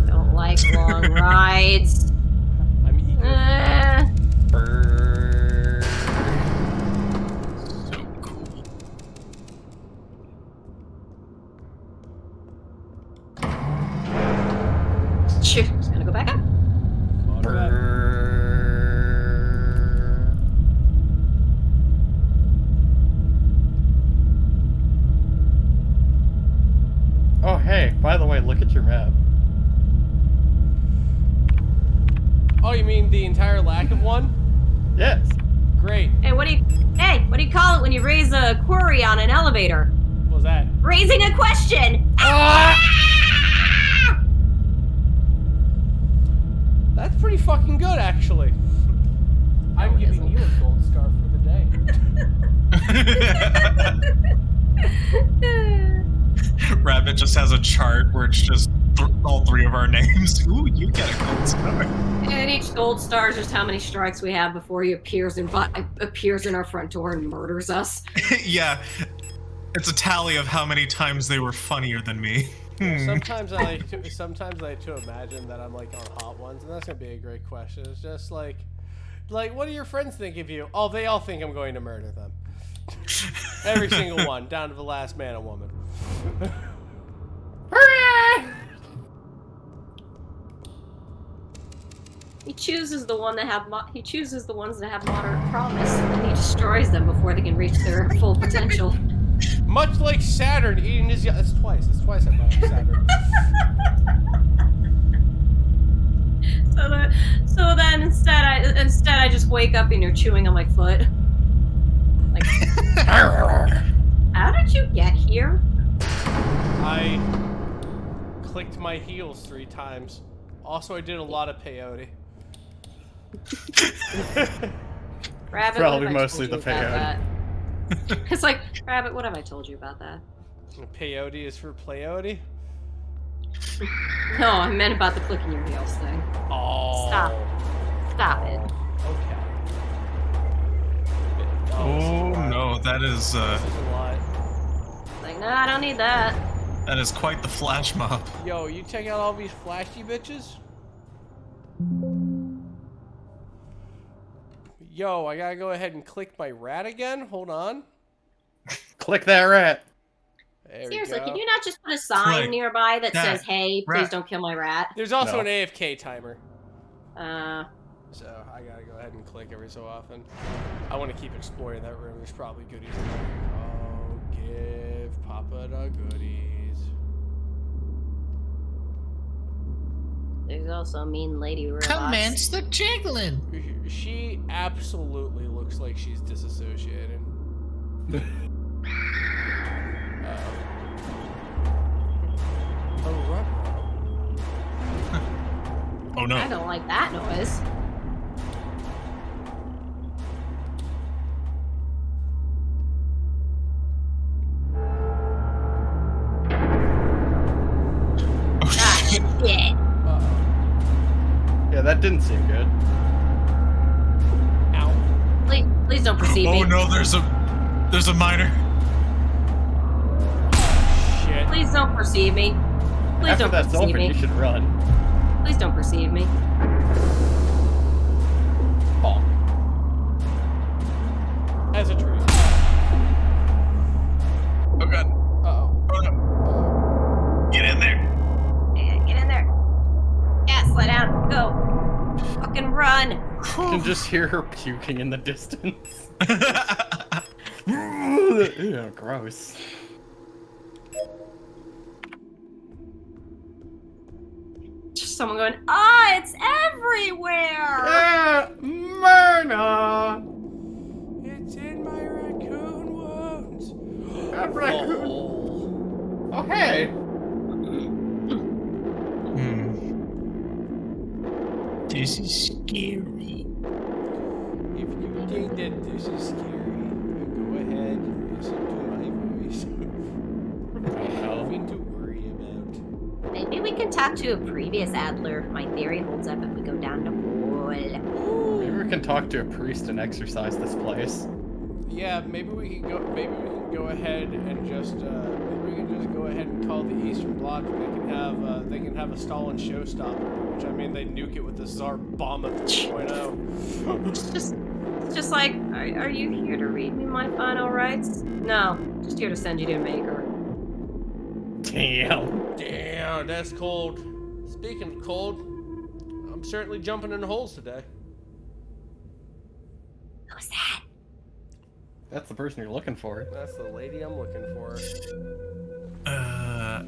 Don't like long rides. I'm eager. So cool. Shoot, just gonna go back up. Oh, hey, by the way, look at your map. Oh, you mean the entire lack of one? Yes. Great. Hey, what do you call it when you raise a query on an elevator? What was that? Raising a question. That's pretty fucking good, actually. I'm giving you a gold star for the day. Rabbit just has a chart where it's just all three of our names. Ooh, you get a gold star. And each gold star is just how many strikes we have before he appears in our front door and murders us. Yeah, it's a tally of how many times they were funnier than me. Sometimes I like to imagine that I'm like on Hot Ones, and that's gonna be a great question. It's just like, what do your friends think of you? Oh, they all think I'm going to murder them. Every single one, down to the last man and woman. He chooses the ones that have moderate promise, and then he destroys them before they can reach their full potential. Much like Saturn eating his. That's twice. That's twice I brought up Saturn. So then instead I just wake up and you're chewing on my foot. Like, how did you get here? I clicked my heels 3 times. Also, I did a lot of peyote. Rabbit, Probably what have I mostly told the you about peyote. that? It's like, Rabbit, what have I told you about that? Peyote is for peyote? No, I meant about the clicking your heels thing. Oh. Stop it. Okay. Oh no, that is This is a lot. Like, no, I don't need that. that is quite the flash mob. Yo, you check out all these flashy bitches? Yo, I gotta go ahead and click my rat again. Hold on. Click that rat. There Seriously, we go. can you not just put a sign Click nearby that that says, "Hey, please rat." don't kill my rat"? There's also No. an AFK timer. So I gotta go ahead and click every so often. I want to keep exploring that room. There's probably goodies in there. Oh, give Papa the goodies. there's also a mean lady robots. Commence the jiggling. She absolutely looks like she's disassociated. Oh, right. Oh no. I don't like that noise. Oh Ah, shit. shit. Yeah, that didn't seem good. Ow. Please don't perceive me. Oh no, there's a miner. Shit. Please don't perceive me. Please After don't that's perceive over, me. you should run. Please don't perceive me. Bonk. As a tree. Oh god. Uh-oh. Oh no. Get in there. Get in there. Yeah, slide down. Go. Fucking run. Can can just hear her puking in the distance. Ew, gross. Just someone going, ah, it's everywhere! Yeah, Myrna! It's in my raccoon wounds. Raccoon. Oh, hey. This is scary. If you think that this is scary, go ahead and listen to my voice. Nothing to worry about. Maybe we can talk to a previous Adler if my theory holds up if we go down the hole. Maybe we can talk to a priest and exorcise this place. Yeah, maybe we can go. Maybe we can go ahead and just. Maybe we can just go ahead and call the Eastern Bloc, and they can have a Stalin showstopper. Which I mean, they nuke it with the Tsar bomb of 2.0. It's just like, are you here to read me my final rights? No, just here to send you to a maker. Damn. Damn, that's cold. Speaking of cold, I'm certainly jumping in the holes today. Who's that? That's the person you're looking for. That's the lady I'm looking for. I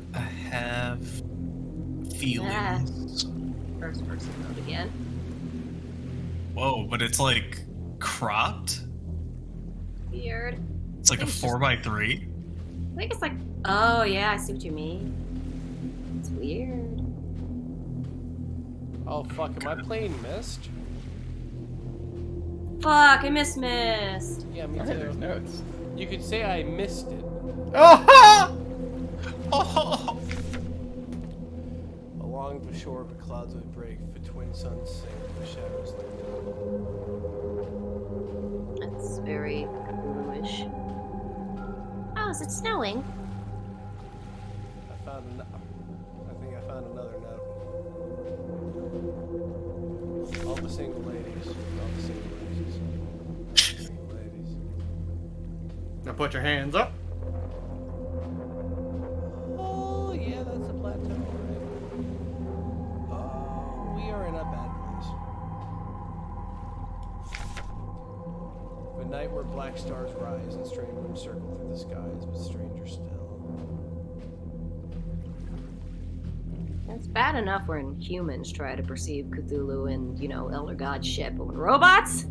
have feelings. First person mode again. Whoa, but it's like cropped? Weird. It's like a 4x3? I think it's like, oh yeah, I see what you mean. It's weird. Oh fuck, am I playing Mist? Fuck, I missed. Yeah, me Alright, there's too. notes. You could say I missed it. Oh! Oh! Along the shore, the clouds would break, the twin suns sing, the shadows lengthen. That's very bluish. Oh, is it snowing? I think I found another note. All the single ladies. All the single ladies. Single ladies. Now put your hands up. Oh, yeah, that's a plateau, right? Oh, we are in a bad place. The night where black stars rise and strange moons circle through the skies, but stranger still. It's bad enough when humans try to perceive Cthulhu and, Elder God shit, but when robots?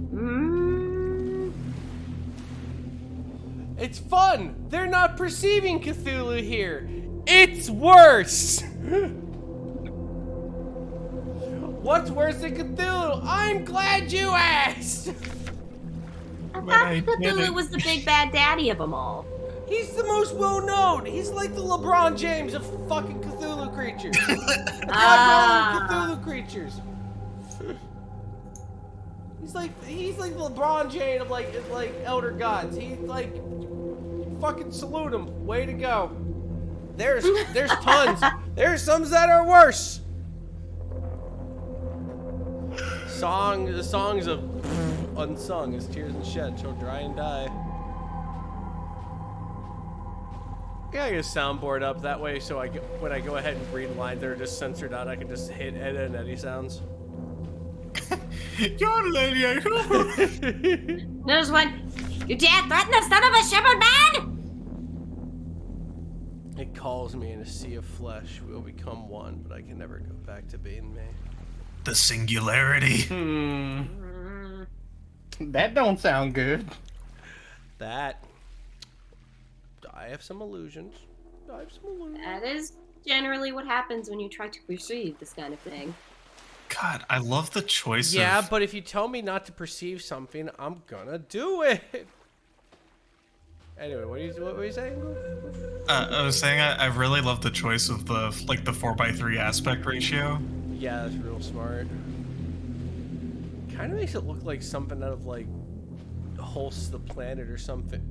It's fun! They're not perceiving Cthulhu here! It's worse! What's worse than Cthulhu? I'm glad you asked! I But thought I Cthulhu didn't. was the big bad daddy of them all. He's the most well-known! He's like the LeBron James of fucking Cthulhu creatures! Cthulhu creatures! He's like the LeBron James of like Elder Gods. He's like, fucking salute him. Way to go. There's tons. There's some that are worse. The songs of unsung as tears and shed shall dry and die. I gotta get a soundboard up that way so when I go ahead and read lines that are just censored out, I can just hit edit and Eddie sounds. Your lady, There's one. You dare threaten the son of a shepherd man? It calls me in a sea of flesh. We'll become one, but I can never go back to being me. The singularity. That don't sound good. That. I have some illusions. That is generally what happens when you try to perceive this kind of thing. God, I love the choice Yeah, of... but if you tell me not to perceive something, I'm gonna do it. Anyway, what were you saying? I was saying I really love the choice of the 4x3 aspect ratio. Yeah, that's real smart. Kind of makes it look like something out of like Hulse the Planet or something.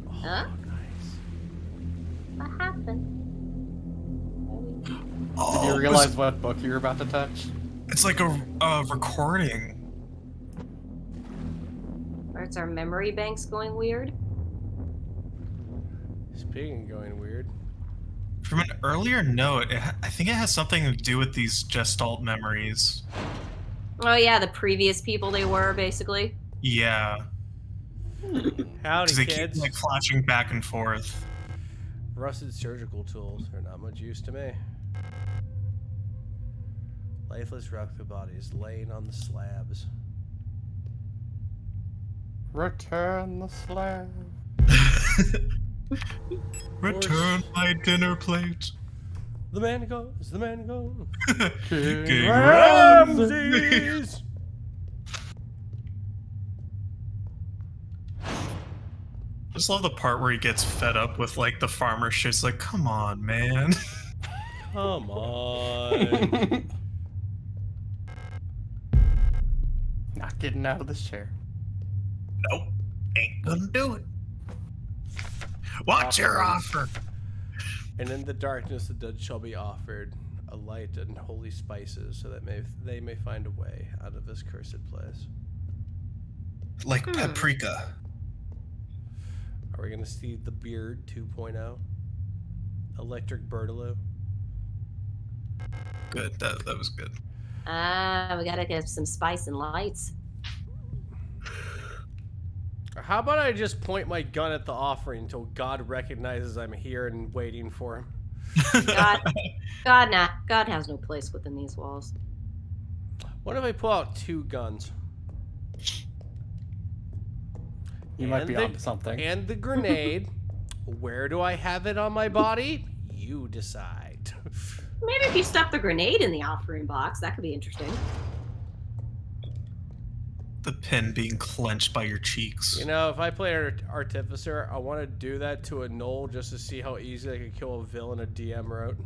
Oh, Huh? nice. What happened? Oh, Did you realize what book you were about to touch? It's like a recording. Or it's our memory banks going weird? Speaking of going weird. From an earlier note, I think it has something to do with these Gestalt memories. Oh yeah, the previous people they were, basically. Yeah. Howdy, Because they keep kids. like flashing back and forth. Rusted surgical tools are not much use to me. Lifeless relic bodies laying on the slabs. Return the slab. Return my dinner plate. The man goes, the man goes. King Ramses! I just love the part where he gets fed up with like the farmer shit's like, come on, man. Come on. Not getting out of this chair. Nope. Ain't gonna do it. What's your offer? And in the darkness the dead shall be offered a light and holy spices, so that they may find a way out of this cursed place. Like paprika. Are we gonna see the Beard 2.0? Electric Bertaloo? Good. That was good. We gotta get some spice and lights. How about I just point my gun at the offering until God recognizes I'm here and waiting for him? God has no place within these walls. What if I pull out 2 guns? You might be onto something. And the grenade. Where do I have it on my body? You decide. Maybe if you stuff the grenade in the offering box, that could be interesting. The pin being clenched by your cheeks. You know, if I play Artificer, I want to do that to a Knoll just to see how easy I can kill a villain a DM wrote.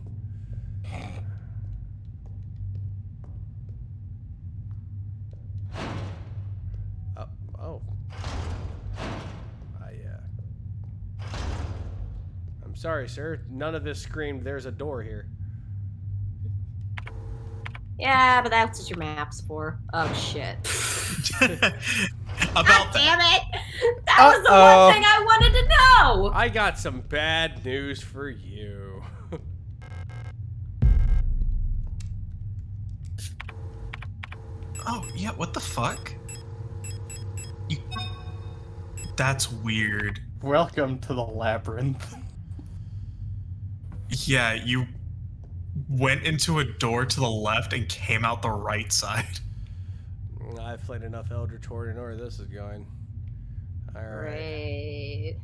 Oh. I'm sorry, sir. None of this screamed, there's a door here. Yeah, but that's what your map's for. Oh shit. About Damn it! That was the one thing I wanted to know! I got some bad news for you. Oh, yeah, what the fuck? That's weird. Welcome to the labyrinth. Yeah, you went into a door to the left and came out the right side. I've played enough Eldritch Horde to know where this is going. Alright. Great.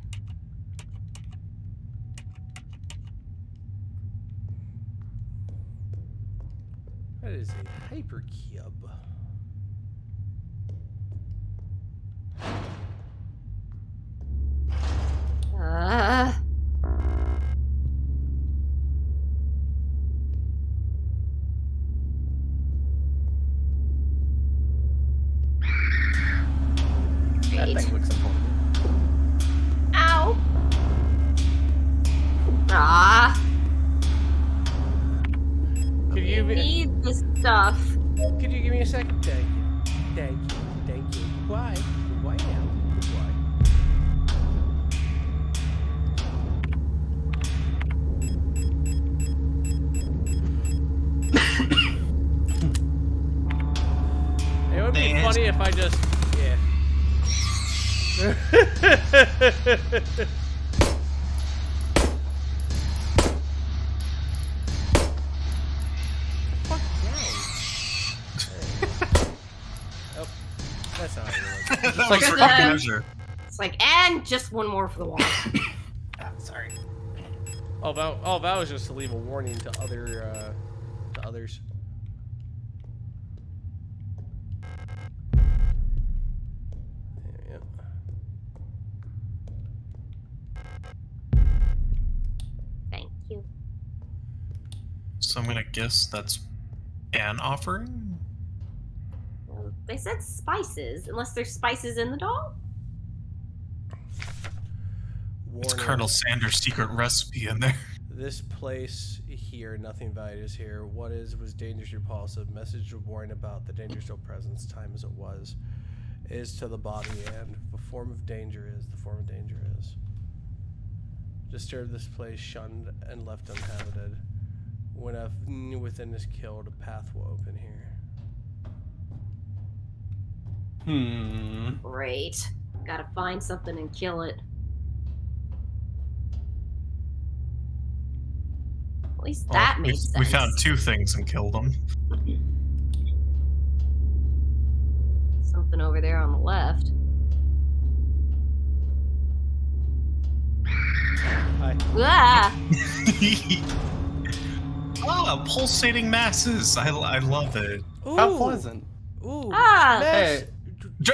That is a hypercube. That thing looks important. Ow! Ah! Could you Need this stuff. Could you give me a second? Thank you. Thank you. Thank you. Why? Why now? Why? It would be funny if I just Fuck down. Oh, that's not how it works. That like was for fucking- pleasure. It's like, and just one more for the wall. Sorry. Oh, that was just to leave a warning to others. Yeah. Thank you. So I'm gonna guess that's an offering? Well, they said spices, unless there's spices in the doll. It's Warning. Colonel Sanders' secret recipe in there. This place here, nothing valued is here. What is was dangerous repulsive. Message of warning about the danger still presence, time as it was, is to the body, and the form of danger is, the form of danger is. Disturb this place, shunned and left uninhabited. When a within is killed, a path will open here. Great. Gotta find something and kill it. At least that we, makes sense. we found 2 things and killed them. Something over there on the left. Hi. Ah! Ah, pulsating masses. I love it. Ooh. How pleasant. Ooh. Ah! Mesh. Hey,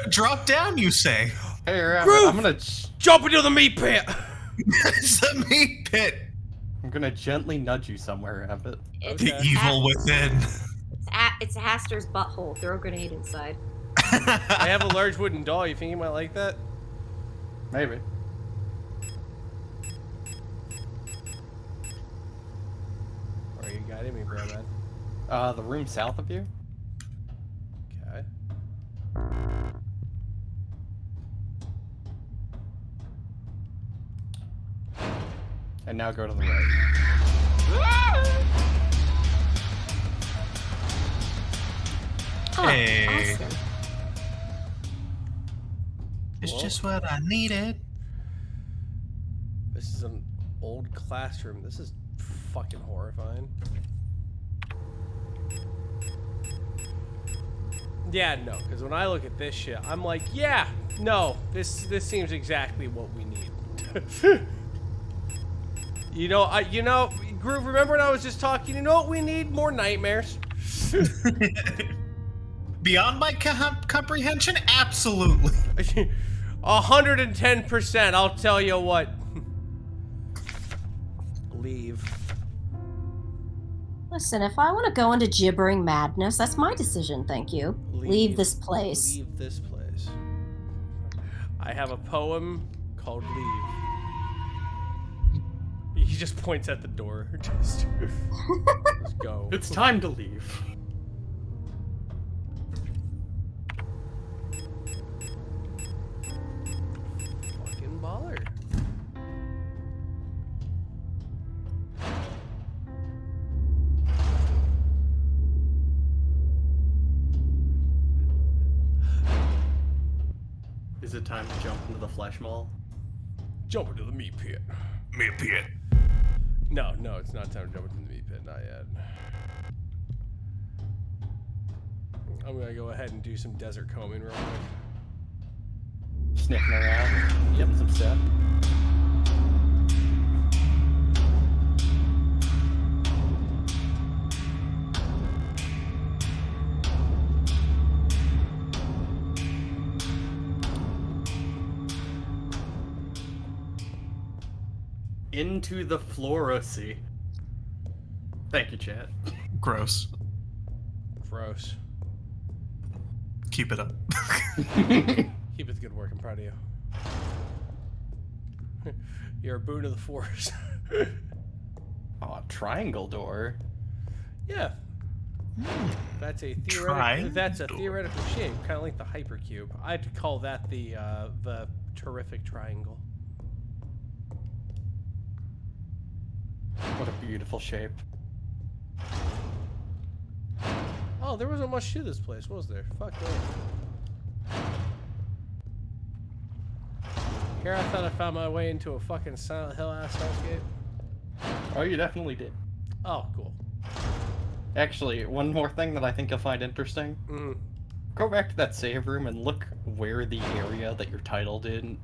Drop down, you say. hey, Rabbit, Groov! I'm gonna Jump into the meat pit. It's the meat pit. I'm gonna gently nudge you somewhere, Rabbit. It's, The Okay. evil within. it's Haster's butthole. Throw a grenade inside. I have a large wooden doll. You think you might like that? Maybe. Or are you guiding me, Bromad? The room south of you? Okay. And now go to the right. Oh, Hey. awesome. It's Whoa. just what I needed. This is an old classroom. This is fucking horrifying. Yeah, no, because when I look at this shit, I'm like, yeah, no, this seems exactly what we need. you know, Groove, remember when I was just talking? You know what we need? More nightmares. Beyond my comprehension, absolutely. 110%. I'll tell you what. Leave. Listen, if I want to go into gibbering madness, that's my decision, thank you. Leave this place. Leave this place. I have a poem called Leave. He just points at the door. Just go. It's time to leave. Fucking baller. Is it time to jump into the flesh mall? Jump into the meat pit. Meat pit. No, it's not time to jump into the meat pit. Not yet. I'm gonna go ahead and do some desert combing real quick. Sniffing around, getting some stuff. Into the Floracy. Thank you, chat. Gross. Gross. Keep it up. Keep it the good work. I'm proud of you. You're a boon to the force. Oh, triangle door. Yeah. That's a theoretical. Triangle. That's a theoretical shape, kind of like the hypercube. I'd call that the terrific triangle. What a beautiful shape. Oh, there wasn't much to this place, was there? Fuck that. Here, I thought I found my way into a fucking Silent Hill ass hellscape. Oh, you definitely did. Oh, cool. Actually, one more thing that I think you'll find interesting. Go back to that save room and look where the area that you're titled in,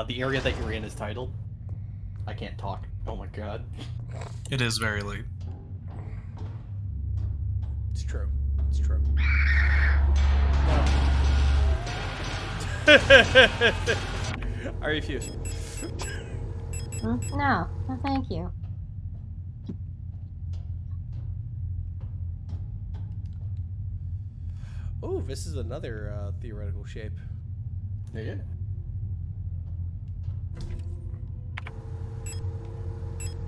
the area that you're in is titled. I can't talk. Oh my god. It is very late. It's true. It's true. I refuse. No, thank you. Oh, this is another theoretical shape. Yeah.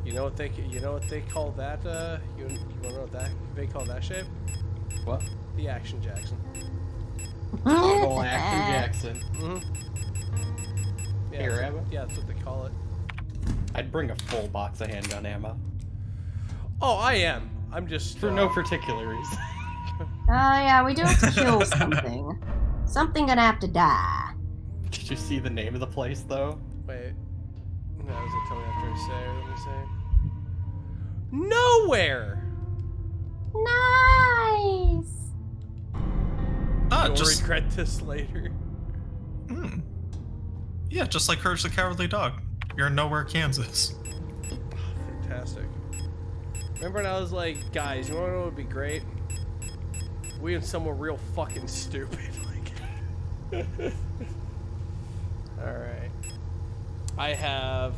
You know what they call that? You wanna know what they call that shape? What? The Action Jackson. Oh, Action Jackson. Yeah, Here, that's ammo? yeah, that's what they call it. I'd bring a full box of handgun ammo. Oh, I am. I'm just For no particular reason. Yeah, we do have to kill something. Something gonna have to die. Did you see the name of the place though? Wait. No, does it tell me after I say it? Let me say. Nowhere! Nice! You'll Just regret this later. yeah, just like Courage the Cowardly Dog. You're in nowhere, Kansas. Fantastic. Remember when I was like, guys, you wanna know what would be great? We and someone real fucking stupid. Like, alright. I have.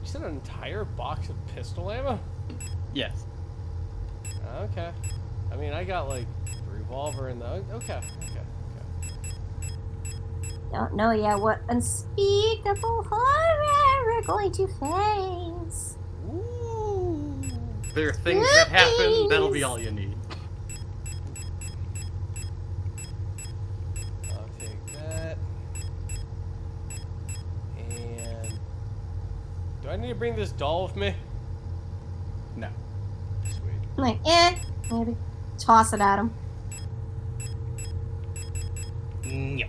You said an entire box of pistol ammo? Yes. Okay. I mean, I got like the revolver and the. Okay. Don't know yet what unspeakable horror we're going to face. Ooh. There are things that happen, that'll be all you need. I'll take that. And. Do I need to bring this doll with me? No. Sweet. Like, maybe. Toss it at him. No.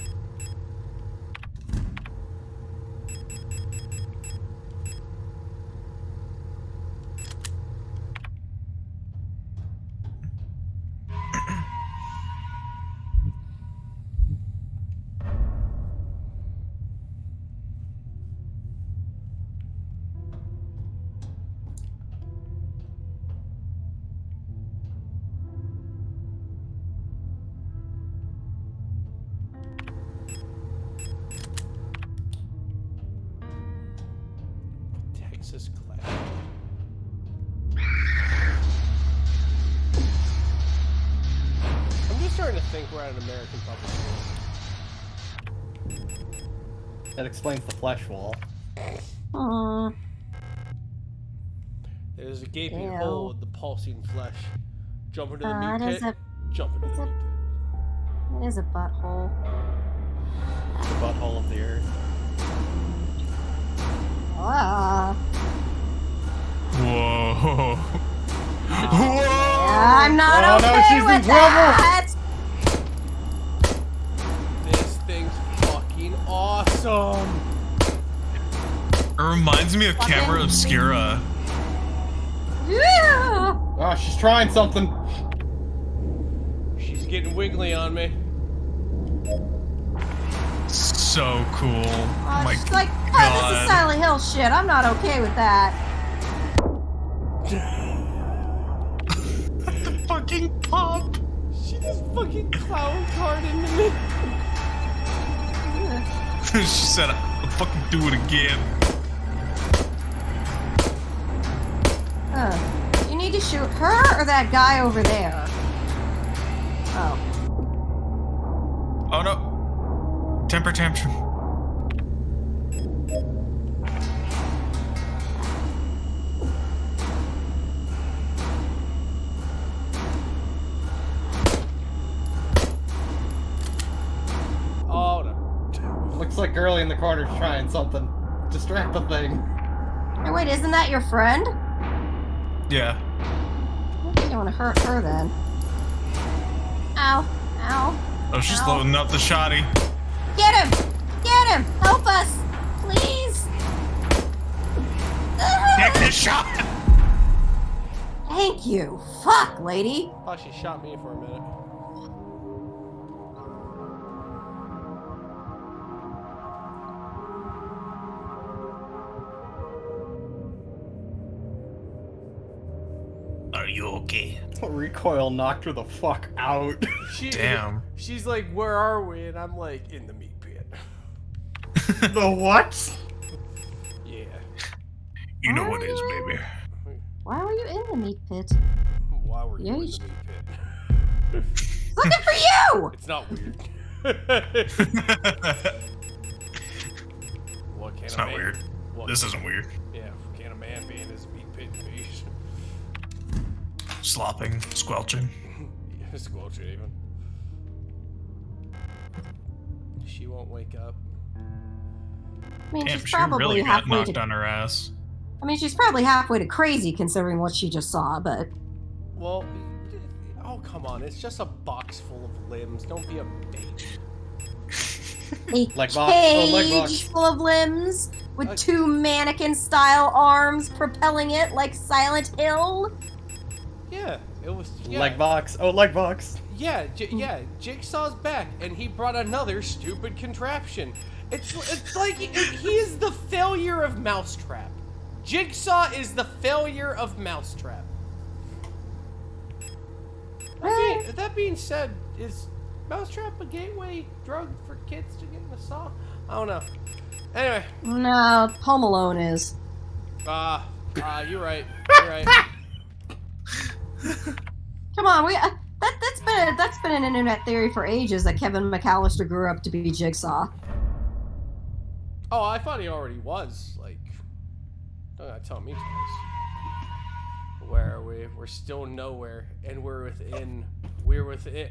Texas class. I'm just starting to think we're at an American public school. That explains the flesh wall. There's a gaping Ew. hole in the pulsing flesh. Jump into the It meat is pit. a Jump into the meat pit. it is a butthole. The butthole of the earth. Ah. Whoa. I'm not Oh, no, okay she's in with trouble. that. This thing's fucking awesome. It reminds me of Camera Obscura. Yeah. Oh, she's trying something. She's getting wiggly on me. So cool. Oh my She's like, oh, God. this is Silent Hill shit. I'm not okay with that. The fucking pop. She just fucking clown card into me. She said, I'll fucking do it again. You need to shoot her or that guy over there. Oh. Oh no. Temper tantrum. Oh no. Looks like girlie in the corner's trying something. Distract the thing. Hey, wait, isn't that your friend? Yeah. You don't want to hurt her then. Ow. Ow. Oh, she's Ow. loading up the shoddy. Get him! Get him! Help us! Please! Take this shot. Thank you. Fuck, lady. Thought she shot me for a minute. Are you okay? Recoil knocked her the fuck out. Damn. She's like, where are we? And I'm like, in the meat pit. The what? Yeah. You know what it is, baby. Why were you in the meat pit? Why were you Yeah, in you the sh- meat pit? Looking for you! It's not weird. What can It's a not man? weird. What This isn't weird. Yeah, can a man be in his meat pit and fish? Slopping, squelching. Squelch it even. She won't wake up. I mean, Damn, she's she probably really got halfway knocked to. on her ass. I mean, she's probably halfway to crazy considering what she just saw. But Well, Oh, come on. It's just a box full of limbs. Don't be a bitch. A Leg box. Oh, leg box. cage full of limbs with 2 mannequin-style arms propelling it like Silent Hill. Yeah, it was... Yeah. Leg box. Oh, leg box. Yeah, Jigsaw's back, and he brought another stupid contraption. It's like he is the failure of Mousetrap. Jigsaw is the failure of Mousetrap. That being said, is Mousetrap a gateway drug for kids to get in the saw? I don't know. Anyway. No, Home Alone is. You're right. You're right. Come on, that's been an internet theory for ages that Kevin McAllister grew up to be Jigsaw. Oh, I thought he already was. Like, don't gotta tell me twice. Where are we? We're still nowhere, and we're within. We're within.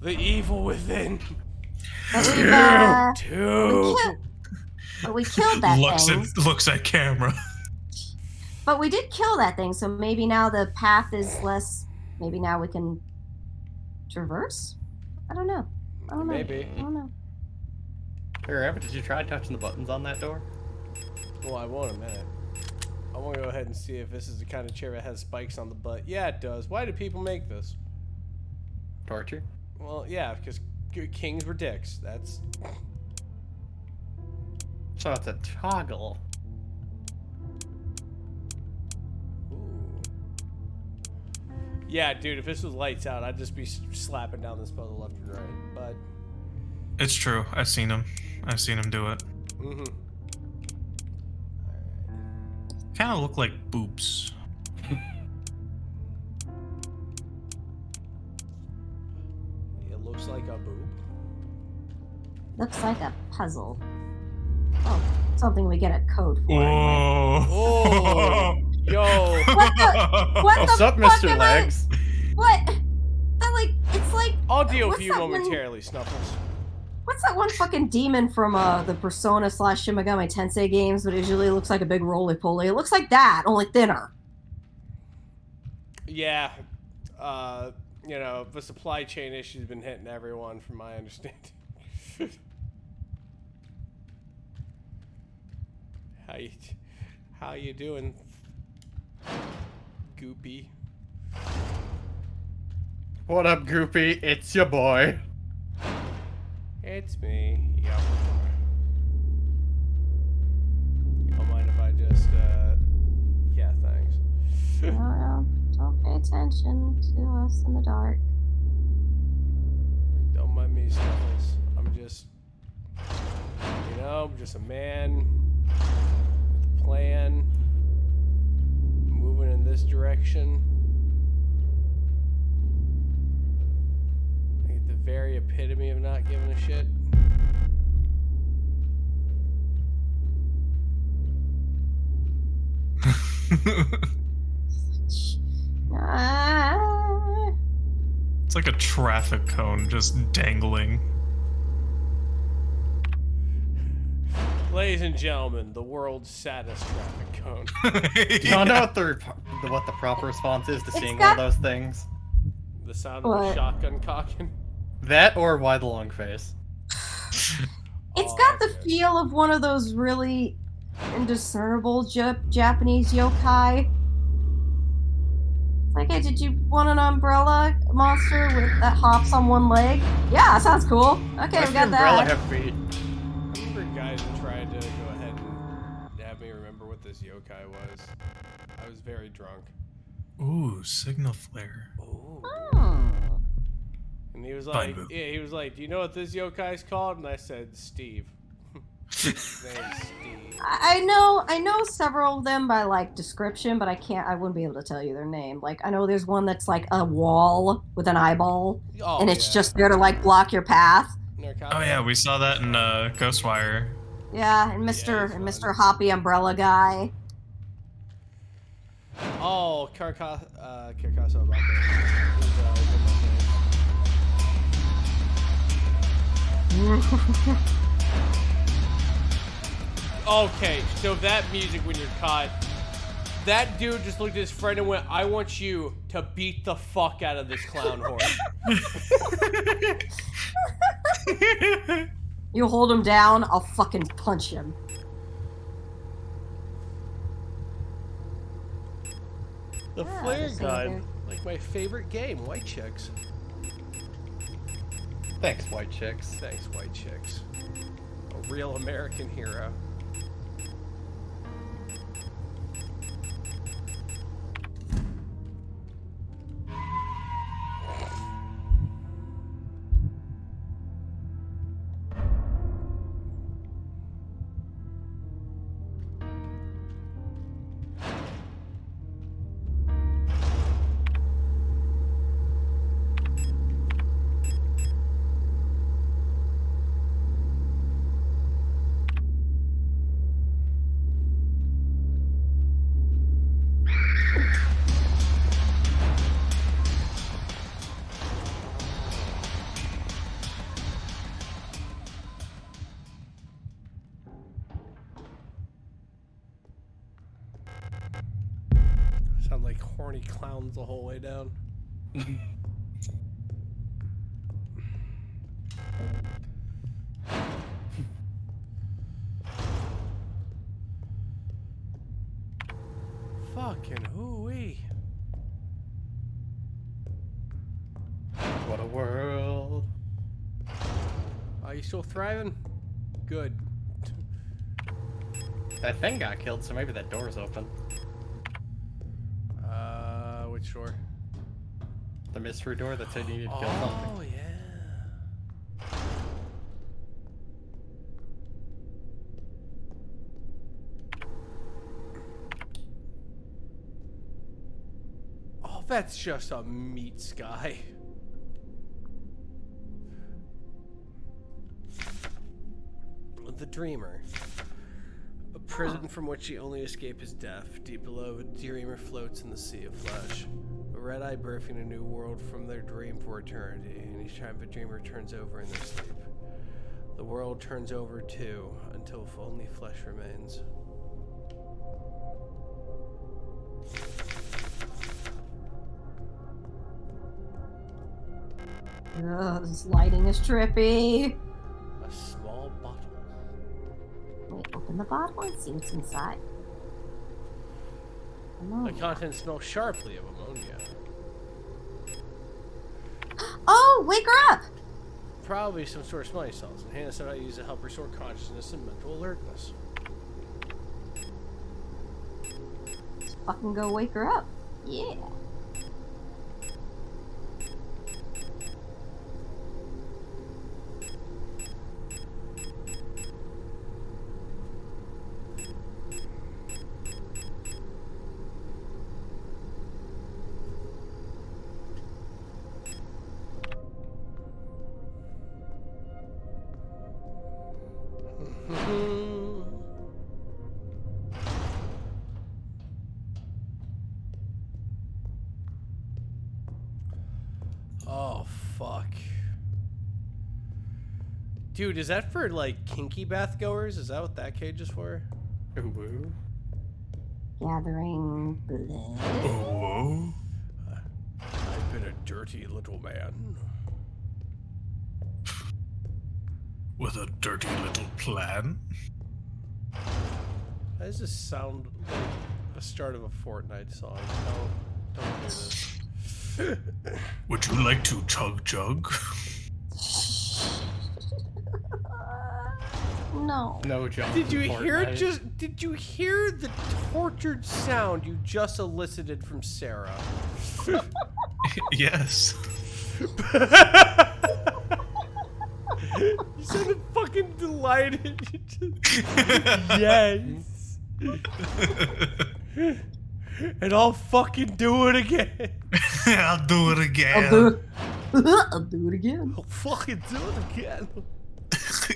The evil within. But we killed that thing. Looks at camera. But we did kill that thing, so maybe now the path is less. Maybe now we can traverse. I don't know. Maybe. I don't know. Hey, Rabbit, did you try touching the buttons on that door? Well, I won't in a minute. I want to go ahead and see if this is the kind of chair that has spikes on the butt. Yeah, it does. Why do people make this? Torture? Well, yeah, because kings were dicks. That's... So it's a toggle. Ooh. Yeah, dude, if this was lights out, I'd just be slapping down this puzzle left and right, but... It's true. I've seen him do it. Mm-hmm. Kind of look like boobs. It looks like a boob. Looks like a puzzle. Oh, something we get a code for. Whoa! Oh! Yo! What's up, Mr. Legs? What? That like, it's like... I'll deal with what's you that momentarily, Snuffles. What's that one fucking demon from the Persona / Shin Megami Tensei games, but it usually looks like a big roly-poly? It looks like that, only thinner. Yeah. You know, the supply chain issue's been hitting everyone, from my understanding. How you doing, Goopy? What up, Goopy? It's your boy. It's me. Yep. You don't mind if I just, yeah, thanks. No, don't pay attention to us in the dark. Don't mind me, Snuffles. I'm just, you know, I'm just a man with a plan, moving in this direction. Like the very epitome of not giving a shit. It's like a traffic cone just dangling. Ladies and gentlemen, the world's saddest traffic cone. Do you know what the proper response is to seeing one of those things? The sound of a shotgun cocking. That or why the long face? It's got the feel of one of those really indiscernible Japanese yokai. It's like, hey, did you want an umbrella monster that hops on one leg? Yeah, sounds cool. Okay, we got umbrella that. have feet? I remember guys who tried to go ahead and have me remember what this yokai was. I was very drunk. Ooh, signal flare. Ooh. Hmm. And he was like, Fine, yeah, he was like, do you know what this yokai's called? And I said, Steve. His name's Steve. I know several of them by like description, but I wouldn't be able to tell you their name. Like I know there's one that's like a wall with an eyeball, and it's just there to like block your path. Oh yeah, we saw that in Ghostwire. Yeah, and Mr. Hoppy Umbrella Guy. Oh, Kirkaso about Okay, so that music when you're caught That dude just looked at his friend and went, I want you to beat the fuck out of this clown horse. You hold him down, I'll fucking punch him. The Yeah, flare just gun, saying. like my favorite game, White Chicks. Thanks, white chicks. Thanks, White Chicks. A real American hero. Sound like horny clowns the whole way down. Fucking hooey. What a world. Are you still thriving? Good. That thing got killed, so maybe that door's open. Which door? The mystery door that said you needed to kill something. Oh, yeah. Oh, that's just a meat sky. The Dreamer. A prison from which the only escape is death. Deep below, a dreamer floats in the sea of flesh. A red-eye birthing a new world from their dream for eternity. And each time a dreamer turns over in their sleep, the world turns over too, until only flesh remains. Ugh, this lighting is trippy. A small bottle. Wait, open the bottle and see what's inside. The Ammonia. contents smell sharply of ammonia. Oh, wake her up! Probably some sort of smelling salts, and Hannah said I use to help restore consciousness and mental alertness. Let's fucking go wake her up. Yeah. Oh, fuck. Dude, is that for, like, kinky bath goers? Is that what that cage is for? Ooh. Gathering blood. Oh, I've been a dirty little man. with a dirty little plan. Why does this sound like the start of a Fortnite song? Don't do this. Would you like to chug jug? No. No jump. Did you in hear Fortnite. did you hear the tortured sound you just elicited from Sarah? Yes. You sounded fucking delighted. You just, yes. And I'll fucking do it again. I'll do it again. I'll do it. I'll do it again. I'll fucking do it again.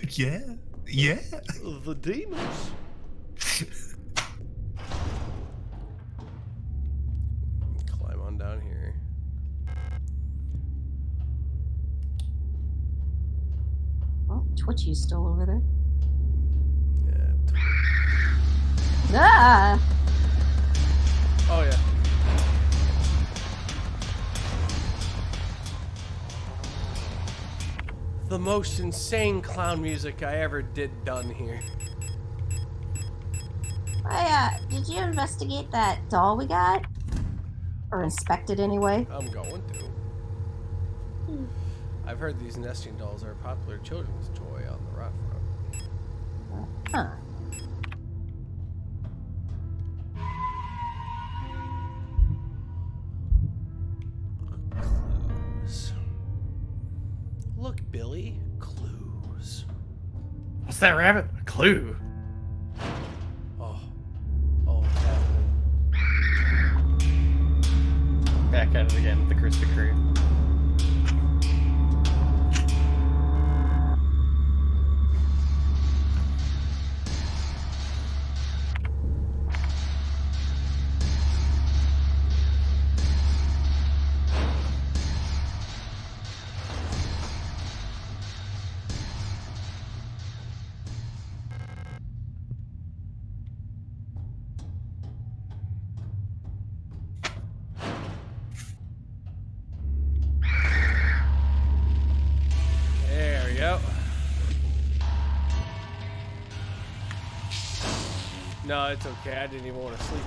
Yeah. Yeah. The demons. Climb on down here. Oh, Twitchy's still over there. Yeah. Ah! the most insane clown music I ever done here. Did you investigate that doll we got? Or inspect it anyway? I'm going to. I've heard these nesting dolls are a popular children's toy on the rock front. Huh. Clues. Look, Billy. Clues. What's that, rabbit? A clue. Oh, it's happening. Back at it again with the Krispy Kreme. There we go. No, it's okay. I didn't even want to sleep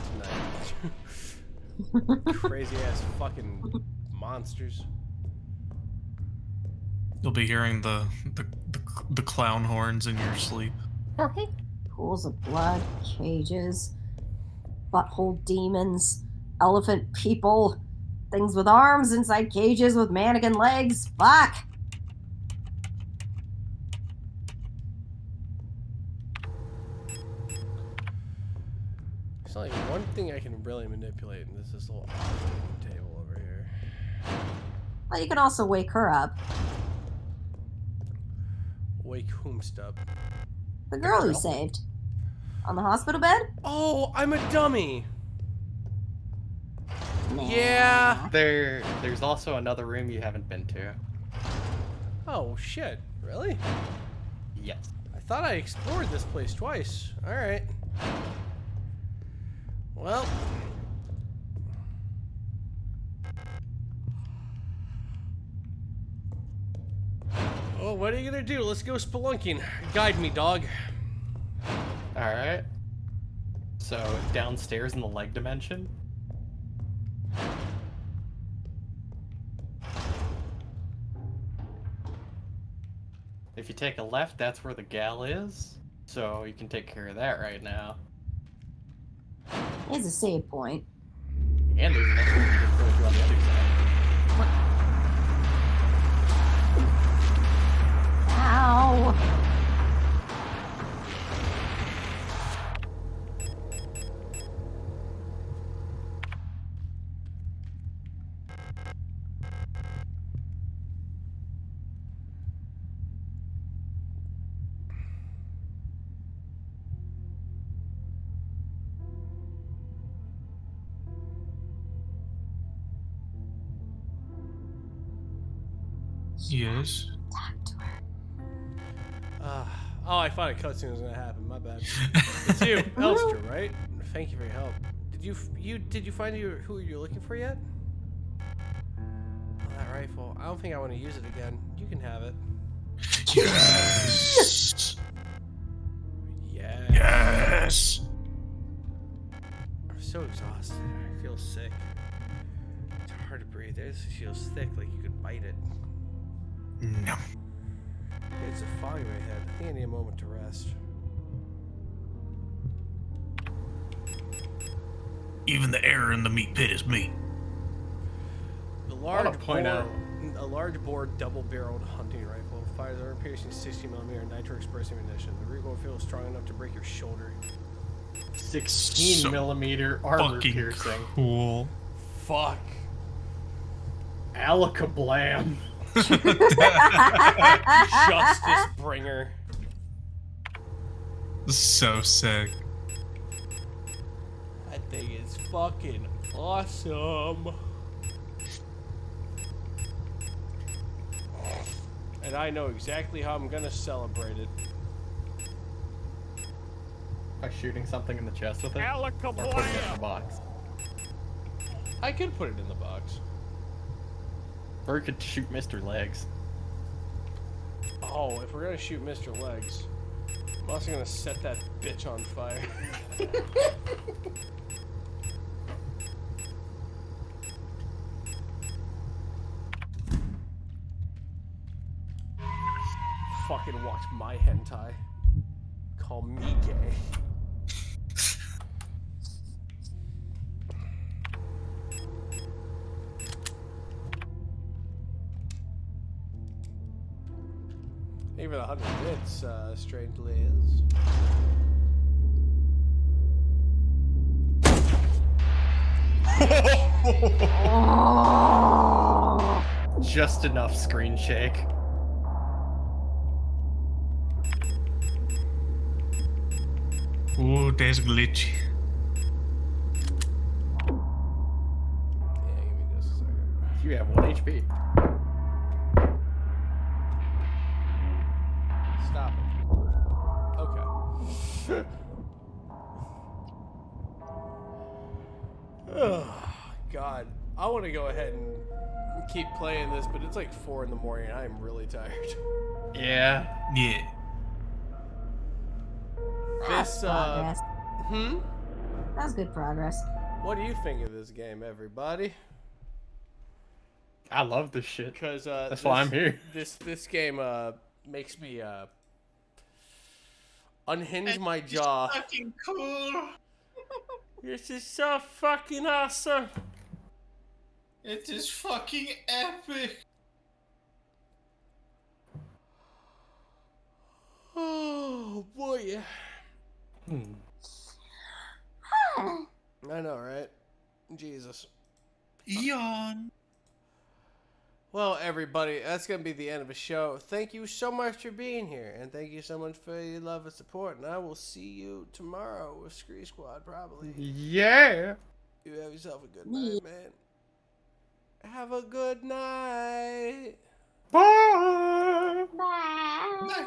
tonight. Crazy ass fucking monsters. You'll be hearing the clown horns in your sleep. Pools of blood, cages, butthole demons, elephant people, things with arms inside cages with mannequin legs. Fuck! There's only one thing I can really manipulate, and this is a little operating table over here. Well, you can also wake her up. Wake whomst up. The girl you saved. On the hospital bed? Oh, I'm a dummy. Nah. Yeah. There's also another room you haven't been to. Oh shit. Really? Yes. I thought I explored this place twice. All right. Well. Oh, what are you gonna do? Let's go spelunking. Guide me, dog. Alright. So, downstairs in the leg dimension. If you take a left, that's where the gal is. So, you can take care of that right now. Here's a save point. And there's another one you can go through on the other side. Ow! Yes. Talk to her. Oh, I thought a cutscene was gonna happen. My bad. It's you, Elster, right? Thank you for your help. Did you find who you're looking for yet? Oh, that rifle. I don't think I want to use it again. You can have it. Yes. Yeah. Yes. I'm so exhausted. I feel sick. It's hard to breathe. This feels thick, like you could bite it. No. It's a fog in my head. I think I need a moment to rest. Even the air in the meat pit is meat. The wanna large point bore, out- a large bore double-barreled hunting rifle fires armor-piercing 60mm nitro-expressive ammunition. The recoil feels strong enough to break your shoulder. 16 millimeter armor Fucking piercing. cool. Fuck. Alakablam. Justice bringer. So sick. That thing is fucking awesome. And I know exactly how I'm gonna celebrate it. By shooting something in the chest with it? Or putting it in the box? I could put it in the box. Or you could shoot Mr. Legs. Oh, if we're gonna shoot Mr. Legs, I'm also gonna set that bitch on fire. Fucking watch my hentai. Call me gay. Even 100 bits, strangely is. Just enough screen shake. Ooh, that's glitchy. Yeah, give me just a second. You have 1 HP. Stop it. Okay. Oh, God. I want to go ahead and keep playing this, but it's like 4 in the morning. I am really tired. Yeah. Yeah. This, Progress. That was good progress. what do you think of this game, everybody? I love this shit. Because That's why I'm here. This game makes me unhinge my jaw. Fucking cool. This is so fucking awesome. It is fucking epic. Oh boy. I know, right? Jesus. Yawn. Well, everybody, that's going to be the end of the show. Thank you so much for being here, and thank you so much for your love and support, and I will see you tomorrow with Scree Squad, probably. Yeah. You have yourself a good night, man. Have a good night. Bye. Bye. Bye.